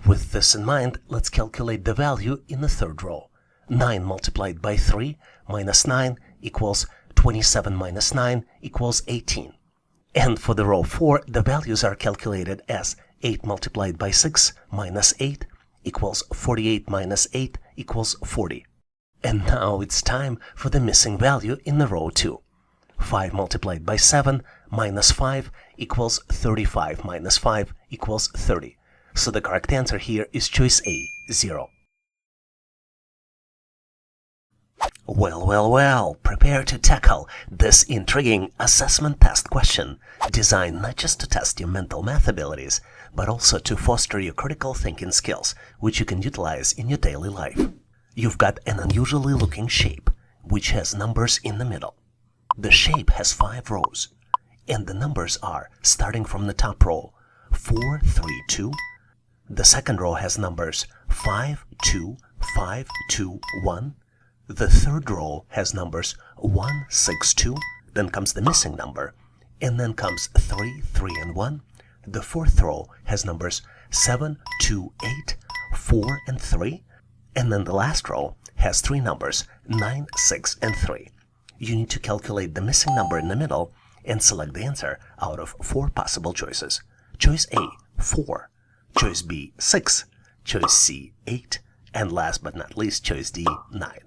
With this in mind, let's calculate the value in the third row. 9 multiplied by 3 minus 9 equals 27 minus 9 equals 18. And for the row 4, the values are calculated as 8 multiplied by 6 minus 8 equals 48 minus 8 equals 40. And now it's time for the missing value in the row 2. 5 multiplied by 7 minus 5 equals 35 minus 5 equals 30. So the correct answer here is choice A, 0. Well, prepare to tackle this intriguing assessment test question, designed not just to test your mental math abilities, but also to foster your critical thinking skills, which you can utilize in your daily life. You've got an unusually looking shape, which has numbers in the middle. The shape has 5 rows, and the numbers are, starting from the top row, 4, 3, 2. The second row has numbers 5, 2, 5, 2, 1. The third row has numbers 1, 6, 2. Then comes the missing number, and then comes 3, 3, and 1. The fourth row has numbers 7, 2, 8, 4, and 3. And then the last row has three numbers 9, 6, and 3. You need to calculate the missing number in the middle and select the answer out of four possible choices. Choice A, 4. Choice B, 6. Choice C, 8. And last but not least, choice D, 9.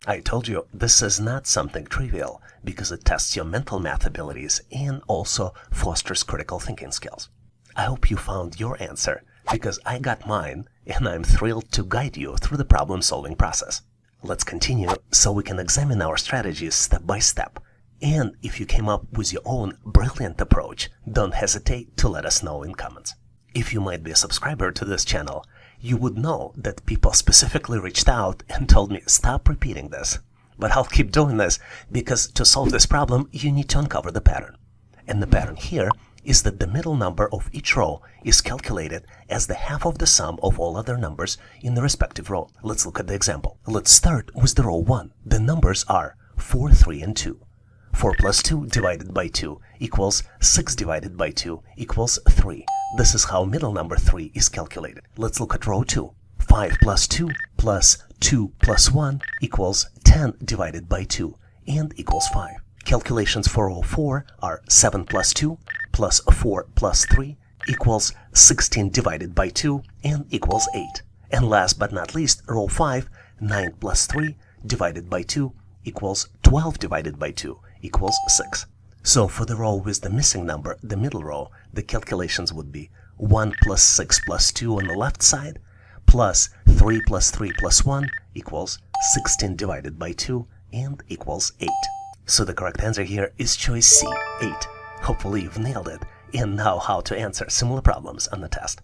I told you this is not something trivial because it tests your mental math abilities and also fosters critical thinking skills. I hope you found your answer because I got mine and I'm thrilled to guide you through the problem-solving process. Let's continue so we can examine our strategies step by step. And if you came up with your own brilliant approach, don't hesitate to let us know in comments. If you might be a subscriber to this channel, you would know that people specifically reached out and told me stop repeating this. But I'll keep doing this because to solve this problem, you need to uncover the pattern. And the pattern here is that the middle number of each row is calculated as the half of the sum of all other numbers in the respective row. Let's look at the example. Let's start with the row 1. The numbers are 4, 3, and 2. 4 plus 2 divided by 2 equals 6 divided by 2 equals 3. This is how middle number 3 is calculated. Let's look at row 2. 5 plus 2 plus 2 plus 1 equals 10 divided by 2 and equals 5. Calculations for row 4 are 7 plus 2 plus 4 plus 3 equals 16 divided by 2 and equals 8. And last but not least, row 5, 9 plus 3 divided by 2 equals 12 divided by 2 equals 6. So for the row with the missing number, the middle row, the calculations would be 1 plus 6 plus 2 on the left side, plus 3 plus 3 plus 1 equals 16 divided by 2 and equals 8. So the correct answer here is choice C, 8. Hopefully you've nailed it and know how to answer similar problems on the test.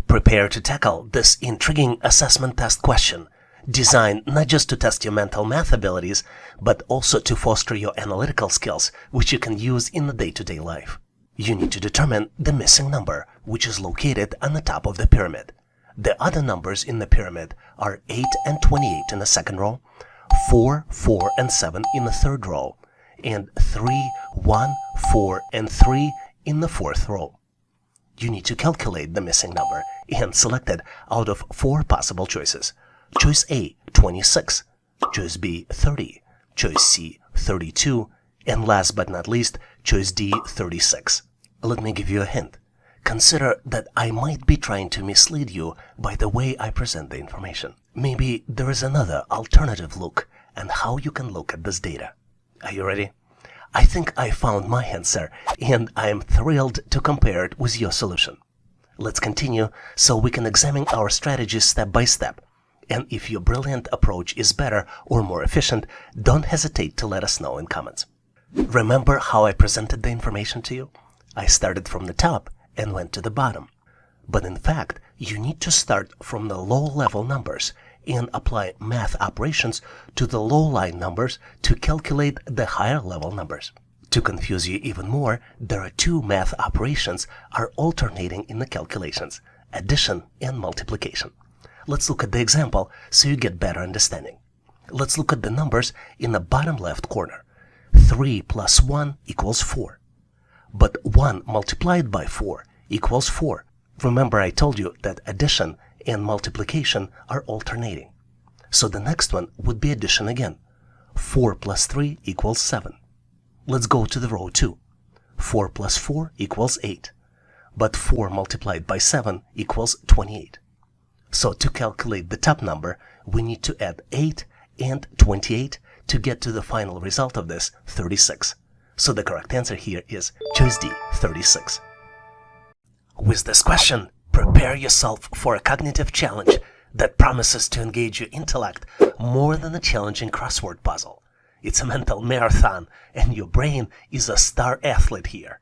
Prepare to tackle this intriguing assessment test question, designed not just to test your mental math abilities, but also to foster your analytical skills, which you can use in the day-to-day life. You need to determine the missing number, which is located on the top of the pyramid. The other numbers in the pyramid are 8 and 28 in the second row, 4, 4, and 7 in the third row, and 3, 1, 4, and 3 in the fourth row. You need to calculate the missing number and select it out of four possible choices. Choice A, 26, choice B, 30, choice C, 32, and last but not least, choice D, 36. Let me give you a hint. Consider that I might be trying to mislead you by the way I present the information. Maybe there is another alternative look and how you can look at this data. Are you ready? I think I found my answer and I am thrilled to compare it with your solution. Let's continue so we can examine our strategies step by step. And if your brilliant approach is better or more efficient, don't hesitate to let us know in comments. Remember how I presented the information to you? I started from the top and went to the bottom. But in fact, you need to start from the low-level numbers and apply math operations to the low-line numbers to calculate the higher-level numbers. To confuse you even more, there are two math operations are alternating in the calculations, addition and multiplication. Let's look at the example so you get better understanding. Let's look at the numbers in the bottom left corner. 3 plus 1 equals 4. But 1 multiplied by 4 equals 4. Remember I told you that addition and multiplication are alternating. So the next one would be addition again. 4 plus 3 equals 7. Let's go to the row 2. 4 plus 4 equals 8. But 4 multiplied by 7 equals 28. So to calculate the top number, we need to add 8 and 28 to get to the final result of this, 36. So the correct answer here is choice D, 36. With this question, prepare yourself for a cognitive challenge that promises to engage your intellect more than a challenging crossword puzzle. It's a mental marathon, and your brain is a star athlete here.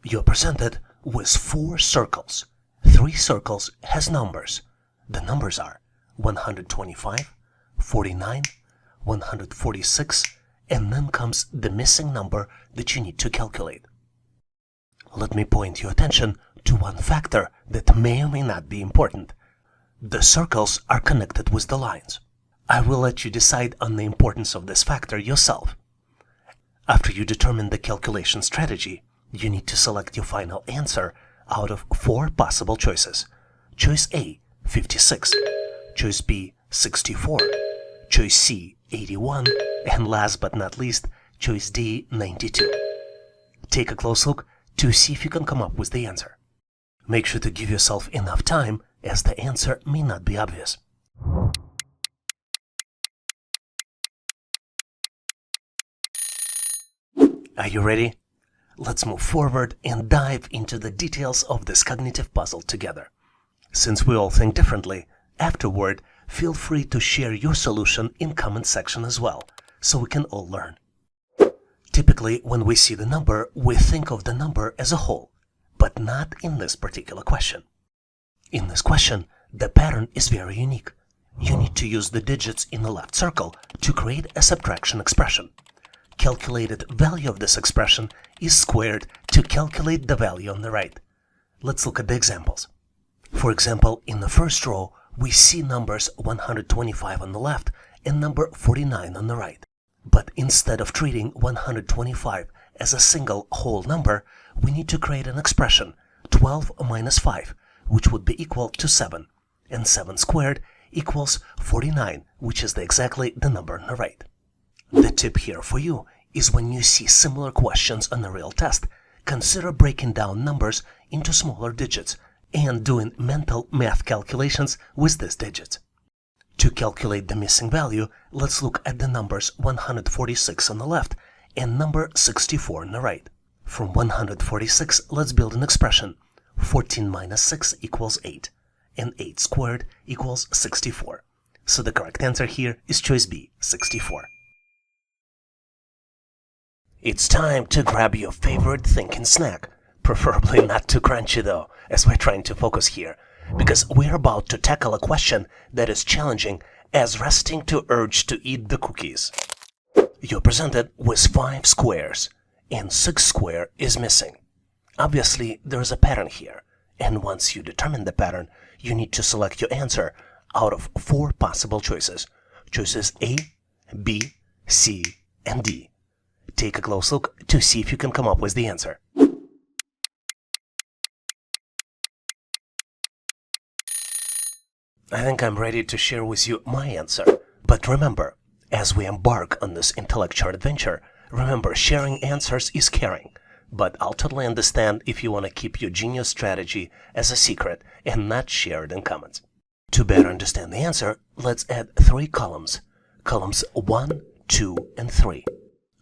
You're presented with 4 circles. 3 circles has numbers. The numbers are 125, 49, 146, and then comes the missing number that you need to calculate. Let me point your attention to one factor that may or may not be important. The circles are connected with the lines. I will let you decide on the importance of this factor yourself. After you determine the calculation strategy, You need to select your final answer out of 4 possible choices. Choice A, 56. Choice B, 64. Choice C, 81. And last but not least, choice D, 92. Take a close look to see if you can come up with the answer. Make sure to give yourself enough time, as the answer may not be obvious. Are you ready? Let's move forward and dive into the details of this cognitive puzzle together. Since we all think differently, afterward, feel free to share your solution in comment section as well, so we can all learn. Typically, when we see the number, we think of the number as a whole, but not in this particular question. In this question, the pattern is very unique. You need to use the digits in the left circle to create a subtraction expression. Calculated value of this expression is squared to calculate the value on the right. Let's look at the examples. For example, in the first row, we see numbers 125 on the left and number 49 on the right. But instead of treating 125 as a single whole number, we need to create an expression, 12 minus 5, which would be equal to 7, and 7 squared equals 49, which is exactly the number on the right. The tip here for you is when you see similar questions on a real test, consider breaking down numbers into smaller digits and doing mental math calculations with these digits. To calculate the missing value, let's look at the numbers 146 on the left and number 64 on the right. From 146, let's build an expression. 14 minus 6 equals 8, and 8 squared equals 64. So the correct answer here is choice B, 64. It's time to grab your favorite thinking snack, preferably not too crunchy though, as we're trying to focus here, because we're about to tackle a question that is challenging as resting to urge to eat the cookies. You're presented with 5 squares, and 6 square is missing. Obviously, there's a pattern here, and once you determine the pattern, you need to select your answer out of 4 possible choices. Choices A, B, C, and D. Take a close look to see if you can come up with the answer. I think I'm ready to share with you my answer. But remember, as we embark on this intellectual adventure, remember sharing answers is caring. But I'll totally understand if you want to keep your genius strategy as a secret and not share it in comments. To better understand the answer, let's add 3 columns. Columns 1, 2, and 3.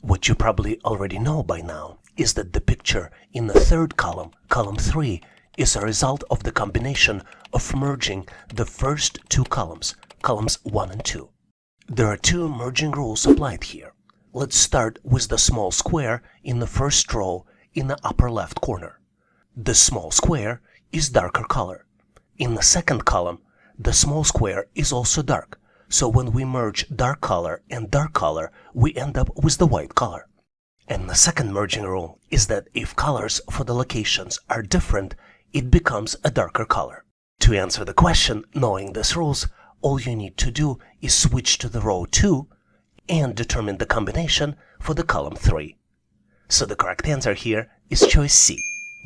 What you probably already know by now is that the picture in the 3rd column, column 3, is a result of the combination of merging the first 2 columns, columns 1 and 2. There are 2 merging rules applied here. Let's start with the small square in the first row in the upper left corner. The small square is darker color. In the 2nd column, the small square is also dark. So when we merge dark color and dark color, we end up with the white color. And the second merging rule is that if colors for the locations are different, it becomes a darker color. To answer the question, knowing these rules, all you need to do is switch to the row 2 and determine the combination for the column 3. So the correct answer here is choice C,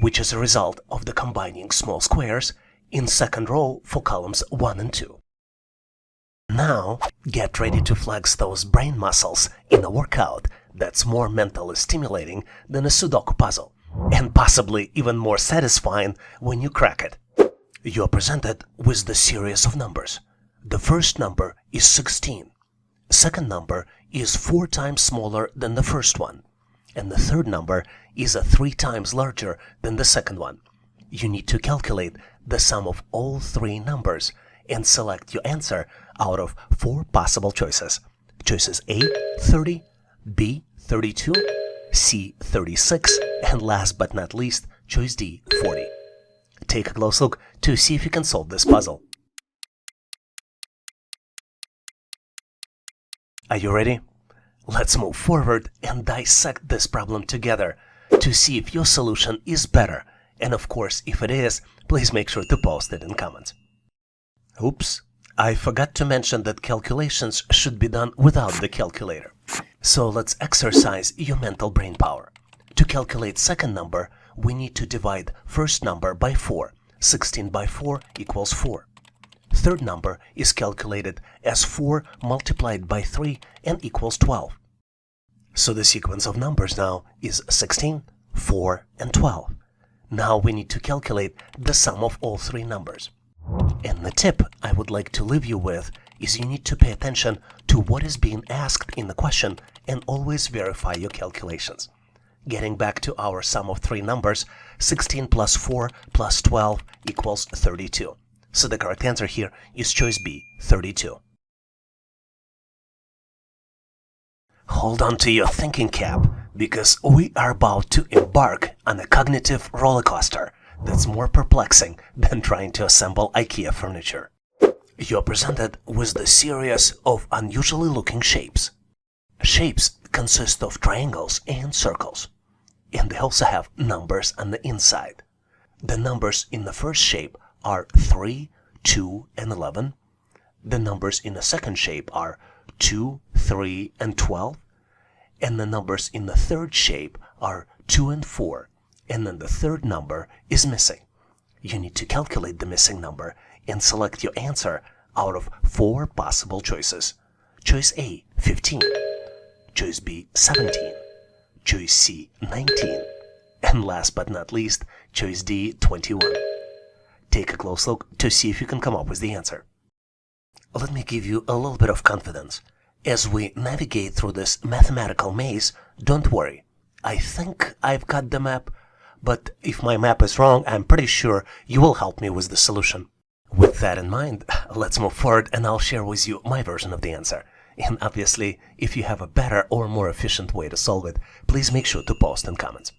which is a result of the combining small squares in 2nd row for columns 1 and 2. Now, get ready to flex those brain muscles in a workout that's more mentally stimulating than a Sudoku puzzle, and possibly even more satisfying when you crack it. You're presented with the series of numbers. The first number is 16. Second number is 4 times smaller than the first one, and the third number is 3 times larger than the second one. You need to calculate the sum of all 3 numbers and select your answer out of 4 possible choices. Choices A, 30, B, 32, C, 36, and last but not least, choice D, 40. Take a close look to see if you can solve this puzzle. Are you ready? Let's move forward and dissect this problem together to see if your solution is better. And of course, if it is, please make sure to post it in comments. Oops, I forgot to mention that calculations should be done without the calculator. So let's exercise your mental brain power. To calculate second number, we need to divide first number by 4. 16 by 4 equals 4. Third number is calculated as 4 multiplied by 3 and equals 12. So the sequence of numbers now is 16, 4, and 12. Now we need to calculate the sum of all three numbers. And the tip I would like to leave you with is you need to pay attention to what is being asked in the question and always verify your calculations. Getting back to our sum of three numbers, 16 plus 4 plus 12 equals 32. So the correct answer here is choice B, 32. Hold on to your thinking cap, because we are about to embark on a cognitive roller coaster that's more perplexing than trying to assemble IKEA furniture. You're presented with the series of unusually looking shapes. Shapes consist of triangles and circles, and they also have numbers on the inside. The numbers in the first shape are 3, 2, and 11. The numbers in the second shape are 2, 3, and 12. And the numbers in the third shape are 2 and 4. And then the third number is missing. You need to calculate the missing number and select your answer out of 4 possible choices. Choice A, 15. Choice B, 17. Choice C, 19. And last but not least, choice D, 21. Take a close look to see if you can come up with the answer. Let me give you a little bit of confidence. As we navigate through this mathematical maze, don't worry. I think I've got the map, but if my map is wrong, I'm pretty sure you will help me with the solution. With that in mind, let's move forward and I'll share with you my version of the answer. And obviously, if you have a better or more efficient way to solve it, please make sure to post in comments.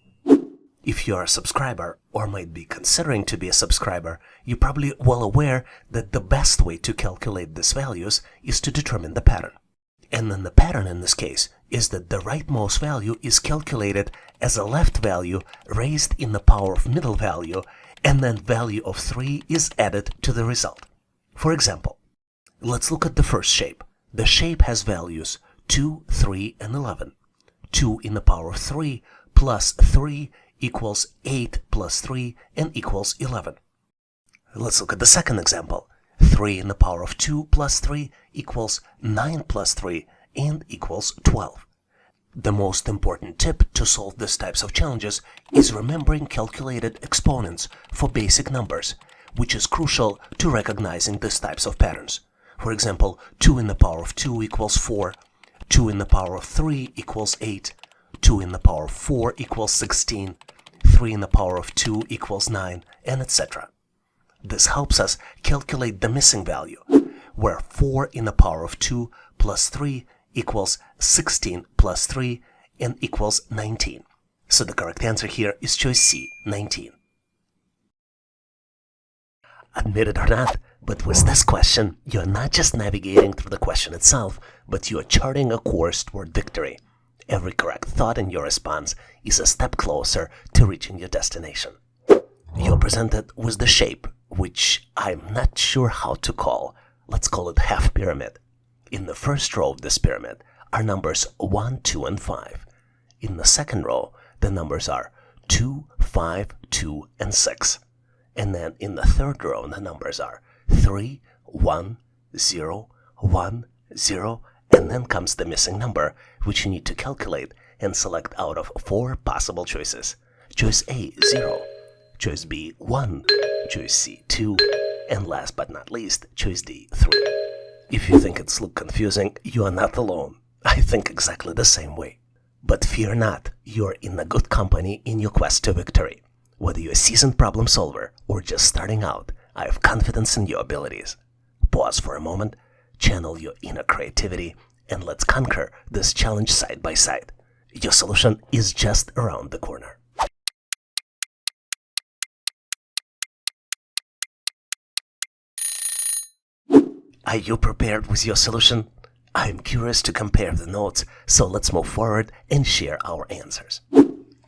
If you are a subscriber or might be considering to be a subscriber, you're probably well aware that the best way to calculate these values is to determine the pattern. And then the pattern in this case is that the rightmost value is calculated as a left value raised in the power of middle value, and then value of 3 is added to the result. For example, let's look at the first shape. The shape has values 2, 3, and 11. 2 in the power of 3 plus 3 equals 8 plus 3 and equals 11. Let's look at the second example. 3 in the power of 2 plus 3 equals 9 plus 3 and equals 12. The most important tip to solve these types of challenges is remembering calculated exponents for basic numbers, which is crucial to recognizing these types of patterns. For example, 2 in the power of 2 equals 4, 2 in the power of 3 equals 8, 2 in the power of 4 equals 16, 3 in the power of 2 equals 9, and etc. This helps us calculate the missing value, where 4 in the power of 2 plus 3 equals 16 plus 3 and equals 19. So the correct answer here is choice C, 19. Admit it or not, but with this question, you're not just navigating through the question itself, but you're charting a course toward victory. Every correct thought in your response is a step closer to reaching your destination. You're presented with the shape, which I'm not sure how to call. Let's call it half pyramid. In the first row of this pyramid are numbers 1, 2, and 5. In the second row, the numbers are 2, 5, 2, and 6. And then in the third row, the numbers are 3, 1, 0, 1, 0, and then comes the missing number, which you need to calculate and select out of 4 possible choices. Choice A, 0. Choice B, 1. Choice C, 2. And last but not least, choice D, 3. If you think it's look confusing, you are not alone. I think exactly the same way. But fear not, you're in a good company in your quest to victory. Whether you're a seasoned problem solver or just starting out, I have confidence in your abilities. Pause for a moment, channel your inner creativity, and let's conquer this challenge side by side. Your solution is just around the corner. Are you prepared with your solution? I'm curious to compare the notes, so let's move forward and share our answers.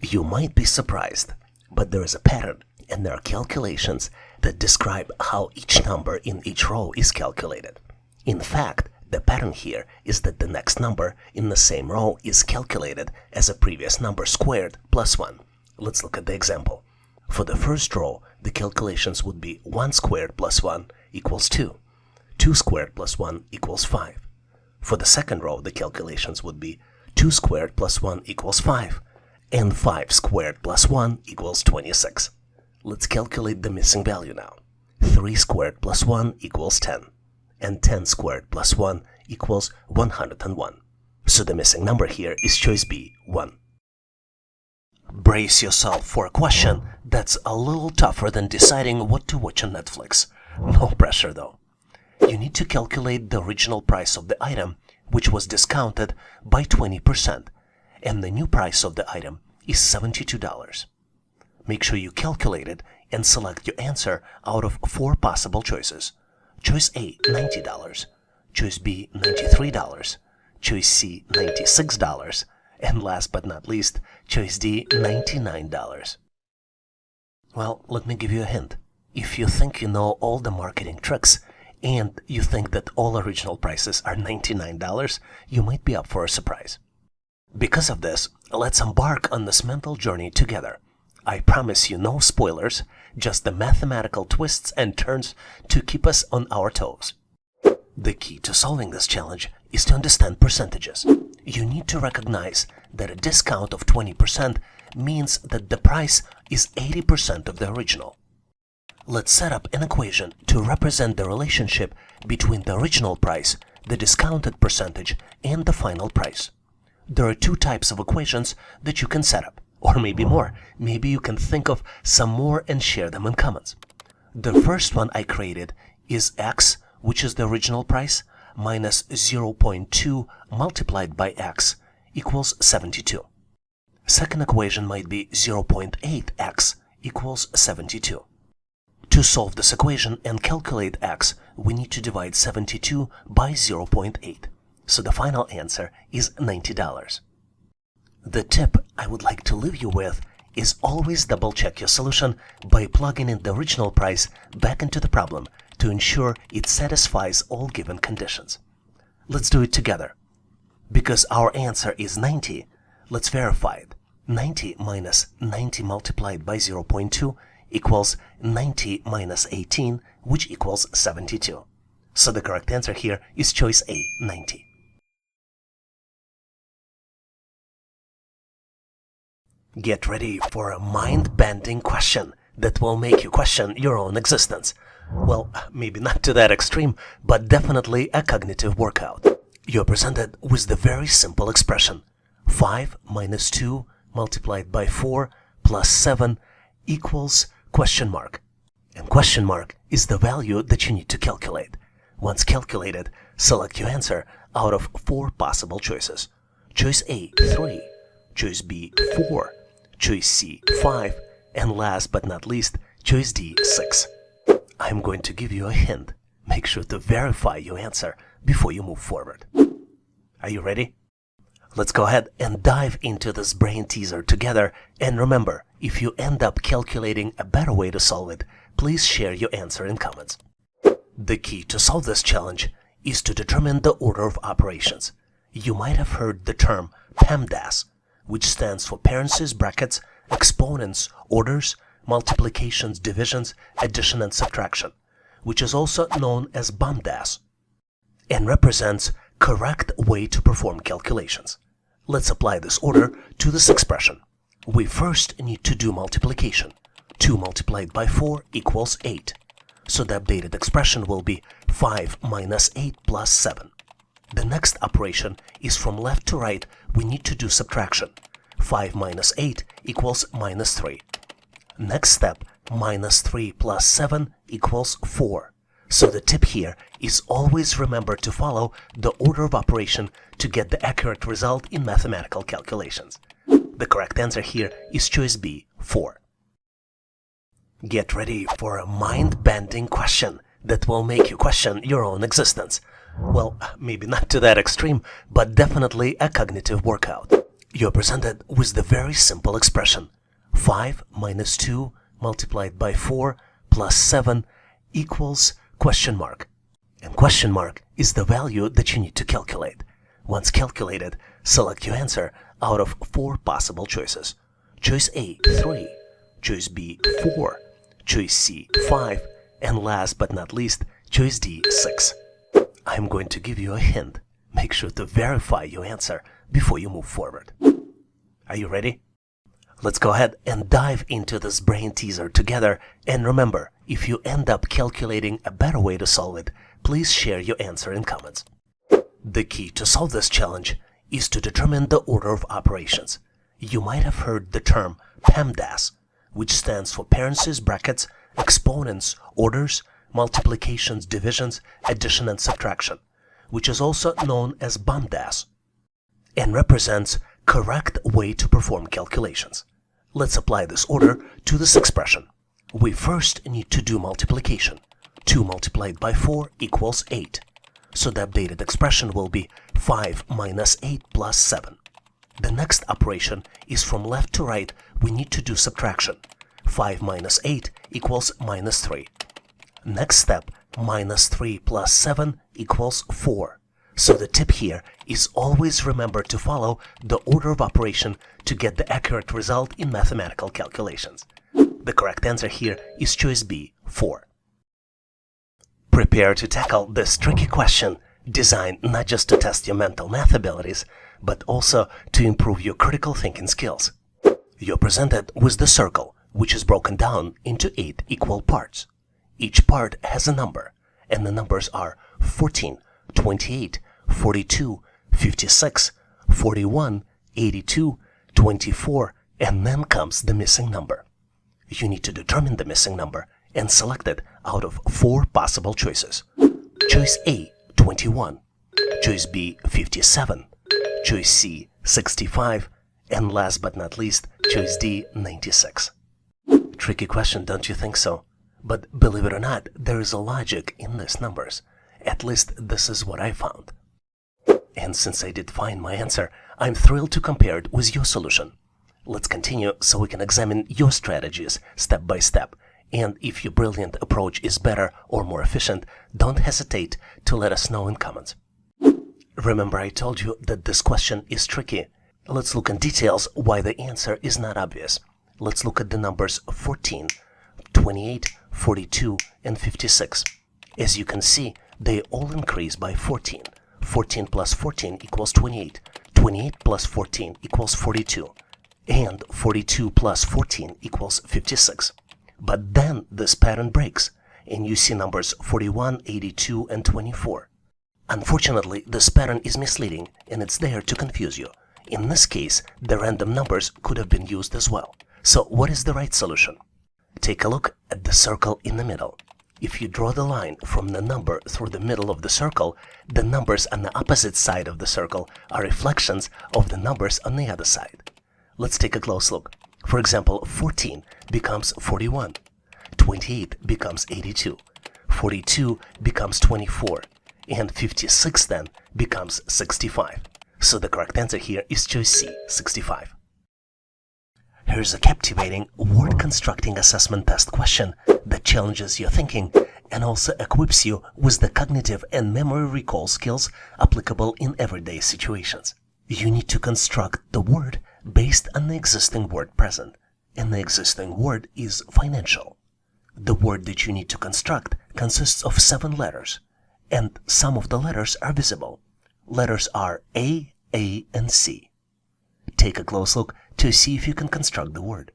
You might be surprised, but there is a pattern and there are calculations that describe how each number in each row is calculated. In fact, The pattern here is that the next number in the same row is calculated as a previous number squared plus 1. Let's look at the example. For the first row, the calculations would be 1 squared plus 1 equals 2. 2 squared plus 1 equals 5. For the second row, the calculations would be 2 squared plus 1 equals 5. And 5 squared plus 1 equals 26. Let's calculate the missing value now. 3 squared plus 1 equals 10. And 10 squared plus 1 equals 101. So the missing number here is choice B, 1. Brace yourself for a question that's a little tougher than deciding what to watch on Netflix. No pressure though. You need to calculate the original price of the item, which was discounted by 20%, and the new price of the item is $72. Make sure you calculate it and select your answer out of 4 possible choices. Choice A, $90. Choice B, $93. Choice C, $96. And last but not least, choice D, $99. Well, let me give you a hint. If you think you know all the marketing tricks, and you think that all original prices are $99, you might be up for a surprise. Because of this, let's embark on this mental journey together. I promise you no spoilers, just the mathematical twists and turns to keep us on our toes. The key to solving this challenge is to understand percentages. You need to recognize that a discount of 20% means that the price is 80% of the original. Let's set up an equation to represent the relationship between the original price, the discounted percentage, and the final price. There are 2 types of equations that you can set up, or maybe more. Maybe you can think of some more and share them in comments. The first one I created is x, which is the original price, minus 0.2 multiplied by x equals 72. Second equation might be 0.8x equals 72. To solve this equation and calculate x, we need to divide 72 by 0.8. So the final answer is $90. The tip I would like to leave you with is always double check your solution by plugging in the original price back into the problem to ensure it satisfies all given conditions. Let's do it together. Because our answer is 90, let's verify it. 90 minus 90 multiplied by 0.2 equals 90 minus 18, which equals 72. So the correct answer here is choice A, 90. Get ready for a mind-bending question that will make you question your own existence. Well, maybe not to that extreme, but definitely a cognitive workout. You're presented with the very simple expression 5 minus 2 multiplied by 4 plus 7 equals question mark. And question mark is the value that you need to calculate. Once calculated, select your answer out of 4 possible choices. Choice A, 3. Choice B, 4. Choice C, 5. And last but not least, choice D, 6. I'm going to give you a hint. Make sure to verify your answer before you move forward. Are you ready? Let's go ahead and dive into this brain teaser together. And remember, if you end up calculating a better way to solve it, please share your answer in comments. The key to solve this challenge is to determine the order of operations. You might have heard the term PEMDAS, which stands for parentheses, brackets, exponents, orders, multiplications, divisions, addition and subtraction, which is also known as BOMDAS, and represents correct way to perform calculations. Let's apply this order to this expression. We first need to do multiplication. 2 multiplied by 4 equals 8. So the updated expression will be 5 minus 8 plus 7. The next operation is from left to right. We need to do subtraction. 5 minus 8 equals minus 3. Next step, minus 3 plus 7 equals 4. So the tip here is always remember to follow the order of operation to get the accurate result in mathematical calculations. The correct answer here is choice B, 4. Get ready for a mind-bending question that will make you question your own existence. Well, maybe not to that extreme, but definitely a cognitive workout. You're presented with the very simple expression 5 minus 2 multiplied by 4 plus 7 equals question mark. And question mark is the value that you need to calculate. Once calculated, select your answer out of 4 possible choices. Choice A, 3. Choice B, 4. Choice C, 5. And last but not least, choice D, 6. I'm going to give you a hint. Make sure to verify your answer before you move forward. Are you ready? Let's go ahead and dive into this brain teaser together. And remember, if you end up calculating a better way to solve it, please share your answer in comments. The key to solve this challenge is to determine the order of operations. You might have heard the term PEMDAS, which stands for parentheses, brackets, exponents, orders, multiplications, divisions, addition and subtraction, which is also known as BAMDAS, and represents correct way to perform calculations. Let's apply this order to this expression. We first need to do multiplication. 2 multiplied by 4 equals 8. So the updated expression will be 5 minus 8 plus 7. The next operation is from left to right. We need to do subtraction. 5 minus 8 equals minus 3. Next step, minus 3 plus 7 equals 4. So the tip here is always remember to follow the order of operation to get the accurate result in mathematical calculations. The correct answer here is choice B, 4. Prepare to tackle this tricky question, designed not just to test your mental math abilities, but also to improve your critical thinking skills. You're presented with the circle, which is broken down into 8 equal parts. Each part has a number, and the numbers are 14, 28, 42, 56, 41, 82, 24, and then comes the missing number. You need to determine the missing number and select it out of 4 possible choices. Choice A, 21. Choice B, 57. Choice C, 65. And last but not least, choice D, 96. Tricky question, don't you think so? But believe it or not, there is a logic in these numbers. At least this is what I found. And since I did find my answer, I'm thrilled to compare it with your solution. Let's continue so we can examine your strategies step by step. And if your brilliant approach is better or more efficient, don't hesitate to let us know in comments. Remember, I told you that this question is tricky. Let's look in details why the answer is not obvious. Let's look at the numbers 14, 28, 42, and 56. As you can see, they all increase by 14. 14 plus 14 equals 28. 28 plus 14 equals 42. And 42 plus 14 equals 56. But then this pattern breaks, and you see numbers 41, 82, and 24. Unfortunately, this pattern is misleading, and it's there to confuse you. In this case, the random numbers could have been used as well. So what is the right solution? Take a look at the circle in the middle. If you draw the line from the number through the middle of the circle, the numbers on the opposite side of the circle are reflections of the numbers on the other side. Let's take a close look. For example, 14 becomes 41, 28 becomes 82, 42 becomes 24, and 56 then becomes 65. So the correct answer here is choice C, 65. Here's a captivating word constructing assessment test question that challenges your thinking and also equips you with the cognitive and memory recall skills applicable in everyday situations. You need to construct the word based on the existing word present, and the existing word is financial. The word that you need to construct consists of 7 letters, and some of the letters are visible. Letters are A, and C. Take a close look to see if you can construct the word.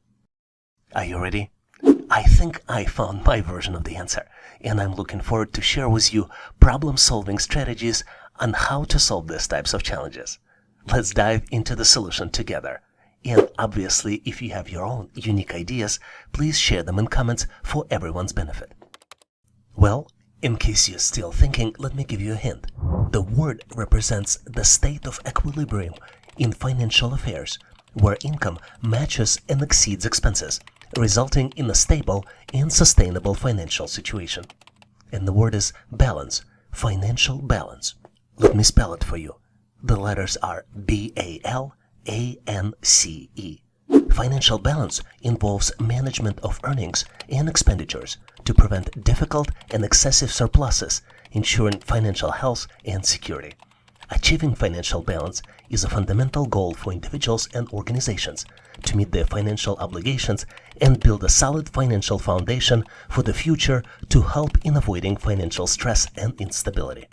Are you ready? I think I found my version of the answer, and I'm looking forward to share with you problem-solving strategies on how to solve these types of challenges. Let's dive into the solution together. And obviously, if you have your own unique ideas, please share them in comments for everyone's benefit. Well, in case you're still thinking, let me give you a hint. The word represents the state of equilibrium in financial affairs, where income matches and exceeds expenses, resulting in a stable and sustainable financial situation. And the word is balance, financial balance. Let me spell it for you. The letters are B-A-L-A-N-C-E. Financial balance involves management of earnings and expenditures to prevent difficult and excessive surpluses, ensuring financial health and security. Achieving financial balance is a fundamental goal for individuals and organizations to meet their financial obligations and build a solid financial foundation for the future to help in avoiding financial stress and instability.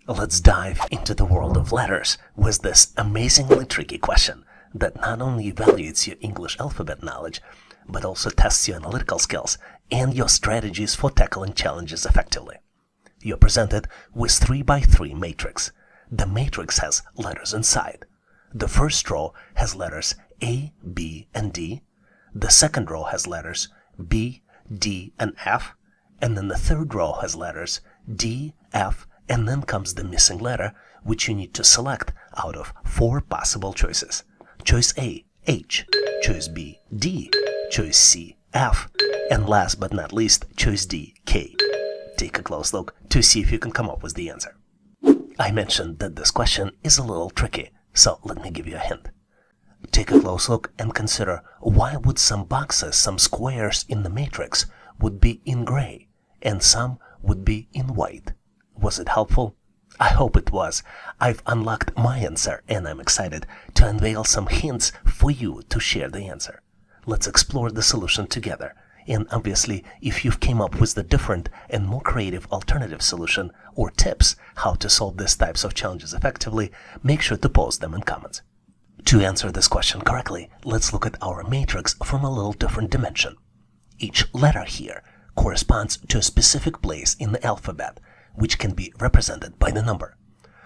Let's dive into the world of letters with this amazingly tricky question that not only evaluates your English alphabet knowledge, but also tests your analytical skills and your strategies for tackling challenges effectively. You're presented with 3x3 matrix. The matrix has letters inside. The first row has letters A, B, and D. The second row has letters B, D, and F. And then the third row has letters D, F, and then comes the missing letter, which you need to select out of 4 possible choices. Choice A, H. Choice B, D. Choice C, F. And last but not least, choice D, K. Take a close look to see if you can come up with the answer. I mentioned that this question is a little tricky, so let me give you a hint. Take a close look and consider why would some boxes, some squares in the matrix would be in gray and some would be in white. Was it helpful? I hope it was. I've unlocked my answer and I'm excited to unveil some hints for you to share the answer. Let's explore the solution together. And obviously, if you've came up with the different and more creative alternative solution or tips how to solve these types of challenges effectively, make sure to post them in comments. To answer this question correctly, let's look at our matrix from a little different dimension. Each letter here corresponds to a specific place in the alphabet, which can be represented by the number.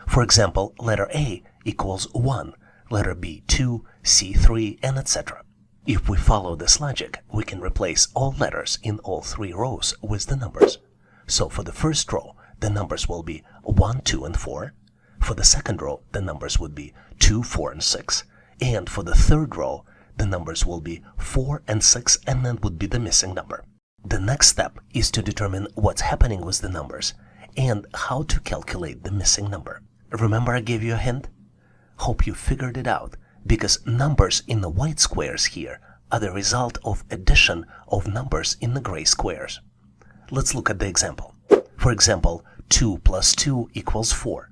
For example, letter A equals 1, letter B 2, C 3, and etc. If we follow this logic, we can replace all letters in all 3 rows with the numbers. So for the first row, the numbers will be 1, 2, and 4. For the second row, the numbers would be 2, 4, and 6. And for the third row, the numbers will be 4 and 6, and then would be the missing number. The next step is to determine what's happening with the numbers and how to calculate the missing number. Remember I gave you a hint? Hope you figured it out, because numbers in the white squares here are the result of addition of numbers in the gray squares. Let's look at the example. For example, 2 plus 2 equals 4.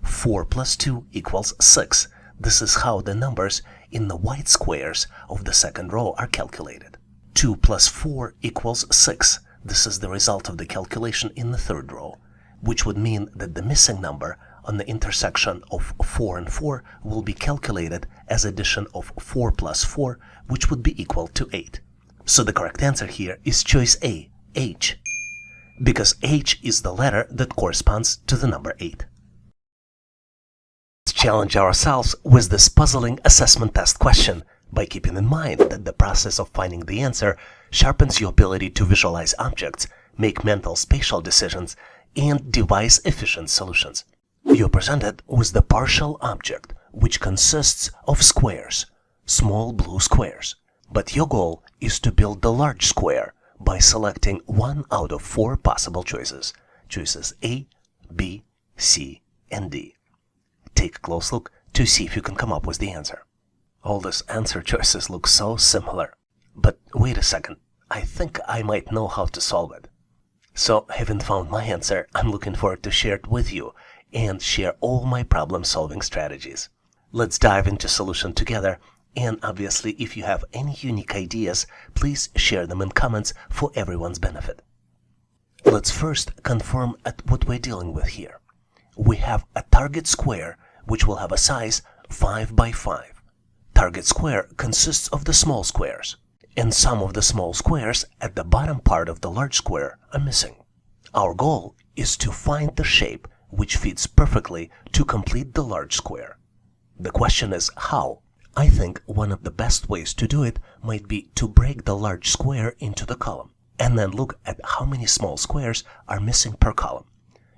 4 plus 2 equals 6. This is how the numbers in the white squares of the second row are calculated. 2 plus 4 equals 6. This is the result of the calculation in the third row, which would mean that the missing number on the intersection of 4 and 4 will be calculated as addition of 4 plus 4, which would be equal to 8. So the correct answer here is choice A, H, because H is the letter that corresponds to the number 8. Let's challenge ourselves with this puzzling assessment test question by keeping in mind that the process of finding the answer sharpens your ability to visualize objects, make mental spatial decisions, and devise efficient solutions. You're presented with the partial object, which consists of squares, small blue squares. But your goal is to build the large square by selecting 1 out of 4 possible choices. Choices A, B, C, and D. Take a close look to see if you can come up with the answer. All these answer choices look so similar. But wait a second, I think I might know how to solve it. So, having found my answer, I'm looking forward to share it with you and share all my problem-solving strategies. Let's dive into solution together, and obviously if you have any unique ideas, please share them in comments for everyone's benefit. Let's first confirm at what we're dealing with here. We have a target square which will have a size 5 by 5. Target square consists of the small squares, and some of the small squares at the bottom part of the large square are missing. Our goal is to find the shape which fits perfectly to complete the large square. The question is how? I think one of the best ways to do it might be to break the large square into the column and then look at how many small squares are missing per column.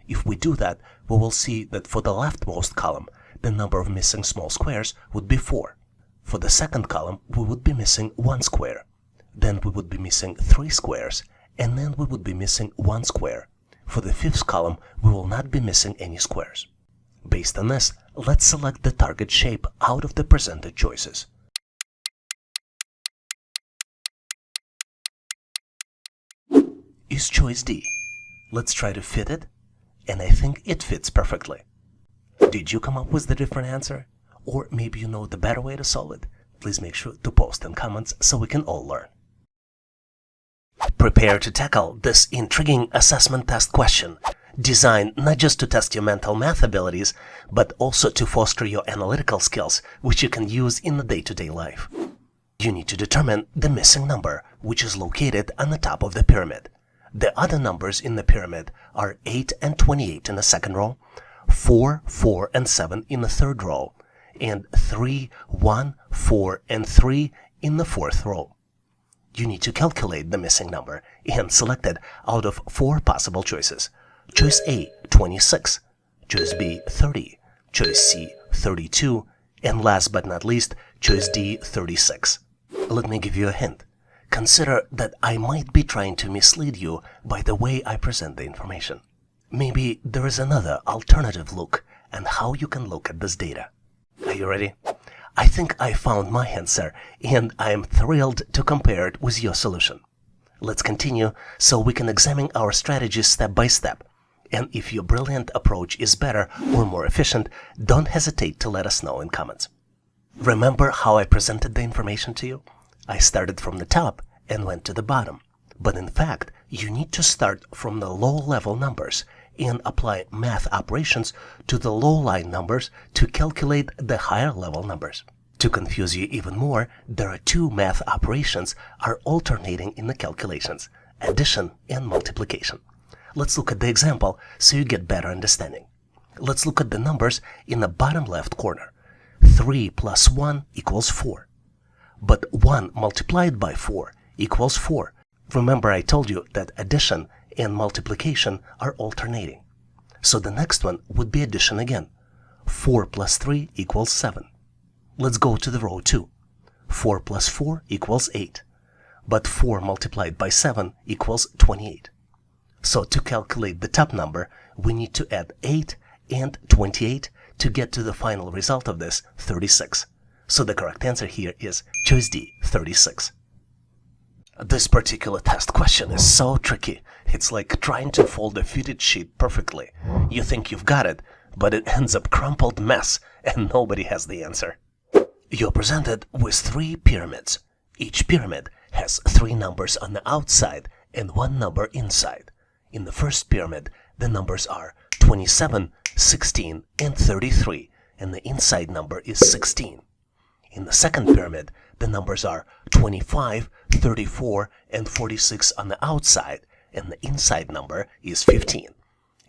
If we do that, we will see that for the leftmost column, the number of missing small squares would be 4. For the second column, we would be missing 1 square. Then we would be missing 3 squares, and then we would be missing 1 square. For the 5th column, we will not be missing any squares. Based on this, let's select the target shape out of the presented choices. is choice D. Let's try to fit it, and I think it fits perfectly. Did you come up with the different answer? Or maybe you know the better way to solve it? Please make sure to post in comments so we can all learn. Prepare to tackle this intriguing assessment test question, designed not just to test your mental math abilities, but also to foster your analytical skills, which you can use in the day-to-day life. You need to determine the missing number, which is located on the top of the pyramid. The other numbers in the pyramid are 8 and 28 in the second row, 4, 4, and 7 in the third row, and 3, 1, 4, and 3 in the fourth row. You need to calculate the missing number and select it out of 4 possible choices. Choice A, 26, choice B, 30, choice C, 32, and last but not least, choice D, 36. Let me give you a hint. Consider that I might be trying to mislead you by the way I present the information. Maybe there is another alternative look and how you can look at this data. Are you ready? I think I found my answer, and I am thrilled to compare it with your solution. Let's continue so we can examine our strategies step by step. And if your brilliant approach is better or more efficient, don't hesitate to let us know in comments. Remember how I presented the information to you? I started from the top and went to the bottom. But in fact, you need to start from the low-level numbers and apply math operations to the low-line numbers to calculate the higher-level numbers. To confuse you even more, there are 2 math operations are alternating in the calculations, addition and multiplication. Let's look at the example so you get better understanding. Let's look at the numbers in the bottom left corner. 3 plus 1 equals 4. But 1 multiplied by 4 equals 4. Remember I told you that addition and multiplication are alternating. So the next one would be addition again. 4 plus 3 equals 7. Let's go to the row 2. 4 plus 4 equals 8. But 4 multiplied by 7 equals 28. So to calculate the top number, we need to add 8 and 28 to get to the final result of this, 36. So the correct answer here is choice D, 36. This particular test question is so tricky. It's like trying to fold a fitted sheet perfectly. You think you've got it, but it ends up crumpled mess and nobody has the answer. You're presented with 3 pyramids. Each pyramid has 3 numbers on the outside and 1 number inside. In the first pyramid, the numbers are 27, 16, and 33, and the inside number is 16. In the second pyramid, the numbers are 25, 34, and 46 on the outside, and the inside number is 15.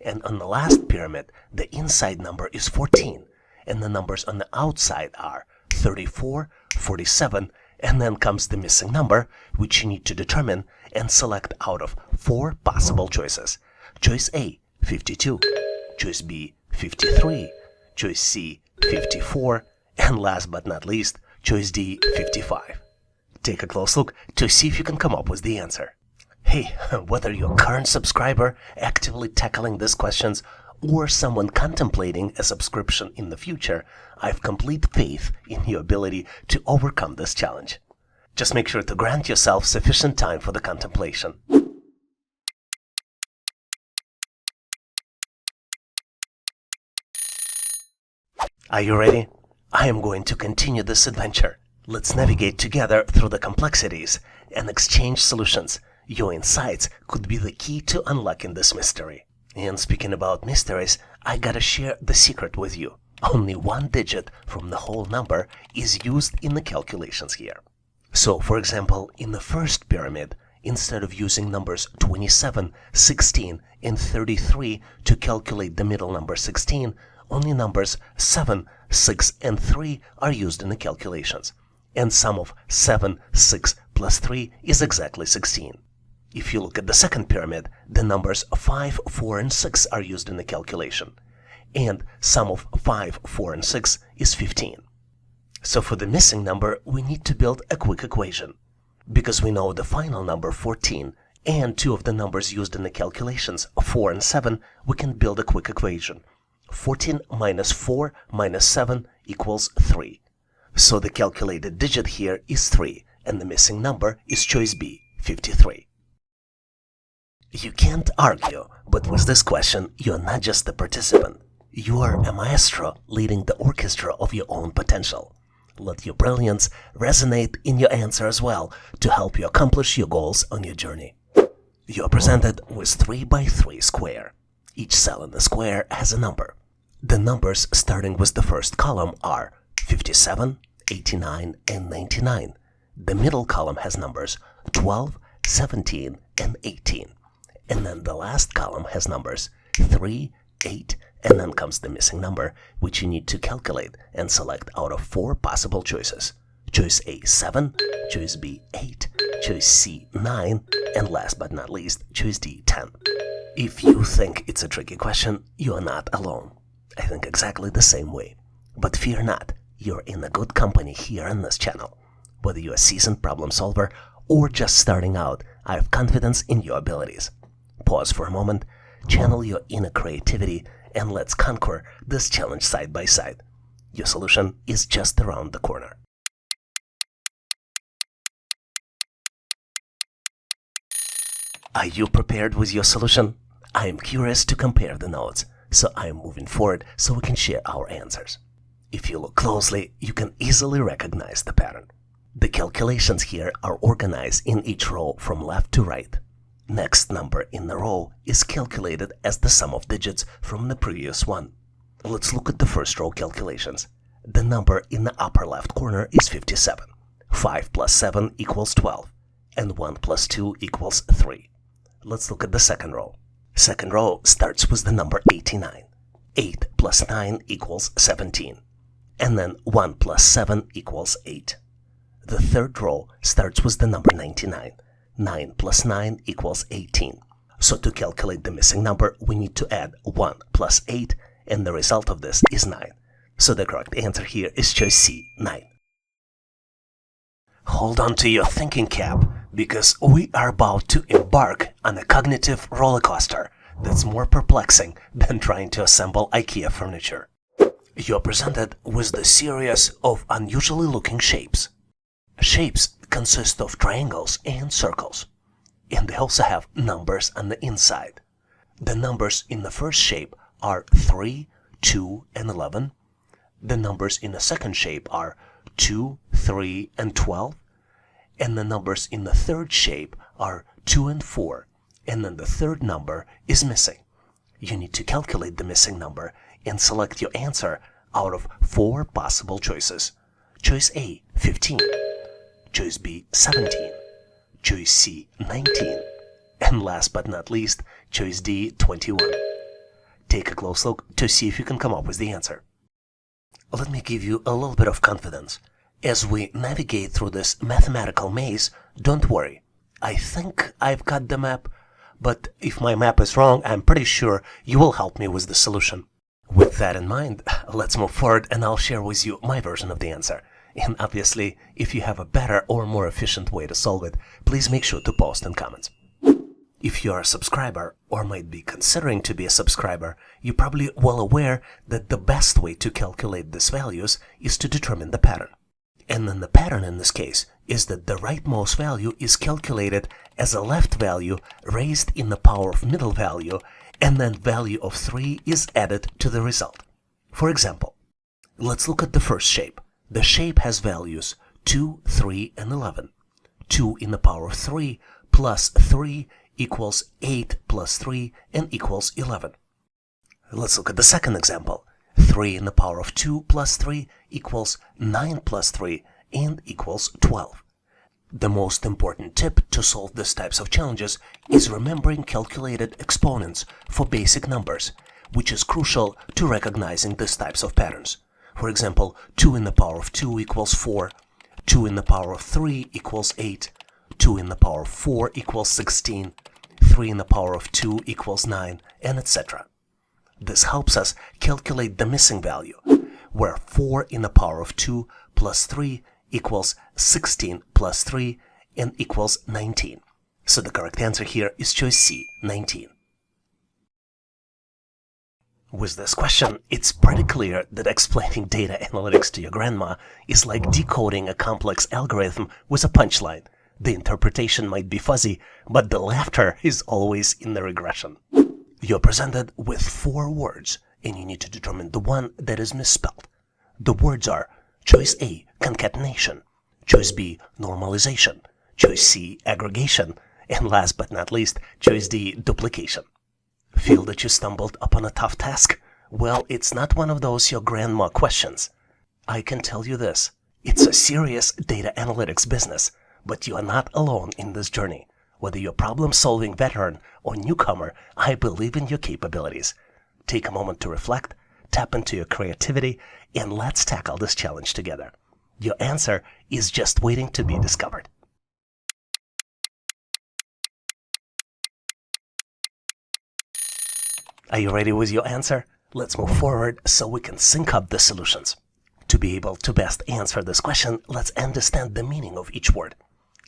And on the last pyramid, the inside number is 14, and the numbers on the outside are 34, 47, and then comes the missing number, which you need to determine and select out of 4 possible choices. Choice A, 52, choice B, 53, choice C, 54, and last but not least, choice D, 55. Take a close look to see if you can come up with the answer. Hey, whether you're a current subscriber actively tackling these questions or someone contemplating a subscription in the future, I have complete faith in your ability to overcome this challenge. Just make sure to grant yourself sufficient time for the contemplation. Are you ready? I am going to continue this adventure. Let's navigate together through the complexities and exchange solutions. Your insights could be the key to unlocking this mystery. And speaking about mysteries, I gotta share the secret with you. Only 1 digit from the whole number is used in the calculations here. So, for example, in the first pyramid, instead of using numbers 27, 16, and 33 to calculate the middle number 16, only numbers 7, 6, and 3 are used in the calculations. And sum of 7, 6 plus 3 is exactly 16. If you look at the second pyramid, the numbers 5, 4, and 6 are used in the calculation. And sum of 5, 4, and 6 is 15. So for the missing number, we need to build a quick equation. Because we know the final number 14 and 2 of the numbers used in the calculations, 4 and 7, we can build a quick equation. 14 minus 4 minus 7 equals 3. So the calculated digit here is 3, and the missing number is choice B, 53. You can't argue, but with this question, you're not just a participant. You are a maestro leading the orchestra of your own potential. Let your brilliance resonate in your answer as well to help you accomplish your goals on your journey. You are presented with 3x3 square. Each cell in the square has a number. The numbers starting with the first column are 57, 89, and 99. The middle column has numbers 12, 17, and 18. And then the last column has numbers 3, 8, and then comes the missing number, which you need to calculate and select out of 4 possible choices. Choice A, 7, choice B, 8, choice C, 9, and last but not least, choice D, 10. If you think it's a tricky question, you are not alone. I think exactly the same way. But fear not, you're in a good company here on this channel. Whether you're a seasoned problem solver or just starting out, I have confidence in your abilities. Pause for a moment, channel your inner creativity, and let's conquer this challenge side by side. Your solution is just around the corner. Are you prepared with your solution? I am curious to compare the notes, so I am moving forward so we can share our answers. If you look closely, you can easily recognize the pattern. The calculations here are organized in each row from left to right. Next number in the row is calculated as the sum of digits from the previous one. Let's look at the first row calculations. The number in the upper left corner is 57. 5 plus 7 equals 12, and 1 plus 2 equals 3. Let's look at the second row. Second row starts with the number 89. 8 plus 9 equals 17, and then 1 plus 7 equals 8. The third row starts with the number 99. 9 plus 9 equals 18. So to calculate the missing number, we need to add 1 plus 8, and the result of this is 9. So the correct answer here is choice C, 9. Hold on to your thinking cap, because we are about to embark on a cognitive roller coaster that's more perplexing than trying to assemble IKEA furniture. You're presented with the series of unusually looking shapes. Shapes consist of triangles and circles, and they also have numbers on the inside. The numbers in the first shape are 3, 2, and 11. The numbers in the second shape are 2, 3, and 12. And the numbers in the third shape are 2 and 4. And then the third number is missing. You need to calculate the missing number and select your answer out of 4 possible choices. Choice A, 15. Choice B, 17. Choice C, 19. And last but not least, choice D, 21. Take a close look to see if you can come up with the answer. Let me give you a little bit of confidence. As we navigate through this mathematical maze, don't worry. I think I've got the map, but if my map is wrong, I'm pretty sure you will help me with the solution. With that in mind, let's move forward and I'll share with you my version of the answer. And obviously, if you have a better or more efficient way to solve it, please make sure to post in comments. If you are a subscriber or might be considering to be a subscriber, you're probably well aware that the best way to calculate these values is to determine the pattern. And then the pattern in this case is that the rightmost value is calculated as a left value raised in the power of middle value, and then value of 3 is added to the result. For example, let's look at the first shape. The shape has values 2, 3, and 11. 2 in the power of 3 plus 3 equals 8 plus 3 and equals 11. Let's look at the second example. 3 in the power of 2 plus 3 equals 9 plus 3 and equals 12. The most important tip to solve these types of challenges is remembering calculated exponents for basic numbers, which is crucial to recognizing these types of patterns. For example, 2 in the power of 2 equals 4, 2 in the power of 3 equals 8, 2 in the power of 4 equals 16, 3 in the power of 2 equals 9, and etc. This helps us calculate the missing value, where 4 in the power of 2 plus 3 equals 16 plus 3 and equals 19. So the correct answer here is choice C, 19. With this question, it's pretty clear that explaining data analytics to your grandma is like decoding a complex algorithm with a punchline. The interpretation might be fuzzy, but the laughter is always in the regression. You're presented with 4 words, and you need to determine the one that is misspelled. The words are choice A, concatenation, choice B, normalization, choice C, aggregation, and last but not least, choice D, duplication. Feel that you stumbled upon a tough task? Well, it's not one of those your grandma questions. I can tell you this, it's a serious data analytics business, but you are not alone in this journey. Whether you're a problem-solving veteran or newcomer, I believe in your capabilities. Take a moment to reflect, tap into your creativity, and let's tackle this challenge together. Your answer is just waiting to be discovered. Are you ready with your answer? Let's move forward so we can sync up the solutions. To be able to best answer this question, let's understand the meaning of each word.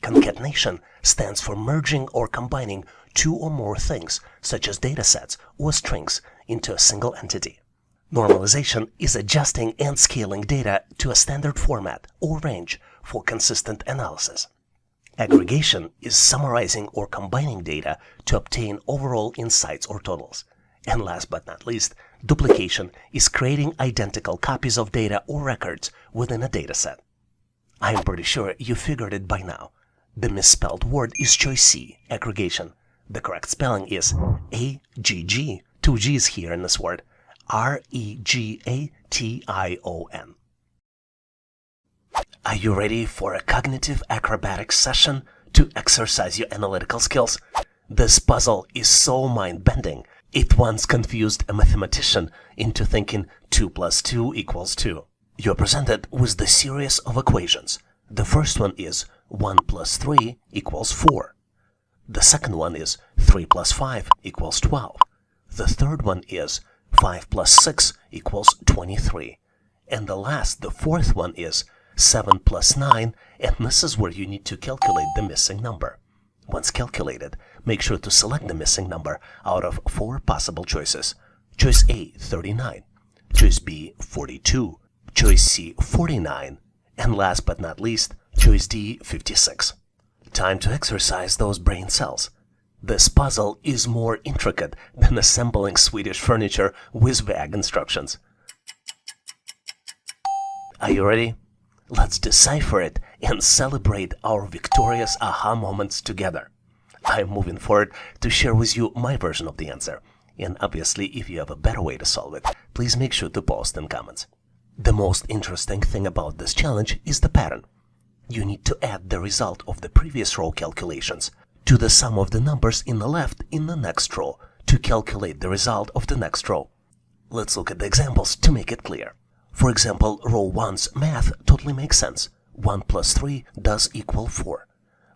Concatenation stands for merging or combining 2 or more things, such as datasets or strings, into a single entity. Normalization is adjusting and scaling data to a standard format or range for consistent analysis. Aggregation is summarizing or combining data to obtain overall insights or totals. And last but not least, duplication is creating identical copies of data or records within a dataset. I'm pretty sure you figured it by now. The misspelled word is choice C, aggregation. The correct spelling is A-G-G, 2 G's here in this word, R-E-G-A-T-I-O-N. Are you ready for a cognitive acrobatics session to exercise your analytical skills? This puzzle is so mind-bending. It once confused a mathematician into thinking 2 plus 2 equals 2. You're presented with the series of equations. The first one is 1 plus 3 equals 4. The second one is 3 plus 5 equals 12. The third one is 5 plus 6 equals 23. And the fourth one is 7 plus 9, and this is where you need to calculate the missing number. Once calculated, make sure to select the missing number out of 4 possible choices. Choice A, 39. Choice B, 42. Choice C, 49. And last but not least, choice D, 56. Time to exercise those brain cells. This puzzle is more intricate than assembling Swedish furniture with vague instructions. Are you ready? Let's decipher it and celebrate our victorious aha moments together. I'm moving forward to share with you my version of the answer. And obviously, if you have a better way to solve it, please make sure to post in comments. The most interesting thing about this challenge is the pattern. You need to add the result of the previous row calculations to the sum of the numbers in the left in the next row to calculate the result of the next row. Let's look at the examples to make it clear. For example, row 1's math totally makes sense. 1 plus 3 does equal 4.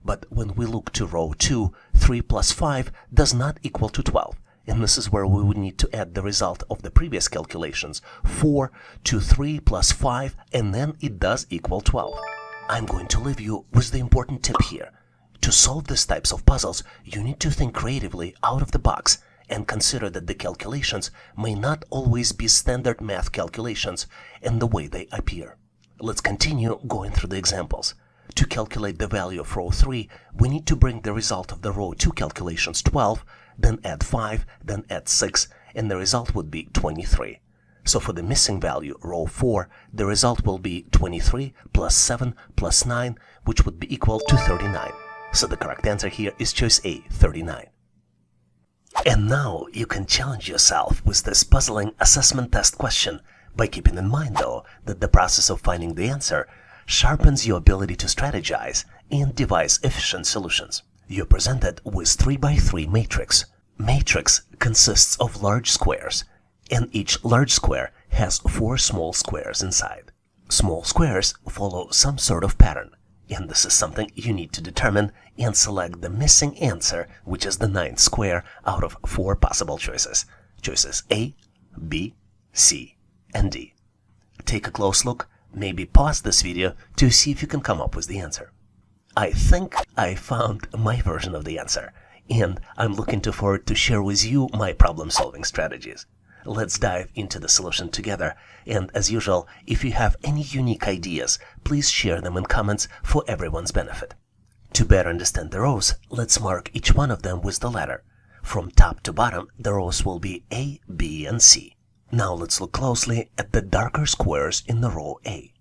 But when we look to row 2, 3 plus 5 does not equal to 12. And this is where we would need to add the result of the previous calculations, 4 to 3 plus 5, and then it does equal 12. I'm going to leave you with the important tip here. To solve these types of puzzles, you need to think creatively out of the box and consider that the calculations may not always be standard math calculations in the way they appear. Let's continue going through the examples. To calculate the value of row 3, we need to bring the result of the row 2 calculations 12, then add 5, then add 6, and the result would be 23. So for the missing value, row 4, the result will be 23 plus 7 plus 9, which would be equal to 39. So the correct answer here is choice A, 39. And now you can challenge yourself with this puzzling assessment test question by keeping in mind, though, that the process of finding the answer sharpens your ability to strategize and devise efficient solutions. You're presented with 3x3 matrix. Matrix consists of large squares, and each large square has 4 small squares inside. Small squares follow some sort of pattern, and this is something you need to determine and select the missing answer, which is the 9th square out of 4 possible choices. Choices A, B, C, and D. Take a close look, maybe pause this video to see if you can come up with the answer. I think I found my version of the answer, and I'm looking forward to share with you my problem-solving strategies. Let's dive into the solution together, and as usual, if you have any unique ideas, please share them in comments for everyone's benefit. To better understand the rows, let's mark each one of them with the letter. From top to bottom, the rows will be A, B, and C. Now let's look closely at the darker squares in the row A.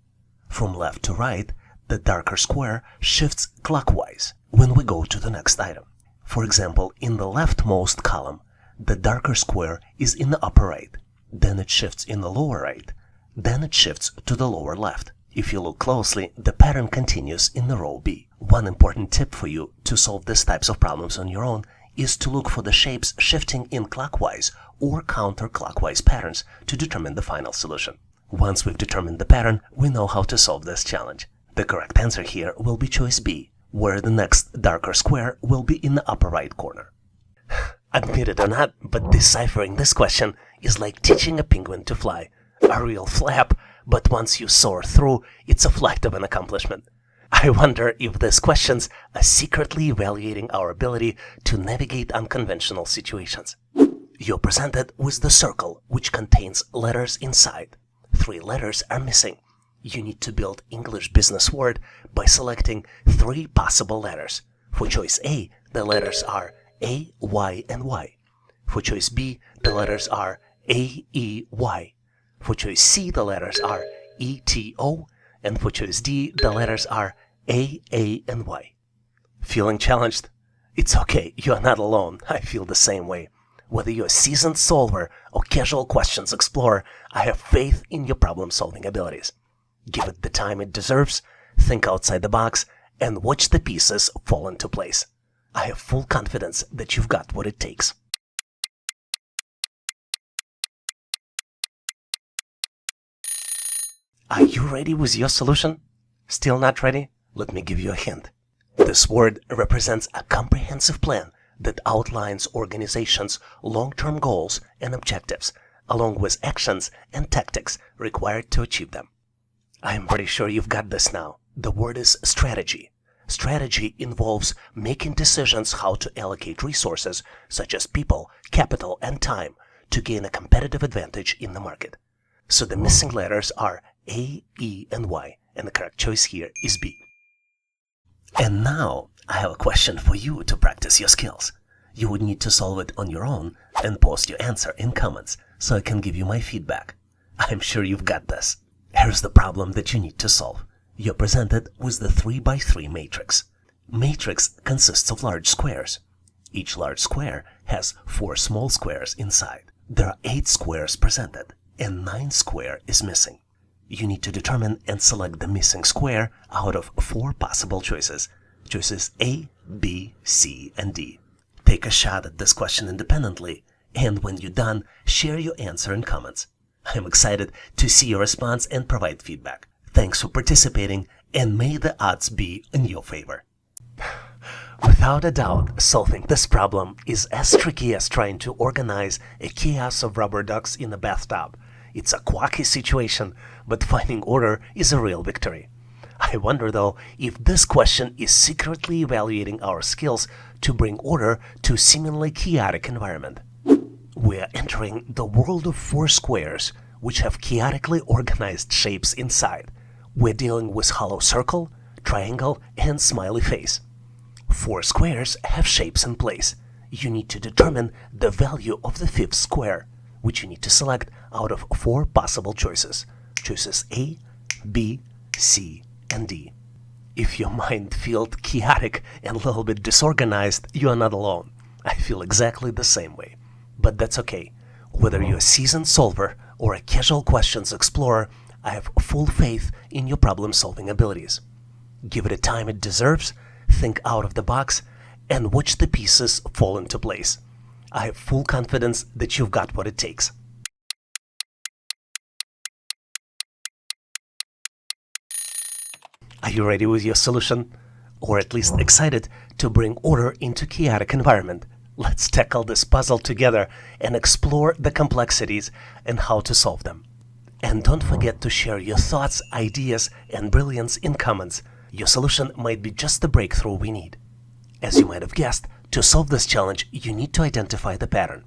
From left to right, the darker square shifts clockwise when we go to the next item. For example, in the leftmost column, the darker square is in the upper right. Then it shifts in the lower right. Then it shifts to the lower left. If you look closely, the pattern continues in the row B. One important tip for you to solve these types of problems on your own is to look for the shapes shifting in clockwise or counterclockwise patterns to determine the final solution. Once we've determined the pattern, we know how to solve this challenge. The correct answer here will be choice B, where the next darker square will be in the upper right corner. Admit it or not, but deciphering this question is like teaching a penguin to fly. A real flap, but once you soar through, it's a flight of an accomplishment. I wonder if these questions are secretly evaluating our ability to navigate unconventional situations. You're presented with the circle, which contains letters inside. 3 letters are missing. You need to build English business word by selecting 3 possible letters. For choice A, the letters are A, Y, and Y. For choice B, the letters are A, E, Y. For choice C, the letters are E, T, O. And for choice D, the letters are A, and Y. Feeling challenged? It's okay, you are not alone. I feel the same way. Whether you're a seasoned solver or casual questions explorer, I have faith in your problem-solving abilities. Give it the time it deserves, think outside the box, and watch the pieces fall into place. I have full confidence that you've got what it takes. Are you ready with your solution? Still not ready? Let me give you a hint. This word represents a comprehensive plan that outlines organizations' long-term goals and objectives, along with actions and tactics required to achieve them. I am pretty sure you've got this now. The word is strategy. Strategy involves making decisions how to allocate resources, such as people, capital, and time, to gain a competitive advantage in the market. So the missing letters are A, E, and Y, and the correct choice here is B. And now, I have a question for you to practice your skills. You would need to solve it on your own and post your answer in comments so I can give you my feedback. I'm sure you've got this. Here's the problem that you need to solve. You're presented with the 3x3 matrix. Matrix consists of large squares. Each large square has 4 small squares inside. There are 8 squares presented, and 9 square is missing. You need to determine and select the missing square out of 4 possible choices. Choices A, B, C, and D. Take a shot at this question independently, and when you're done, share your answer in comments. I'm excited to see your response and provide feedback. Thanks for participating, and may the odds be in your favor. Without a doubt, solving this problem is as tricky as trying to organize a chaos of rubber ducks in a bathtub. It's a quirky situation, but finding order is a real victory. I wonder, though, if this question is secretly evaluating our skills to bring order to a seemingly chaotic environment. We are entering the world of 4 squares, which have chaotically organized shapes inside. We're dealing with hollow circle, triangle, and smiley face. 4 squares have shapes in place. You need to determine the value of the 5th square, which you need to select out of 4 possible choices. Choices A, B, C, and D. If your mind feels chaotic and a little bit disorganized, you are not alone. I feel exactly the same way. But that's okay. Whether you're a seasoned solver or a casual questions explorer, I have full faith in your problem-solving abilities. Give it a time it deserves, think out of the box, and watch the pieces fall into place. I have full confidence that you've got what it takes. Are you ready with your solution? Or at least excited to bring order into chaotic environment? Let's tackle this puzzle together and explore the complexities and how to solve them. And don't forget to share your thoughts, ideas, and brilliance in comments. Your solution might be just the breakthrough we need. As you might have guessed, to solve this challenge, you need to identify the pattern.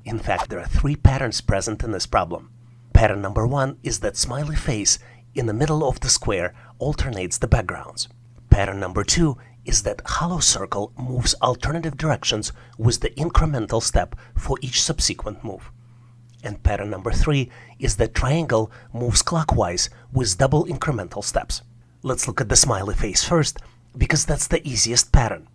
In fact, there are 3 patterns present in this problem. Pattern number 1 is that smiley face in the middle of the square alternates the backgrounds. Pattern number 2 is that hollow circle moves alternative directions with the incremental step for each subsequent move. And pattern number 3 is that triangle moves clockwise with double incremental steps. Let's look at the smiley face first, because that's the easiest pattern.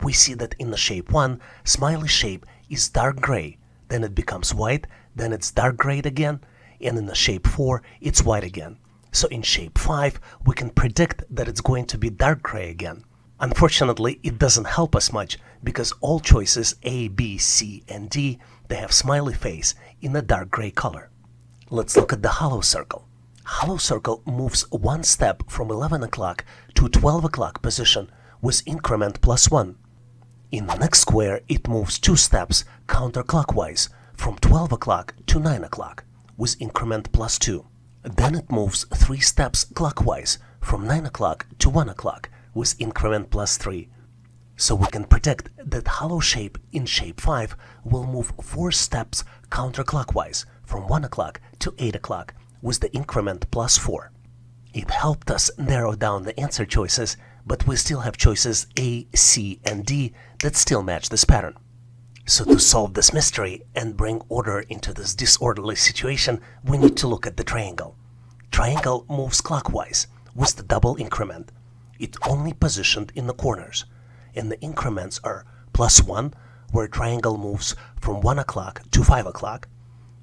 We see that in the shape 1, smiley shape is dark gray, then it becomes white, then it's dark gray again, and in the shape 4, it's white again. So in shape 5, we can predict that it's going to be dark gray again. Unfortunately, it doesn't help us much because all choices A, B, C, and D, they have smiley face in a dark gray color. Let's look at the hollow circle. Hollow circle moves one step from 11 o'clock to 12 o'clock position with increment +1. In the next square, it moves 2 steps counterclockwise from 12 o'clock to 9 o'clock with increment +2. Then it moves 3 steps clockwise from 9 o'clock to 1 o'clock with increment +3. So we can predict that hollow shape in shape 5 will move 4 steps counterclockwise from 1 o'clock to 8 o'clock with the increment +4. It helped us narrow down the answer choices, but we still have choices A, C, and D that still match this pattern. So to solve this mystery and bring order into this disorderly situation, we need to look at the triangle. Triangle moves clockwise with the double increment. It's only positioned in the corners, and the increments are +1, where triangle moves from 1 o'clock to 5 o'clock.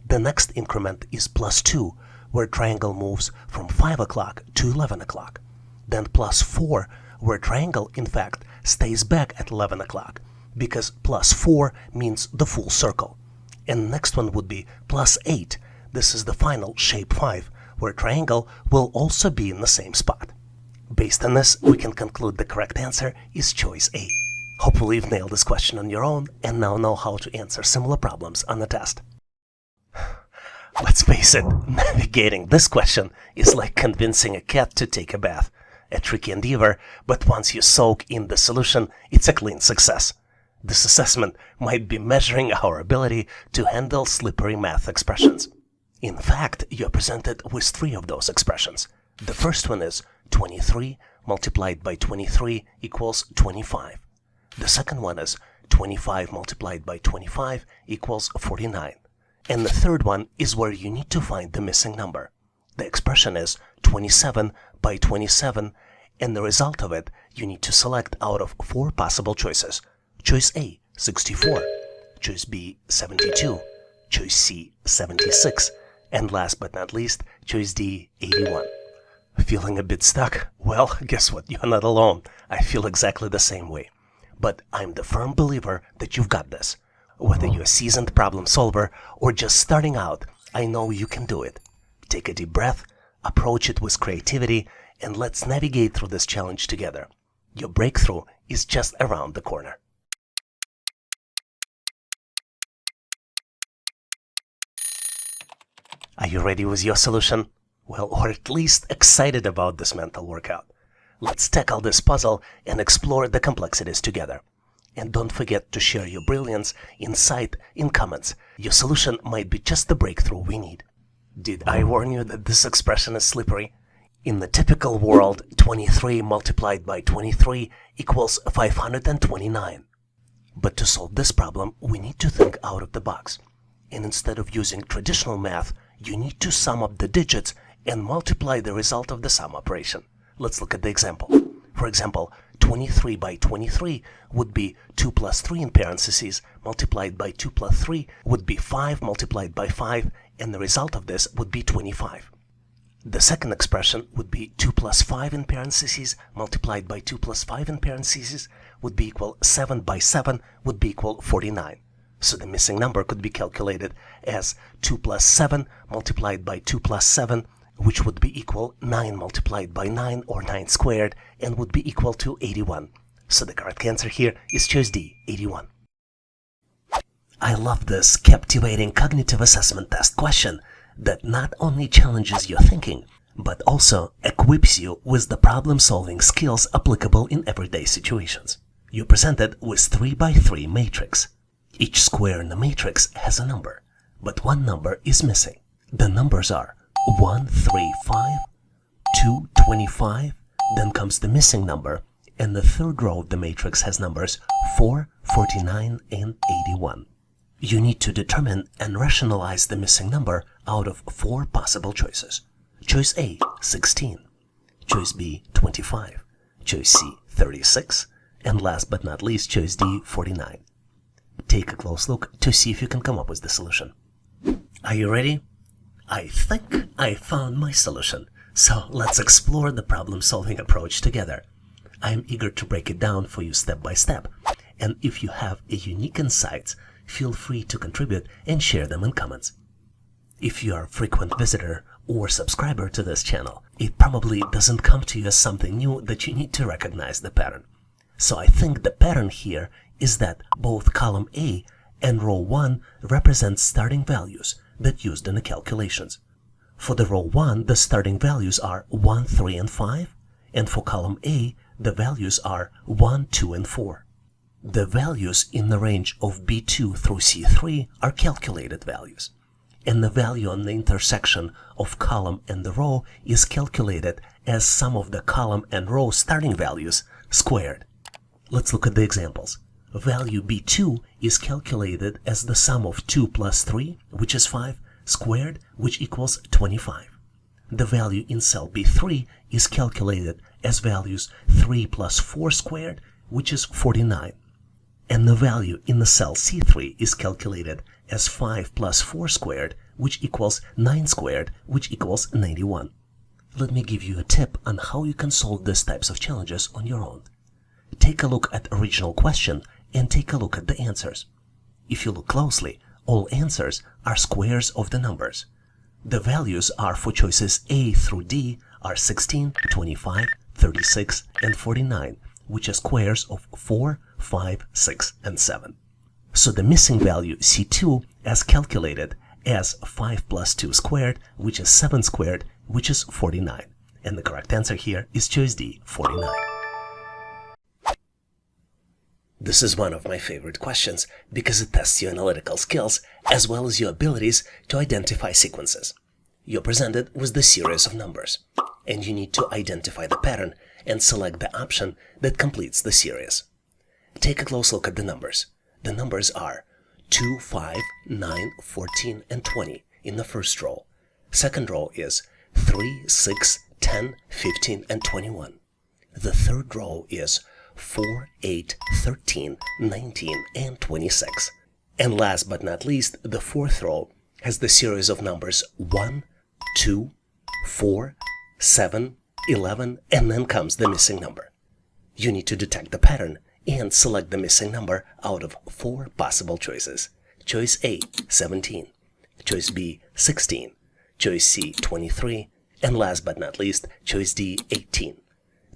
The next increment is +2, where triangle moves from 5 o'clock to 11 o'clock. Then +4, where triangle, in fact, stays back at 11 o'clock, because +4 means the full circle. And the next one would be +8. This is the final shape 5, where triangle will also be in the same spot. Based on this, we can conclude the correct answer is choice A. Hopefully you've nailed this question on your own and now know how to answer similar problems on the test. Let's face it, navigating this question is like convincing a cat to take a bath. A tricky endeavor, but once you soak in the solution, it's a clean success. This assessment might be measuring our ability to handle slippery math expressions. In fact, you're presented with 3 of those expressions. The first one is 23 multiplied by 23 equals 25. The second one is 25 multiplied by 25 equals 49. And the third one is where you need to find the missing number. The expression is 27 by 27, and the result of it you need to select out of 4 possible choices. Choice A, 64. Choice B, 72. Choice C, 76. And last but not least, choice D, 81. Feeling a bit stuck? Well, guess what? You're not alone. I feel exactly the same way. But I'm the firm believer that you've got this. Whether you're a seasoned problem solver or just starting out, I know you can do it. Take a deep breath, approach it with creativity, and let's navigate through this challenge together. Your breakthrough is just around the corner. Are you ready with your solution? Well, or at least excited about this mental workout. Let's tackle this puzzle and explore the complexities together. And don't forget to share your brilliance, insight in comments. Your solution might be just the breakthrough we need. Did I warn you that this expression is slippery? In the typical world, 23 multiplied by 23 equals 529. But to solve this problem, we need to think out of the box. And instead of using traditional math, you need to sum up the digits and multiply the result of the sum operation. Let's look at the example. For example, 23 by 23 would be 2 plus 3 in parentheses multiplied by 2 plus 3 would be 5 multiplied by 5, and the result of this would be 25. The second expression would be 2 plus 5 in parentheses multiplied by 2 plus 5 in parentheses would be equal 7 by 7 would be equal 49. So the missing number could be calculated as 2 plus 7 multiplied by 2 plus 7, which would be equal 9 multiplied by 9, or 9 squared, and would be equal to 81. So the correct answer here is choice D, 81. I love this captivating cognitive assessment test question that not only challenges your thinking, but also equips you with the problem-solving skills applicable in everyday situations. You're presented with 3 by 3 matrix. Each square in the matrix has a number, but one number is missing. The numbers are 1, 3, 5, 2, 25, then comes the missing number, and the third row of the matrix has numbers 4, 49, and 81. You need to determine and rationalize the missing number out of 4 possible choices. Choice A, 16. Choice B, 25. Choice C, 36. And last but not least, choice D, 49. Take a close look to see if you can come up with the solution. Are you ready? I think I found my solution. So let's explore the problem-solving approach together. I am eager to break it down for you step by step. And if you have a unique insights, feel free to contribute and share them in comments. If you are a frequent visitor or subscriber to this channel, it probably doesn't come to you as something new that you need to recognize the pattern. So I think the pattern here is that both column A and row 1 represent starting values that used in the calculations. For the row 1, the starting values are 1, 3, and 5, and for column A, the values are 1, 2, and 4. The values in the range of B2 through C3 are calculated values, and the value on the intersection of column and the row is calculated as sum of the column and row starting values squared. Let's look at the examples. Value B2 is calculated as the sum of 2 plus 3, which is 5, squared, which equals 25. The value in cell B3 is calculated as values 3 plus 4 squared, which is 49. And the value in the cell C3 is calculated as 5 plus 4 squared, which equals 9 squared, which equals 91. Let me give you a tip on how you can solve these types of challenges on your own. Take a look at the original question and take a look at the answers. If you look closely, all answers are squares of the numbers. The values are for choices A through D are 16, 25, 36, and 49, which are squares of 4, 5, 6, and 7. So the missing value C2 as calculated as 5 plus 2 squared, which is 7 squared, which is 49. And the correct answer here is choice D, 49. This is one of my favorite questions because it tests your analytical skills as well as your abilities to identify sequences. You're presented with the series of numbers, and you need to identify the pattern and select the option that completes the series. Take a close look at the numbers. The numbers are 2, 5, 9, 14, and 20 in the first row. Second row is 3, 6, 10, 15, and 21. The third row is 4, 8, 13, 19, and 26. And last but not least, the fourth row has the series of numbers 1, 2, 4, 7, 11, and then comes the missing number. You need to detect the pattern and select the missing number out of 4 possible choices. Choice A, 17. Choice B, 16. Choice C, 23. And last but not least, choice D, 18.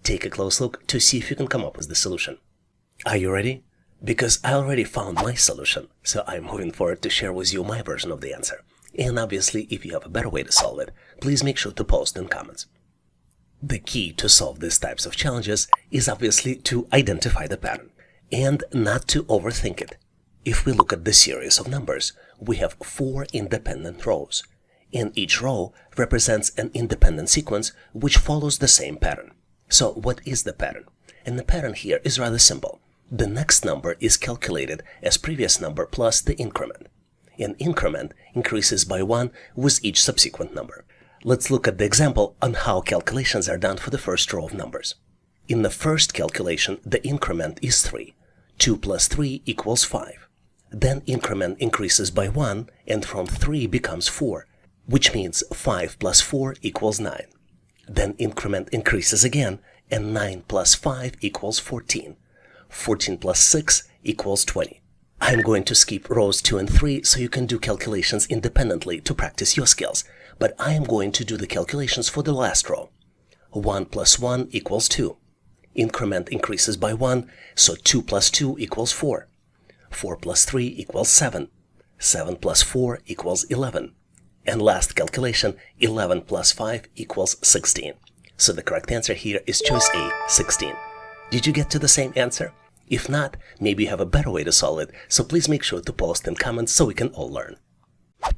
Take a close look to see if you can come up with the solution. Are you ready? Because I already found my solution, so I'm moving forward to share with you my version of the answer. And obviously, if you have a better way to solve it, please make sure to post in comments. The key to solve these types of challenges is obviously to identify the pattern and not to overthink it. If we look at the series of numbers, we have 4 independent rows, and each row represents an independent sequence which follows the same pattern. So what is the pattern? And the pattern here is rather simple. The next number is calculated as previous number plus the increment. An increment increases by 1 with each subsequent number. Let's look at the example on how calculations are done for the first row of numbers. In the first calculation, the increment is 3. 2 plus 3 equals 5. Then increment increases by 1 and from 3 becomes 4, which means 5 plus 4 equals 9. Then increment increases again, and 9 plus 5 equals 14. 14 plus 6 equals 20. I'm going to skip rows 2 and 3 so you can do calculations independently to practice your skills, but I am going to do the calculations for the last row. 1 plus 1 equals 2. Increment increases by 1, so 2 plus 2 equals 4. 4 plus 3 equals 7. 7 plus 4 equals 11. And last calculation, 11 plus 5 equals 16. So the correct answer here is choice A, 16. Did you get to the same answer? If not, maybe you have a better way to solve it, so please make sure to post in comments so we can all learn.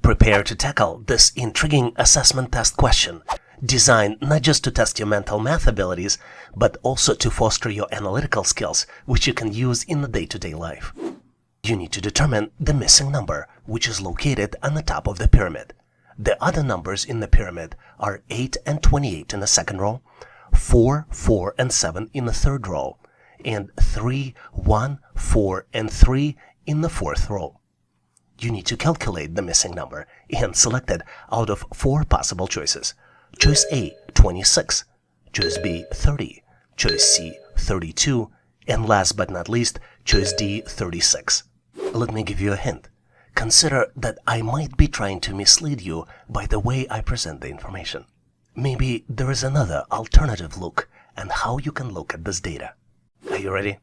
Prepare to tackle this intriguing assessment test question. designed not just to test your mental math abilities, but also to foster your analytical skills, which you can use in the day-to-day life. You need to determine the missing number, which is located on the top of the pyramid. The other numbers in the pyramid are 8 and 28 in the second row, 4, 4, and 7 in the third row, and 3, 1, 4, and 3 in the fourth row. You need to calculate the missing number and select it out of 4 possible choices. Choice A, 26, choice B, 30, choice C, 32, and last but not least, choice D, 36. Let me give you a hint. Consider that I might be trying to mislead you by the way I present the information. Maybe there is another alternative look and how you can look at this data. Are you ready?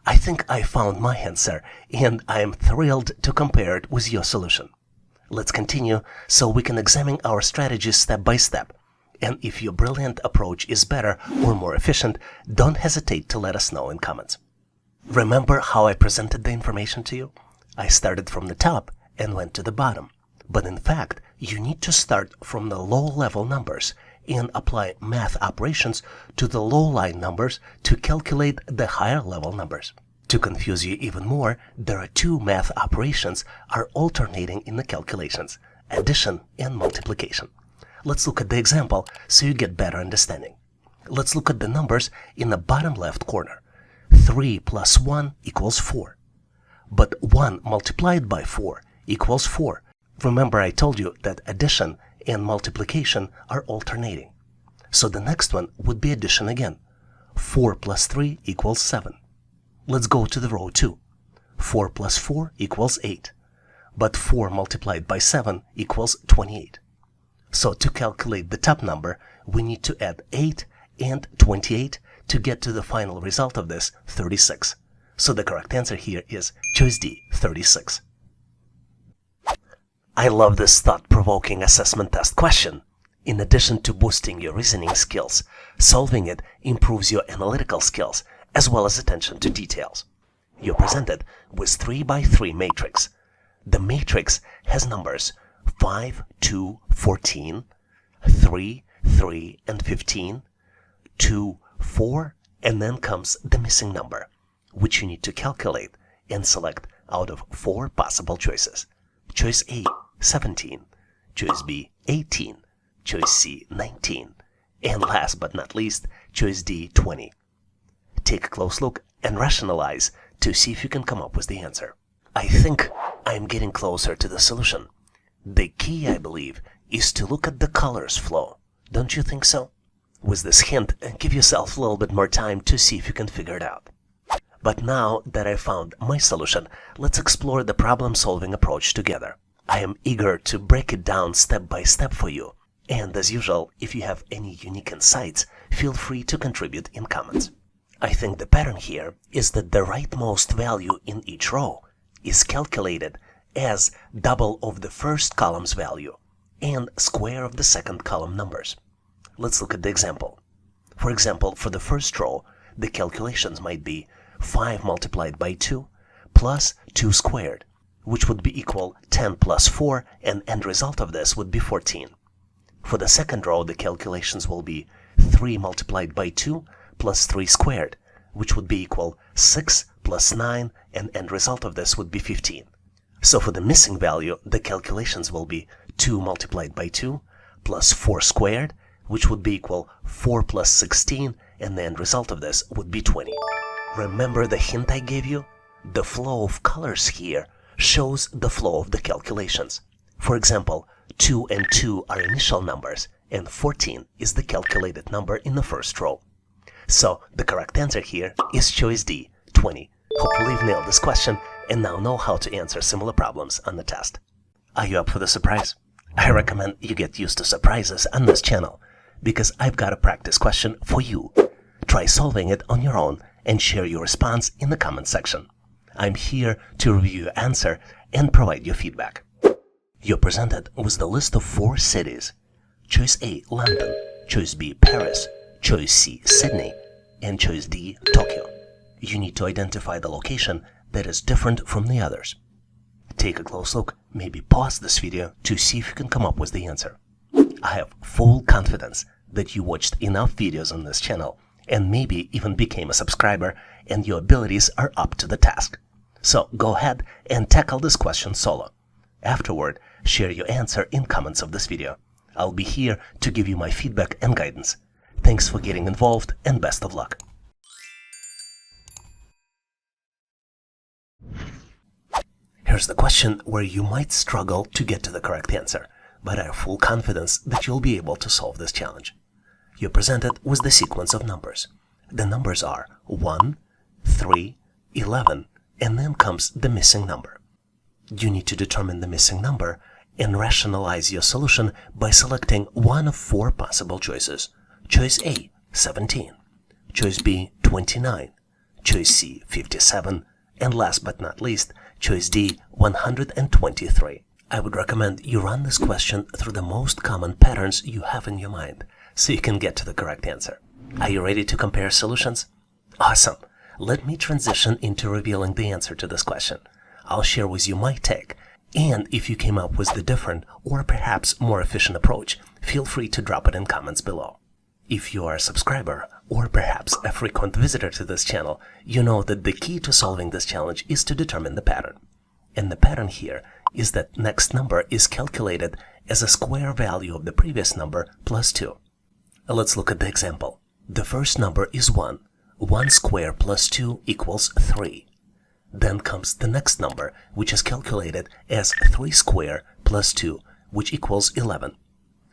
I think I found my answer, and I am thrilled to compare it with your solution. Let's continue so we can examine our strategies step by step. And if your brilliant approach is better or more efficient, don't hesitate to let us know in comments. Remember how I presented the information to you? I started from the top and went to the bottom. But in fact, you need to start from the low-level numbers and apply math operations to the low-line numbers to calculate the higher-level numbers. To confuse you even more, there are 2 math operations are alternating in the calculations: addition and multiplication. Let's look at the example so you get better understanding. Let's look at the numbers in the bottom left corner. 3 plus 1 equals 4. But 1 multiplied by 4 equals 4. Remember I told you that addition and multiplication are alternating. So the next one would be addition again. 4 plus 3 equals 7. Let's go to the row 2. 4 plus 4 equals 8. But 4 multiplied by 7 equals 28. So to calculate the top number, we need to add 8 and 28 to get to the final result of this, 36. So the correct answer here is choice D, 36. I love this thought-provoking assessment test question. In addition to boosting your reasoning skills, solving it improves your analytical skills as well as attention to details. You're presented with 3 by 3 matrix. The matrix has numbers 5, 2, 14, 3, 3, and 15, 2, 4, and then comes the missing number, which you need to calculate and select out of 4 possible choices. Choice A, 17, choice B, 18, choice C, 19, and last but not least, choice D, 20. Take a close look and rationalize to see if you can come up with the answer. I think I'm getting closer to the solution. The key, I believe, is to look at the colors flow. Don't you think so? With this hint, give yourself a little bit more time to see if you can figure it out. But now that I found my solution, let's explore the problem-solving approach together. I am eager to break it down step by step for you. And as usual, if you have any unique insights, feel free to contribute in comments. I think the pattern here is that the rightmost value in each row is calculated as double of the first column's value and square of the second column numbers. Let's look at the example. For example, for the first row, the calculations might be 5 multiplied by 2 plus 2 squared, which would be equal 10 plus 4, and end result of this would be 14. For the second row, the calculations will be 3 multiplied by 2 plus 3 squared, which would be equal 6 plus 9, and end result of this would be 15. So for the missing value, the calculations will be 2 multiplied by 2 plus 4 squared, which would be equal 4 plus 16, and the end result of this would be 20. Remember the hint I gave you? The flow of colors here shows the flow of the calculations. For example, 2 and 2 are initial numbers, and 14 is the calculated number in the first row. So the correct answer here is choice D, 20. Hopefully you've nailed this question and now know how to answer similar problems on the test. Are you up for the surprise? I recommend you get used to surprises on this channel, because I've got a practice question for you. Try solving it on your own and share your response in the comment section. I'm here to review your answer and provide you feedback. You're presented with the list of 4 cities. Choice A, London, choice B, Paris, choice C, Sydney, and choice D, Tokyo. You need to identify the location that is different from the others. Take a close look, maybe pause this video to see if you can come up with the answer. I have full confidence that you watched enough videos on this channel and maybe even became a subscriber and your abilities are up to the task. So go ahead and tackle this question solo. Afterward, share your answer in comments of this video. I'll be here to give you my feedback and guidance. Thanks for getting involved and best of luck. Here's the question where you might struggle to get to the correct answer, but I have full confidence that you'll be able to solve this challenge. You're presented with the sequence of numbers. The numbers are 1, 3, 11, and then comes the missing number. You need to determine the missing number and rationalize your solution by selecting one of four possible choices. Choice A, 17. Choice B, 29. Choice C, 57. And last but not least, choice D, 123. I would recommend you run this question through the most common patterns you have in your mind, so you can get to the correct answer. Are you ready to compare solutions? Awesome! Let me transition into revealing the answer to this question. I'll share with you my take, and if you came up with the different or perhaps more efficient approach, feel free to drop it in comments below. If you are a subscriber, or perhaps a frequent visitor to this channel, you know that the key to solving this challenge is to determine the pattern. And the pattern here is that next number is calculated as a square value of the previous number plus 2. Let's look at the example. The first number is 1. 1 square plus 2 equals 3. Then comes the next number, which is calculated as 3 square plus 2, which equals 11.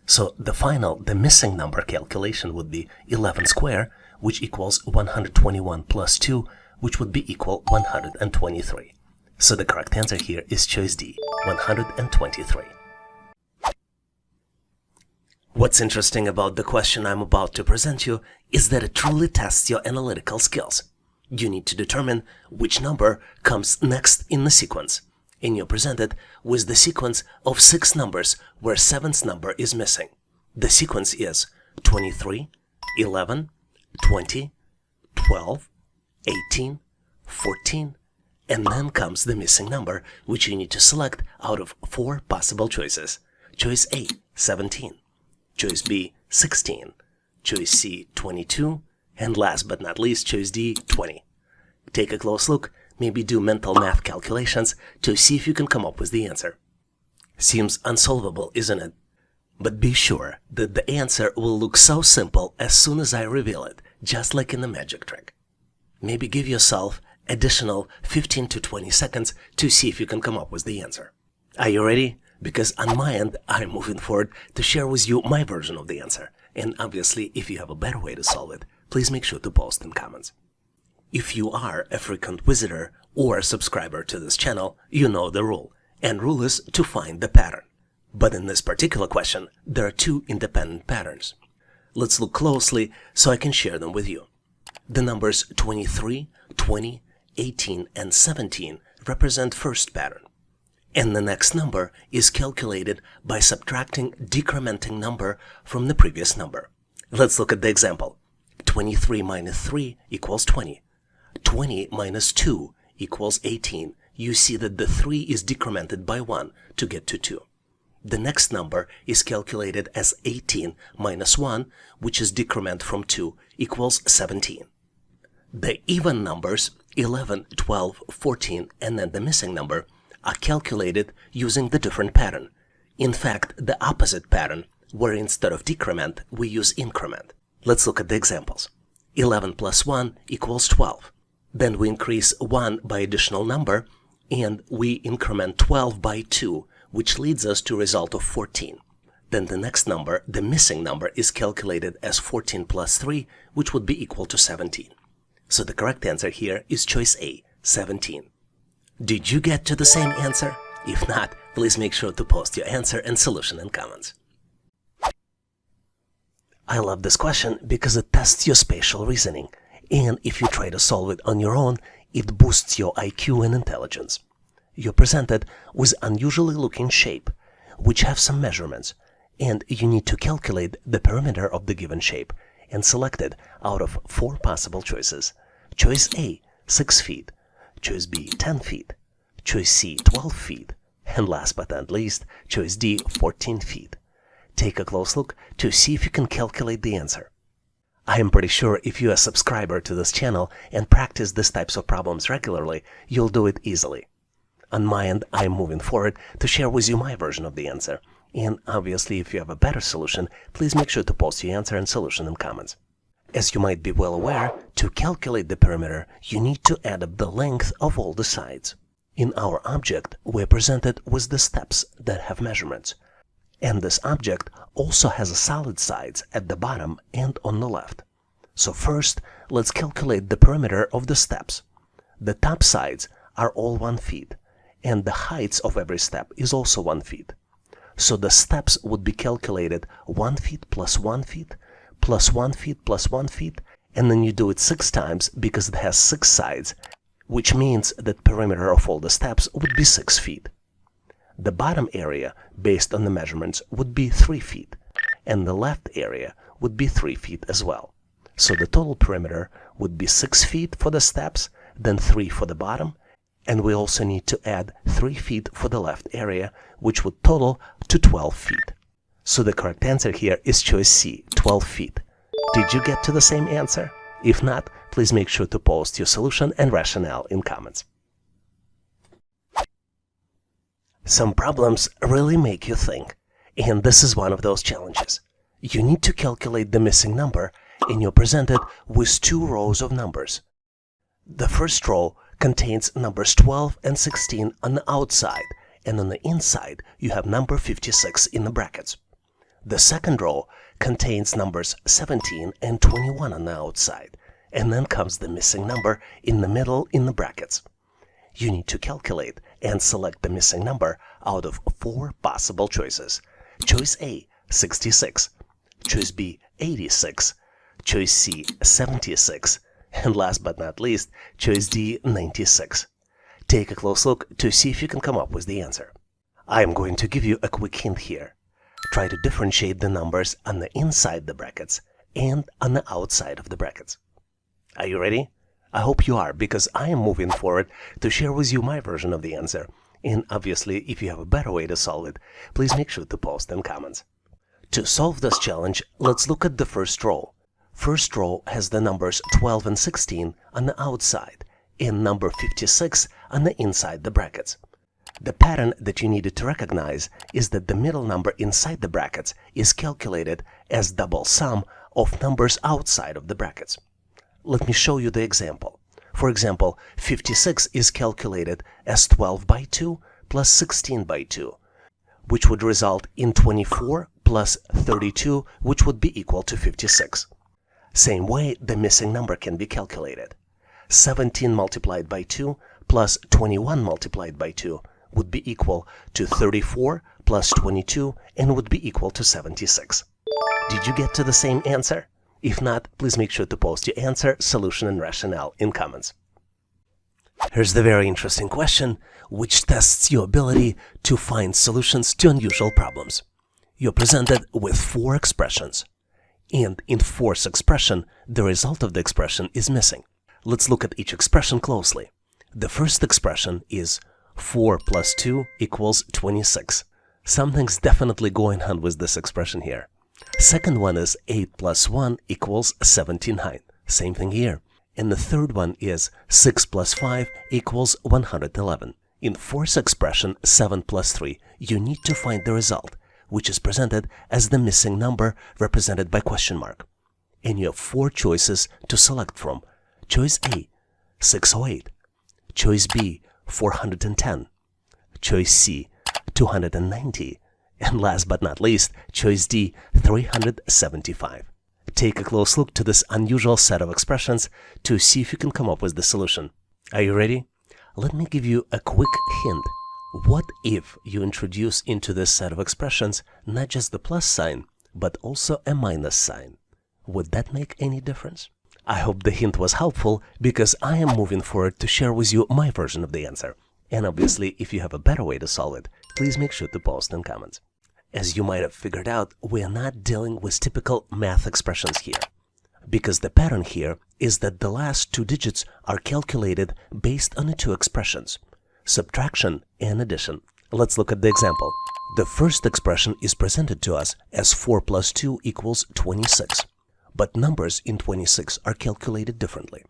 So the missing number calculation would be 11 square, which equals 121 plus 2, which would be equal 123. So the correct answer here is choice D, 123. What's interesting about the question I'm about to present you is that it truly tests your analytical skills. You need to determine which number comes next in the sequence. And you're presented with the sequence of 6 numbers where 7th number is missing. The sequence is 23, 11, 20, 12, 18, 14, and then comes the missing number, which you need to select out of 4 possible choices. Choice A, 17. Choice B, 16. Choice C, 22. And last but not least, choice D, 20. Take a close look. Maybe do mental math calculations to see if you can come up with the answer. Seems unsolvable, isn't it? But be sure that the answer will look so simple as soon as I reveal it, just like in a magic trick. Maybe give yourself additional 15 to 20 seconds to see if you can come up with the answer. Are you ready? Because on my end, I'm moving forward to share with you my version of the answer. And obviously, if you have a better way to solve it, please make sure to post in comments. If you are a frequent visitor or a subscriber to this channel, you know the rule. And rule is to find the pattern. But in this particular question, there are 2 independent patterns. Let's look closely so I can share them with you. The numbers 23, 20, 18, and 17 represent first pattern. And the next number is calculated by subtracting decrementing number from the previous number. Let's look at the example. 23 minus 3 equals 20. 20 minus 2 equals 18. You see that the 3 is decremented by 1 to get to 2. The next number is calculated as 18 minus 1, which is decrement from 2, equals 17. The even numbers, 11, 12, 14, and then the missing number, are calculated using the different pattern. In fact, the opposite pattern, where instead of decrement, we use increment. Let's look at the examples. 11 plus 1 equals 12. Then we increase 1 by additional number, and we increment 12 by 2, which leads us to a result of 14. Then the next number, the missing number, is calculated as 14 plus 3, which would be equal to 17. So the correct answer here is choice A, 17. Did you get to the same answer? If not, please make sure to post your answer and solution in comments. I love this question because it tests your spatial reasoning, and if you try to solve it on your own, it boosts your IQ and intelligence. You're presented with unusually looking shape, which have some measurements, and you need to calculate the perimeter of the given shape and select it out of 4 possible choices. Choice A, 6 feet. Choice B, 10 feet. Choice C, 12 feet. And last but not least, choice D, 14 feet. Take a close look to see if you can calculate the answer. I am pretty sure if you're a subscriber to this channel and practice these types of problems regularly, you'll do it easily. On my end, I am moving forward to share with you my version of the answer. And obviously, if you have a better solution, please make sure to post your answer and solution in comments. As you might be well aware, to calculate the perimeter, you need to add up the length of all the sides. In our object, we're presented with the steps that have measurements. And this object also has solid sides at the bottom and on the left. So first, let's calculate the perimeter of the steps. The top sides are all 1 feet, and the heights of every step is also 1 feet. So the steps would be calculated 1 feet plus 1 feet plus 1 feet plus 1 feet, and then you do it 6 times because it has 6 sides, which means that perimeter of all the steps would be 6 feet. The bottom area, based on the measurements, would be 3 feet, and the left area would be 3 feet as well. So the total perimeter would be 6 feet for the steps, then 3 for the bottom, and we also need to add 3 feet for the left area, which would total to 12 feet. So the correct answer here is choice C, 12 feet. Did you get to the same answer? If not, please make sure to post your solution and rationale in comments. Some problems really make you think, and this is one of those challenges. You need to calculate the missing number, and you're presented with 2 rows of numbers. The first row contains numbers 12 and 16 on the outside, and on the inside you have number 56 in the brackets. The second row contains numbers 17 and 21 on the outside, and then comes the missing number in the middle in the brackets. You need to calculate and select the missing number out of 4 possible choices. Choice A, 66. Choice B, 86. Choice C, 76. And last but not least, choice D, 96. Take a close look to see if you can come up with the answer. I am going to give you a quick hint here. Try to differentiate the numbers on the inside the brackets and on the outside of the brackets. Are you ready? I hope you are, because I am moving forward to share with you my version of the answer. And obviously, if you have a better way to solve it, please make sure to post in comments. To solve this challenge, let's look at the first row. First row has the numbers 12 and 16 on the outside and number 56 on the inside the brackets. The pattern that you needed to recognize is that the middle number inside the brackets is calculated as double sum of numbers outside of the brackets. Let me show you the example. For example, 56 is calculated as 12 by 2 plus 16 by 2, which would result in 24 plus 32, which would be equal to 56. Same way, the missing number can be calculated. 17 multiplied by 2 plus 21 multiplied by 2 would be equal to 34 plus 22 and would be equal to 76. Did you get to the same answer? If not, please make sure to post your answer, solution, and rationale in comments. Here's the very interesting question, which tests your ability to find solutions to unusual problems. You're presented with 4 expressions, and in 4th expression, the result of the expression is missing. Let's look at each expression closely. The first expression is 4 plus 2 equals 26. Something's definitely going on with this expression here. Second one is 8 plus 1 equals 79. Same thing here. And the third one is 6 plus 5 equals 111. In 4th expression, 7 plus 3, you need to find the result, which is presented as the missing number represented by question mark. And you have 4 choices to select from. Choice A, 608. Choice B, 410. Choice C, 290. And last but not least, choice D, 375. Take a close look to this unusual set of expressions to see if you can come up with the solution. Are you ready? Let me give you a quick hint. What if you introduce into this set of expressions not just the plus sign, but also a minus sign? Would that make any difference? I hope the hint was helpful, because I am moving forward to share with you my version of the answer. And obviously, if you have a better way to solve it, please make sure to post in comments. As you might have figured out, we are not dealing with typical math expressions here, because the pattern here is that the last 2 digits are calculated based on the 2 expressions, subtraction and addition. Let's look at the example. The first expression is presented to us as 4 plus 2 equals 26. But numbers in 26 are calculated differently.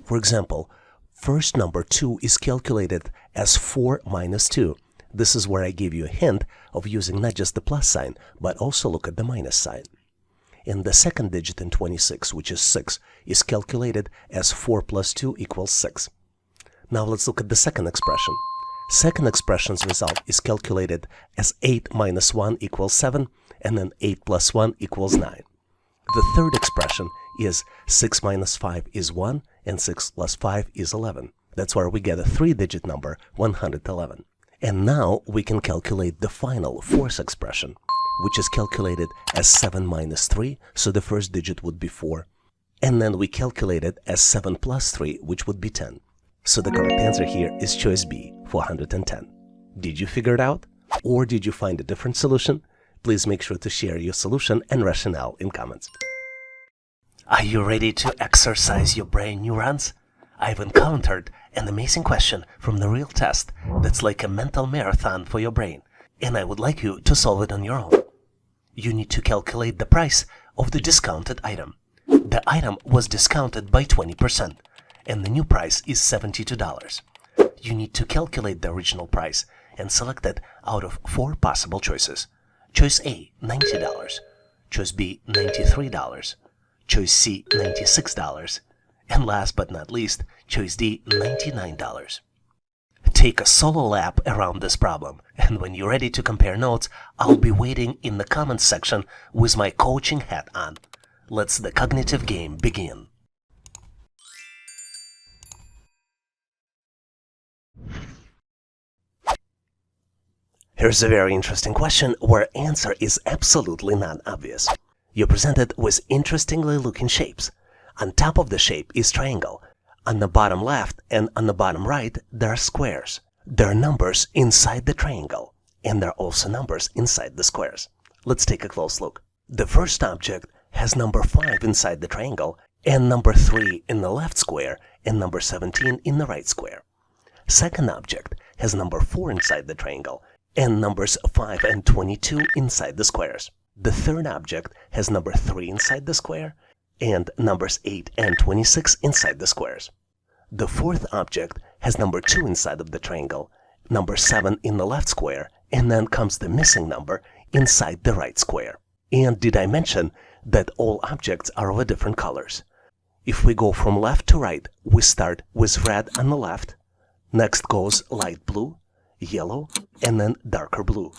For example, first number 2 is calculated as 4 minus 2. This is where I give you a hint of using not just the plus sign, but also look at the minus sign. And the second digit in 26, which is 6, is calculated as 4 plus 2 equals 6. Now let's look at the second expression. Second expression's result is calculated as 8 minus 1 equals 7, and then 8 plus 1 equals 9. The third expression is 6 minus 5 is 1, and 6 plus 5 is 11. That's where we get a 3-digit number, 111. And now we can calculate the final fourth expression, which is calculated as 7 minus 3, so the first digit would be 4. And then we calculate it as 7 plus 3, which would be 10. So the correct answer here is choice B, 410. Did you figure it out? Or did you find a different solution? Please make sure to share your solution and rationale in comments. Are you ready to exercise your brain neurons? I've encountered an amazing question from the real test that's like a mental marathon for your brain, and I would like you to solve it on your own. You need to calculate the price of the discounted item. The item was discounted by 20%, and the new price is $72. You need to calculate the original price and select it out of 4 possible choices. Choice A, $90. Choice B, $93. Choice C, $96. And last but not least, choice D, $99. Take a solo lap around this problem, and when you're ready to compare notes, I'll be waiting in the comments section with my coaching hat on. Let's the cognitive game begin. Here's a very interesting question where answer is absolutely not obvious. You're presented with interestingly looking shapes. On top of the shape is triangle. On the bottom left and on the bottom right, there are squares. There are numbers inside the triangle, and there are also numbers inside the squares. Let's take a close look. The first object has number 5 inside the triangle, and number 3 in the left square, and number 17 in the right square. Second object has number 4 inside the triangle, and numbers 5 and 22 inside the squares. The third object has number 3 inside the square, and numbers 8 and 26 inside the squares. The fourth object has number 2 inside of the triangle, number 7 in the left square, and then comes the missing number inside the right square. And did I mention that all objects are of different colors? If we go from left to right, we start with red on the left, next goes light blue, yellow, and then darker blue.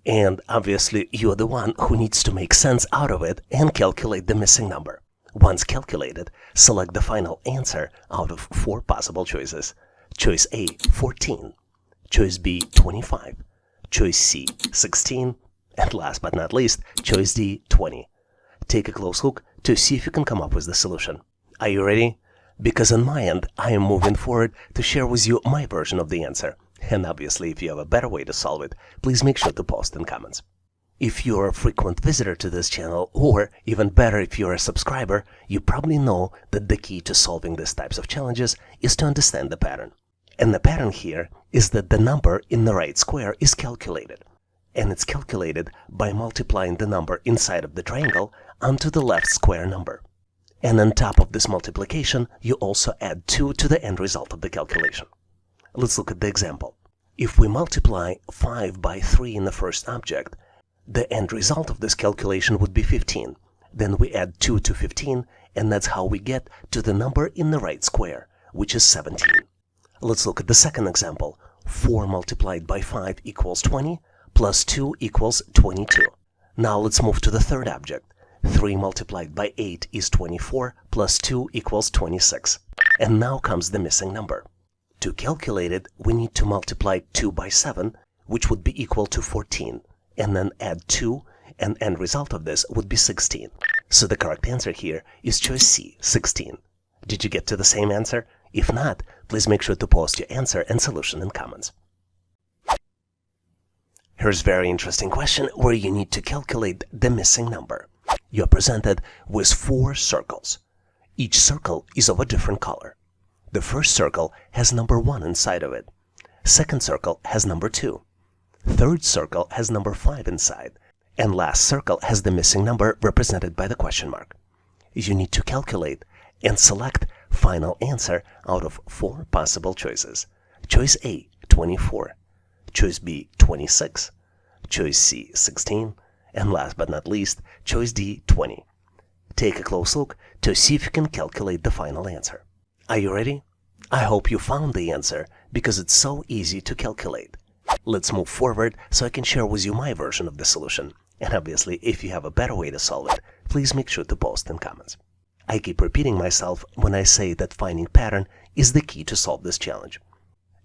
And obviously you're the one who needs to make sense out of it and calculate the missing number. Once calculated, select the final answer out of 4 possible choices. Choice A, 14. Choice B, 25. Choice C, 16. And last but not least, choice D, 20. Take a close look to see if you can come up with the solution. Are you ready? Because on my end, I am moving forward to share with you my version of the answer. And obviously, if you have a better way to solve it, please make sure to post in comments. If you're a frequent visitor to this channel, or even better if you're a subscriber, you probably know that the key to solving these types of challenges is to understand the pattern. And the pattern here is that the number in the right square is calculated. And it's calculated by multiplying the number inside of the triangle onto the left square number. And on top of this multiplication, you also add 2 to the end result of the calculation. Let's look at the example. If we multiply 5 by 3 in the first object, the end result of this calculation would be 15. Then we add 2 to 15, and that's how we get to the number in the right square, which is 17. Let's look at the second example. 4 multiplied by 5 equals 20, plus 2 equals 22. Now let's move to the third object. 3 multiplied by 8 is 24, plus 2 equals 26. And now comes the missing number. To calculate it, we need to multiply 2 by 7, which would be equal to 14, and then add 2, and end result of this would be 16. So the correct answer here is choice C, 16. Did you get to the same answer? If not, please make sure to post your answer and solution in comments. Here's a very interesting question where you need to calculate the missing number. You're presented with 4 circles. Each circle is of a different color. The first circle has number 1 inside of it. Second circle has number 2. Third circle has number 5 inside, and last circle has the missing number represented by the question mark. You need to calculate and select final answer out of 4 possible choices. Choice A, 24. Choice B, 26. Choice C, 16. And last but not least, choice D, 20. Take a close look to see if you can calculate the final answer. Are you ready? I hope you found the answer because it's so easy to calculate. Let's move forward so I can share with you my version of the solution. And obviously, if you have a better way to solve it, please make sure to post in comments. I keep repeating myself when I say that finding pattern is the key to solve this challenge.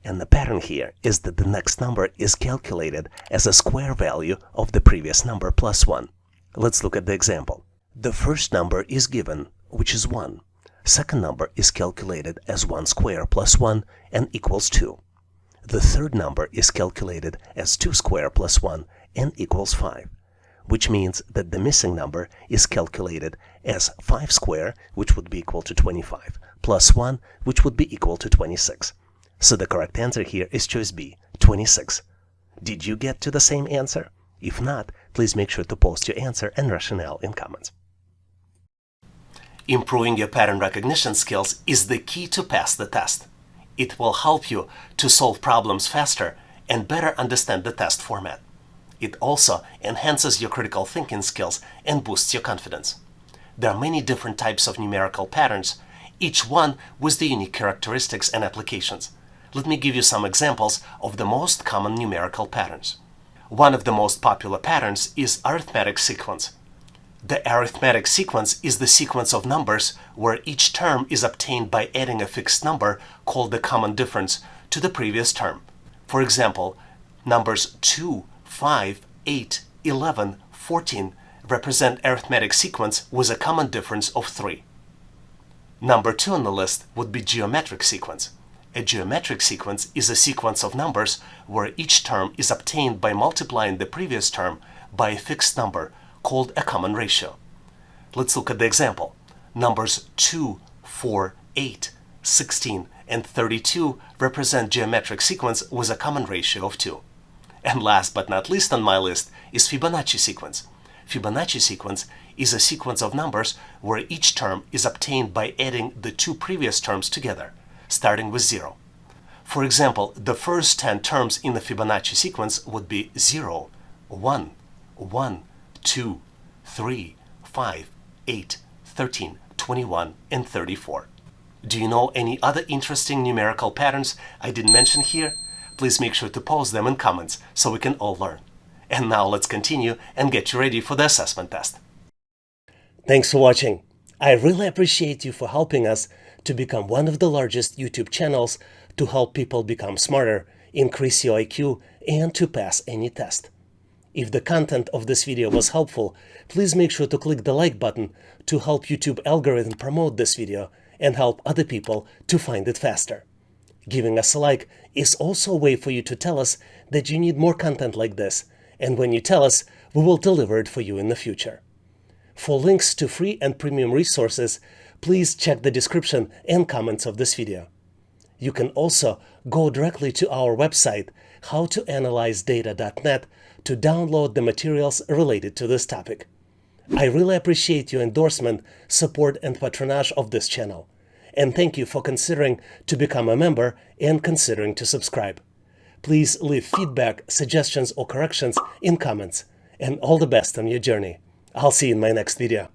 And the pattern here is that the next number is calculated as a square value of the previous number plus 1. Let's look at the example. The first number is given, which is 1. Second number is calculated as 1 square plus 1 and equals 2. The third number is calculated as 2 square plus 1 and equals 5, which means that the missing number is calculated as 5 square, which would be equal to 25, plus 1, which would be equal to 26. So the correct answer here is choice B, 26. Did you get to the same answer? If not, please make sure to post your answer and rationale in comments. Improving your pattern recognition skills is the key to pass the test. It will help you to solve problems faster and better understand the test format. It also enhances your critical thinking skills and boosts your confidence. There are many different types of numerical patterns, each one with the unique characteristics and applications. Let me give you some examples of the most common numerical patterns. One of the most popular patterns is arithmetic sequence. The arithmetic sequence is the sequence of numbers where each term is obtained by adding a fixed number called the common difference to the previous term. For example, numbers 2, 5, 8, 11, 14 represent arithmetic sequence with a common difference of 3. Number 2 on the list would be geometric sequence. A geometric sequence is a sequence of numbers where each term is obtained by multiplying the previous term by a fixed number called a common ratio. Let's look at the example. Numbers 2, 4, 8, 16, and 32 represent geometric sequence with a common ratio of 2. And last but not least on my list is Fibonacci sequence. Fibonacci sequence is a sequence of numbers where each term is obtained by adding the 2 previous terms together, starting with 0. For example, the first 10 terms in the Fibonacci sequence would be 0, 1, 1, 2, 3, 5, 8, 13, 21, and 34. Do you know any other interesting numerical patterns I didn't mention here? Please make sure to post them in comments so we can all learn. And now let's continue and get you ready for the assessment test. Thanks for watching. I really appreciate you for helping us to become one of the largest YouTube channels to help people become smarter, increase your IQ, and to pass any test. If the content of this video was helpful, please make sure to click the like button to help YouTube algorithm promote this video and help other people to find it faster. Giving us a like is also a way for you to tell us that you need more content like this, and when you tell us, we will deliver it for you in the future. For links to free and premium resources, please check the description and comments of this video. You can also go directly to our website, howtoanalyzedata.net, to download the materials related to this topic. I really appreciate your endorsement, support, and patronage of this channel. And thank you for considering to become a member and considering to subscribe. Please leave feedback, suggestions, or corrections in comments. And all the best on your journey. I'll see you in my next video.